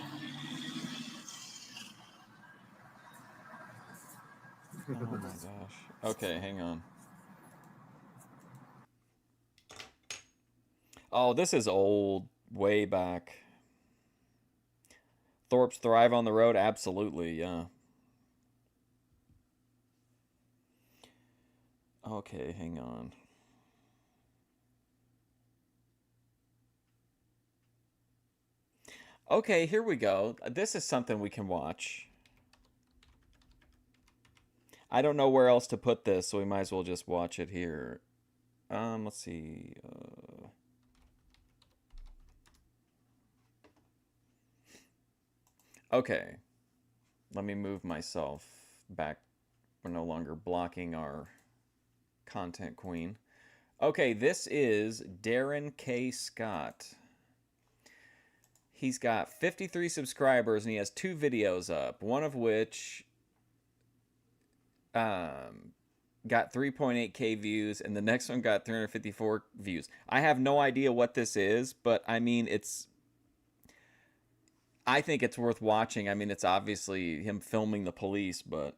Oh my gosh. Okay, hang on. Oh, this is old, way back. Thorpes thrive on the road? Absolutely, yeah. Okay, hang on. Okay, here we go. This is something we can watch. I don't know where else to put this, so we might as well just watch it here. Let's see. Okay. Let me move myself back. We're no longer blocking our content queen. Okay, this is Darren K. Scott. He's got 53 subscribers and he has 2 videos up, one of which got 3.8K views, and the next one got 354 views. I have no idea what this is, but I mean, I think it's worth watching. I mean, it's obviously him filming the police, but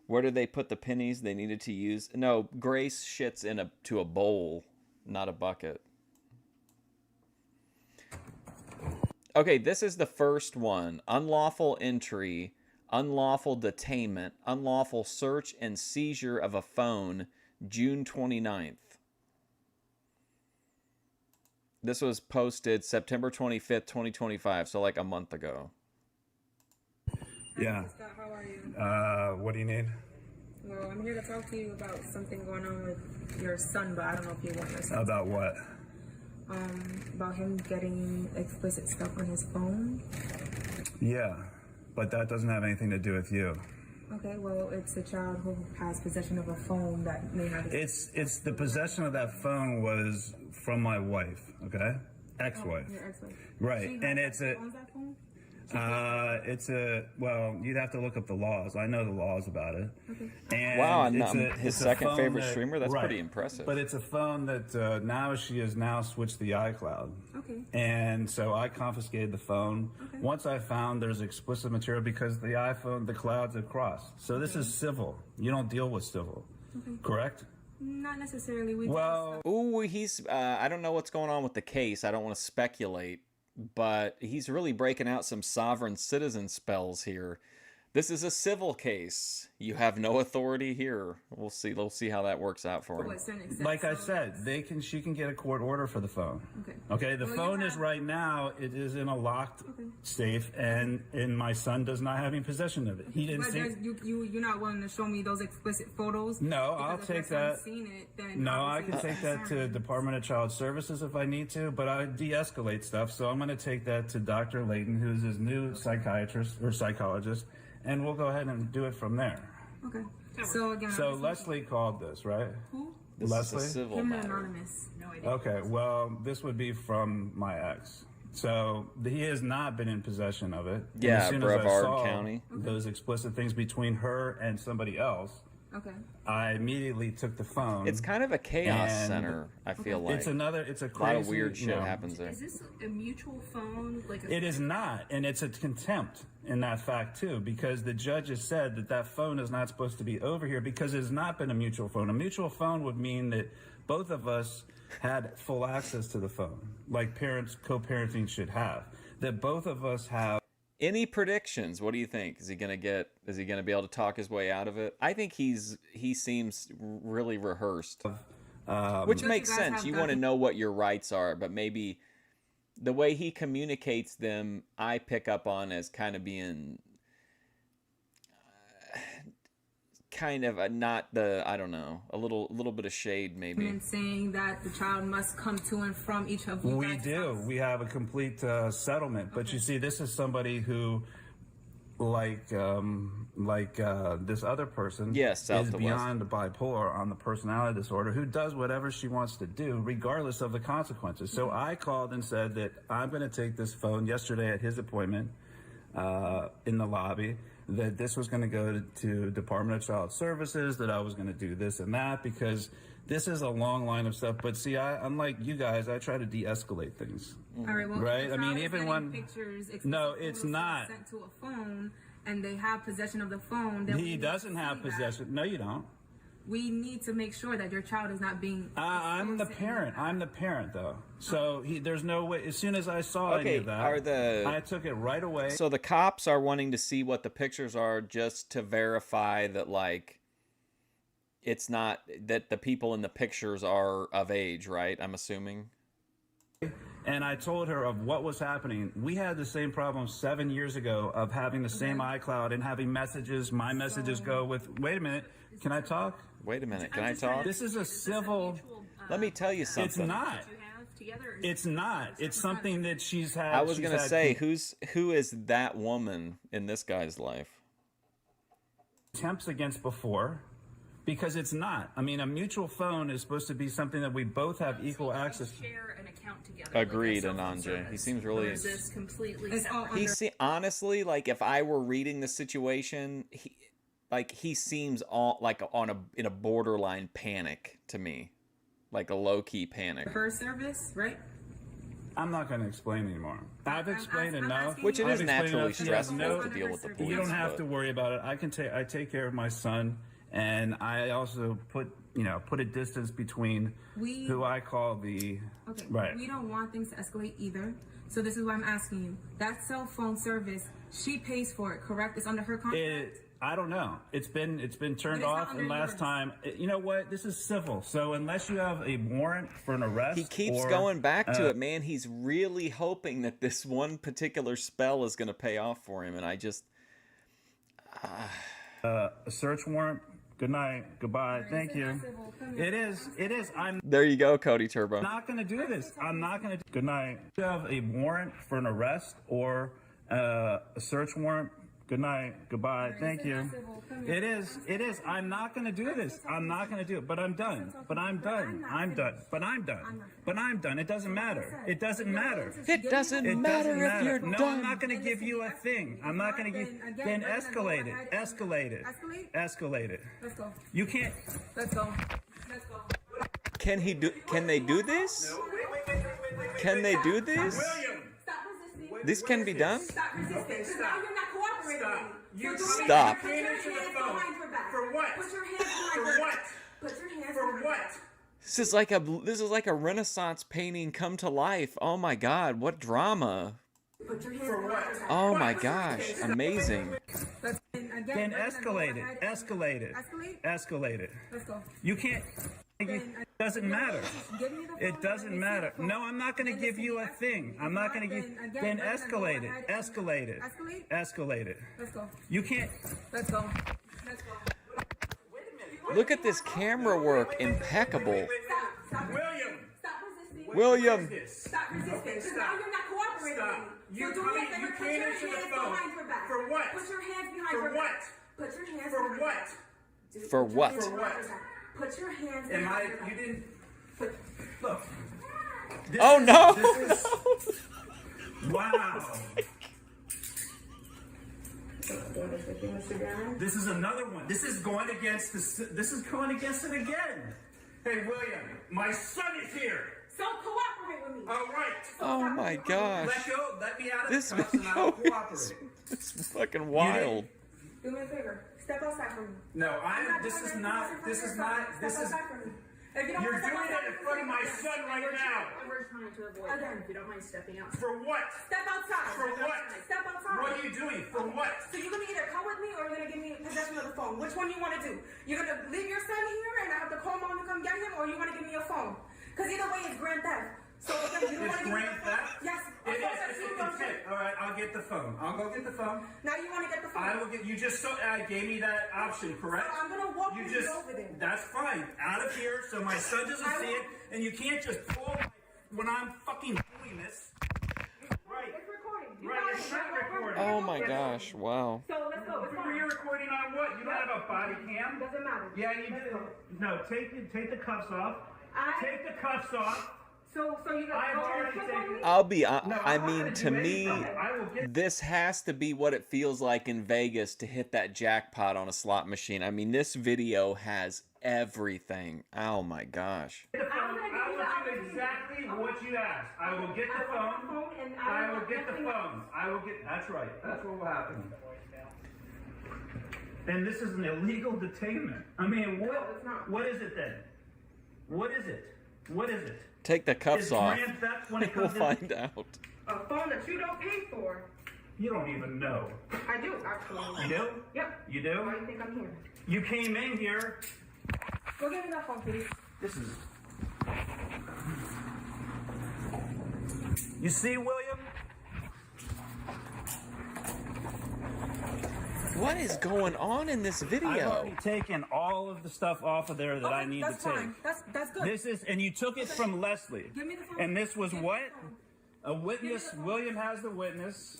where did they put the pennies they needed to use? No, Grace shits into a bowl, not a bucket. Okay, this is the first one. Unlawful entry, unlawful detainment, unlawful search and seizure of a phone, June 29th. This was posted September 25th, 2025, so like a month ago. Yeah. Scott, how are you? What do you need? Well, I'm here to talk to you about something going on with your son, but I don't know if you want your son. About what? About him getting explicit stuff on his phone. Yeah, but that doesn't have anything to do with you. Okay, well, it's a child who has possession of a phone that may have... It's the possession of that phone was from my wife, okay? Ex-wife. Your ex-wife. Right, and owns that phone? Well, you'd have to look up the laws. I know the laws about it. Okay. And wow, it's his a second phone favorite streamer? That's right. pretty impressive. But it's a phone that now she has now switched the iCloud. Okay. And so I confiscated the phone. Okay. Once I found there's explicit material because the iPhone, the clouds have crossed. So this is civil. You don't deal with civil. Okay. Correct? Not necessarily. Ooh, he's, I don't know what's going on with the case. I don't want to speculate, but he's really breaking out some sovereign citizen spells here. This is a civil case. You have no authority here. We'll see. We'll see how that works out for him. Like I said, she can get a court order for the phone. Okay. Okay. The phone is right now. It is in a locked safe, and my son does not have any possession of it. He didn't see. You're not willing to show me those explicit photos. No, I'll take that. Seen it, then No, I can take that to Department of Child Services if I need to, but I de-escalate stuff. So I'm going to take that to Dr. Layton, who's his new psychiatrist or psychologist, and we'll go ahead and do it from there. Okay. So again. So Leslie called this, right? Who? This Leslie? is a civil Him matter. anonymous. No idea. Okay, well, this would be from my ex. So he has not been in possession of it. And Yeah, as soon as I Brevard saw County. those explicit things between her and somebody else, Okay. I immediately took the phone. It's kind of a chaos and center, I feel like. It's a crazy... lot of weird shit happens there. Is this a mutual phone? It is not, and it's a contempt in that fact too, because the judge has said that phone is not supposed to be over here because it has not been a mutual phone. A mutual phone would mean that both of us had full access to the phone, like parents co-parenting should have. That both of us have. Any predictions? What do you think? Is he gonna be able to talk his way out of it? I think he seems really rehearsed, which makes sense. You want to know what your rights are, but maybe the way he communicates them, I pick up on as kind of being kind of not the, I don't know, a little bit of shade maybe. And saying that the child must come to and from each of you. We do. We have a complete settlement. But you see, this is somebody who, like this other person, Yes, south is to beyond bipolar on the personality disorder, who does whatever she wants to do, regardless of the consequences. So I called and said that I'm going to take this phone yesterday at his appointment in the lobby, that this was going to go to Department of Child Services, that I was going to do this and that, because this is a long line of stuff. But see, unlike you guys, I try to de-escalate things. All right. Well, right? I mean, even when pictures, no, it's not sent to a phone, and they have possession of the phone. Then he doesn't have possession. No, you don't. We need to make sure that your child is not being. I'm the parent. I'm the parent, though. So there's no way. As soon as I saw any of that, I took it right away. So the cops are wanting to see what the pictures are just to verify that, like, it's not that the people in the pictures are of age, right? I'm assuming. And I told her of what was happening. We had the same problem 7 years ago of having the same iCloud and having messages. My messages go with. Wait a minute. Can I talk? Wait a minute. Can I talk? This is a civil. Let me tell you something. It's not. It's not. It's something that she's had. I was going to say, who is that woman in this guy's life? Attempts against before, because it's not. I mean, a mutual phone is supposed to be something that we both have equal access to. Share an account together. Agreed, Ananje. He seems really. Or is this completely separate? Honestly, like if I were reading the situation, like he seems all like in a borderline panic to me, like a low key panic. First service, right? I'm not going to explain anymore. I've explained enough. Which it is I've explained naturally enough. You have stressful to deal with the police. You don't have but- to worry about it. I take care of my son, and I also put a distance between who I call the Okay. right. We don't want things to escalate either. So this is why I'm asking you. That cell phone service, she pays for it, correct? It's under her contract. I don't know. It's been turned it's not off, under and last yours. time, you know what? This is civil. So unless you have a warrant for an arrest, He keeps or, going back to it, man. He's really hoping that this one particular spell is going to pay off for him, and I just a search warrant. Good night. Goodbye. Thank you. It is. I'm there you go, Cody Turbo. not going to do this. I'm not going to. Good night. You have a warrant for an arrest or a search warrant. Good night. Goodbye. Thank you. It is. I'm not going to do this. I'm not going to do it. But I'm done. But I'm done. I'm done. But I'm done. But I'm done. It doesn't matter. It doesn't matter. It doesn't matter if you're no, done. I'm not going to give you a thing. I'm not going to give. Then escalate it. Escalate it. Escalate it. Let's go. You can't. Let's go. Let's go. Can they do this? Can they do this? Stop resisting. This can be done? Stop resisting. Because now you're not cooperating with me. You Stop. Put your hands behind your back. For what? Put your hands behind For your what? back. Put your hands For behind your what? back. This is like a Renaissance painting come to life. Oh my God, what drama! Put your hands behind your back. Oh my gosh, amazing. Then escalate it. Escalate it. Escalate it. Let's go. You can't. It doesn't matter. It doesn't matter. No, I'm not going to give you a thing. I'm not going to give. Then escalate it. Escalate it. Escalate it. Let's go. You can't. Let's go. Let's go. Look at this camera work, impeccable. Stop. William. Stop resisting. William. Stop resisting. Because now you're not cooperating with me. You So do me a favor. Put came your into the hands phone. behind your back. For what? Put your hands behind For your what? back. Put your hands For behind your what? back. For what? Put your hands behind your back. Put your hands Am behind I? your back. You didn't. Look. Oh no! Wow. This is another one. This is going against it again. Hey, William, my son is here. So cooperate with me. All right. Oh my gosh. Let go. Let me out of This the cuffs and I'll video cooperate. is fucking wild. Do me a favor. Step outside from me. No, This is not. If you don't You're want to step doing outside, it in front of my son right now. we're trying to avoid that. If you don't mind stepping out. For what? Step outside. For what? Step outside. What are you doing? For what? So you're gonna either come with me or you're gonna give me possession of the phone. Which one you want to do? You're gonna leave your son here and I have to call mom to come get him, or you want to give me your phone? Because either way, it's grand theft. So again, you don't want to give me grand your phone. theft? Yes. It is. All right, I'll get the phone. I'll go get the phone. Now you want to get the phone. I will get. You just gave me that option, correct? So I'm gonna walk you over there. That's fine. Out of here, so my son doesn't see it, and you can't just pull when I'm fucking doing this. Right. It's recording. Right. It's not recording. Oh my gosh, wow. So let's go. It's fine. You're recording on what? You don't have a body cam? Doesn't matter. Yeah, you do. No, take the cuffs off. Take the cuffs off. So you got. I've already taken. I'll be. I'm I not mean, gonna to do me, anything. I will get. this has to be what it feels like in Vegas to hit that jackpot on a slot machine. I mean, this video has everything. Oh my gosh. I will do exactly what you asked. I will get the phone. I will get the phone. I will get. That's right. That's what will happen. And this is an illegal detainment. I mean, what is it then? What is it? What is it? Take the cuffs Is off. grand theft when it We'll comes find out. A phone that you don't pay for. You don't even know. I do, actually. You do? Yep. You do? Why do you think I'm here? You came in here. Go give me that phone, please. This is. You see, William? What is going on in this I've video? already taken all of the stuff off of there that I need to take. Fine. That's good. This is, and you took it from Leslie. Give me the phone. And this was what? A witness. William has the witness.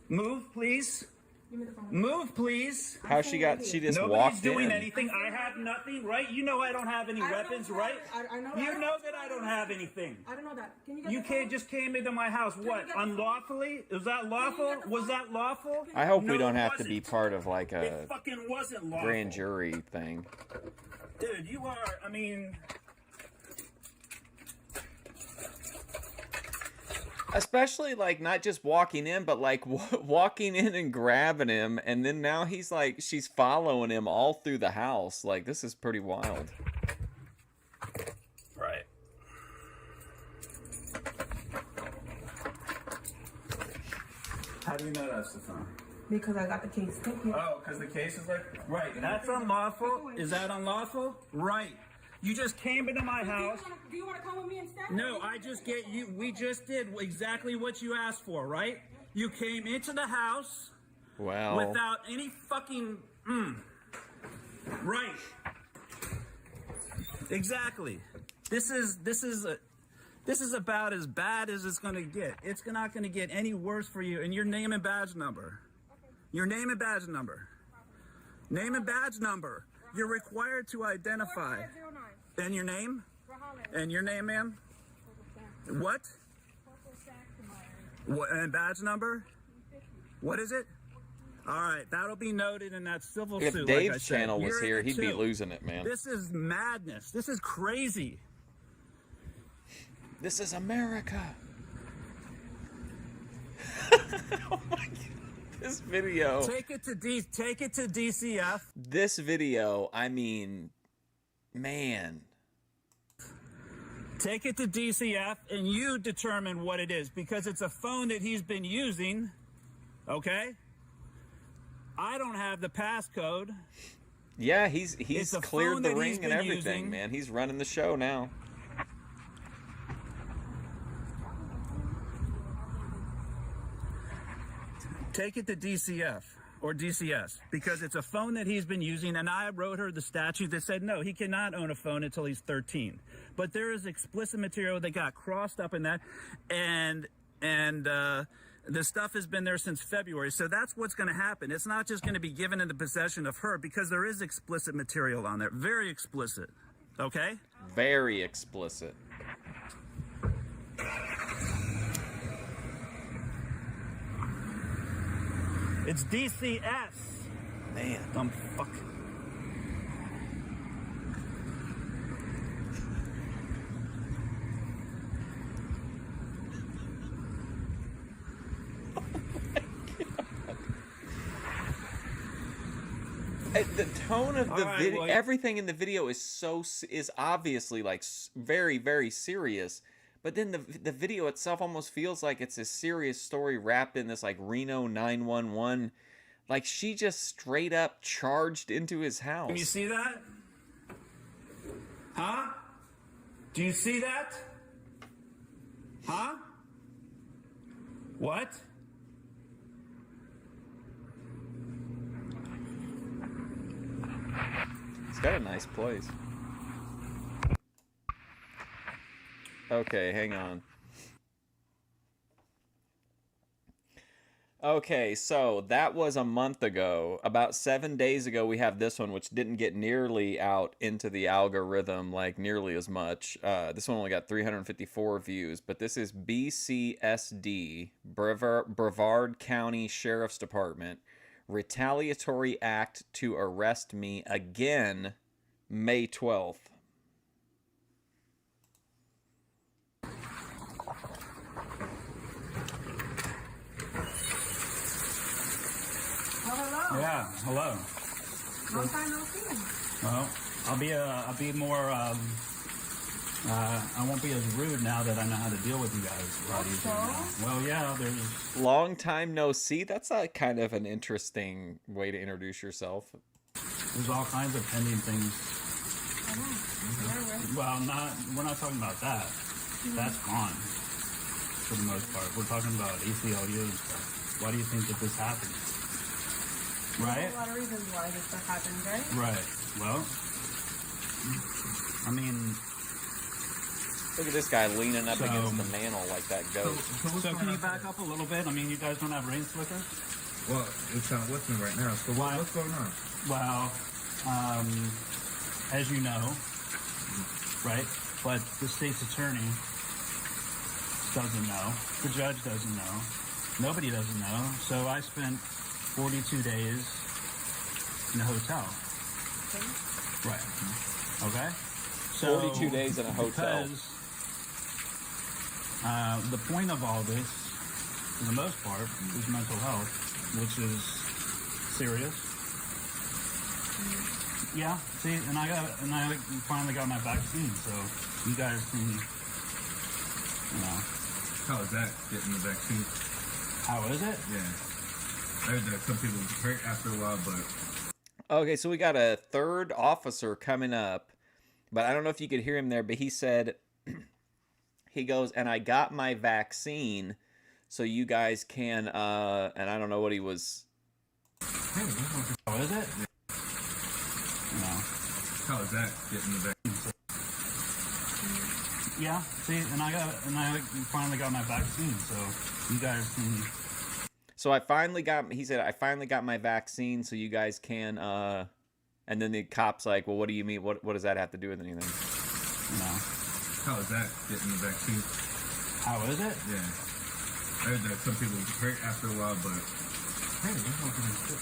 Move, please. Give me the phone. Move, please. How she just Nobody's walked doing in. anything. I have nothing, right? You know I don't have any weapons, right? I know You that. know that I don't have anything. I don't know that. Can you get You the phone? just came into my house. What? Unlawfully? Is that lawful? Was that lawful? I hope we No, don't it have to be wasn't. part of like a It fucking wasn't lawful. grand jury thing. Dude, you are, I mean... Especially like not just walking in, but like walking in and grabbing him, and then now he's like she's following him all through the house. Like this is pretty wild. Right. How do you know that, Stefan? Because I got the case. Thank you. Oh, because the case is like... Right, that's unlawful? Is that unlawful? Right. You just came into my house. Do you want to come with me instead? No, I just get you. We just did exactly what you asked for, right? You came into the house Wow. without any fucking... Right. Exactly. This is about as bad as it's going to get. It's not going to get any worse for you. And your name and badge number. Your name and badge number. Name and badge number. You're required to identify. And your name? And your name, ma'am? What? What? And badge number? What is it? All right, that'll be noted in that civil If suit. Dave's like I said. channel was You're in here, it he'd be too. losing it, man. This is madness. This is crazy. This is America. Oh my God. This video. Take it to DCF. This video, I mean, man. Take it to DCF and you determine what it is because it's a phone that he's been using. Okay? I don't have the passcode. Yeah, he's It's a cleared phone the that he's ring and been everything, using. man. He's running the show now. Take it to DCF or DCS because it's a phone that he's been using, and I wrote her the statute that said no, he cannot own a phone until he's 13. But there is explicit material that got crossed up in that, and the stuff has been there since February. So that's what's going to happen. It's not just going to be given into possession of her because there is explicit material on there, very explicit. Okay? Very explicit. It's DCS. Man. Dumb fuck. The tone of the All right, video, well, everything in the video is obviously like very, very serious. But then the video itself almost feels like it's a serious story wrapped in this like Reno 911. Like she just straight up charged into his house. Can you see that? Huh? Do you see that? Huh? What? It's got a nice place. Okay, hang on. Okay, so that was a month ago. About 7 days ago, we have this one, which didn't get nearly out into the algorithm, like nearly as much. This one only got 354 views, but this is BCSD, Brevard County Sheriff's Department, retaliatory act to arrest me again, May 12th. Yeah, hello. Long time no see. Well, I'll be more, I won't be as rude now that I know how to deal with you guys a lot easier now. Well, yeah, there's... Long time no see? That's a kind of an interesting way to introduce yourself. There's all kinds of pending things. Well, we're not talking about that. That's gone, for the most part. We're talking about ACLU and stuff. Why do you think that this happened? Right? There's a lot of reasons why this stuff happens, right? Right. Well, I mean... Look at this guy leaning up So- against the mantle like that ghost. So can you back up a little bit? I mean, you guys don't have rain slickers? Well, it's not with me right now. So what's going on? Well, as you know, right? But the state's attorney doesn't know. The judge doesn't know. Nobody doesn't know. So I spent 42 days in a hotel. Right. Okay? So 42 days in a hotel. Because the point of all this, for the most part, is mental health, which is serious. Yeah, see, and I finally got my vaccine, so you guys can, you know. How is that, getting the vaccine? How is it? Yeah. I heard that some people hurt after a while, but... Okay, so we got a third officer coming up, but I don't know if you could hear him there, but he said, he goes, and I got my vaccine, so you guys can, and I don't know what he was... How is it? No. How is that, getting the vaccine? Yeah, see, and I finally got my vaccine, so you guys can... So he said, I finally got my vaccine, so you guys can, and then the cop's like, well, what do you mean? What does that have to do with anything? No. How is that, getting the vaccine? How is it? Yeah. I heard that some people hurt after a while, but...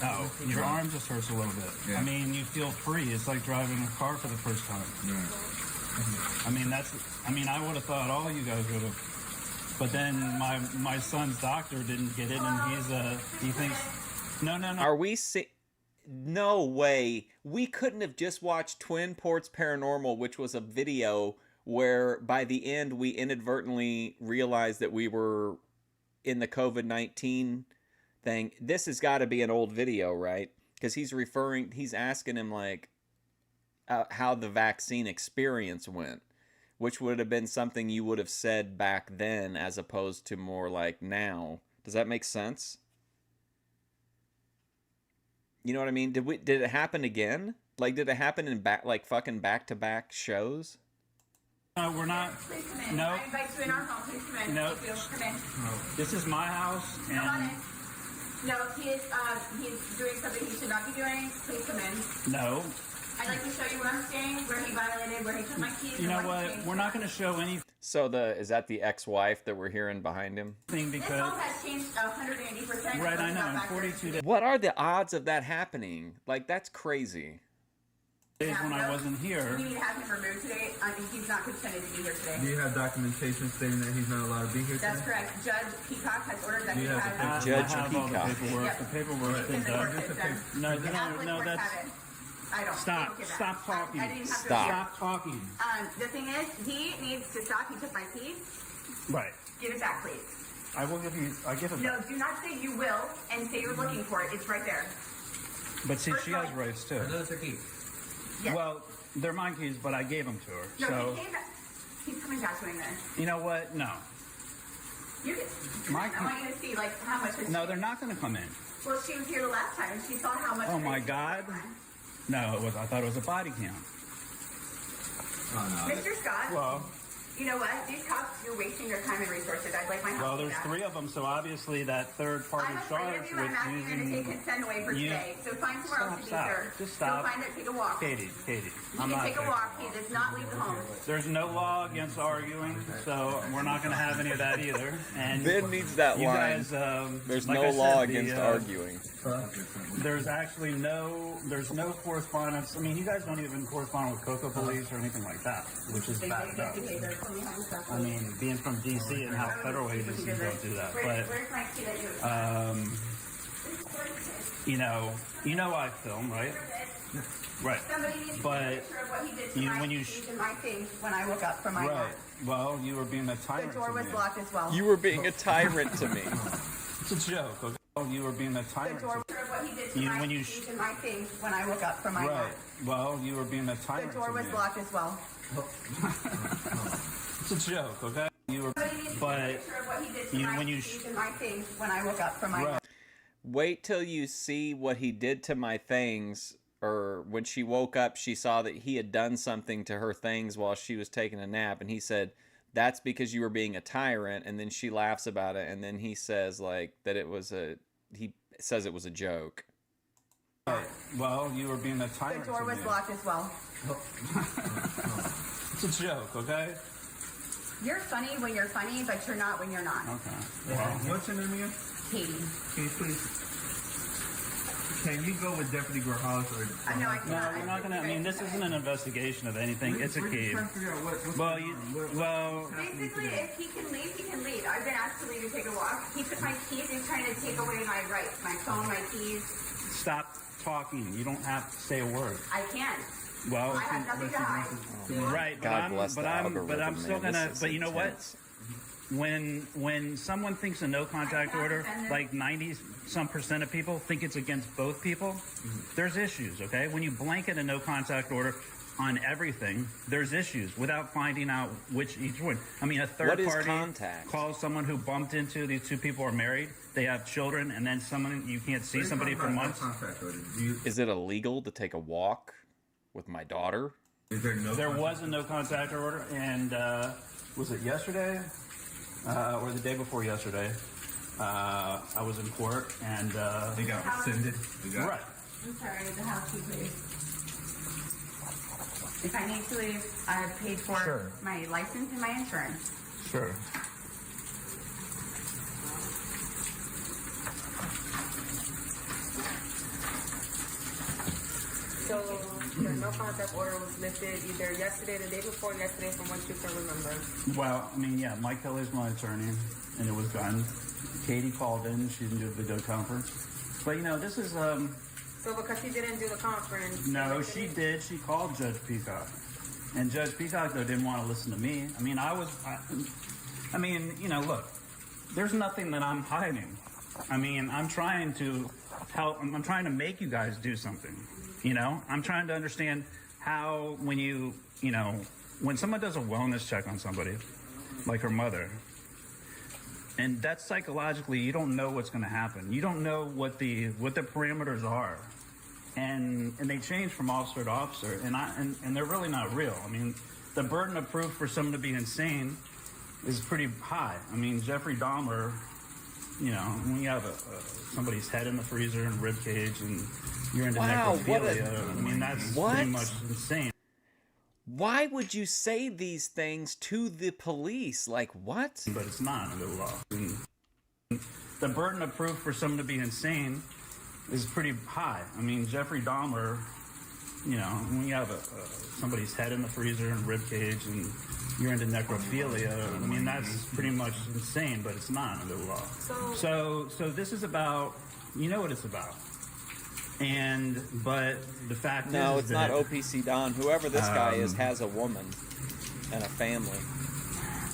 Oh, your arm just hurts a little bit. Yeah. I mean, you feel free. It's like driving a car for the first time. Yeah. I would have thought all you guys would have. But then my son's doctor didn't get it, and he thinks, no. Are we No way. We couldn't have just watched Twin Ports Paranormal, which was a video where by the end we inadvertently realized that we were in the COVID-19 thing. This has got to be an old video, right? Because he's asking him like how the vaccine experience went, which would have been something you would have said back then as opposed to more like now. Does that make sense? You know what I mean? Did it happen again? Like, did it happen in fucking back-to-back shows? No, we're not. Please come in. No. I invite you in our home. Please come in. No. If you'll come in. This is my house, Come on and in. No, he's doing something he should not be doing. Please come in. no. I'd like to show you where I'm staying, where he violated, where he took my keys. You know and what? changed. We're not going to show anything So is that the ex-wife that we're hearing behind him? This because. home has changed 180%. Right, I know. Not In backwards. 42 days What are the odds of that happening? Like, that's crazy. when I wasn't here. We need to have him removed today. I mean, he's not consented to be here today. Do you have documentation stating that he's not allowed to be here That's today? correct. Judge Peacock has ordered that Do he you has. have Judge I have all the Peacock. paperwork. Yep. The paperwork's It's been in the done. court system. No, The appellate no, courts that's. have it. I don't. Stop. Look at that. Stop talking. I didn't have to Stop. appear. Stop talking. The thing is, he needs to stop. He took my keys. Right. Give it back, please. I will give you. I give it No, back. do not say you will and say you're looking for it. It's right there. But see, First she of all- has rights too. Those are keys. Yes. Well, they're my keys, but I gave them to her. No, So he came back. He's coming back to him then. you know what? No. You can. My I want you to see like how much. No, they're not going to come in. Well, she was here the last time and she saw how much. Oh my God. No, it was. I thought it was a body cam. Oh, no. Mr. Scott. Well. You know what? These cops, you're wasting their time and resources. I'd like my help. Well, with there's that. 3 of them, so obviously that third party I'm afraid charge of you. with I'm asking you to take using. consent away for you- today. So find somewhere else to be, Stop. sir. Just stop. Go find it. Take a walk. Katie. You I'm can not take a taking walk. He does not leave the home. There's no law against arguing, so we're not going to have any of that either. And Ben needs that you line. guys, There's like no I said, law the, against arguing. There's actually there's no correspondence. I mean, you guys don't even correspond with Cocoa Police or anything like that, which is bad enough. I mean, being from DC and how federal agencies don't do that, but Where's my key that you? you know I film, right? Right. Somebody needs to But take a picture of what he did to you- my when you keys and my things when I woke up from my Right. nap. Well, you were being a The tyrant. door to was me. locked as well. You were being a tyrant to me. It's a joke. Okay? Oh, you were being a The tyrant. door to me. of what he did to You- my when you keys and my things when I woke up from my Right. nap. Well, you were being a The tyrant. door to was me. locked as well. It's a joke, okay? You were, Somebody needs to but take a picture of what he did to you- my when you keys and my things when I woke up from my Right. nap. Wait till you see what he did to my things, or when she woke up, she saw that he had done something to her things while she was taking a nap, and he said, that's because you were being a tyrant, and then she laughs about it, and then he says, like, that it was says it was a joke. Well, you were being a tyrant. The door was locked as well. It's a joke, okay? You're funny when you're funny, but you're not when you're not. Okay. Well, What's your name again? Katie. Can you please? Can you go with Deputy Grajales or? No, I no, cannot. we're not gonna. I mean, this isn't an investigation of anything. It's a case. Well, Basically, if he can leave, he can leave. I've been asked to leave to take a walk. He took my keys. He's trying to take away my rights, my phone, my keys. stop talking. You don't have to say a word. I can. Well, I have nothing to hide. right, but God bless the algorithm, but I'm still man. gonna. This is But you know intense. what? When someone thinks a no contact order, like 90% of people think it's against both people. There's issues, okay? When you blanket a no contact order on everything, there's issues without finding out which each one. I mean, a third What is party contact? calls someone who bumped into these two people are married. They have children, and then someone you can't see somebody for months. Is it illegal to take a walk with my daughter? There was a no contact order, and was it yesterday or the day before yesterday? I was in court, and they got rescinded. Right. I'm sorry, the house key, please. If I need to leave, I've paid for my license and my insurance. Sure. So the no contact order was lifted either yesterday, the day before yesterday, from what you can remember. Well, I mean, yeah, Mike Kelly's my attorney, and it was done. Katie called in. She didn't do a video conference. But, you know, this is... So because she didn't do the conference... No, she did. She called Judge Peacock. And Judge Peacock, though, didn't want to listen to me. I mean, I mean, you know, look, there's nothing that I'm hiding. I mean, I'm trying to help. I'm trying to make you guys do something. You know, I'm trying to understand how when when someone does a wellness check on somebody, like her mother, and that's psychologically, you don't know what's going to happen. You don't know what the parameters are. And they change from officer to officer, and they're really not real. I mean, the burden of proof for someone to be insane is pretty high. I mean, Jeffrey Dahmer, you know, when you have somebody's head in the freezer and rib cage, and you're into necrophilia, I mean, that's pretty much insane. Why would you say these things to the police? Like, what? But it's not under the law. And the burden of proof for someone to be insane is pretty high. I mean, Jeffrey Dahmer, you know, when you have somebody's head in the freezer and rib cage, and you're into necrophilia, I mean, that's pretty much insane, but it's not under the law. So this is about, you know what it's about. But the fact is... No, it's not OPC Don. Whoever this guy is has a woman and a family.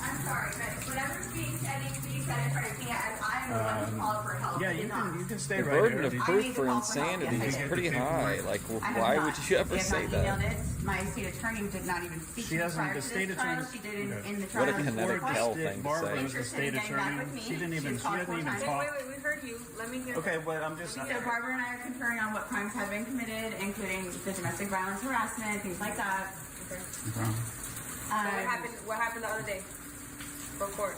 I'm sorry, but whatever's being said needs to be said in front of me. I'm the one who called for help. Yeah, you can stay The right burden here. of proof for insanity is pretty high. Like, why would you ever say that? My state attorney did not even speak She to me hasn't. prior The to state this trial. attorney. She did in the What a trial. kinetic hell thing to Barbara say. was the state attorney. She didn't even talk. Wait, we heard you. Let me hear. Okay, but I'm just. So Barbara and I are conferring on what crimes have been committed, including the domestic violence harassment, things like that. Okay. What happened the other day? For court.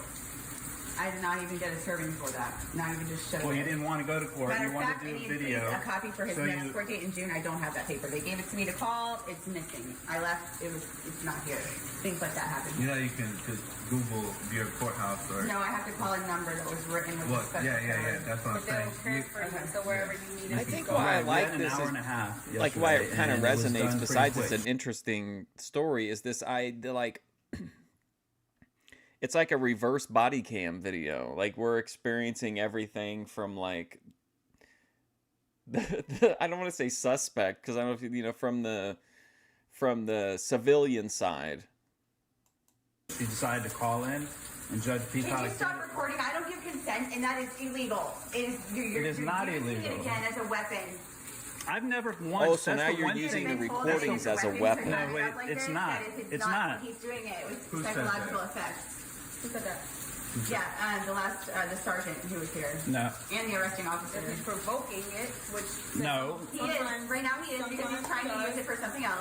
I did not even get a serving for that. Not even just show Well, you it. didn't want to go to court. Matter You of wanted fact, to I do a need video. a copy for his So next you- court date in June. I don't have that paper. They gave it to me to call. It's missing. I left. It's not here. Things like that happen. You know, you can just Google your courthouse or. No, I have to call a number that was written with What? the special Yeah. That's what I'm But they will saying. transfer you, so wherever you need I it. think Right, why I we like had an this hour is, and a half like why it yesterday, kind of and it was done resonates, pretty besides it's quick. an interesting story, is this like it's like a reverse body cam video. Like, we're experiencing everything from like I don't want to say suspect, because I don't know if you know, from the civilian side. She decided to call in, and Judge Can Peacock. you stop recording? I don't give consent, and that is illegal. It is not using illegal. it again as a weapon. I've never once. Oh, so that's now the you're one using thing- the recordings as a weapon. No, wait, it's not. It's not. He's doing it with Who said psychological that? effects. Who said that? Yeah, the sergeant who was here. No. And the arresting officer. If he's provoking it, which No. He is. Right now he is, because he's trying to use it for something else.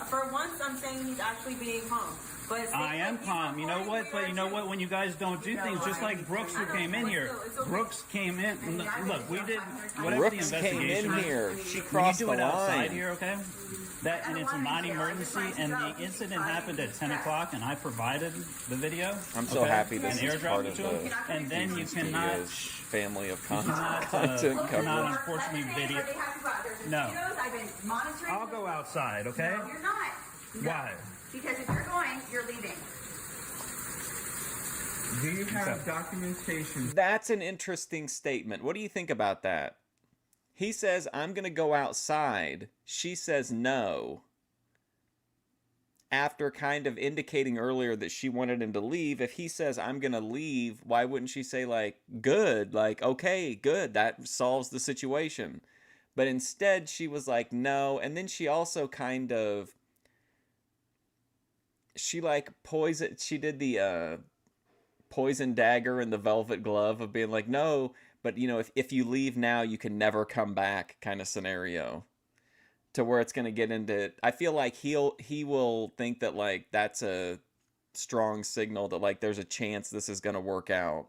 For once, I'm saying he's actually being calm. I am calm. You know what? But you know what? When you guys don't do things, just like Brooks who came in here. Brooks came in. Look, we did whatever the Brooks came investigation in is. here. She When crossed you do the it outside line. here, okay? That and it's a non-emergency, and the incident happened at 10 o'clock, and I provided the video. I'm so okay? happy this and is part airdropped of it to him. the And then you Steven cannot. Studios family of You cannot, content not coverage. unfortunately video. No. I've been monitoring. I'll go outside, okay? No, you're not. Why? Because if you're going, you're leaving. Do you have documentation? That's an interesting statement. What do you think about that? He says, I'm going to go outside. She says no. After kind of indicating earlier that she wanted him to leave, if he says, I'm going to leave, why wouldn't she say, like, good, like, okay, good, that solves the situation. But instead, she was like, no. And then she also kind of, she like she did the poison dagger and the velvet glove of being like, no, but you know, if you leave now, you can never come back kind of scenario. To where it's going to get into, I feel like he will think that like that's a strong signal that like there's a chance this is going to work out.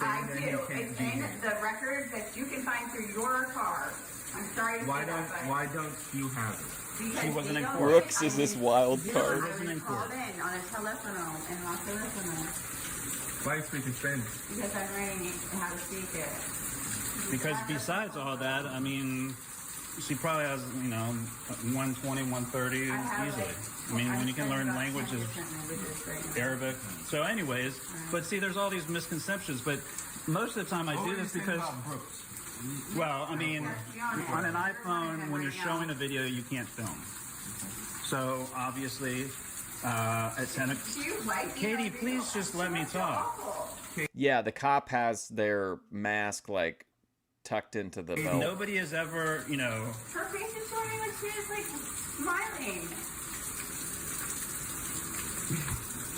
I do. It's in the record that you can find through your car. I'm sorry to say that, but Why don't you have it? because She wasn't they in don't court. Brooks I is this mean, wild you card. I was called in on a telephone and lost telephone Why are you speaking Spanish? because I'm learning how to speak it. Because besides all that, I mean, she probably has, you know, 120, 130 easily. I mean, when you can learn languages, Arabic. So anyways, but see, there's all these misconceptions. But most of the time I do this because, well, I mean, on an iPhone, when you're showing a video, you can't film. So obviously, at 10 o'clock, Katie, please just let me talk. Yeah, the cop has their mask like tucked into the belt. Nobody has ever, you know. Her face is showing like she is like smiling.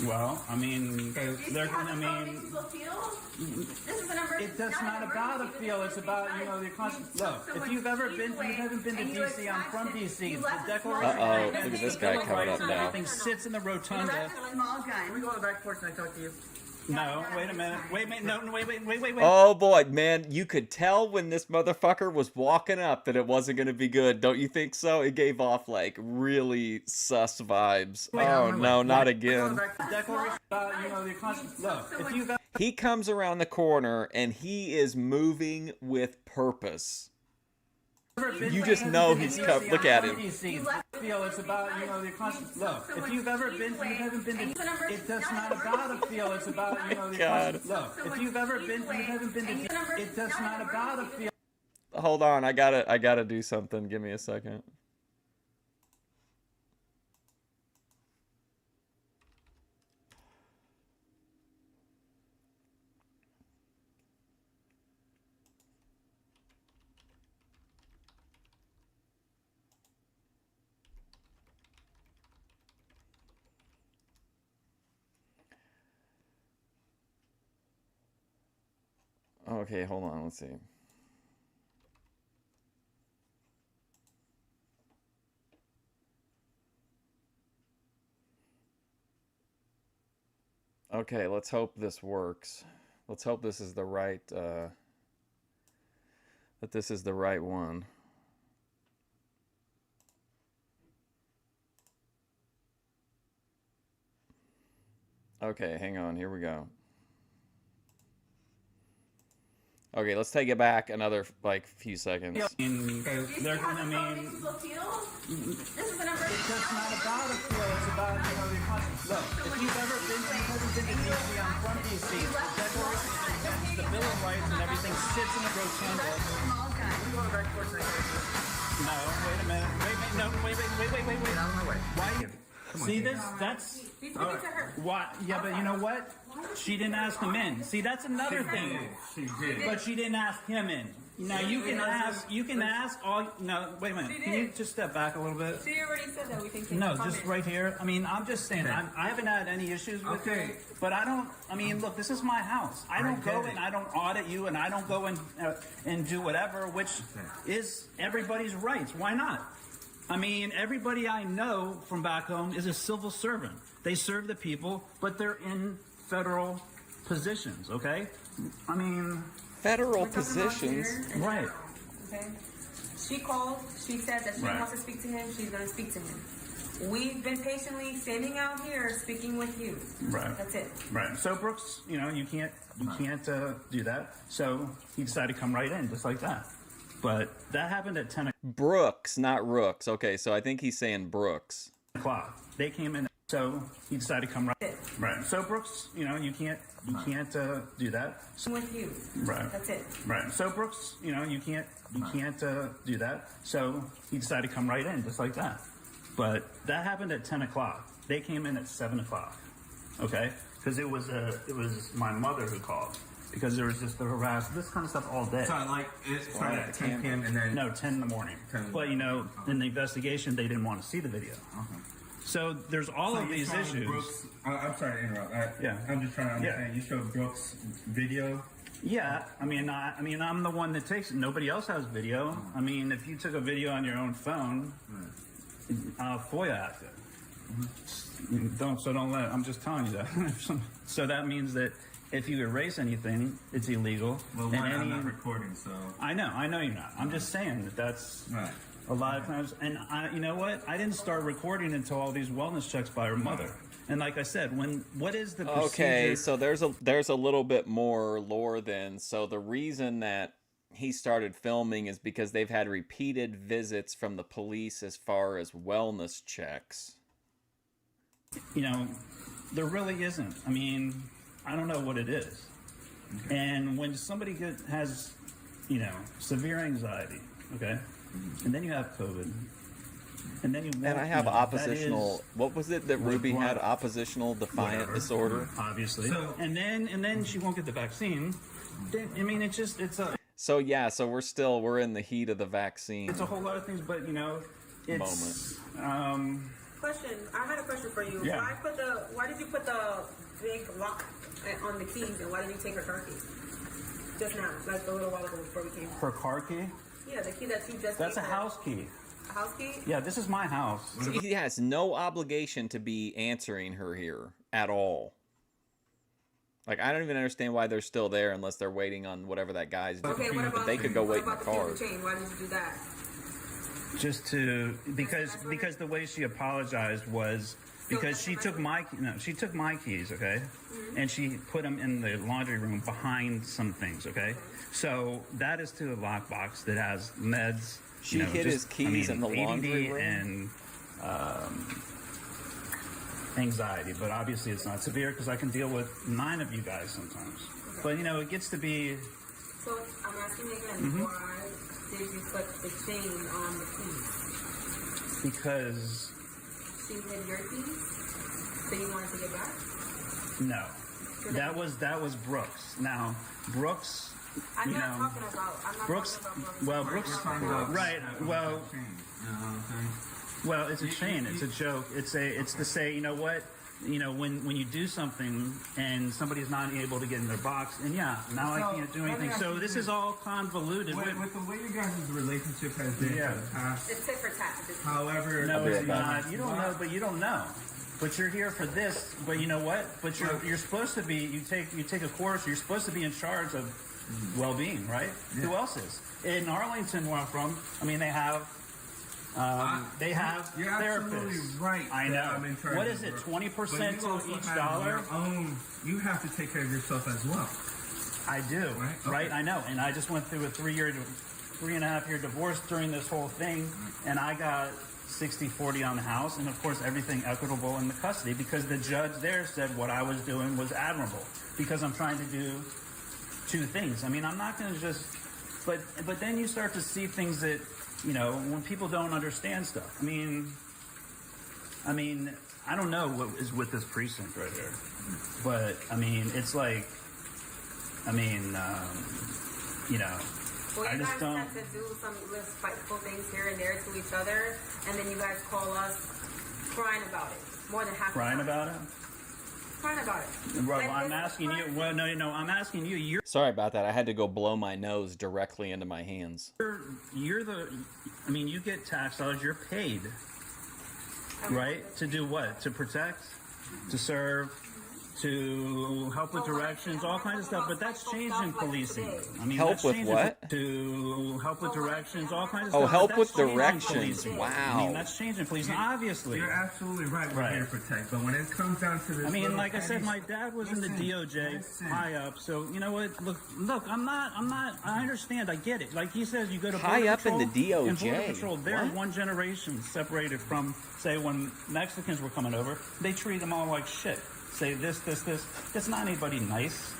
Well, I mean, Do you see they're how gonna the phone makes mean. people feel? This is an emergency. It does not about a feel. It's about, you know, the look. If you've ever been, you haven't been to DC. I'm from DC. The Declaration Uh-oh, look at this guy coming up now. Everything sits in the rotunda. Small gun. Can we go to the back porch and I talk to you? No, wait a minute. Wait, no, wait. Oh boy, man, you could tell when this motherfucker was walking up that it wasn't going to be good. Don't you think so? It gave off like really sus vibes. Oh no, not again. Declaration about, you know, the look. If you've He comes around the corner and he is moving with purpose. You just know he's come. Look at him. Feel it's about, you know, the look. If you've ever been, you haven't been to. It does not about a feel. It's about, you know, the God. look. If you've ever been, you haven't been to. It does not about a feel. Hold on, I gotta do something. Give me a second. Okay, hold on. Let's see. Okay, let's hope this works. Let's hope this is the right, that this is the right one. Okay, hang on. Here we go. Okay, let's take it back another like few seconds. They're gonna mean. It does not about a feel. It's about, you know, the look. If you've ever been, you haven't been to DC. I'm from DC. The Declaration of Independence, the Bill of Rights, and everything sits in the rotunda. No, wait a minute. Wait. Get out of my way. Why? See this? That's. All right. Why? Yeah, but you know what? She didn't ask him in. See, that's another thing. She did. But she didn't ask him in. Now you can ask. You can ask all. No, wait a minute. Can you just step back a little bit? She already said that we can take No, comments. just right here. I mean, I'm just saying. I haven't had any issues with you, but I don't. I mean, look, this is my house. I don't go and I don't audit you, and I don't go and do whatever, which is everybody's rights. Why not? I mean, everybody I know from back home is a civil servant. They serve the people, but they're in federal positions, okay? I mean... Federal positions? Right. Okay? She called. She said that she Right. wants to speak to him. She's going to speak to him. We've been patiently standing out here speaking with you. Right. That's it. Right. So Brooks, you know, you can't do that. So he decided to come right in, just like that. But that happened at 10 Brooks, not Rooks. Okay, so I think he's saying Brooks. o'clock. They came in, so he decided to come right. Right. So Brooks, you know, you can't do that. With you. Right. That's it. Right. So Brooks, you know, you can't do that. So he decided to come right in, just like that. But that happened at 10 o'clock. They came in at 7 o'clock. Okay? Because it was my mother who called. Because there was just the harassment, this kind of stuff all day. So like it started at 10 p.m. and then... No, 10 in the morning. But, you know, in the investigation, they didn't want to see the video. Okay. So there's all of these issues. Brooks, I'm sorry to interrupt. Yeah. I'm just trying to understand. You showed Brooks video? Yeah, I mean, I'm the one that takes it. Nobody else has video. I mean, if you took a video on your own phone, FOIA Act it. Don't let. I'm just telling you that. So that means that if you erase anything, it's illegal. Well, And I'm not recording, so... I know you're not. I'm just saying that that's right. A lot of times. And you know what? I didn't start recording until all these wellness checks by her mother. And like I said, what is the procedure? Okay, so there's a little bit more lore then. So the reason that he started filming is because they've had repeated visits from the police as far as wellness checks. You know, there really isn't. I mean, I don't know what it is. Okay. And when somebody has, you know, severe anxiety, okay, and then you have COVID, and then and I have oppositional. What was it that Ruby had? Oppositional defiant disorder. Obviously. So, and then she won't get the vaccine. I mean, it's a. So yeah, so we're in the heat of the vaccine. It's a whole lot of things, but you know, it's Question. I had a question for you. Yeah. Why did you put the big lock on the keys, and why did you take her car key? Just now, like a little while ago before we came. Her car key? Yeah, the key that you just. That's a house key. A house key? Yeah, this is my house. He has no obligation to be answering her here at all. Like, I don't even understand why they're still there unless they're waiting on whatever that guy's doing. Okay, what about they could go wait in the car. The chain? Why did you do that? Just because the way she apologized was because she took my keys, okay, and she put them in the laundry room behind some things, okay. So that is to a lockbox that has meds. She hid his keys in the laundry room and anxiety, but obviously it's not severe because I can deal with 9 of you guys sometimes. Okay. But you know, it gets to be. So I'm asking again, why did you put the chain on the keys? Because she hid your keys, so you wanted to get back? No, that was Brooks. Now Brooks, I'm not talking about Brooks. Well, Brooks, right? Well. Well, it's a chain. It's a joke. It's to say, you know what? You know, when you do something and somebody's not able to get in their box, and now I can't do anything. So this is all convoluted. With the way you guys' relationship has been for the past. It's tit for tat. However, no, it's not. You don't know, but you don't know. But you're here for this. But you know what? But you're supposed to be. You take a course. You're supposed to be in charge of well-being, right? Yeah. Who else is in Arlington, where I'm from? I mean, they have you're therapists. Absolutely right. I know. What is it? 20% to each dollar. You have to take care of yourself as well. I do. Right. Okay. I know. And I just went through a 3.5 year divorce during this whole thing, and I got 60-40 on the house, and of course everything equitable in the custody because the judge there said what I was doing was admirable because I'm trying to do 2 things. I mean, I'm not going to just. But then you start to see things that. You know, when people don't understand stuff. I mean, I don't know what is with this precinct right here, but I mean, it's like, you know, well, I just don't. You guys tend to do some spiteful things here and there to each other, and then you guys call us crying about it more than half. Crying about it? crying about it. Well, Like, I'm this is asking you. crying. Well, no, I'm asking you. Sorry about that. I had to go blow my nose directly into my hands. You're the. I mean, you get tax dollars. You're paid, right? To do what? To protect, to serve, to help with directions, all kinds of stuff. But that's changing policing. I mean, Help that's with changing what? To help with directions, all kinds of Oh, stuff. help but with that's changing directions. policing. Wow. I mean, that's changing policing, obviously. You're absolutely right. We're here to protect, but when it comes down to this, I mean, little like I said, petty my dad was in the DOJ, listen. high up. So you know what? Look. I'm not. I understand. I get it. Like he says, you go to High Border up in the Patrol, and Border DOJ. Patrol, they're What? one generation separated from, say, when Mexicans were coming over. They treat them all like shit. Say this. It's not anybody nice.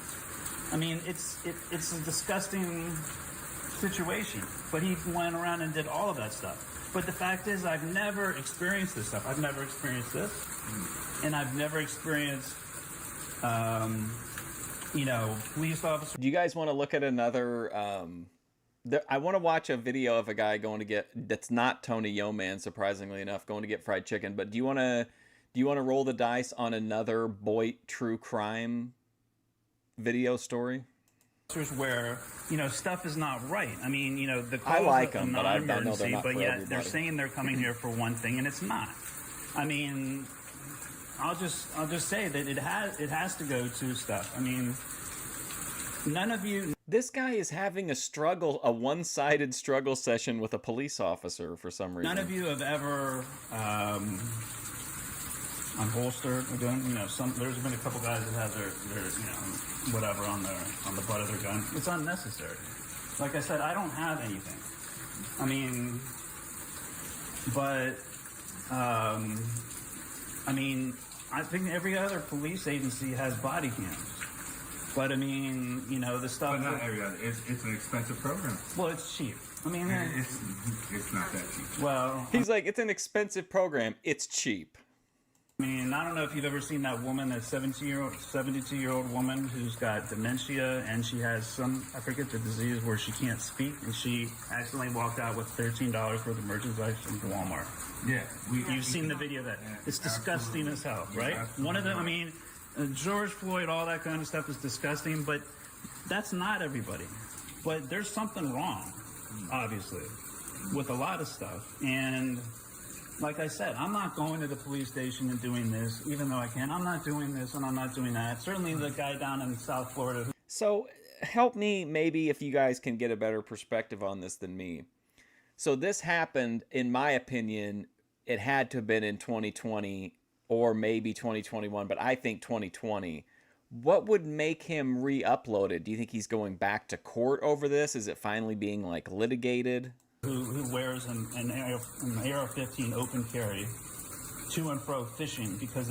I mean, it's a disgusting situation. But he went around and did all of that stuff. But the fact is, I've never experienced this stuff. I've never experienced this, and I've never experienced, police officers. Do you guys want to look at another? I want to watch a video of a guy going to get. That's not Tony Yeoman, surprisingly enough, going to get fried chicken. But do you want to roll the dice on another Boyd true crime video story? Where stuff is not right. I mean, the I calls like a 'em, but I know they're non-emergency, not but for yet everybody. they're saying they're coming here for one thing, and it's not. I mean, I'll just say that it has to go to stuff. I mean, none of you. This guy is having a one-sided struggle session with a police officer for some reason. None of you have ever unholstered a gun. There's been a couple guys that have their whatever on the butt of their gun. It's unnecessary. Like I said, I don't have anything. I mean, but I think every other police agency has body cams. But I mean, the stuff. But not every other. It's an expensive program. Well, it's cheap. I mean, it's not that cheap. Well, he's like, it's an expensive program. It's cheap. I mean, I don't know if you've ever seen that woman, that 72-year-old woman who's got dementia, and she has I forget the disease, where she can't speak, and she accidentally walked out with $13 worth of merchandise from Walmart. Yeah. You've seen the video of that. It's disgusting as hell, right? One of them, I mean, George Floyd, all that kind of stuff is disgusting, but that's not everybody. But there's something wrong, obviously, with a lot of stuff. And like I said, I'm not going to the police station and doing this, even though I can. I'm not doing this and I'm not doing that. Certainly the guy down in South Florida. So help me, maybe, if you guys can get a better perspective on this than me. So this happened, in my opinion, it had to have been in 2020 or maybe 2021, but I think 2020. What would make him re-upload it? Do you think he's going back to court over this? Is it finally being litigated? Who wears an AR-15 open carry to and fro fishing because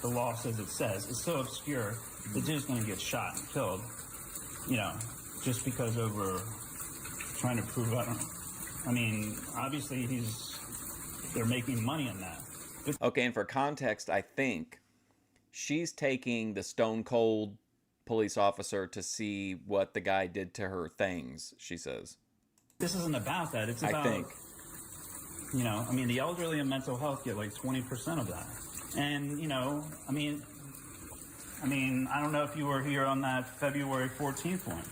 the law says it says. It's so obscure, the dude's going to get shot and killed, just because over trying to prove, I don't know. I mean, obviously they're making money on that. Okay, and for context, I think she's taking the stone cold police officer to see what the guy did to her things, she says. This isn't about that. It's about, I think. The elderly and mental health get 20% of that. And, I don't know if you were here on that February 14th one.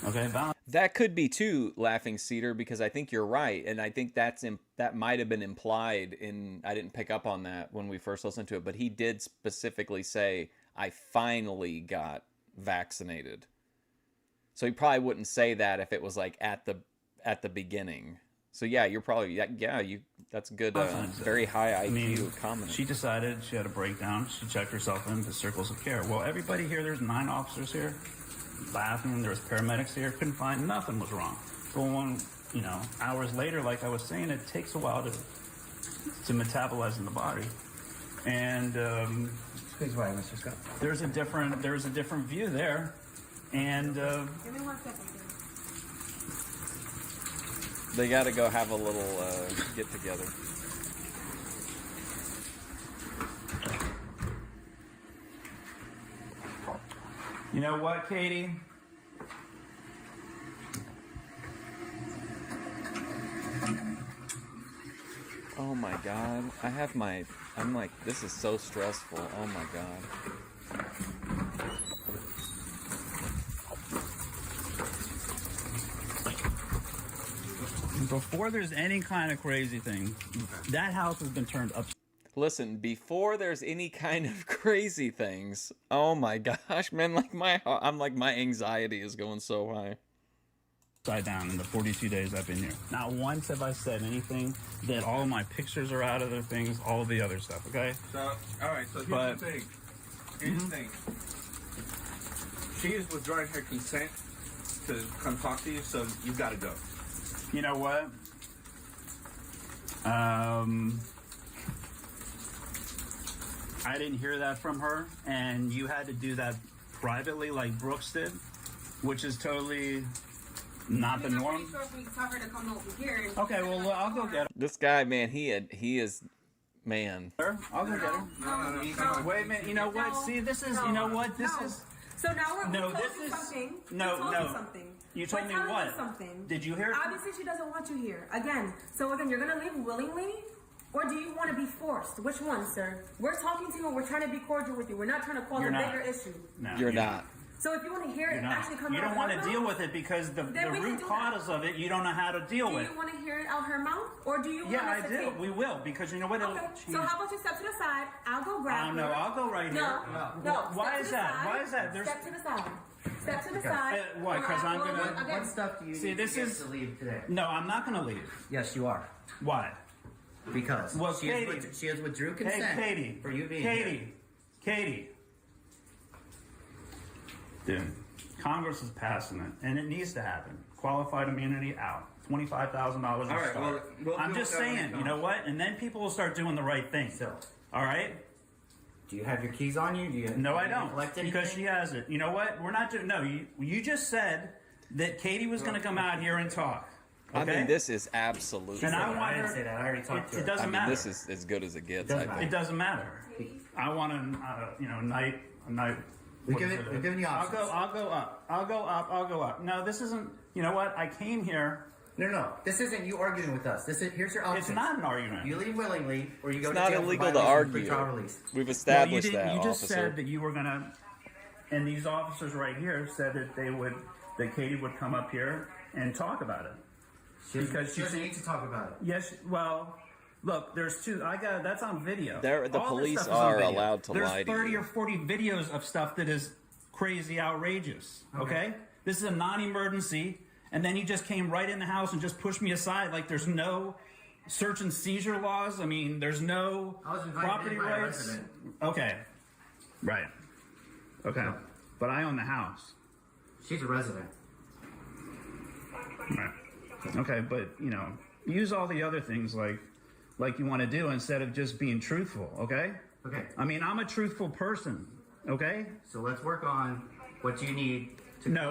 Okay, that could be too, Laughing Cedar, because I think you're right, and I think that might have been implied in. I didn't pick up on that when we first listened to it, but he did specifically say, "I finally got vaccinated." So he probably wouldn't say that if it was at the beginning. So yeah, you're probably that's good. Very high IQ comment. She decided she had a breakdown. She checked herself into circles of care. Well, everybody here, there's 9 officers here. Laughing, there was paramedics here, couldn't find nothing was wrong. But when, hours later, like I was saying, it takes a while to metabolize in the body. And Please wait, Mr. Scott. There's a different view there. And Give me 1 second. They got to go have a little get together. you know what, Katie? Oh my God. I'm like, this is so stressful. Oh my God. Before there's any kind of crazy thing, that house has been turned up. Listen, before there's any kind of crazy things, oh my gosh, man, like my anxiety is going so high. Upside down in the 42 days I've been here. Not once have I said anything that all my pictures are out of their things, all the other stuff, okay? So, all right, so here's the thing. Here's the thing. She is withdrawing her consent to come talk to you, so you gotta go. You know what? I didn't hear that from her, and you had to do that privately like Brooks did, which is totally not the norm. Okay, well, I'll go get her. This guy, man, he is, man. I'll go get her. No. Wait a minute, you know what? See, this is, you know what? This is... So now we No, told this you is... something. No, we told no. You something. You told We're me telling what? you something. Did you hear? Obviously, she doesn't want you here. Again. So again, you're gonna leave willingly, or do you want to be forced? Which one, sir? We're talking to you and we're trying to be cordial with you. We're not trying to cause You're a not. bigger issue. No, You're not. So if you want to hear it You're not. actually come You out don't want her to mouth, deal with it because the then we can root do cause of it, you don't know how to deal Do with. you want to hear it out her mouth, or do you Yeah, want I us to do. take... We will, because you know what? It'll Okay, change. so how about you step to the side? I'll go grab you. No, I'll go right here. No. Why Step is to the that? side. Why is that? There's... Step to the side. Step to the Okay. side. Why? Because I'm gonna. What stuff do you See, need this to get is to leave today? No, I'm not gonna leave. Yes, you are. Why? Because Well, she Katie. has withdrew consent Hey, Katie. for you being Katie. here. Katie. Dude, Congress is passing it, and it needs to happen. Qualified immunity out. $25,000 All right, well, we'll I'm deal just with that when saying, it you know comes. what? And then people will start doing the right thing. So, all right? do you have your keys on you? Do you? No, I have you don't. collect Because anything? she has it. You know what? We're not doing. No, you just said that Katie was going to come out here and talk. I Okay? mean, this is absolutely. And I want I didn't her. say that. I already talked to her. It doesn't I mean, matter. this is as good as it gets. Doesn't I matter. think. It doesn't matter. I want a night. We're giving you options. I'll go up. No, this isn't. You know what? I came here. No. This isn't you arguing with us. Here's your options. It's not an argument. You leave willingly, or you go It's to not jail illegal for to violation of argue. pretrial release. We've Well, established you that, just officer. said that you were gonna, and these officers right here said that that Katie would come up here and talk about it. She doesn't need to talk about it. Yes, well, look, there's two. That's on video. The All this police stuff is on are video. allowed to There's lie to 30 you. or 40 videos of stuff that is crazy, outrageous. Okay? This is a non-emergency, and then you just came right in the house and just pushed me aside like there's no search and seizure laws. I mean, there's no I was invited property in by a rights. resident. Okay. Right. Okay. But I own the house. She's a resident. Right. Okay, but use all the other things like you want to do instead of just being truthful, okay? Okay. I mean, I'm a truthful person, okay? So let's work on what you need to. No,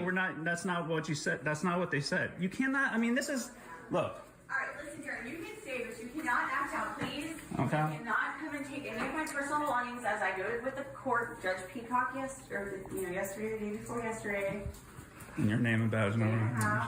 we're not. That's not what you said. That's not what they said. You cannot. I mean, this is. Look. All right, listen, Darren, you can stay, but you cannot act out, please. Okay. You cannot come and take any of my personal belongings as I noted with the court, Judge Peacock yesterday, the day before yesterday. And your name and badge number.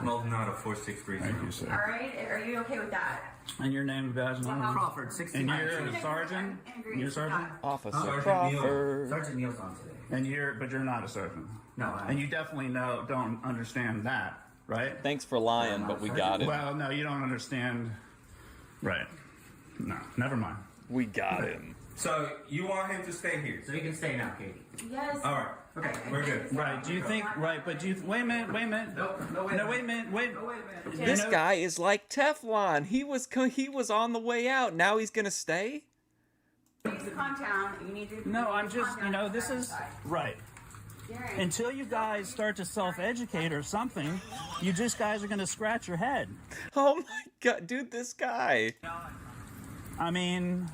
Maldonado 463. Thank you, sir. All right, are you okay with that? And your name and badge number. Crawford, And 69. you're a sergeant. You're a sergeant. Officer Sergeant Crawford. Sergeant Neal's on today. And but you're not a sergeant. No. And you definitely don't understand that, right? Thanks for lying, but we got it. Well, no, you don't understand. Right. No, never mind. We got him. So you want him to stay here? So you can stay now, Katie. Yes. All right. Okay. We're good. Right. Do you think? Right. But do you? Wait a minute. No, wait a minute. Wait. This guy is like Teflon. He was on the way out. Now he's gonna stay. You need to calm down. You need to. No, I'm just. This is right. Darren. Until you guys start to self-educate or something, you just guys are gonna scratch your head. Oh my god, dude, this guy. I mean,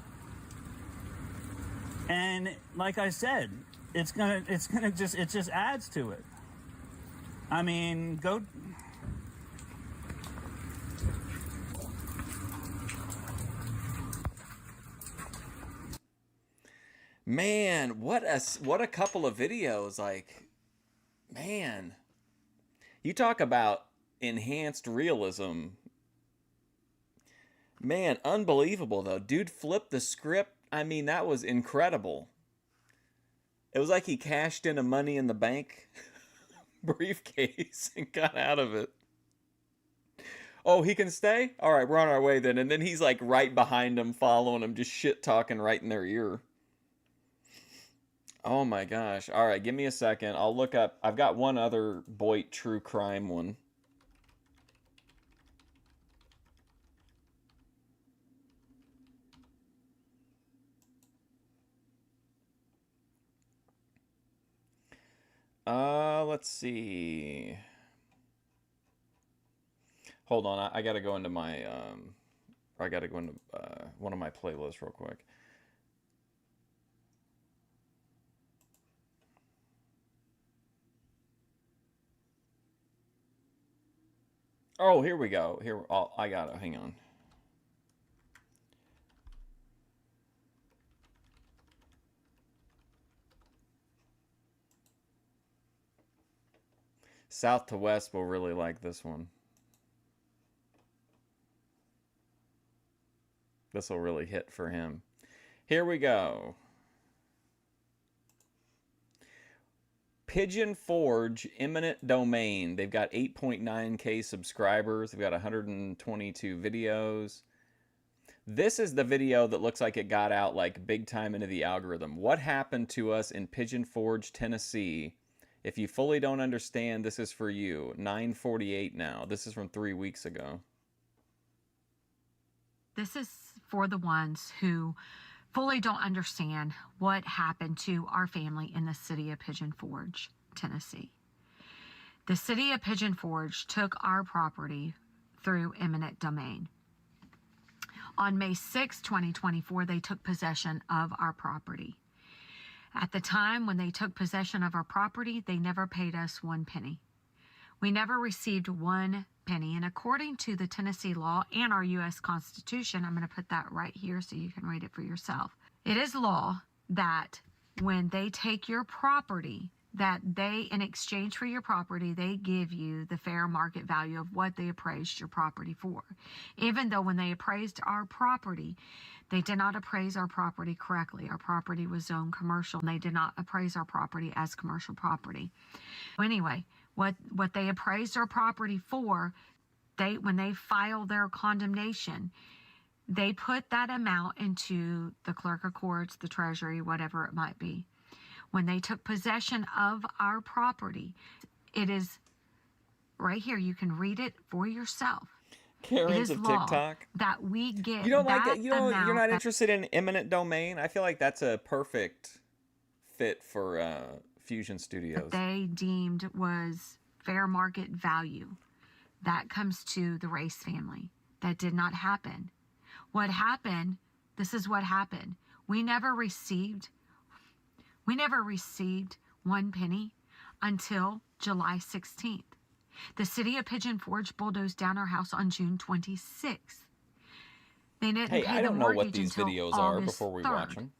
and like I said, it just adds to it. I mean, go. Man, what a couple of videos. Like, man, you talk about enhanced realism. Man, unbelievable though. Dude flipped the script. I mean, that was incredible. It was like he cashed in a money in the bank briefcase and got out of it. Oh, he can stay? All right, we're on our way then. And then he's like right behind him, following him, just shit talking right in their ear. Oh my gosh. All right, give me a second. I'll look up. I've got one other Boyd true crime one. Let's see. Hold on, I gotta go into my, I gotta go into one of my playlists real quick. Oh, here we go. Here, I got it. Hang on. South to West will really like this one. This will really hit for him. Here we go. Pigeon Forge, eminent domain. They've got 8.9K subscribers. They've got 122 videos. This is the video that looks like it got out like big time into the algorithm. What happened to us in Pigeon Forge, Tennessee? If you fully don't understand, this is for you. 9:48 now. This is from 3 weeks ago. This is for the ones who fully don't understand what happened to our family in the city of Pigeon Forge, Tennessee. The city of Pigeon Forge took our property through eminent domain. On May 6, 2024, they took possession of our property. At the time when they took possession of our property, they never paid us 1 penny. We never received 1 penny. And according to the Tennessee law and our U.S. Constitution, I'm going to put that right here so you can read it for yourself. It is law that when they take your property, that they, in exchange for your property, they give you the fair market value of what they appraised your property for. Even though when they appraised our property, they did not appraise our property correctly. Our property was zoned commercial, and they did not appraise our property as commercial property. Anyway, what they appraised our property for, when they filed their condemnation, they put that amount into the clerk of courts, the treasury, whatever it might be. When they took possession of our property, it is right here. You can read it for yourself. Karen's of TikTok. That we get. You don't like that it? You don't, you're not amount interested in eminent domain? I feel like that's a perfect fit for Fusion Studios. that they deemed was fair market value. That comes to the Race family. That did not happen. What happened, this is what happened. We never received 1 penny until July 16th. The city of Pigeon Forge bulldozed down our house on June 26th. They didn't Hey, pay I the don't know what mortgage these until videos are August before we 3rd. watch them.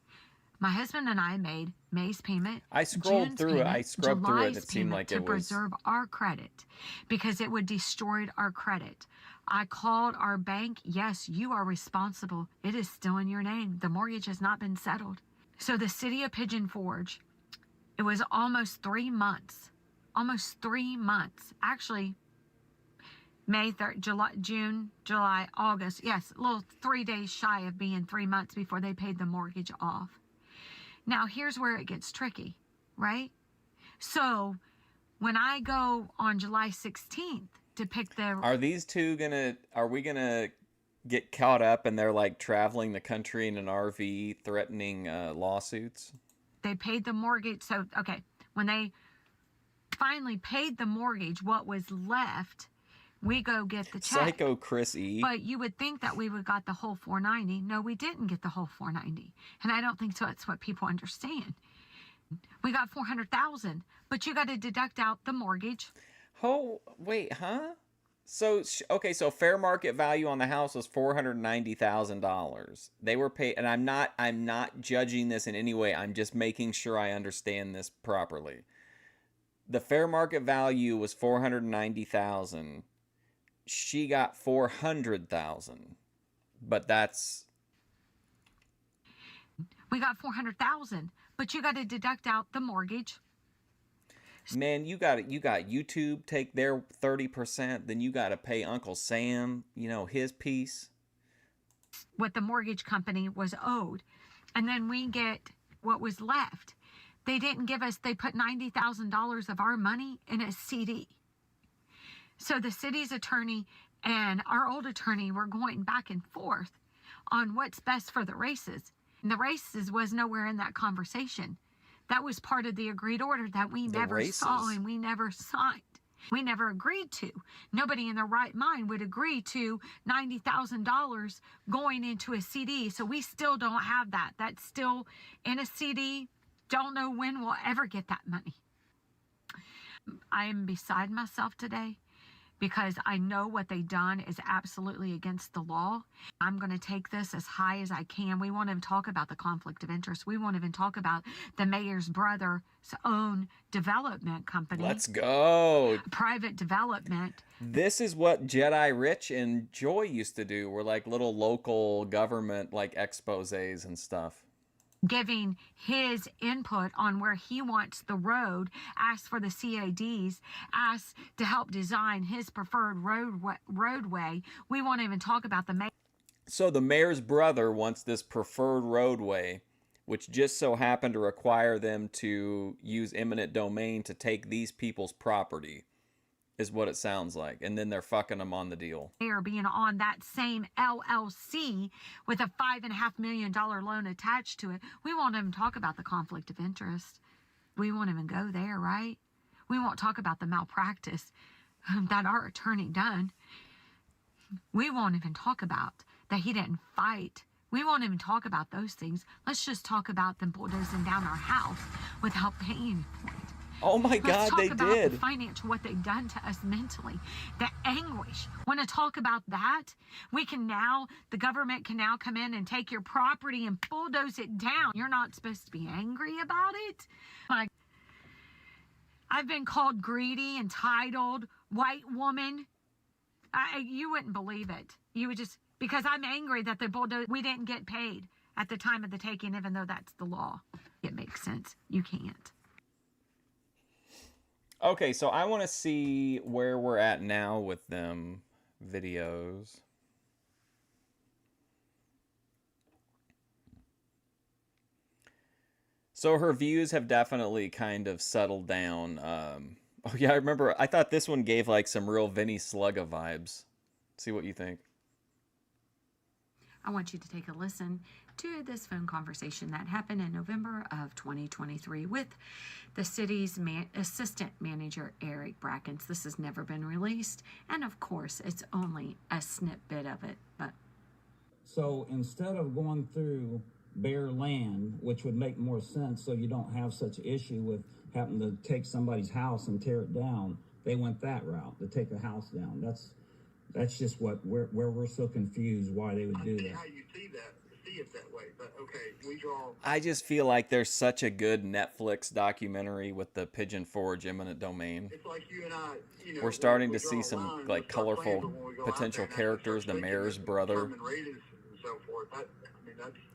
My husband and I made May's payment. I scrolled June's through it. payment, I scrubbed through it. July's It seemed payment like to it was. preserve our credit because it would destroy our credit. I called our bank. Yes, you are responsible. It is still in your name. The mortgage has not been settled. So the city of Pigeon Forge, it was almost 3 months. Almost 3 months. Actually, May 3rd, June, July, August. Yes, a little 3 days shy of being 3 months before they paid the mortgage off. Now, here's where it gets tricky, right? So, when I go on July 16th to pick the... Are these two are we gonna get caught up and they're like traveling the country in an RV threatening lawsuits? They paid the mortgage. So, okay, when they finally paid the mortgage, what was left, we go get the check. Psycho Chris E. But you would think that we would got the whole 490. No, we didn't get the whole 490. And I don't think so. That's what people understand. We got 400,000, but you got to deduct out the mortgage. Oh, wait, huh? So, okay, so fair market value on the house was $490,000. They were paid, and I'm not judging this in any way. I'm just making sure I understand this properly. The fair market value was $490,000. She got $400,000, but that's... We got $400,000, but you got to deduct out the mortgage. Man, you got YouTube take their 30%, then you got to pay Uncle Sam, his piece. What the mortgage company was owed. And then we get what was left. They didn't give us, they put $90,000 of our money in a CD. So the city's attorney and our old attorney were going back and forth on what's best for the races. And the races was nowhere in that conversation. That was part of the agreed order that we never saw and we never signed. We never agreed to. Nobody in their right mind would agree to $90,000 going into a CD. So we still don't have that. That's still in a CD. Don't know when we'll ever get that money. I am beside myself today because I know what they've done is absolutely against the law. I'm going to take this as high as I can. We won't even talk about the conflict of interest. We won't even talk about the mayor's brother's own development company. Let's go. Private development. This is what Jedi Rich and Joy used to do. Were like little local government like exposés and stuff. Giving his input on where he wants the road, asked for the CADs, asked to help design his preferred roadway. We won't even talk about the mayor. So the mayor's brother wants this preferred roadway, which just so happened to require them to use eminent domain to take these people's property, is what it sounds like. And then they're fucking them on the deal. Mayor being on that same LLC with a $5.5 million loan attached to it. We won't even talk about the conflict of interest. We won't even go there, right? We won't talk about the malpractice that our attorney done. We won't even talk about that he didn't fight. We won't even talk about those things. Let's just talk about them bulldozing down our house without paying for it. Oh my God, they did. Let's talk about the financial, what they've done to us mentally, the anguish. Want to talk about that? We can now, the government can now come in and take your property and bulldoze it down. You're not supposed to be angry about it. I've been called greedy, entitled, white woman. You wouldn't believe it. You would just, because I'm angry that we didn't get paid at the time of the taking, even though that's the law. It makes sense. You can't. Okay, so I want to see where we're at now with them videos. So her views have definitely kind of settled down. Oh yeah, I remember. I thought this one gave like some real Vinny Slugga vibes. See what you think. I want you to take a listen to this phone conversation that happened in November of 2023 with the city's assistant manager, Eric Brackens. This has never been released, and of course, it's only a snippet of it. But so instead of going through bare land, which would make more sense so you don't have such issue with having to take somebody's house and tear it down, they went that route, to take a house down. That's just where we're so confused why they would do that. How you see it that way, but okay, we draw. I just feel like there's such a good Netflix documentary with the Pigeon Forge eminent domain. It's like you and I, we're starting to see some like colorful potential characters. The mayor's brother,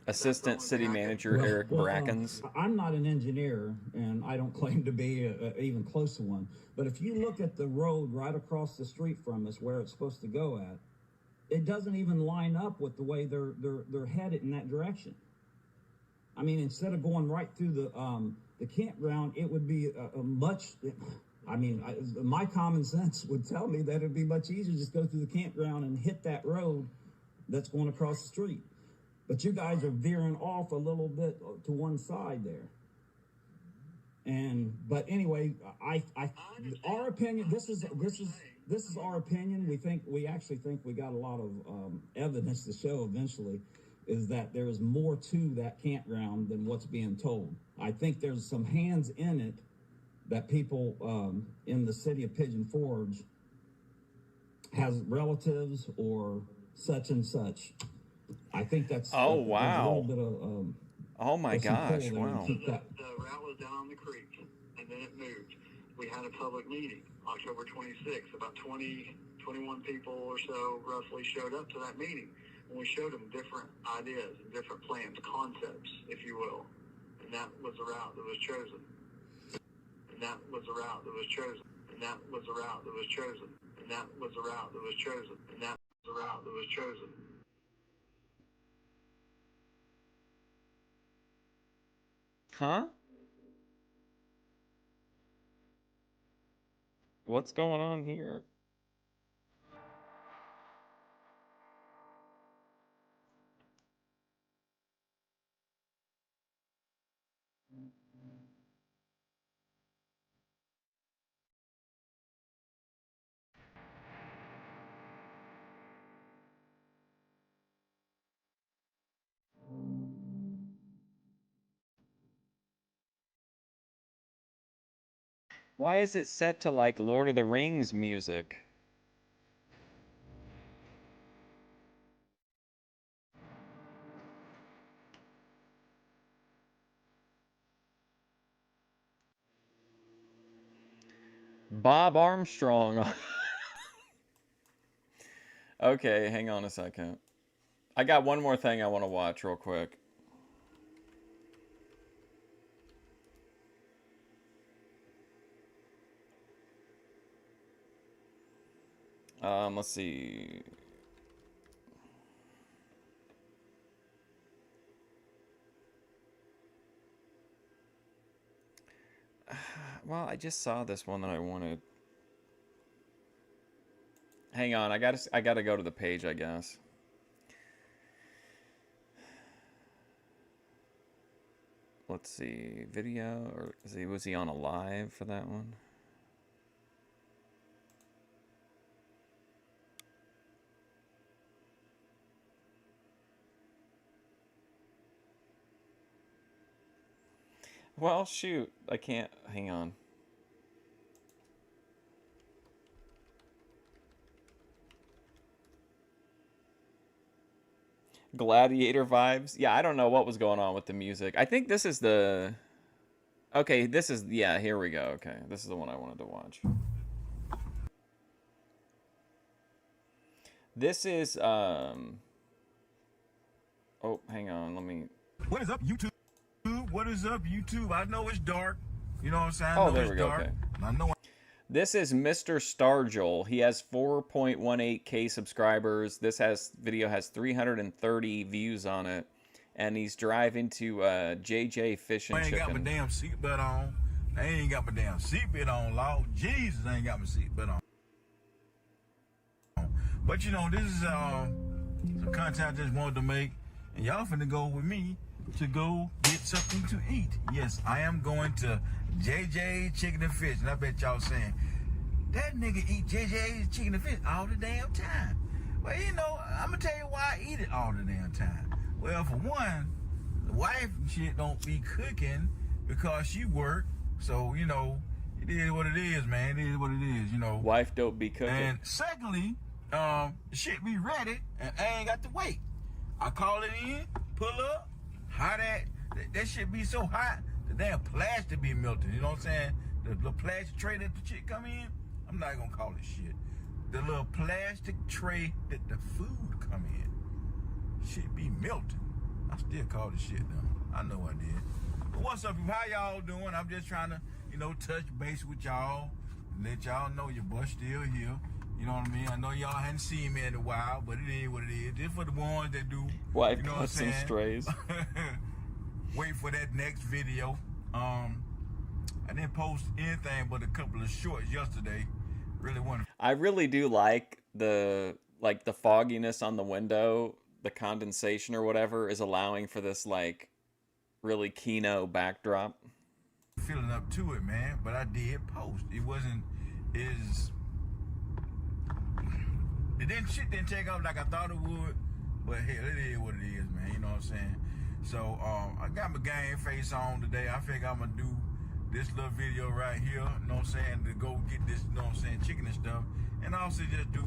assistant city manager Eric Brackens. I'm not an engineer, and I don't claim to be even close to one. But if you look at the road right across the street from us, where it's supposed to go at, it doesn't even line up with the way they're headed in that direction. I mean, instead of going right through the campground, it would be a much. I mean, my common sense would tell me that it'd be much easier to just go through the campground and hit that road that's going across the street. But you guys are veering off a little bit to one side there. But anyway, our opinion. This is our opinion. We actually think we got a lot of evidence to show eventually is that there is more to that campground than what's being told. I think there's some hands in it that people in the city of Pigeon Forge has relatives or such and such. I think that's a little bit of oh my gosh, wow. The route was down on the creek, and then it moved. We had a public meeting October 26th. About 21 people or so roughly showed up to that meeting, and we showed them different ideas, different plans, concepts, if you will, and that was the route that was chosen. And that was the route that was chosen. And that was the route that was chosen. And that was the route that was chosen. And that was the route that was chosen. Huh? What's going on here? Why is it set to like Lord of the Rings music? Bob Armstrong. Okay, hang on a second. I got one more thing I want to watch real quick. Let's see. Well, I just saw this one that I wanted. Hang on, I gotta go to the page, I guess. Let's see, video, or was he on a live for that one? Well, shoot, I can't, hang on. Gladiator vibes. Yeah, I don't know what was going on with the music. I think this is the... Okay, this is... Yeah, here we go. Okay, this is the one I wanted to watch. This is, Oh, hang on, let me... What is up, YouTube? What is up, YouTube? I know it's dark. You know what I'm saying? Oh, there we go, okay. I know. This is Mr. Stargel. He has 4.18k subscribers. This video has 330 views on it, and he's driving to JJ Fish and Chicken. I ain't got my damn seatbelt on. I ain't got my damn seatbelt on, Lord Jesus, I ain't got my seatbelt on. But you know, this is some content I just wanted to make, and y'all finna go with me to go get something to eat. Yes, I am going to JJ Chicken and Fish, and I bet y'all saying, that nigga eat JJ's Chicken and Fish all the damn time. Well, you know, I'm gonna tell you why I eat it all the damn time. Well, for one, the wife and shit don't be cooking because she work, so, you know, it is what it is, man. It is what it is, you know. Wife don't be cooking. And secondly, shit be ready, and I ain't got to wait. I call it in, pull up, hot that shit be so hot, the damn plastic be melting, you know what I'm saying? The plastic tray that the shit come in, I'm not gonna call it shit. The little plastic tray that the food come in, shit be melting. I still call it shit though. I know I did. But what's up, how y'all doing? I'm just trying to, you know, touch base with y'all, let y'all know your boy still here. You know what I mean? I know y'all hadn't seen me in a while, but it is what it is. Just for the ones that do, wife, you know what I'm some saying? Strays. Wait for that next video. I didn't post anything but a couple of shorts yesterday. Really wanted. I really do like the fogginess on the window, the condensation or whatever is allowing for this like really kino backdrop. Feeling up to it, man, but I did post. It wasn't as shit didn't take off like I thought it would, but hell, it is what it is, man. You know what I'm saying? So I got my game face on today. I think I'm gonna do this little video right here, you know what I'm saying, to go get this, you know what I'm saying, chicken and stuff, and also just do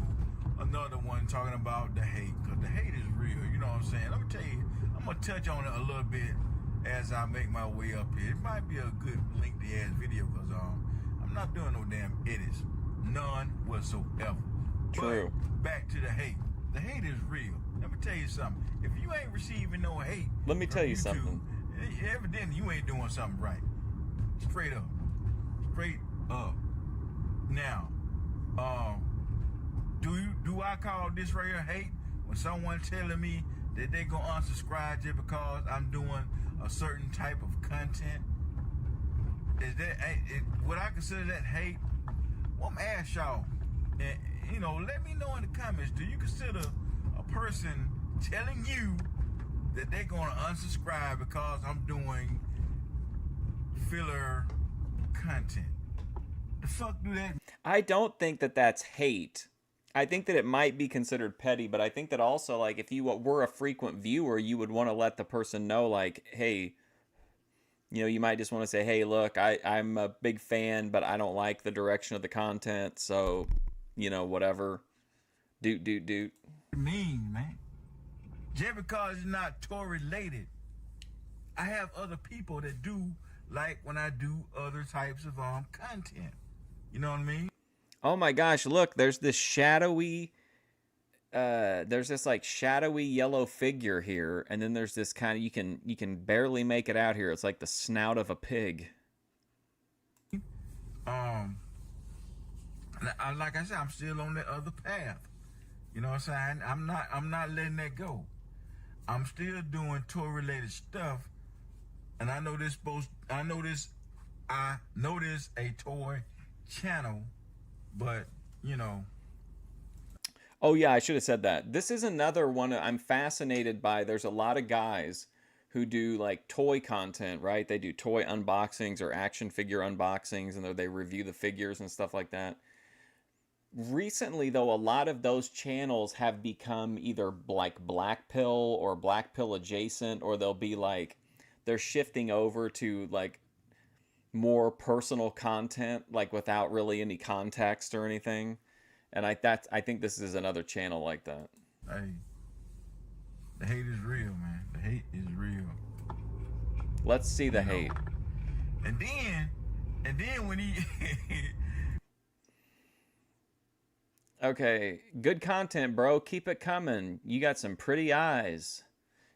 another one talking about the hate, because the hate is real, you know what I'm saying. Let me tell you, I'm gonna touch on it a little bit as I make my way up here. It might be a good lengthy ass video, because I'm not doing no damn edits, none whatsoever. True. But back to the hate. The hate is real. Let me tell you something. If you ain't receiving no hate, let me tell you something. Evidently you ain't doing something right. Straight up. straight up. Now, do I call this right here hate when someone telling me that they gonna unsubscribe just because I'm doing a certain type of content? Is that would I consider that hate? Well, I'm ask y'all, and let me know in the comments. Do you consider a person telling you that they're gonna unsubscribe because I'm doing filler content? The fuck do that? I don't think that that's hate. I think that it might be considered petty, but I think that also, like, if you were a frequent viewer, you would want to let the person know, like, hey, you might just want to say, hey, look, I'm a big fan, but I don't like the direction of the content, so, whatever. Doot. Mean, man. Just because it's not toy related, I have other people that do like when I do other types of content. You know what I mean? Oh my gosh, look, there's this shadowy shadowy yellow figure here, and then there's this kind of, you can barely make it out here. It's like the snout of a pig. Like I said, I'm still on that other path. You know what I'm saying? I'm not letting that go. I'm still doing toy related stuff, and I know this a toy channel, but Oh yeah, I should have said that. This is another one I'm fascinated by. There's a lot of guys who do like toy content, right? They do toy unboxings or action figure unboxings, and they review the figures and stuff like that. Recently, though, a lot of those channels have become either like Black Pill or Black Pill adjacent, or they'll be like, they're shifting over to like more personal content, like without really any context or anything. And I think this is another channel like that. Hey, the hate is real, man. The hate is real. Let's see the hate. And then when he Okay, good content, bro. Keep it coming. You got some pretty eyes.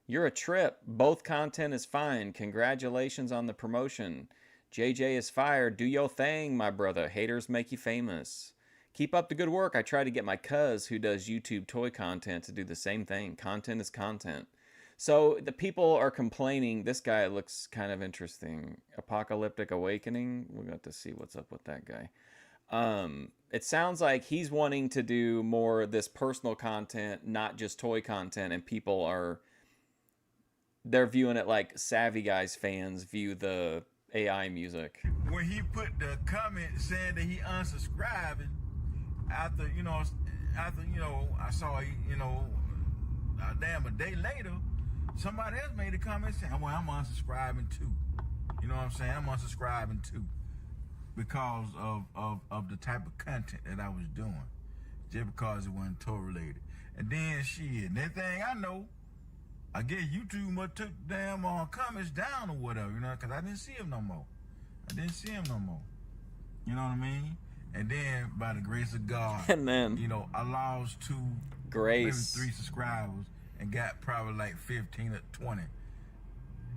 You're a trip. Both content is fine. Congratulations on the promotion. JJ is fired. Do your thing, my brother. Haters make you famous. Keep up the good work. I try to get my cuz who does YouTube toy content to do the same thing. Content is content. So the people are complaining. This guy looks kind of interesting. Apocalyptic Awakening. We'll have to see what's up with that guy. It sounds like he's wanting to do more of this personal content, not just toy content, and people they're viewing it like Savvy Guys fans view the AI music. When he put the comment saying that he unsubscribing, after I saw a day later, somebody else made a comment saying, well, I'm unsubscribing too. You know what I'm saying? I'm unsubscribing too, because of the type of content that I was doing, just because it wasn't toy related. And then next thing I know, I guess YouTube must took damn comments down or whatever, because I didn't see him no more. You know what I mean? And then by the grace of God, and then I lost maybe 3 subscribers and got probably like 15 or 20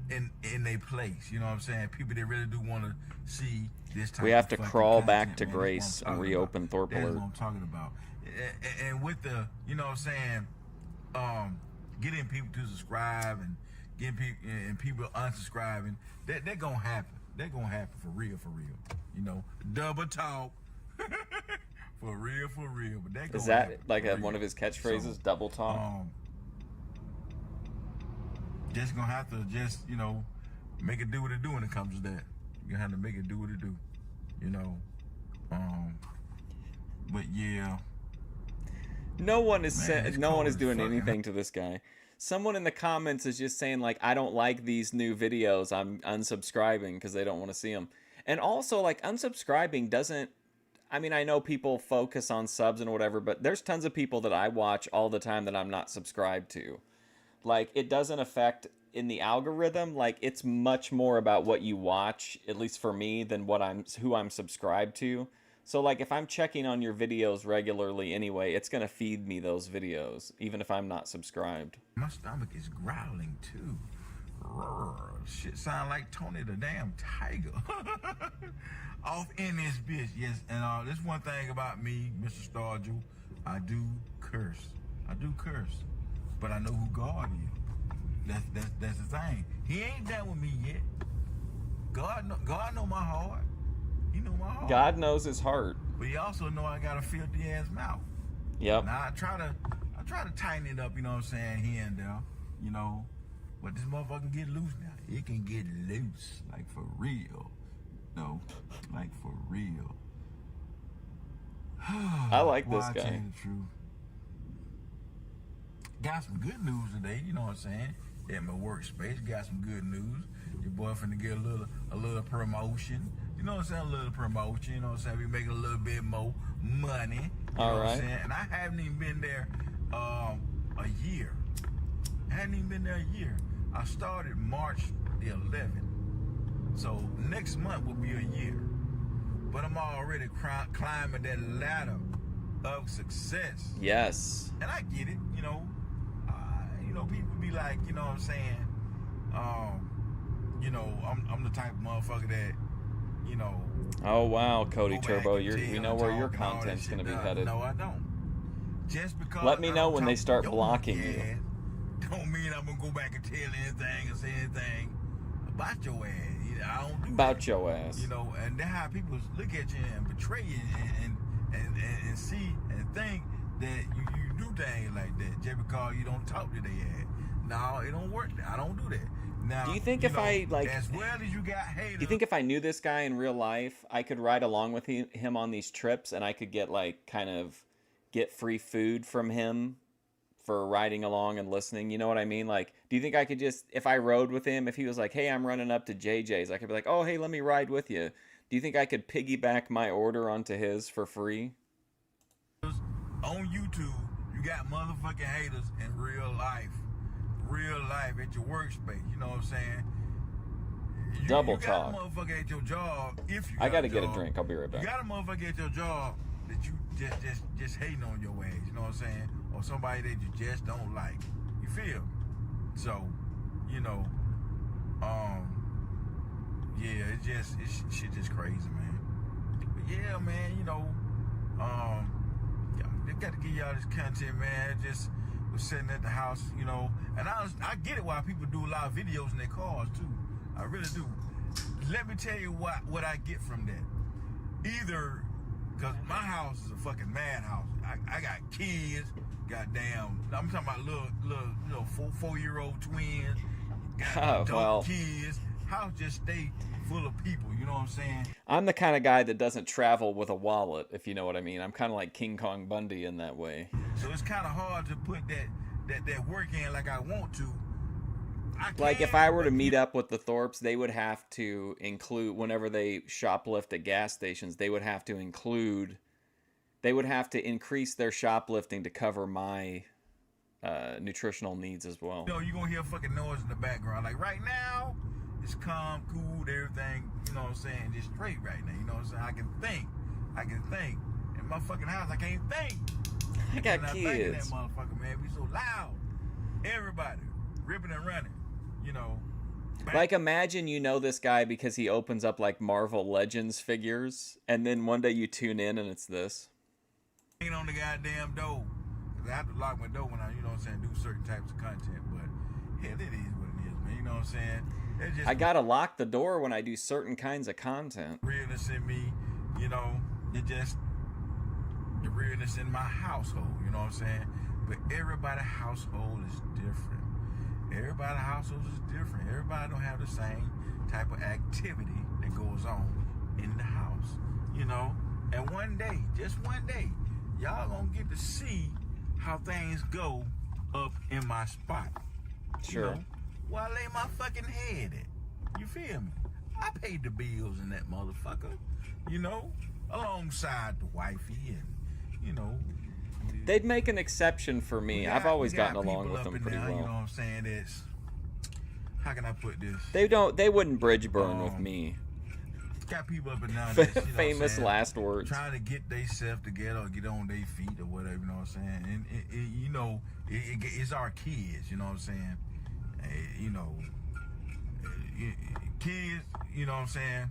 in their place. You know what I'm saying? People that really do want to see this type. We have to crawl back to man. Grace and reopen Thorpe That's Alert. what I'm talking about. And with the, what I'm saying, getting people to subscribe and getting people unsubscribing, that gonna happen. That gonna happen for real. Double talk. for real. But that is that like one of his catchphrases? So, double talk. Just gonna have to make it do what it do when it comes to that. You're gonna have to make it do what it do. But yeah. No one is doing anything to this guy. Someone in the comments is just saying like, I don't like these new videos. I'm unsubscribing because they don't want to see them. And also like unsubscribing doesn't, I mean, I know people focus on subs and whatever, but there's tons of people that I watch all the time that I'm not subscribed to. Like, it doesn't affect in the algorithm. Like, it's much more about what you watch, at least for me, than who I'm subscribed to. So, like, if I'm checking on your videos regularly anyway, it's going to feed me those videos, even if I'm not subscribed. My stomach is growling, too. Shit sound like Tony the damn tiger. off in this bitch. Yes, and this one thing about me, Mr. Starju, I do curse. But I know who God is. That's the thing. He ain't done with me yet. God know my heart. He know my heart. God knows his heart. But he also know I got a filthy ass mouth. Yep. Now I try to tighten it up, you know what I'm saying, here and there, you know. But this motherfucker can get loose now. It can get loose, like for real. No, like for real. I like this Well, guy. I tell you the truth. Got some good news today, you know what I'm saying? At my workspace, got some good news. Your boy finna get a little promotion. You know what I'm saying? A little promotion, you know what I'm saying? We making a little bit more money. You know what I'm saying? And I haven't even been there a year. I started March the 11th. So next month will be a year. But I'm already climbing that ladder of success. Yes. And I get it, you know. People be like, you know what I'm saying? You know, I'm the type of motherfucker that, you know. Oh wow, Cody go Turbo, back and we tell know and where talk your and all that content's shit. gonna be headed. No, I don't. Just because Let me I know don't when they talk start your blocking monkey you. ass, don't mean I'm gonna go back and tell anything or say anything about your ass. You know, I don't do About that. your ass. You know, and that's how people look at you and betray you and see and think that you do things like that just because you don't talk to their ass. No, it don't work. I don't do that. Now, Do you think you if know, I like? as well as you got haters, Do you think if I knew this guy in real life, I could ride along with him on these trips, and I could get get free food from him for riding along and listening? You know what I mean? Like, do you think I could just, if I rode with him, if he was like, "Hey, I'm running up to JJ's," I could be like, "Oh, hey, let me ride with you." Do you think I could piggyback my order onto his for free? on YouTube, you got motherfucking haters in real life at your workspace. You know what I'm saying? Double you talk. got a motherfucker at your job. If you I gotta got get a drink. I'll be right back. You got a motherfucker at your job that you just hating on your ass. You know what I'm saying? Or somebody that you just don't like. You feel? So, you know, yeah, shit just crazy, man. But yeah, man, you know, they got to give y'all this content, man. Just was sitting at the house, you know, and I get it why people do a lot of videos in their cars too. I really do. Let me tell you what I get from that. Either because my house is a fucking madhouse. I got kids, goddamn. I'm talking about little 4-year-old twins. Got kids. House just stay full of people. You know what I'm saying? I'm the kind of guy that doesn't travel with a wallet, if you know what I mean. I'm kind of like King Kong Bundy in that way. So it's kind of hard to put that work in like I want to. Like if I were to meet up with the Thorpes, they would have to include, whenever they shoplift at gas stations, they would have to increase their shoplifting to cover my nutritional needs as well. You know, you're going to hear fucking noise in the background. Like right now, it's calm, cool, everything, you know what I'm saying, just straight right now, you know what I'm saying? I can think. In my fucking house, I can't think. I got kids. kids. That motherfucker, man, be so loud. Everybody, ripping and running, you know. Like imagine you know this guy because he opens up like Marvel Legends figures, and then one day you tune in and it's this. Ain't on the goddamn door. Cause I have to lock my door when I, you know what I'm saying, do certain types of content, but hell, it is what it is, man, you know what I'm saying? I gotta lock the door when I do certain kinds of content. Realness in me, you know, the realness in my household, you know what I'm saying? But everybody's household is different. Everybody's household is different. Everybody don't have the same type of activity that goes on in the house, you know? And one day, just one day, y'all gonna get to see how things go up in my spot. Sure. You know? Where I lay my fucking head at. You feel me? I paid the bills in that motherfucker, you know, alongside the wifey and, you know. They'd make an exception for me. I've always gotten along with them pretty well. You know what I'm saying? It's, how can I put this? They wouldn't bridge burn with me. Got people up and down this, you know famous last words. Trying to get themselves together or get on their feet or whatever, you know what I'm saying? And you know, it's our kids, you know what I'm saying? You know, kids, you know what I'm saying?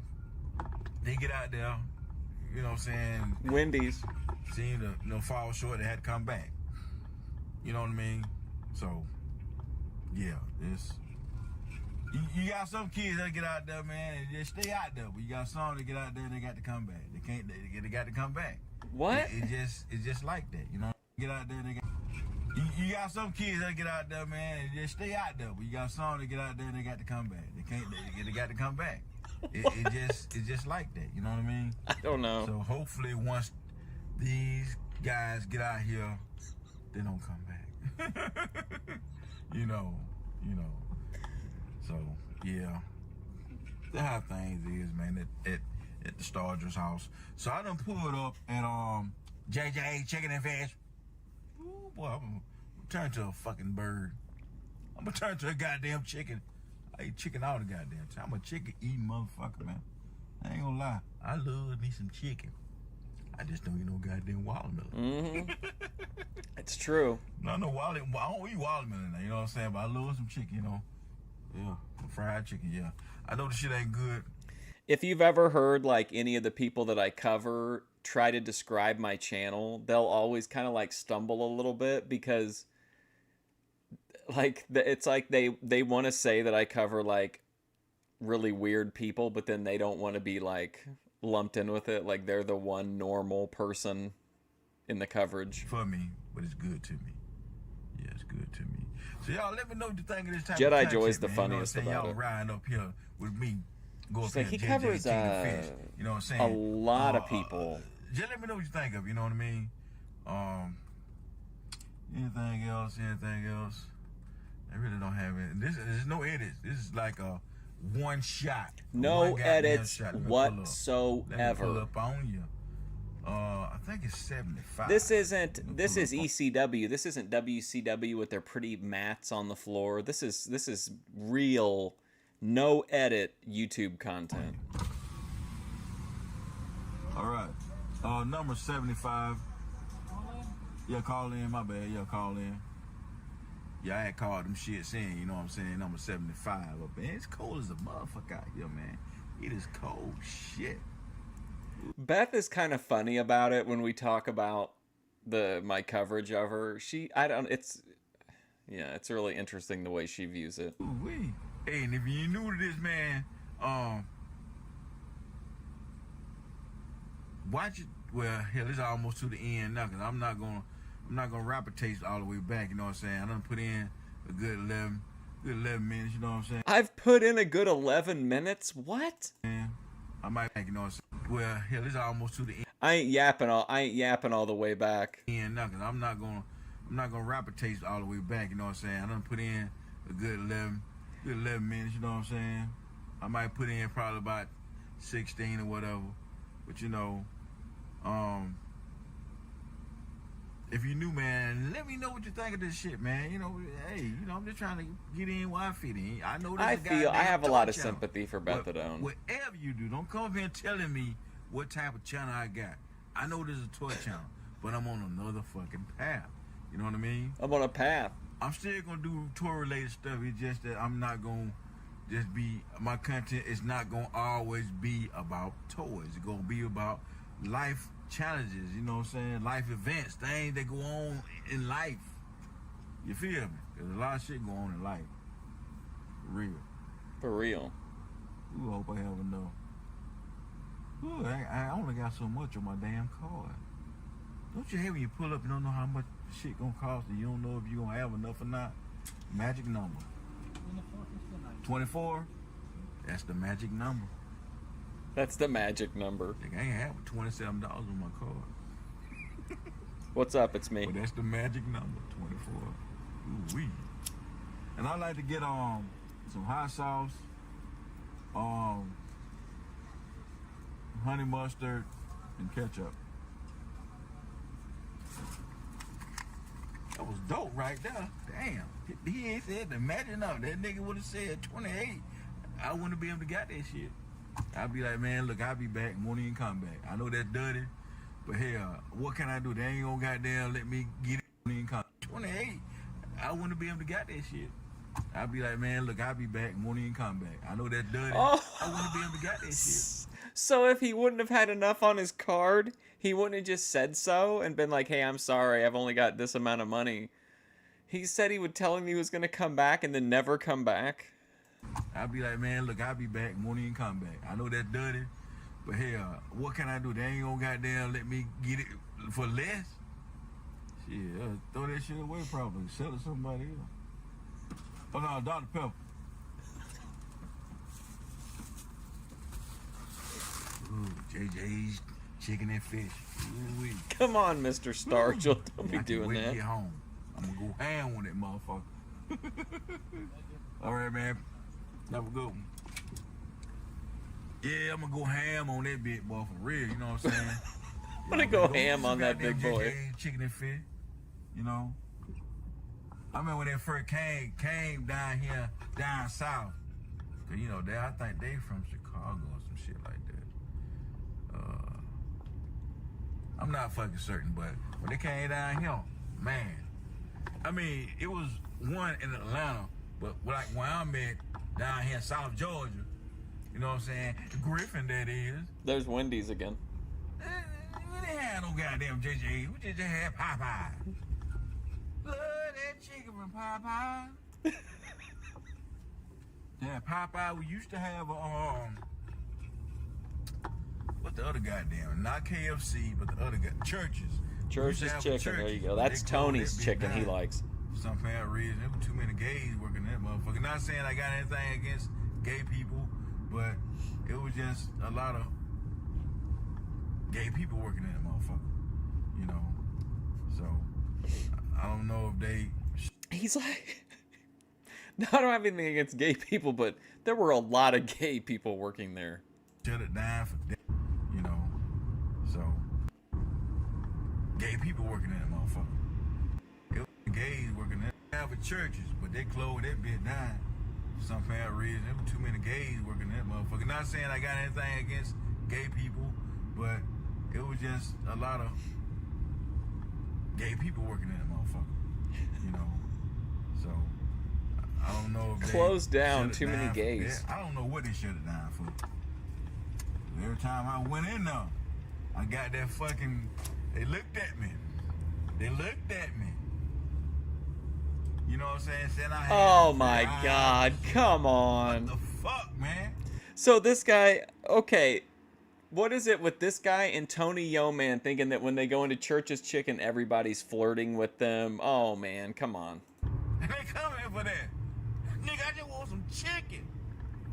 they get out there, you know what I'm saying? Wendy's. Seemed to, you know, fall short. They had to come back. You know what I mean? So, yeah, this. You got some kids that get out there, man, and just stay out there. But you got some that get out there and they got to come back. They can't. They got to come back. What? It's just like that, you know. Get out there, they got. You got some kids that get out there, man, and just stay out there. But you got some that get out there and they got to come back. They can't. They got to come back. It's just like that. You know what I mean? I don't know. So hopefully once these guys get out here, they don't come back. you know. So yeah, that's how things is, man. At the Starger's house. So I done pulled up at JJ Chicken and Fish. Ooh, boy, I'm gonna turn to a fucking bird. I'm gonna turn to a goddamn chicken. I eat chicken all the goddamn time. I'm a chicken eating motherfucker, man. I ain't gonna lie. I love me some chicken. I just don't eat no goddamn watermelon. Mm-hmm. It's true. No watermelon. I don't eat watermelon, you know what I'm saying? But I love some chicken, you know. Yeah, fried chicken, yeah. I know the shit ain't good. If you've ever heard like any of the people that I cover try to describe my channel, they'll always kind of like stumble a little bit because like it's like they want to say that I cover like really weird people, but then they don't want to be like lumped in with it. Like they're the one normal person in the coverage. For me, but it's good to me. Yeah, it's good to me. So y'all let me know what you think of this type Jedi of content, Joy's the man. funniest you know about y'all it. riding up here with me. Go up She's like, here, he JJ, covers Chicken and Fish. You know what I'm saying? a lot of people. Just let me know what you think of, you know what I mean? Anything else? I really don't have it. There's no edits. This is like a one shot. No one goddamn edits shot. Let me whatsoever. pull up on you. I think it's 75. This is ECW. This isn't WCW with their pretty mats on the floor. This is real, no edit YouTube content. All right. Number 75. Yeah, call in. My bad. Yeah, call in. Yeah, I had called them shits in. You know what I'm saying? Number 75. But man, it's cold as a motherfucker out here, man. It is cold shit. Beth is kind of funny about it when we talk about my coverage of her. It's really interesting the way she views it. Ooh-wee. Hey, and if you new to this, man, watch it. Well, hell, it's almost to the end now, cause I'm not gonna rapid taste all the way back. You know what I'm saying? I done put in a good 11 minutes. You know what I'm saying? I've put in a good 11 minutes. What? Man, I might, you know what I'm saying? Well, hell, it's almost to the end. I ain't yapping all the way back. Now, cause I'm not gonna rapid taste all the way back. You know what I'm saying? I done put in a good 11 minutes. You know what I'm saying? I might put in probably about 16 or whatever. But you know, if you new, man, let me know what you think of this shit, man. You know, hey, you know, I'm just trying to get in where I fit in. I know this I have a lot of sympathy for Bethadone. Whatever you do, don't come up here and telling me what type of channel I got. I know this is a toy channel, but I'm on another fucking path. You know what I mean? I'm on a path. I'm still gonna do toy related stuff. It's just that I'm not gonna just be, my content is not gonna always be about toys. It's gonna be about life challenges, you know what I'm saying? Life events, things that go on in life. You feel me? There's a lot of shit going on in life. For real. For real. Ooh, I hope I have enough. Ooh, I only got so much on my damn card. Don't you hate when you pull up and don't know how much shit gonna cost and you don't know if you gonna have enough or not? Magic number. 24? That's the magic number. That's the magic number. I ain't have $27 on my card. What's up? It's me. Well, that's the magic number, 24. Ooh-wee. And I like to get some hot sauce, honey mustard, and ketchup. That was dope right there. Damn. He ain't said the magic number. That nigga would have said 28. I wouldn't be able to get that shit. I'll be like, man, look, I'll be back. Won't even come back. I know that's dirty, but hell, what can I do? They ain't gonna goddamn let me get it. Won't even come. 28. I wouldn't be able to get that shit. I'll be like, man, look, I'll be back. Won't even come back. I know that's dirty. I wouldn't be able to get that shit. So if he wouldn't have had enough on his card, he wouldn't have just said so and been like, hey, I'm sorry, I've only got this amount of money. He said he would tell him he was going to come back and then never come back. I'll be like, man, look, I'll be back, won't even come back. I know that's dirty, but hell, what can I do? They ain't gonna goddamn let me get it for less. Shit, throw that shit away probably. Sell it to somebody else. Oh no, Dr. Pepper. Ooh, JJ's chicken and fish. Ooh-wee. Come on, Mr. Stargell. Don't be doing wait that. To get home. I'm gonna go ham on that motherfucker. All right, man. Have a good one. Yeah, I'm gonna go ham on that big boy for real. You know what I'm saying? I'm gonna go ham on that big boy. Chicken and fish. You know. I remember when they first came down here, down south. Cause you know, I think they from Chicago or some shit like that. I'm not fucking certain, but when they came down here, man. I mean, it was one in Atlanta, but like where I'm at, down here in South Georgia, you know what I'm saying? Griffin, that is. There's Wendy's again. We didn't have no goddamn JJ. We just had Popeye. Love that chicken from Popeye. Yeah, Popeye. We used to have what's the other goddamn? Not KFC, but the other Churches. Church's chicken. There you go. That's Tony's chicken he likes. For some fair reason, there were too many gays working that motherfucker. Not saying I got anything against gay people, but it was just a lot of gay people working in that motherfucker. You know, so I don't know if they. He's like, no, I don't have anything against gay people, but there were a lot of gay people working there. Shut it down for that, you know. So gay people working in that motherfucker. It was gays working in the churches, but they closed that bit down for some fair reason. There were too many gays working in that motherfucker. Not saying I got anything against gay people, but it was just a lot of gay people working in that motherfucker. You know, so I don't know if closed they down. shut it Too many down for gays. that. I don't know what they shut it down for. Every time I went in there, I got that fucking. They looked at me. They looked at me. You know what I'm saying? Said I had Oh my God! Come on. What the fuck, man? So this guy, okay, what is it with this guy and Tony Yeoman thinking that when they go into Church's Chicken, everybody's flirting with them? Oh man, come on. They come in for that. Nigga, I just want some chicken.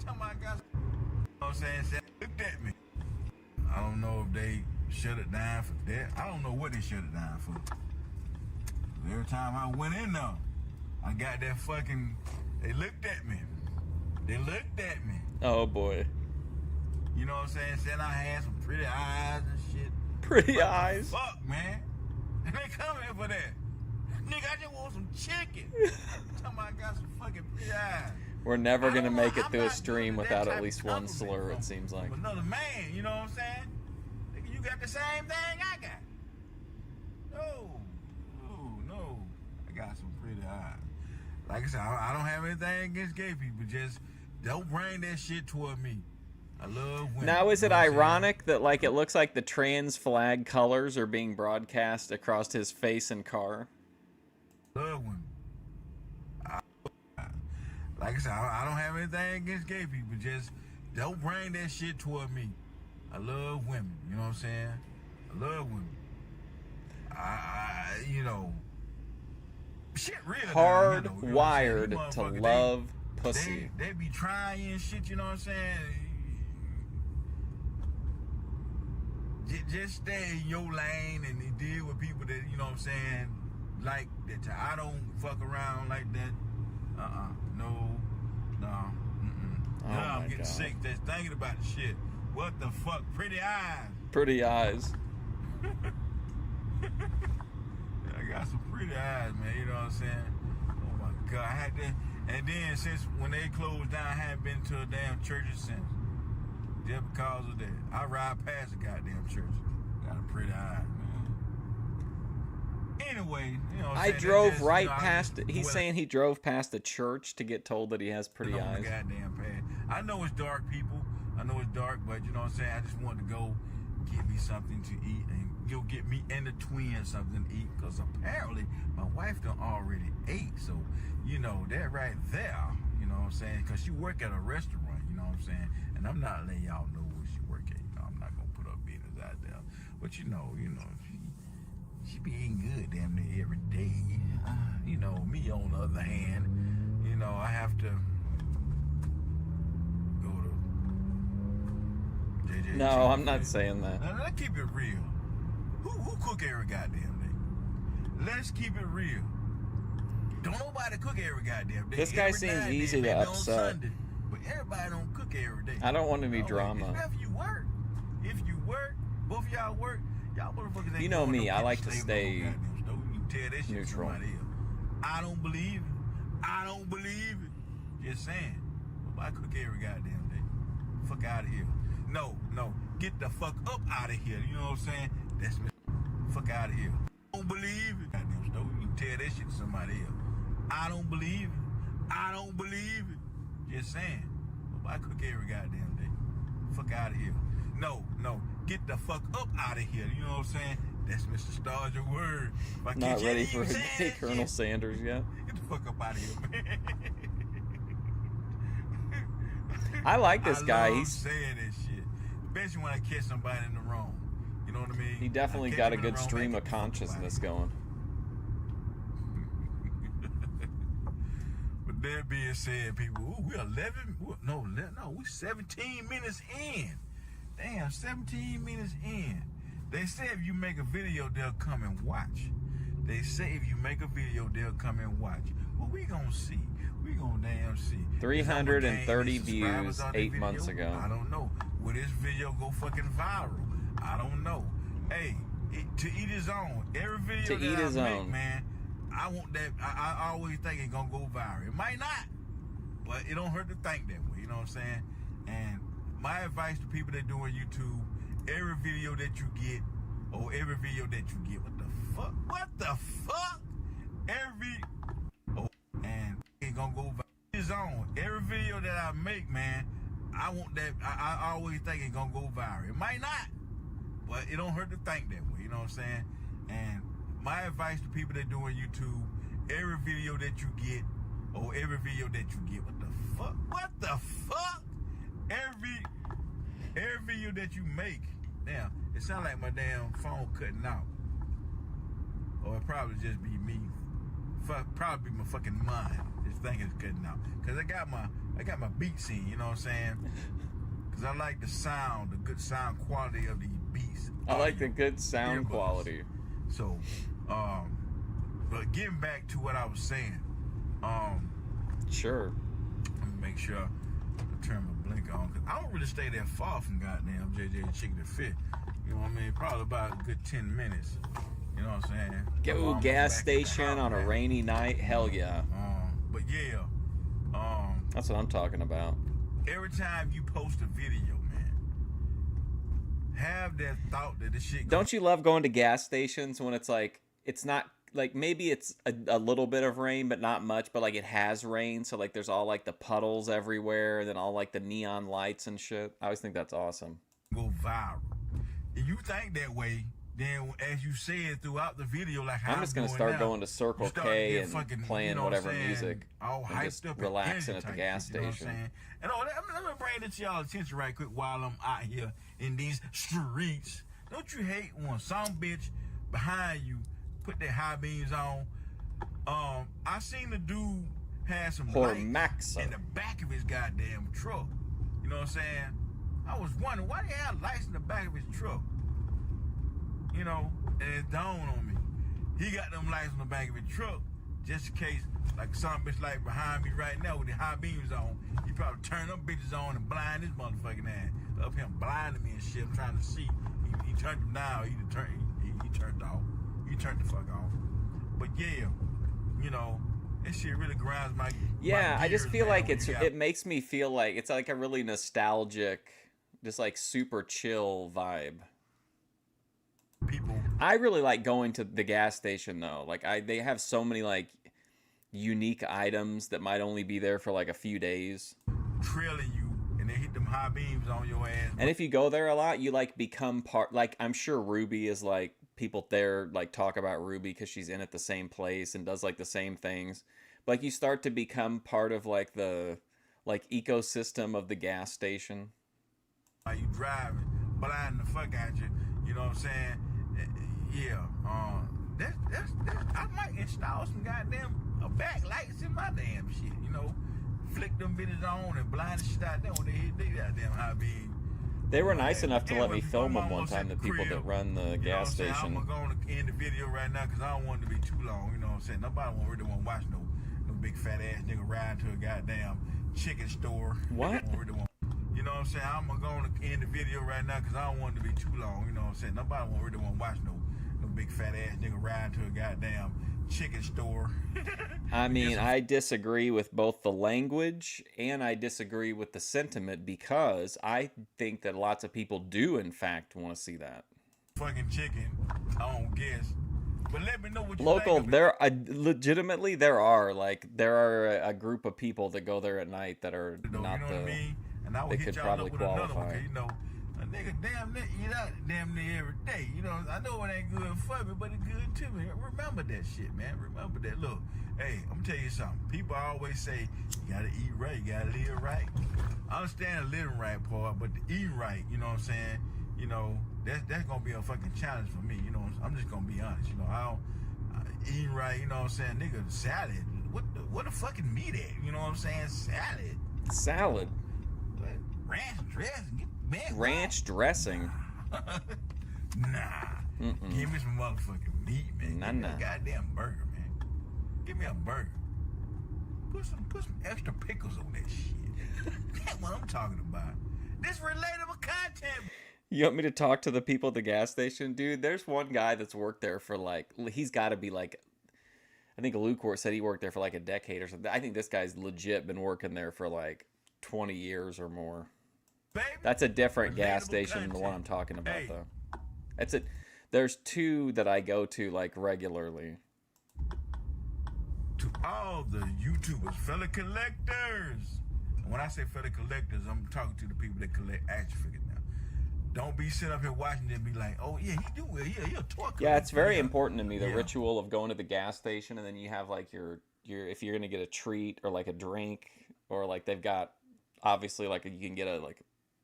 Tell my guys. You know what I'm saying? Said, looked at me. I don't know if they shut it down for that. I don't know what they shut it down for. Every time I went in there, I got that fucking. They looked at me. They looked at me. Oh boy. You know what I'm saying? Said I had some pretty eyes and shit. Pretty what eyes. The fuck, man. They come in for that. Nigga, I just want some chicken. Tell my I got some fucking pretty eyes. We're never gonna make it through a stream without at least one slur. It seems like. Another man, you know what I'm saying? Nigga, you got the same thing I got. No. I got some pretty eyes. Like I said, I don't have anything against gay people. Just don't bring that shit toward me. I love women. Now, is you it know what I'm saying? ironic that like it looks like the trans flag colors are being broadcast across his face and car? Love women. Like I said, I don't have anything against gay people. Just don't bring that shit toward me. I love women. You know what I'm saying? I love women. You know, shit real. Hardwired to love pussy. They be trying and shit. You know what I'm saying? Just stay in your lane and deal with people that, you know what I'm saying, like that. I don't fuck around like that. No. Oh I'm my getting God. sick just thinking about the shit. What the fuck? Pretty eyes. Pretty eyes. I got some pretty eyes, man. You know what I'm saying? Oh my God. I had that. And then since when they closed down, I haven't been to a damn church since. Just because of that. I ride past the goddamn church. Got a pretty eye, man. Anyway, you know what I'm I saying? drove That's just, right you know, past it. He's saying he drove past the church to get told that he has pretty on the eyes. goddamn pad. I know it's dark people. I know it's dark, but you know what I'm saying? I just want to go get me something to eat and go get me and the twins something to eat, because apparently my wife done already ate. So, you know, that right there, you know what I'm saying? Because she work at a restaurant, you know what I'm saying? And I'm not letting y'all know where she work at. You know, I'm not going to put her business out there. But you know, she be eating good damn near every day. You know, me on the other hand, you know, I have to go to JJ. No, I'm not saying that. Now, let's keep it real. Who cook every goddamn day? Let's keep it real. Don't nobody cook every goddamn day. This guy seems easy to upset. Sunday, but everybody don't cook every day. I don't want any drama. If you work, both y'all work, y'all motherfuckers ain't You know going me, no I like kitchen to table, no stay goddamn stove. You can tell that shit to neutral. somebody else. I don't believe it. I don't believe it. Just saying. Nobody cook every goddamn day. Fuck out of here. No. Get the fuck up out of here. You know what I'm saying? That's me. Fuck out of here. I don't believe it. Goddamn stove. You can tell that shit to somebody else. I don't believe it. I don't believe it. Just saying. Nobody cook every goddamn day. Fuck out of here. No. Get the fuck up out of here. You know what I'm saying? That's Mr. Star's your word. Not ready for a gay Colonel Sanders yet. Get the fuck up out of here, man. I like this guy. Love He's saying this shit. Especially when I catch somebody in the wrong. You know what I mean? He definitely got a good stream of consciousness going. But that being said, people, we're 11. No, we're 17 minutes in. Damn, 17 minutes in. They say if you make a video, they'll come and watch. They say if you make a video, they'll come and watch. Well, we gonna see. We gonna damn see. 330 views 8 months ago. I don't know. Will this video go fucking viral? I don't know. Hey, to eat his own. Every video To eat his own. man, I want that. I always think it's gonna go viral. It might not, but it don't hurt to think that way. You know what I'm saying? And my advice to people that doing YouTube, every video that you get, what the fuck? What the fuck? And it's gonna go viral. His own. Every video that I make, man, I want that. I always think it's gonna go viral. It might not, but it don't hurt to think that way. You know what I'm saying? And my advice to people that doing YouTube, every video that you get, what the fuck? What the fuck? Every video that you make, damn, it sounds like my damn phone cutting out. Or it probably just be me. Probably be my fucking mind. This thing is cutting out. Cause I got my beat scene, you know what I'm saying? Cause I like the good sound quality of the beats. I like the good sound quality. So, but getting back to what I was saying, sure. Let me make sure I turn my blink on, cause I don't really stay that far from goddamn JJ Chicken to Fit. You know what I mean? Probably about a good 10 minutes. You know what I'm saying? Go gas station on a rainy night. Hell yeah. But yeah, that's what I'm talking about. Every time you post a video, man, have that thought that this shit. Don't you love going to gas stations when it's like, it's not like, maybe it's a little bit of rain, but not much, but like it has rain. So like there's all like the puddles everywhere and then all like the neon lights and shit. I always think that's awesome. Go viral. If you think that way, then as you said throughout the video, like I'm just gonna start going to Circle K and playing you know whatever what I'm saying, music all and hyped just up relaxing at the type gas shit, you know what I'm station. saying? And let me bring this to y'all attention right quick while I'm out here in these streets. Don't you hate when some bitch behind you put their high beams on? I seen the dude had some lights in the back of his goddamn truck. You know what I'm saying? I was wondering why they had lights in the back of his truck. You know, and it dawned on me. He got them lights on the back of his truck just in case, like some bitch like behind me right now with the high beams on. He probably turn them bitches on and blind this motherfucking ass. Up here blinding me and shit. I'm trying to see. He turned them down. He turned off. He turned the fuck off. But yeah, you know, this shit really grinds my Yeah, my I just gears, feel man, like when you got- it makes me feel like it's like a really nostalgic, just like super chill vibe. People. I really like going to the gas station though. Like they have so many like unique items that might only be there for like a few days. Trailing you, and they hit them high beams on your ass. And if you go there a lot, you like become part. Like I'm sure Ruby is like people there like talk about Ruby because she's in at the same place and does like the same things. But like you start to become part of like the like ecosystem of the gas station. Are you driving, blind the fuck out you? You know what I'm saying? Yeah. That's I might install some goddamn backlights in my damn shit. You know, flick them bitches on and blind the shit out there when they hit they goddamn high beam. They were nice enough to let me film them one time, the people that run the gas station. I'm going to end the video right now because I don't want it to be too long. You know what I'm saying? Nobody really want to watch no big fat ass nigga ride to a goddamn chicken store. What? You know what I'm saying? I'm going to end the video right now because I don't want it to be too long. You know what I'm saying? Nobody really want to watch no big fat ass nigga ride to a goddamn chicken store. I mean, I disagree with both the language and I disagree with the sentiment because I think that lots of people do, in fact, want to see that. Fucking chicken, I don't guess. But let me know what you Local, think of there legitimately there are a group of people that go there at night that are not you know what I mean? And I would they hit could y'all probably up with another one, qualify. 'cause, you know, a nigga damn near eat out damn near every day. You know, I know it ain't good for me, but it's good to me. Remember that shit, man. Remember that. Look, hey, I'm gonna tell you something. People always say you gotta eat right, you gotta live right. I understand the living right part, but the eating right, you know what I'm saying? You know, that's gonna be a fucking challenge for me. You know, I'm just gonna be honest. You know, eating right, you know what I'm saying? Nigga, salad. What the fucking meat at? You know what I'm saying? Salad. Salad. Ranch dressing. Man, Ranch dressing. Nah. Give me some motherfucking meat, man. Give me a goddamn burger, man. Give me a burger. Put some extra pickles on that shit. That's what I'm talking about. This relatable content. You want me to talk to the people at the gas station? Dude, there's one guy that's worked there for like, he's got to be like, I think Luke said he worked there for like a decade or something. I think this guy's legit been working there for like 20 years or more. Baby, that's a different gas station than the one I'm talking about, though. There's two that I go to like regularly. To all the YouTubers, fellow collectors. And when I say fellow collectors, I'm talking to the people that collect action figures now. Don't be sitting up here watching them and be like, oh yeah, he do well, yeah, he'll talk. Yeah, it's very important to me, the ritual of going to the gas station and then you have like your if you're gonna get a treat or like a drink or like they've got obviously like you can get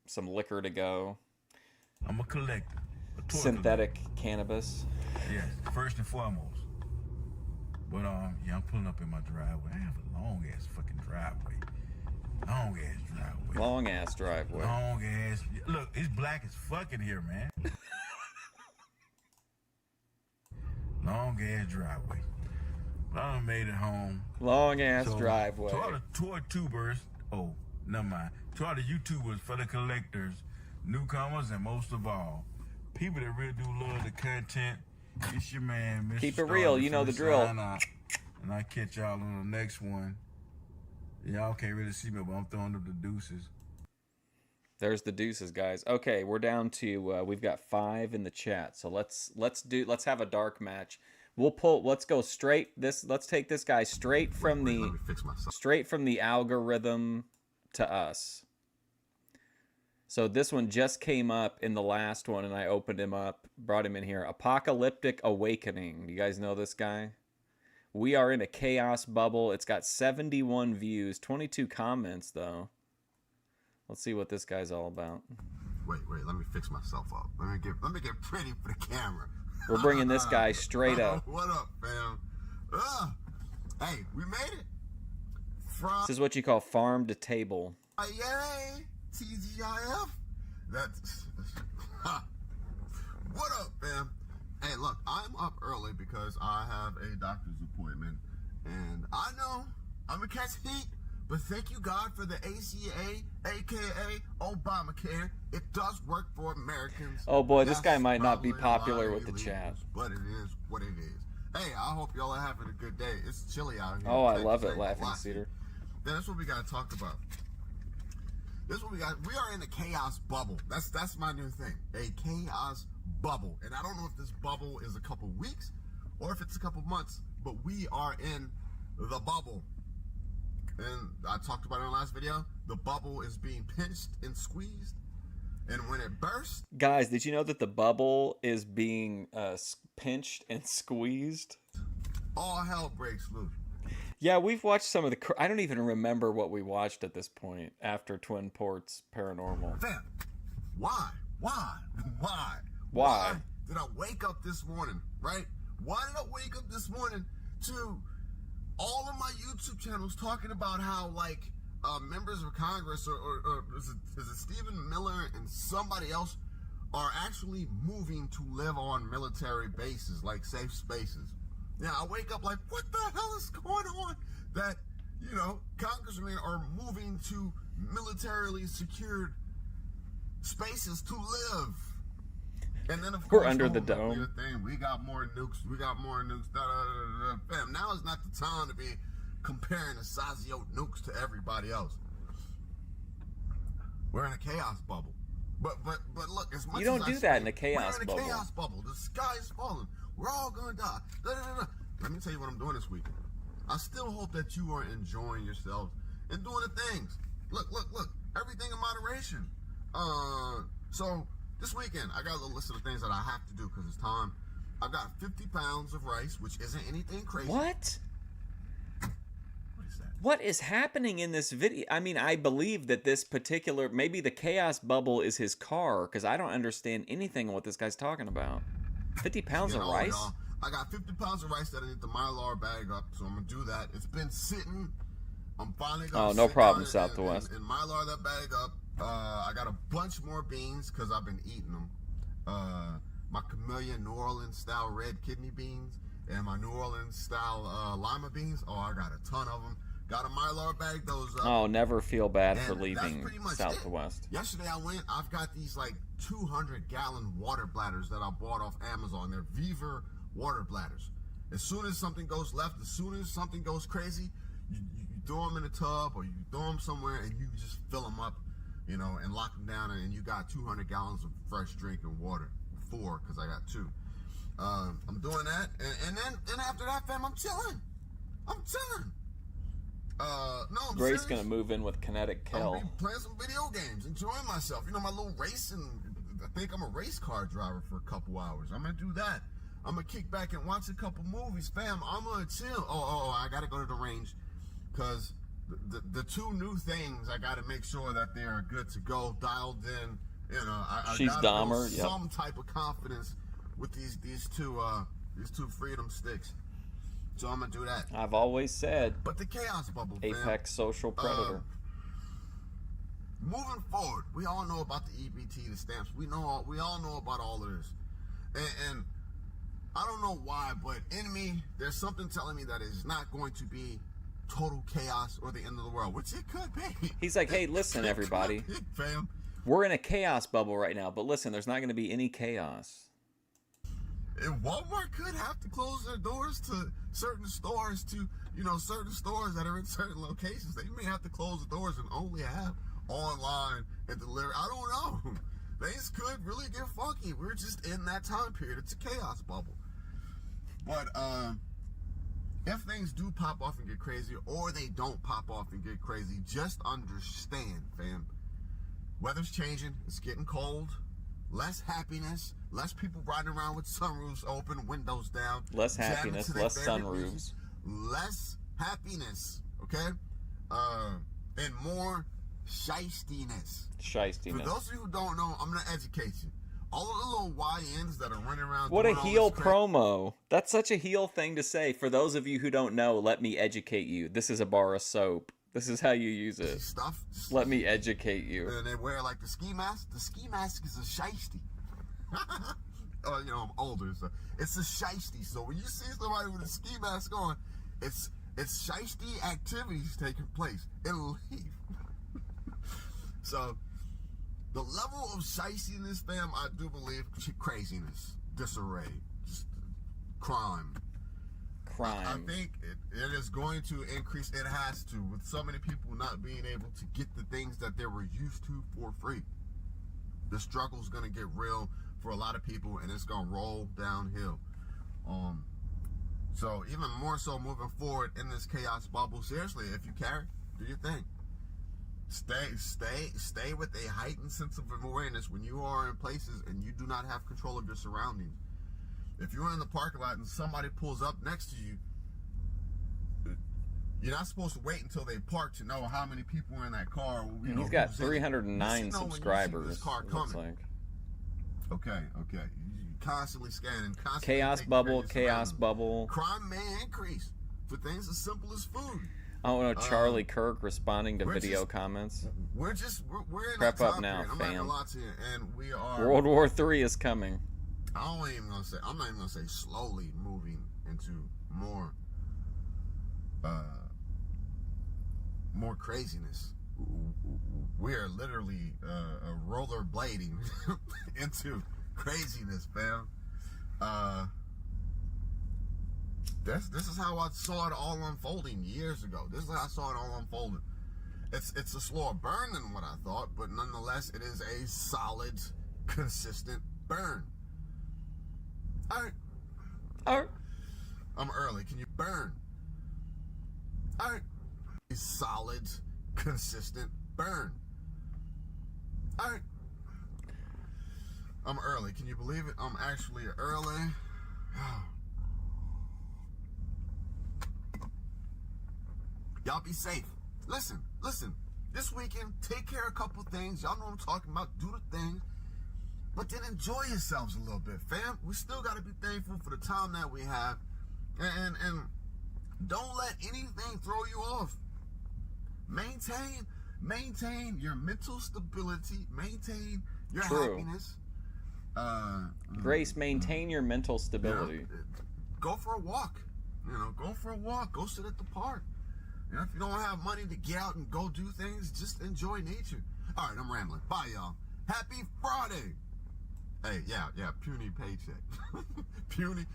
some liquor to go. I'm a collector. Synthetic cannabis. Yes, first and foremost. But yeah, I'm pulling up in my driveway. I have a long ass fucking driveway. Long ass driveway. Look, it's black as fuck in here, man. Long ass driveway. But I done made it home. Long ass driveway. To all the tour tubers, never mind. To all the YouTubers, for the collectors, newcomers, and most of all, people that really do love the content, it's your man, Mr. Keep it real, you know the drill. And I catch y'all on the next one. Y'all can't really see me, but I'm throwing up the deuces. There's the deuces, guys. Okay, we're down to we've got 5 in the chat. So let's have a dark match. Let's go straight let's take this guy straight from the algorithm to us. So this one just came up in the last one and I opened him up, brought him in here. Apocalyptic Awakening. You guys know this guy? We are in a chaos bubble. It's got 71 views, 22 comments though. Let's see what this guy's all about. Wait, let me fix myself up. Let me get pretty for the camera. We're bringing this guy straight up. What up, fam? Hey, we made it. This is what you call farm to table. Yay! TGIF? That's... What up, fam? Hey, look, I'm up early because I have a doctor's appointment. And I know I'm gonna catch heat, but thank you, God, for the ACA, a.k.a. Obamacare. It does work for Americans. Oh, boy, this guy might not be popular with the chat. But it is what it is. Hey, I hope y'all are having a good day. It's chilly out here. Oh, I love it, Laughing Cedar. Then that's what we got to talk about. This is what we got. We are in a chaos bubble. That's my new thing. A chaos bubble. And I don't know if this bubble is a couple weeks or if it's a couple months, but we are in the bubble. and I talked about it in the last video, the bubble is being pinched and squeezed. And when it bursts... Guys, did you know that the bubble is being pinched and squeezed? All hell breaks loose. Yeah, we've watched some of the... I don't even remember what we watched at this point after Twin Ports Paranormal. Fam, why? Why did I wake up this morning, right? Why did I wake up this morning to all of my YouTube channels talking about how, like, members of Congress or is it Stephen Miller and somebody else are actually moving to live on military bases, like safe spaces? Now, I wake up like, what the hell is going on? That, you know, congressmen are moving to militarily secured spaces to live. And then, of course, we're under the dome. We got more nukes. Fam, now is not the time to be comparing the size of your nukes to everybody else. We're in a chaos bubble. But look, as much you don't as do I that say, in a chaos we're in a bubble. chaos bubble. The sky is falling. We're all gonna die. Let me tell you what I'm doing this weekend. I still hope that you are enjoying yourselves and doing the things. Look. Everything in moderation. So this weekend, I got a little list of the things that I have to do because it's time. I've got 50 pounds of rice, which isn't anything crazy. What? What is that? What is happening in this video? I mean, I believe that this particular... Maybe the chaos bubble is his car, because I don't understand anything of what this guy's talking about. 50 pounds of rice? Y'all, I got 50 pounds of rice that I need the Mylar bag up, so I'm going to do that. It's been sitting. I'm finally going to no problem, Southwest. And Mylar that bag up. I got a bunch more beans because I've been eating them. My Chameleon New Orleans style red kidney beans and my New Orleans style lima beans. Oh, I got a ton of them. Got a Mylar bag those up. Oh, never feel bad for And leaving that's pretty much Southwest. it. Yesterday I went, I've got these like 200-gallon water bladders that I bought off Amazon. They're Viver water bladders. As soon as something goes left, as soon as something goes crazy, you throw them in a tub or you throw them somewhere and you just fill them up, you know, and lock them down, and you got 200 gallons of fresh drinking water. 4, because I got 2. I'm doing that, and then after that, fam, I'm chilling. No, I'm Grace serious. gonna move in with Kinetic I'll Kel. be playing some video games, enjoying myself. You know, my little racing. I think I'm a race car driver for a couple hours. I'm gonna do that. I'm gonna kick back and watch a couple movies, fam. I'm gonna chill. I gotta go to the range, because the 2 new things, I gotta make sure that they are good to go, dialed in. You know, I She's gotta Dahmer, build some type of confidence with these two freedom sticks. So I'm gonna do that. I've always said, But the chaos bubble, apex social predator. Moving forward, we all know about the EBT, the stamps. We all know about all of this, and I don't know why, but in me, there's something telling me that it's not going to be total chaos or the end of the world, which it could be. He's like, hey, listen, everybody. Fam. We're in a chaos bubble right now, but listen, there's not going to be any chaos. And Walmart could have to close their doors to certain stores that are in certain locations. They may have to close the doors and only have online and delivery. I don't know. Things could really get funky. We're just in that time period. It's a chaos bubble. But if things do pop off and get crazy, or they don't pop off and get crazy, just understand, fam. Weather's changing. It's getting cold. Less happiness. Less people riding around with sunroofs open, windows down. Less happiness, less sunroofs. Less happiness, okay? And more shystiness. For those of you who don't know, I'm going to educate you. All of the little YNs that are running around. What a doing all heel this crap- promo. That's such a heel thing to say. For those of you who don't know, let me educate you. This is a bar of soap. This is how you use it. Stuff. Let me educate you. And they wear like the ski mask. The ski mask is a shiesty. You know, I'm older, so it's a shiesty. So when you see somebody with a ski mask on, it's shiesty activities taking place. It'll leave. So the level of shiestiness, fam, I do believe craziness, disarray, just crime. I think it is going to increase. It has to, with so many people not being able to get the things that they were used to for free. The struggle is going to get real for a lot of people, and it's going to roll downhill. So even more so moving forward in this chaos bubble, seriously, if you carry, Do your thing. Stay with a heightened sense of awareness when you are in places and you do not have control of your surroundings. If you're in the parking lot and somebody pulls up next to you, you're not supposed to wait until they park to know how many people are in that car. You know, He's got 309 subscribers. Looks like. Okay. You're constantly scanning. Constantly Chaos bubble, chaos bubble. Crime may increase for things as simple as food. Oh no, Charlie Kirk responding to video comments. We're in Prep that up time now, period. I'm not gonna lie to you, and we are. World War III is coming. I'm not even gonna say slowly moving into more craziness. We are literally rollerblading into craziness, fam. This is how I saw it all unfolding years ago. This is how I saw it all unfolding. It's a slower burn than what I thought, but nonetheless, it is a solid, consistent burn. All right. I'm early. Can you burn? All right. A solid, consistent burn. All right. I'm early. Can you believe it? I'm actually early. Y'all be safe. Listen. This weekend, take care of a couple things. Y'all know what I'm talking about. Do the thing. But then enjoy yourselves a little bit, fam. We still got to be thankful for the time that we have. And don't let anything throw you off. Maintain your mental stability. Maintain your happiness. Grace, maintain your mental stability. Go for a walk. Go for a walk. Go sit at the park. If you don't have money to get out and go do things, just enjoy nature. All right, I'm rambling. Bye, y'all. Happy Friday. Hey, yeah, puny paycheck. puny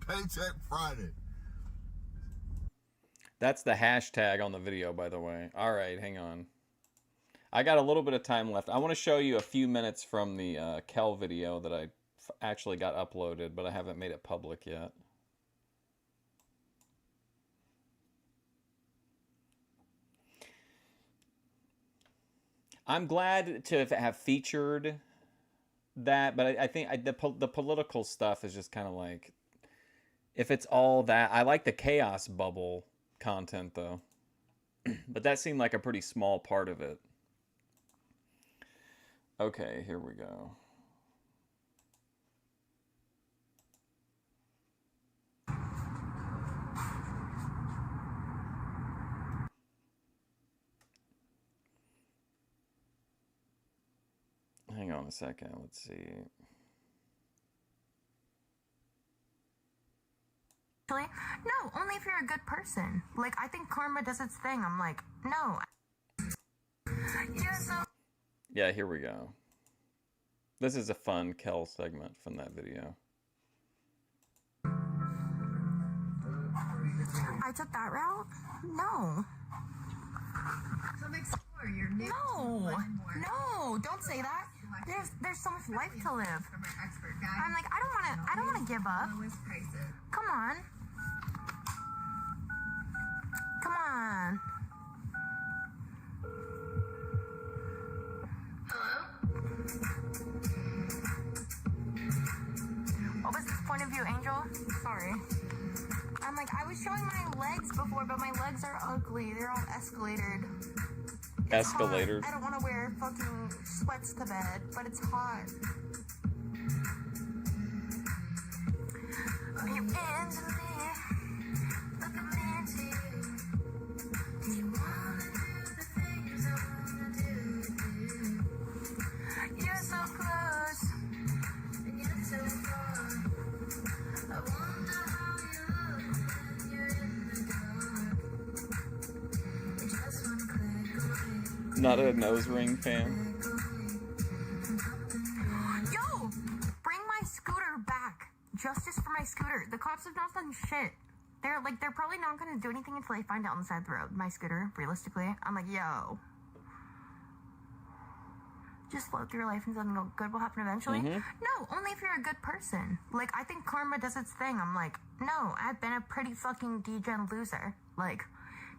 paycheck Friday. That's the hashtag on the video, by the way. All right, hang on. I got a little bit of time left. I want to show you a few minutes from the Kel video that I actually got uploaded, but I haven't made it public yet. I'm glad to have featured that, but I think the political stuff is just kind of like, if it's all that, I like the chaos bubble content though, but that seemed like a pretty small part of it. Okay, here we go. Hang on a second, let's see. No, only if you're a good person. Like, I think karma does its thing. I'm like, no. Yeah, here we go. This is a fun Kel segment from that video. I took that route? No. No, don't say that. There's so much life to live. I'm like, I don't wanna give up. Come on. What was this point of view, Angel? Sorry. I'm like, I was showing my legs before, but my legs are ugly. They're all escalated. Escalators. I don't want to wear fucking sweats to bed, but it's hot. You into me, look at me into you. You wanna do the things I wanna do. You're so close, and yet so far. I wonder how you look when you're in the dark. You just wanna click away. Not a nose ring fan. Yo, bring my scooter back. Justice for my scooter. The cops have not done shit. They're probably not gonna do anything until they find out on the side of the road. My scooter, realistically. I'm like, yo. Just float through your life and something good will happen eventually. No, only if you're a good person. Like, I think karma does its thing. I'm like, no, I've been a pretty fucking degen loser. Like,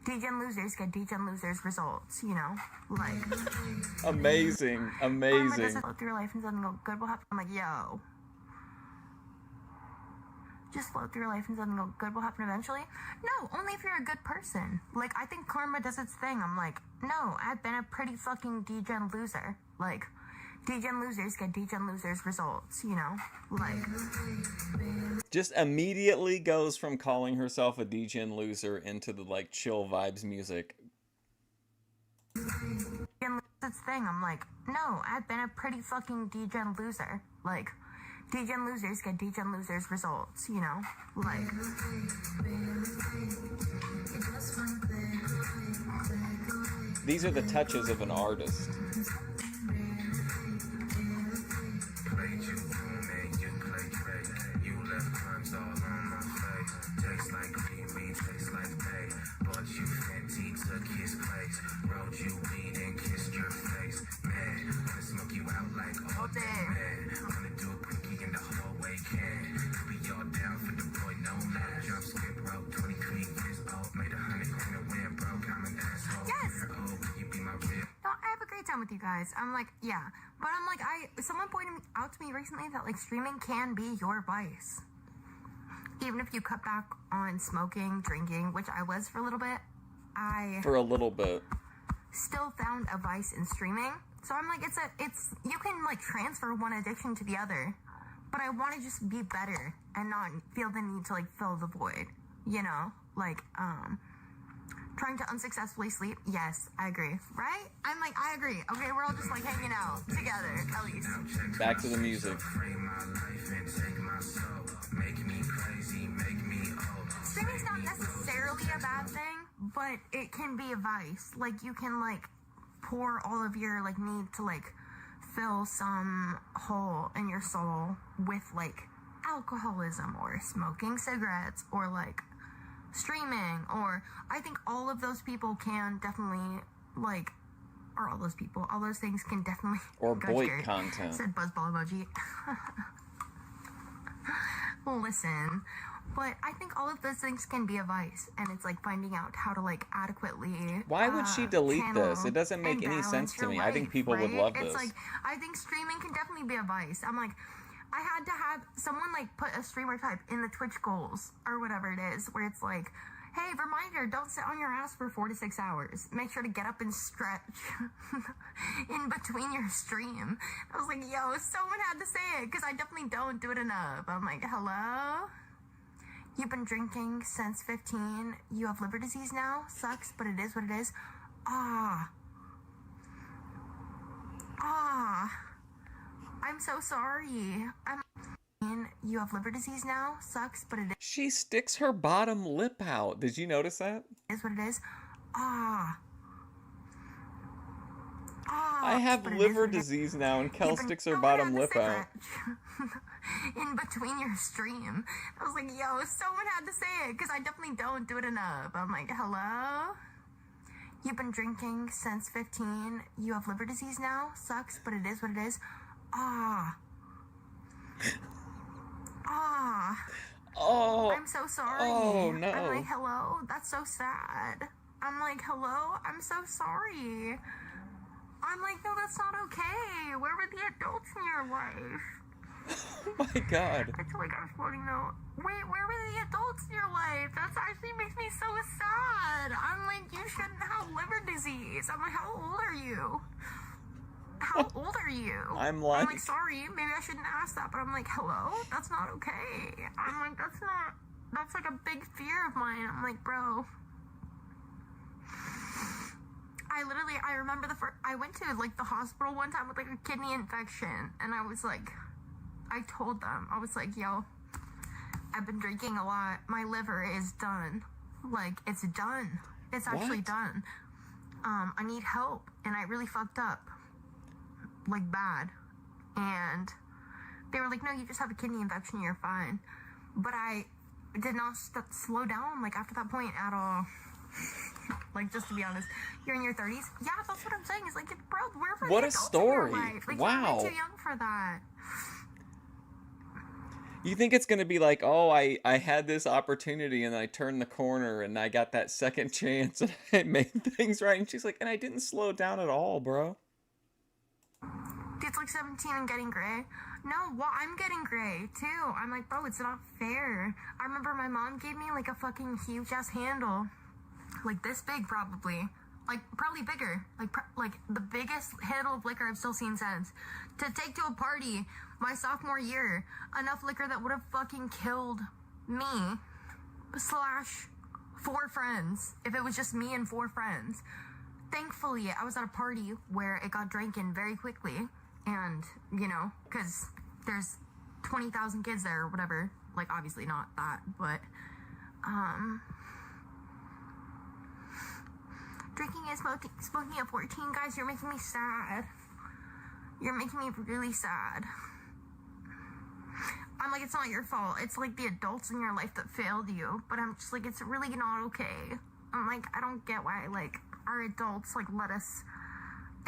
Degen losers get Degen losers results, you know? Like, Amazing. Karma Amazing. doesn't flow through your life and something good will happen. I'm like, yo. Just flow through your life and something good will happen eventually? No, only if you're a good person. Like, I think karma does its thing. I'm like, no, I've been a pretty fucking Degen loser. Like, Degen losers get Degen losers results, you know? Like, Just immediately goes from calling herself a Degen loser into the like chill vibes music. Degen does its thing. I'm like, no, I've been a pretty fucking Degen loser. Like, Degen losers get Degen losers results, you know? Like, These are the touches of an artist. with you guys. I'm like, yeah. But I'm like, someone pointed out to me recently that like streaming can be your vice. Even if you cut back on smoking, drinking, which I was for a little bit, For a little bit. still found a vice in streaming. So I'm like, you can like transfer one addiction to the other. But I want to just be better and not feel the need to like fill the void. You know? Like, trying to unsuccessfully sleep? Yes, I agree. Right? I'm like, I agree. Okay, we're all just like hanging out together, at least. Back to the music. Streaming's not necessarily a bad thing, but it can be a vice. Like, you can, like, pour all of your, like, need to, like, fill some hole in your soul with, like, alcoholism or smoking cigarettes or, like, streaming, or I think all of those people can definitely, like, or all those people, all those things can definitely... Or Gosh, boy Gary content. said buzzball emoji. Listen, but I think all of those things can be a vice, and it's like finding out how to like adequately. Why would she delete channel this? It doesn't make and any sense balance to your me. I think life, people would right? love It's this. like, I think streaming can definitely be a vice. I'm like, I had to have someone like put a streamer type in the Twitch goals or whatever it is, where it's like, hey, reminder, don't sit on your ass for 4 to 6 hours. Make sure to get up and stretch in between your stream. I was like, yo, someone had to say it, because I definitely don't do it enough. I'm like, hello? You've been drinking since 15. You have liver disease now. Sucks, but it is what it is. I'm so sorry. You have liver disease now. Sucks, but it She sticks her bottom lip out. Did you notice that? is what it is. I have but it is liver what it is. disease now, and Kel You've been sticks her going bottom on the lip out. in between your stream. I was like, yo, someone had to say it, because I definitely don't do it enough. I'm like, hello? You've been drinking since 15. You have liver disease now. Sucks, but it is what it is. Oh. I'm so sorry. Oh, no. I'm like, hello? That's so sad. I'm like, hello? I'm so sorry. I'm like, no, that's not okay. Where were the adults in your life? Oh my god. I feel like I was floating though. Wait, where were the adults in your life? That actually makes me so sad. I'm like, you shouldn't have liver disease. I'm like, how old are you? How old are you? I'm like, like, sorry, maybe I shouldn't ask that, but I'm like, hello? That's not okay. I'm like, that's like a big fear of mine. I'm like, bro. I remember I went to like the hospital one time with like a kidney infection, and I was like, I told them, I was like, yo, I've been drinking a lot. My liver is done. Like, it's done. It's actually done. I need help, and I really fucked up. Like, bad. And they were like, no, you just have a kidney infection, you're fine. But I did not slow down, like, after that point at all. Like, just to be honest, you're in your 30s. Yeah, that's what I'm saying. It's like, bro, where were What the a adults story. in your life? Like, Wow. you're way too young for that. You think it's going to be like, oh, I had this opportunity and I turned the corner and I got that second chance and I made things right. And she's like, and I didn't slow down at all, bro. It's like 17 and getting gray. No, well, I'm getting gray too. I'm like, bro, it's not fair. I remember my mom gave me like a fucking huge ass handle. Like this big probably. Like probably bigger. Like the biggest handle of liquor I've still seen since. To take to a party my sophomore year. Enough liquor that would have fucking killed me. / 4 friends. If it was just me and 4 friends. Thankfully, I was at a party where it got drank in very quickly. And, you know, because there's 20,000 kids there or whatever. Like, obviously not that, but, drinking and smoking at 14, guys, you're making me sad. You're making me really sad. I'm like, it's not your fault. It's like the adults in your life that failed you. But I'm just like, it's really not okay. I'm like, I don't get why, like, our adults, like, let us...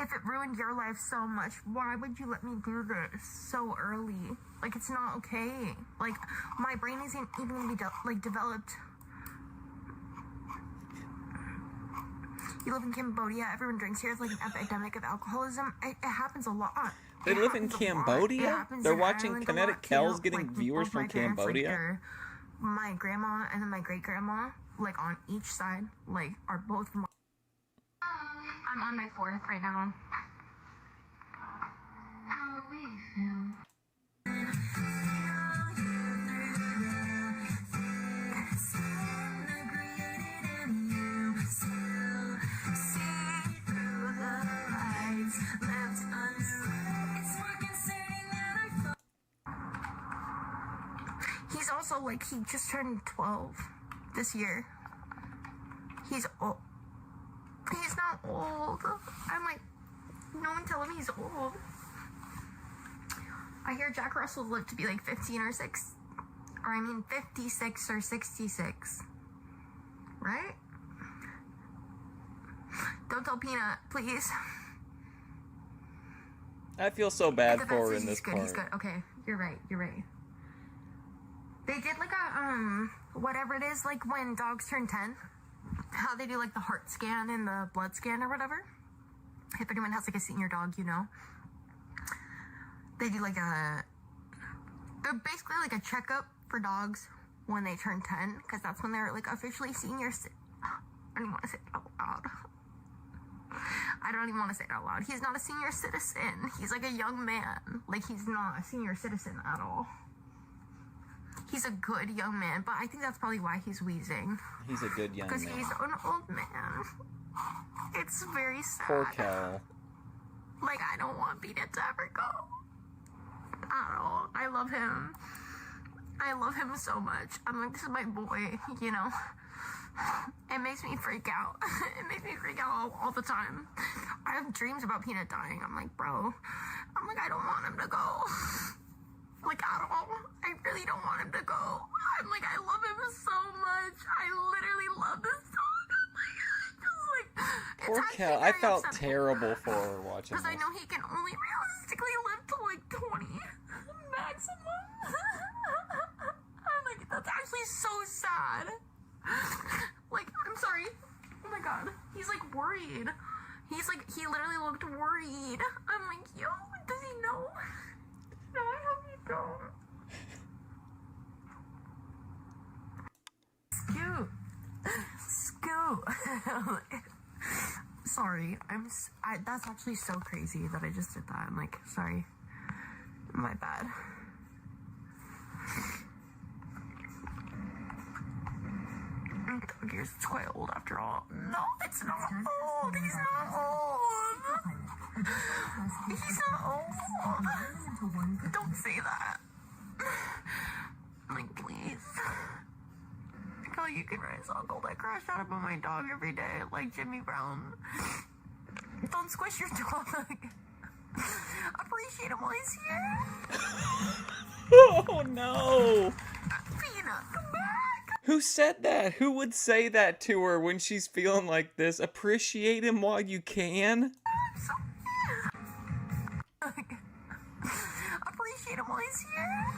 If it ruined your life so much, why would you let me do this so early? Like, it's not okay. Like, my brain isn't even gonna be, developed. You live in Cambodia, everyone drinks here. It's like an epidemic of alcoholism. It happens a lot. They live in Cambodia? They're watching Kinetic Kells getting viewers from Cambodia? My grandma and then my great-grandma, like, on each side, like, are both from... I'm on my 4th right now. He's also, like, he just turned 12 this year. He's old. He's not old. I'm like, no one tell him he's old. I hear Jack Russell lived to be like 15 or 6. Or I mean 56 or 66. Right? Don't tell Peanut, please. I feel so bad The vet for her says in this he's good, part. he's good. Okay, you're right. They did like a, whatever it is, like when dogs turn 10. How they do like the heart scan and the blood scan or whatever. If anyone has like a senior dog, you know. They do like they're basically like a checkup for dogs when they turn 10. Because that's when they're like officially senior. I don't even want to say it out loud. I don't even want to say it out loud. He's not a senior citizen. He's like a young man. Like he's not a senior citizen at all. He's a good young man, but I think that's probably why he's wheezing. He's a good young man. Because he's an old man. It's very sad. Poor Cal. Like, I don't want Peanut to ever go. At all. I love him. I love him so much. I'm like, this is my boy, you know? It makes me freak out. It makes me freak out all the time. I have dreams about Peanut dying. I'm like, bro. I'm like, I don't want him to go. Like, at all. I really don't want him to go. I'm like, I love him so much. I literally love this dog. I'm like, just like... Poor Cal. I felt terrible for her watching Because I this. know he can only realistically live to like 20 maximum. I'm like, that's actually so sad. Like, I'm sorry. Oh my god. He's like worried. He's like, he literally looked worried. I'm like, yo, does he know? No, I hope you don't. Scoot. Sorry, that's actually so crazy that I just did that. I'm like, sorry. My bad. Gears, it's quite old after all. No, it's not old. He's not old. He's not old. Don't say that. Like, please. Oh, you can raise uncle that crash out about my dog every day, like Jimmy Brown. Don't squish your dog. Appreciate him while he's here. Oh no! Peanut, come back. Who said that? Who would say that to her when she's feeling like this? Appreciate him while you can? Appreciate him while he's here.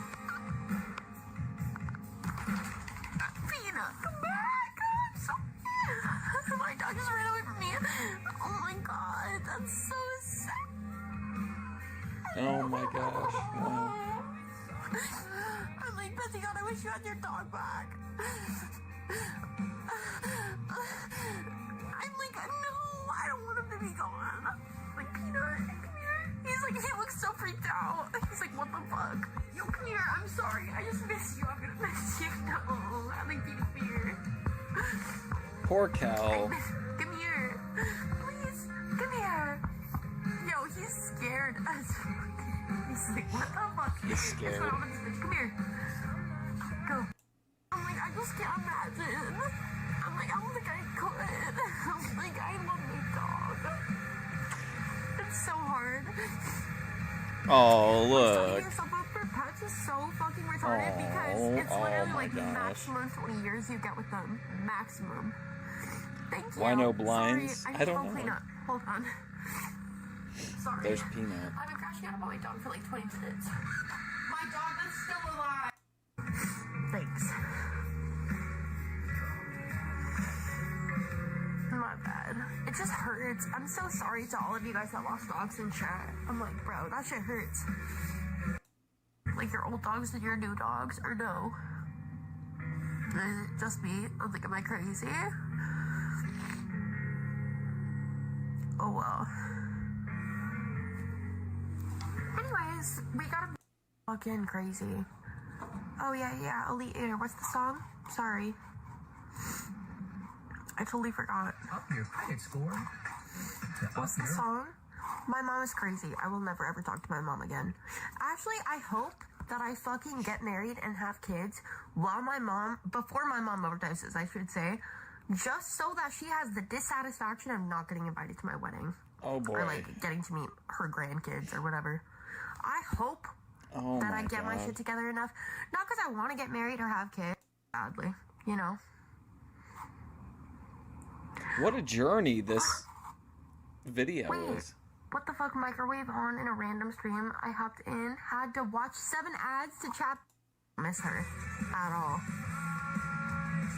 Come back. I'm sorry. My dog just ran away from me. Oh my god, that's so sad. Oh my gosh. Wow. I'm like, Bessie, God, I wish you had your dog back. I'm like, no, I don't want him to be gone. Like, Peter, come here. He's like, he looks so freaked out. He's like, what the fuck? Yo, come here. I'm sorry. I just miss you. I'm gonna miss you. No. I'm like, Peter, come here. Poor cow. Come here. Please, come here. Yo, he's scared as fuck. He's like, what the fuck? He's scared. It's not on this bitch. Come here. Go. I'm like, I just can't imagine. I'm like, I don't think I could. I'm like, I love my dog. It's so hard. Oh, Signing look. yourself up for pets is so fucking retarded because it's literally like maximum 20 years you get with them. Maximum. Thank you. Why no Sorry, blinds? I I just don't don't know. clean up. Hold on. Sorry. There's Peanut. I've been crashing out about my dog for like 20 minutes. My dog is still alive. Thanks. My bad. It just hurts. I'm so sorry to all of you guys that lost dogs in chat. I'm like, bro, that shit hurts. Like your old dogs and your new dogs, or no? Is it just me? I'm like, am I crazy? Oh well. Anyways, we gotta be fucking crazy. Oh yeah, Elite Eater. What's the song? Sorry. I totally forgot. Up your credit score. What's the song? My mom is crazy. I will never ever talk to my mom again. Actually, I hope that I fucking get married and have kids before my mom overdoses, I should say, just so that she has the dissatisfaction of not getting invited to my wedding. Oh boy. Or like getting to meet her grandkids or whatever. I hope that I get my shit together enough. Not because I want to get married or have kids, sadly, you know. What a journey this video is. What the fuck, microwave on in a random stream? I hopped in, had to watch 7 ads to chat. Miss her at all.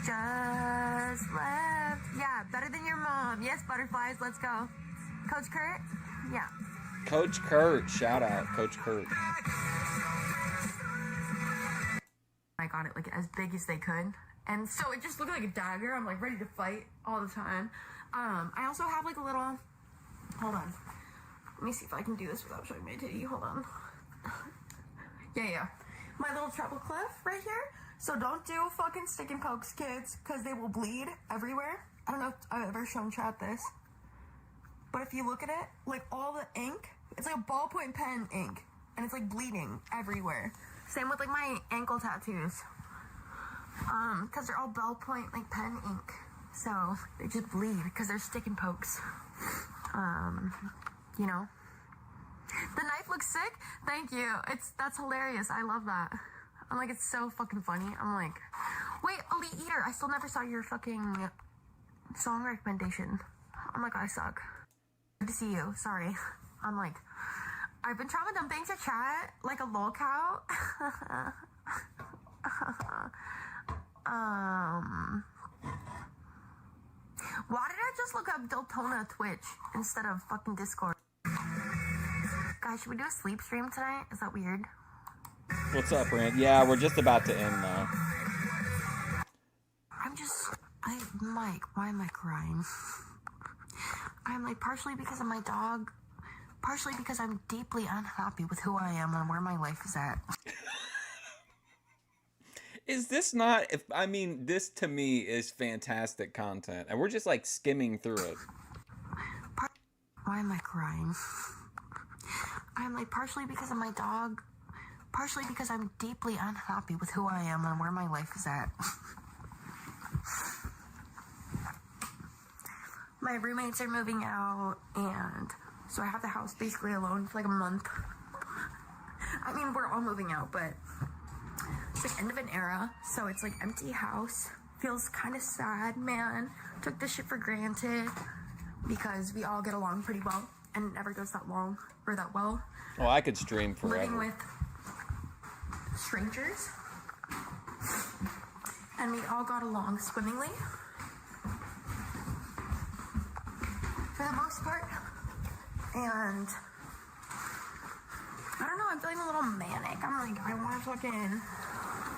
Just left. Yeah, better than your mom. Yes, butterflies, let's go. Coach Kurt? Yeah. Coach Kurt. Shout out, Coach Kurt. I got it like as big as they could. And so it just looked like a dagger. I'm like ready to fight all the time. I also have like a little, hold on. Let me see if I can do this without showing my titty. Hold on. Yeah. My little treble clef right here. So don't do fucking stick and pokes, kids, because they will bleed everywhere. I don't know if I've ever shown chat this. But if you look at it, like all the ink, it's like a ballpoint pen ink. And it's like bleeding everywhere. Same with like my ankle tattoos. Because they're all ballpoint like pen ink. So they just bleed because they're stick and pokes. You know. The knife looks sick. Thank you. That's hilarious. I love that. I'm like, it's so fucking funny. I'm like, wait, Elite Eater, I still never saw your fucking song recommendation. I'm like, I suck. Good to see you. Sorry. I'm like, I've been trying dumping to chat like a lol cow. Why did I just look up Deltona Twitch instead of fucking Discord? Guys, should we do a sleep stream tonight? Is that weird? What's up, Rand? Yeah, we're just about to end now. Mike, why am I crying? I'm like, partially because of my dog, partially because I'm deeply unhappy with who I am and where my life is at. Is this not, this to me is fantastic content. And we're just like skimming through it. Why am I crying? I'm like, partially because of my dog, partially because I'm deeply unhappy with who I am and where my life is at. My roommates are moving out, and so I have the house basically alone for like a month. I mean, we're all moving out, but it's like end of an era, so it's like empty house. Feels kind of sad, man. Took this shit for granted because we all get along pretty well, and it never goes that long or that well. Oh, I could stream forever. Living with strangers. and we all got along swimmingly for the most part. And I don't know, I'm feeling a little manic. I'm like, I want to fucking,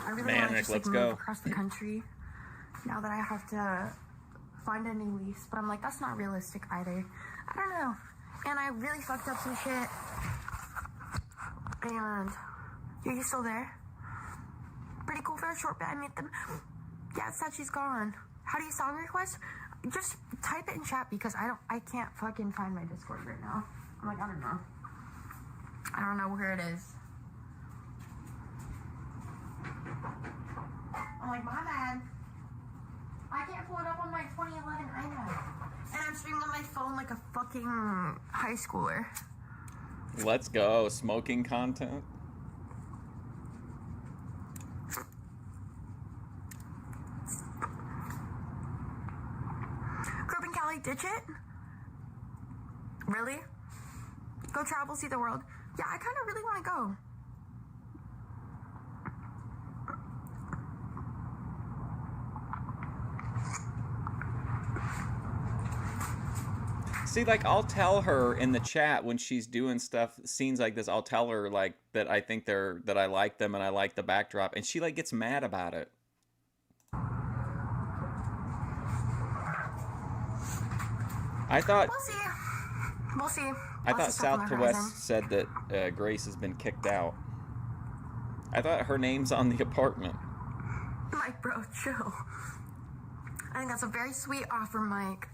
I really want to just like move across the country now that I have to find a new lease. But I'm like, that's not realistic either. I don't know. And I really fucked up some shit. And are you still there? Pretty cool for a short bit. I met them. Yeah, it's sad she's gone. How do you song request? Just type it in chat because I can't fucking find my Discord right now. I'm like, I don't know. I don't know where it is. I'm like, my bad. I can't pull it up on my 2011 iPad. And I'm streaming on my phone like a fucking high schooler. Let's go. Smoking content. Group in Cali, ditch it? Really? Go travel, see the world. Yeah, I kind of really want to go. See, like, I'll tell her in the chat when she's doing stuff, scenes like this, I'll tell her, like, that I think that I like them and I like the backdrop, and she, like, gets mad about it. I thought... We'll see. We'll see. I thought South to West said that Grace has been kicked out. I thought her name's on the apartment. Mike, bro, chill. I think that's a very sweet offer, Mike.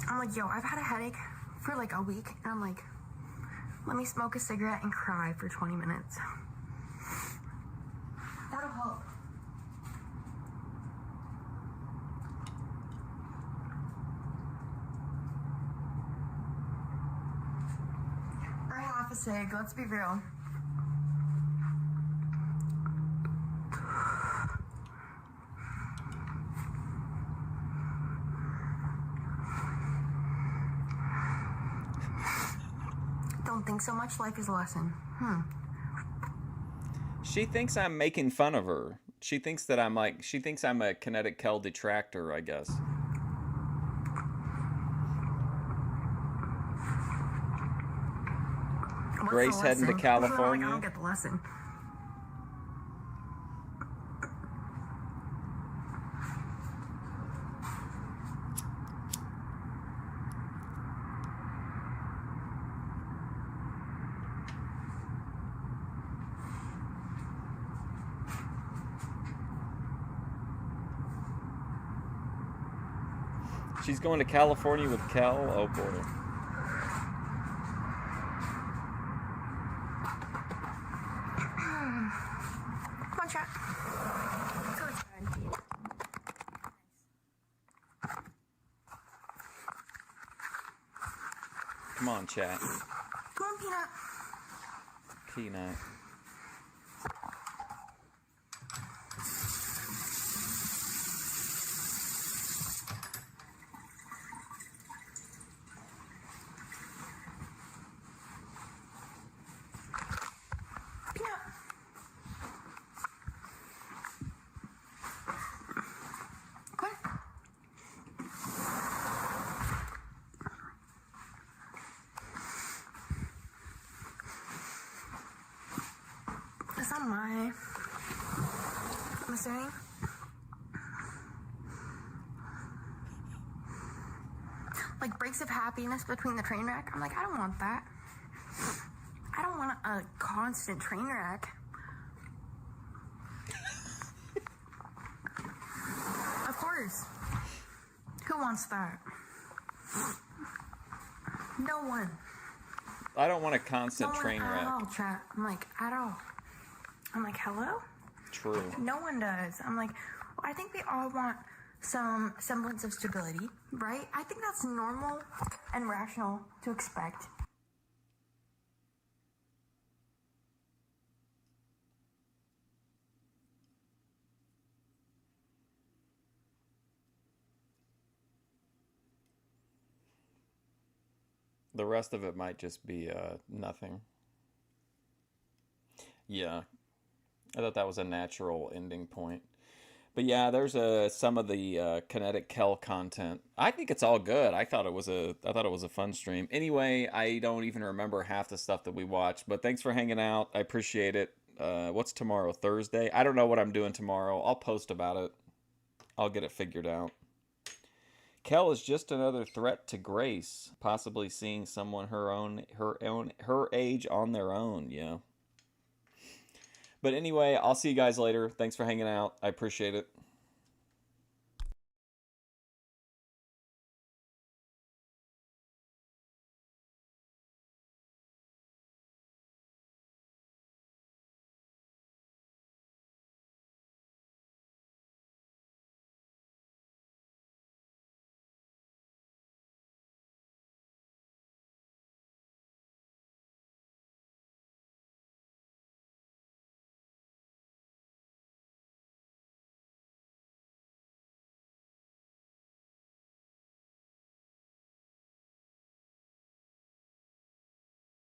I'm like, yo, I've had a headache for like a week, and I'm like, let me smoke a cigarette and cry for 20 minutes. That'll help. Bring off a cig, let's be real. Don't think so much, life is a lesson. She thinks I'm making fun of her. She thinks that she thinks I'm a Kinetic Kel detractor, I guess. What's Grace the heading to lesson? California. I don't get the lesson. She's going to California with Kel? Oh, boy. Come on, chat. Let's go inside. Come on, chat. Come on, Peanut. Peanut. Is that my... I'm assuming? Like breaks of happiness between the train wreck. I'm like, I don't want that. I don't want a constant train wreck. Of course. Who wants that? No one. I don't want a constant train At wreck. all, chat. I'm like, at all. I'm like, hello? True. No one does. I'm like, well, I think we all want some semblance of stability, right? I think that's normal and rational to expect. The rest of it might just be nothing. Yeah. I thought that was a natural ending point. But yeah, there's some of the kinetic Kel content. I think it's all good. I thought it was a fun stream. Anyway, I don't even remember half the stuff that we watched. But thanks for hanging out. I appreciate it. What's tomorrow? Thursday? I don't know what I'm doing tomorrow. I'll post about it. I'll get it figured out. Kel is just another threat to Grace, possibly seeing someone her age on their own. Yeah. But anyway, I'll see you guys later. Thanks for hanging out. I appreciate it.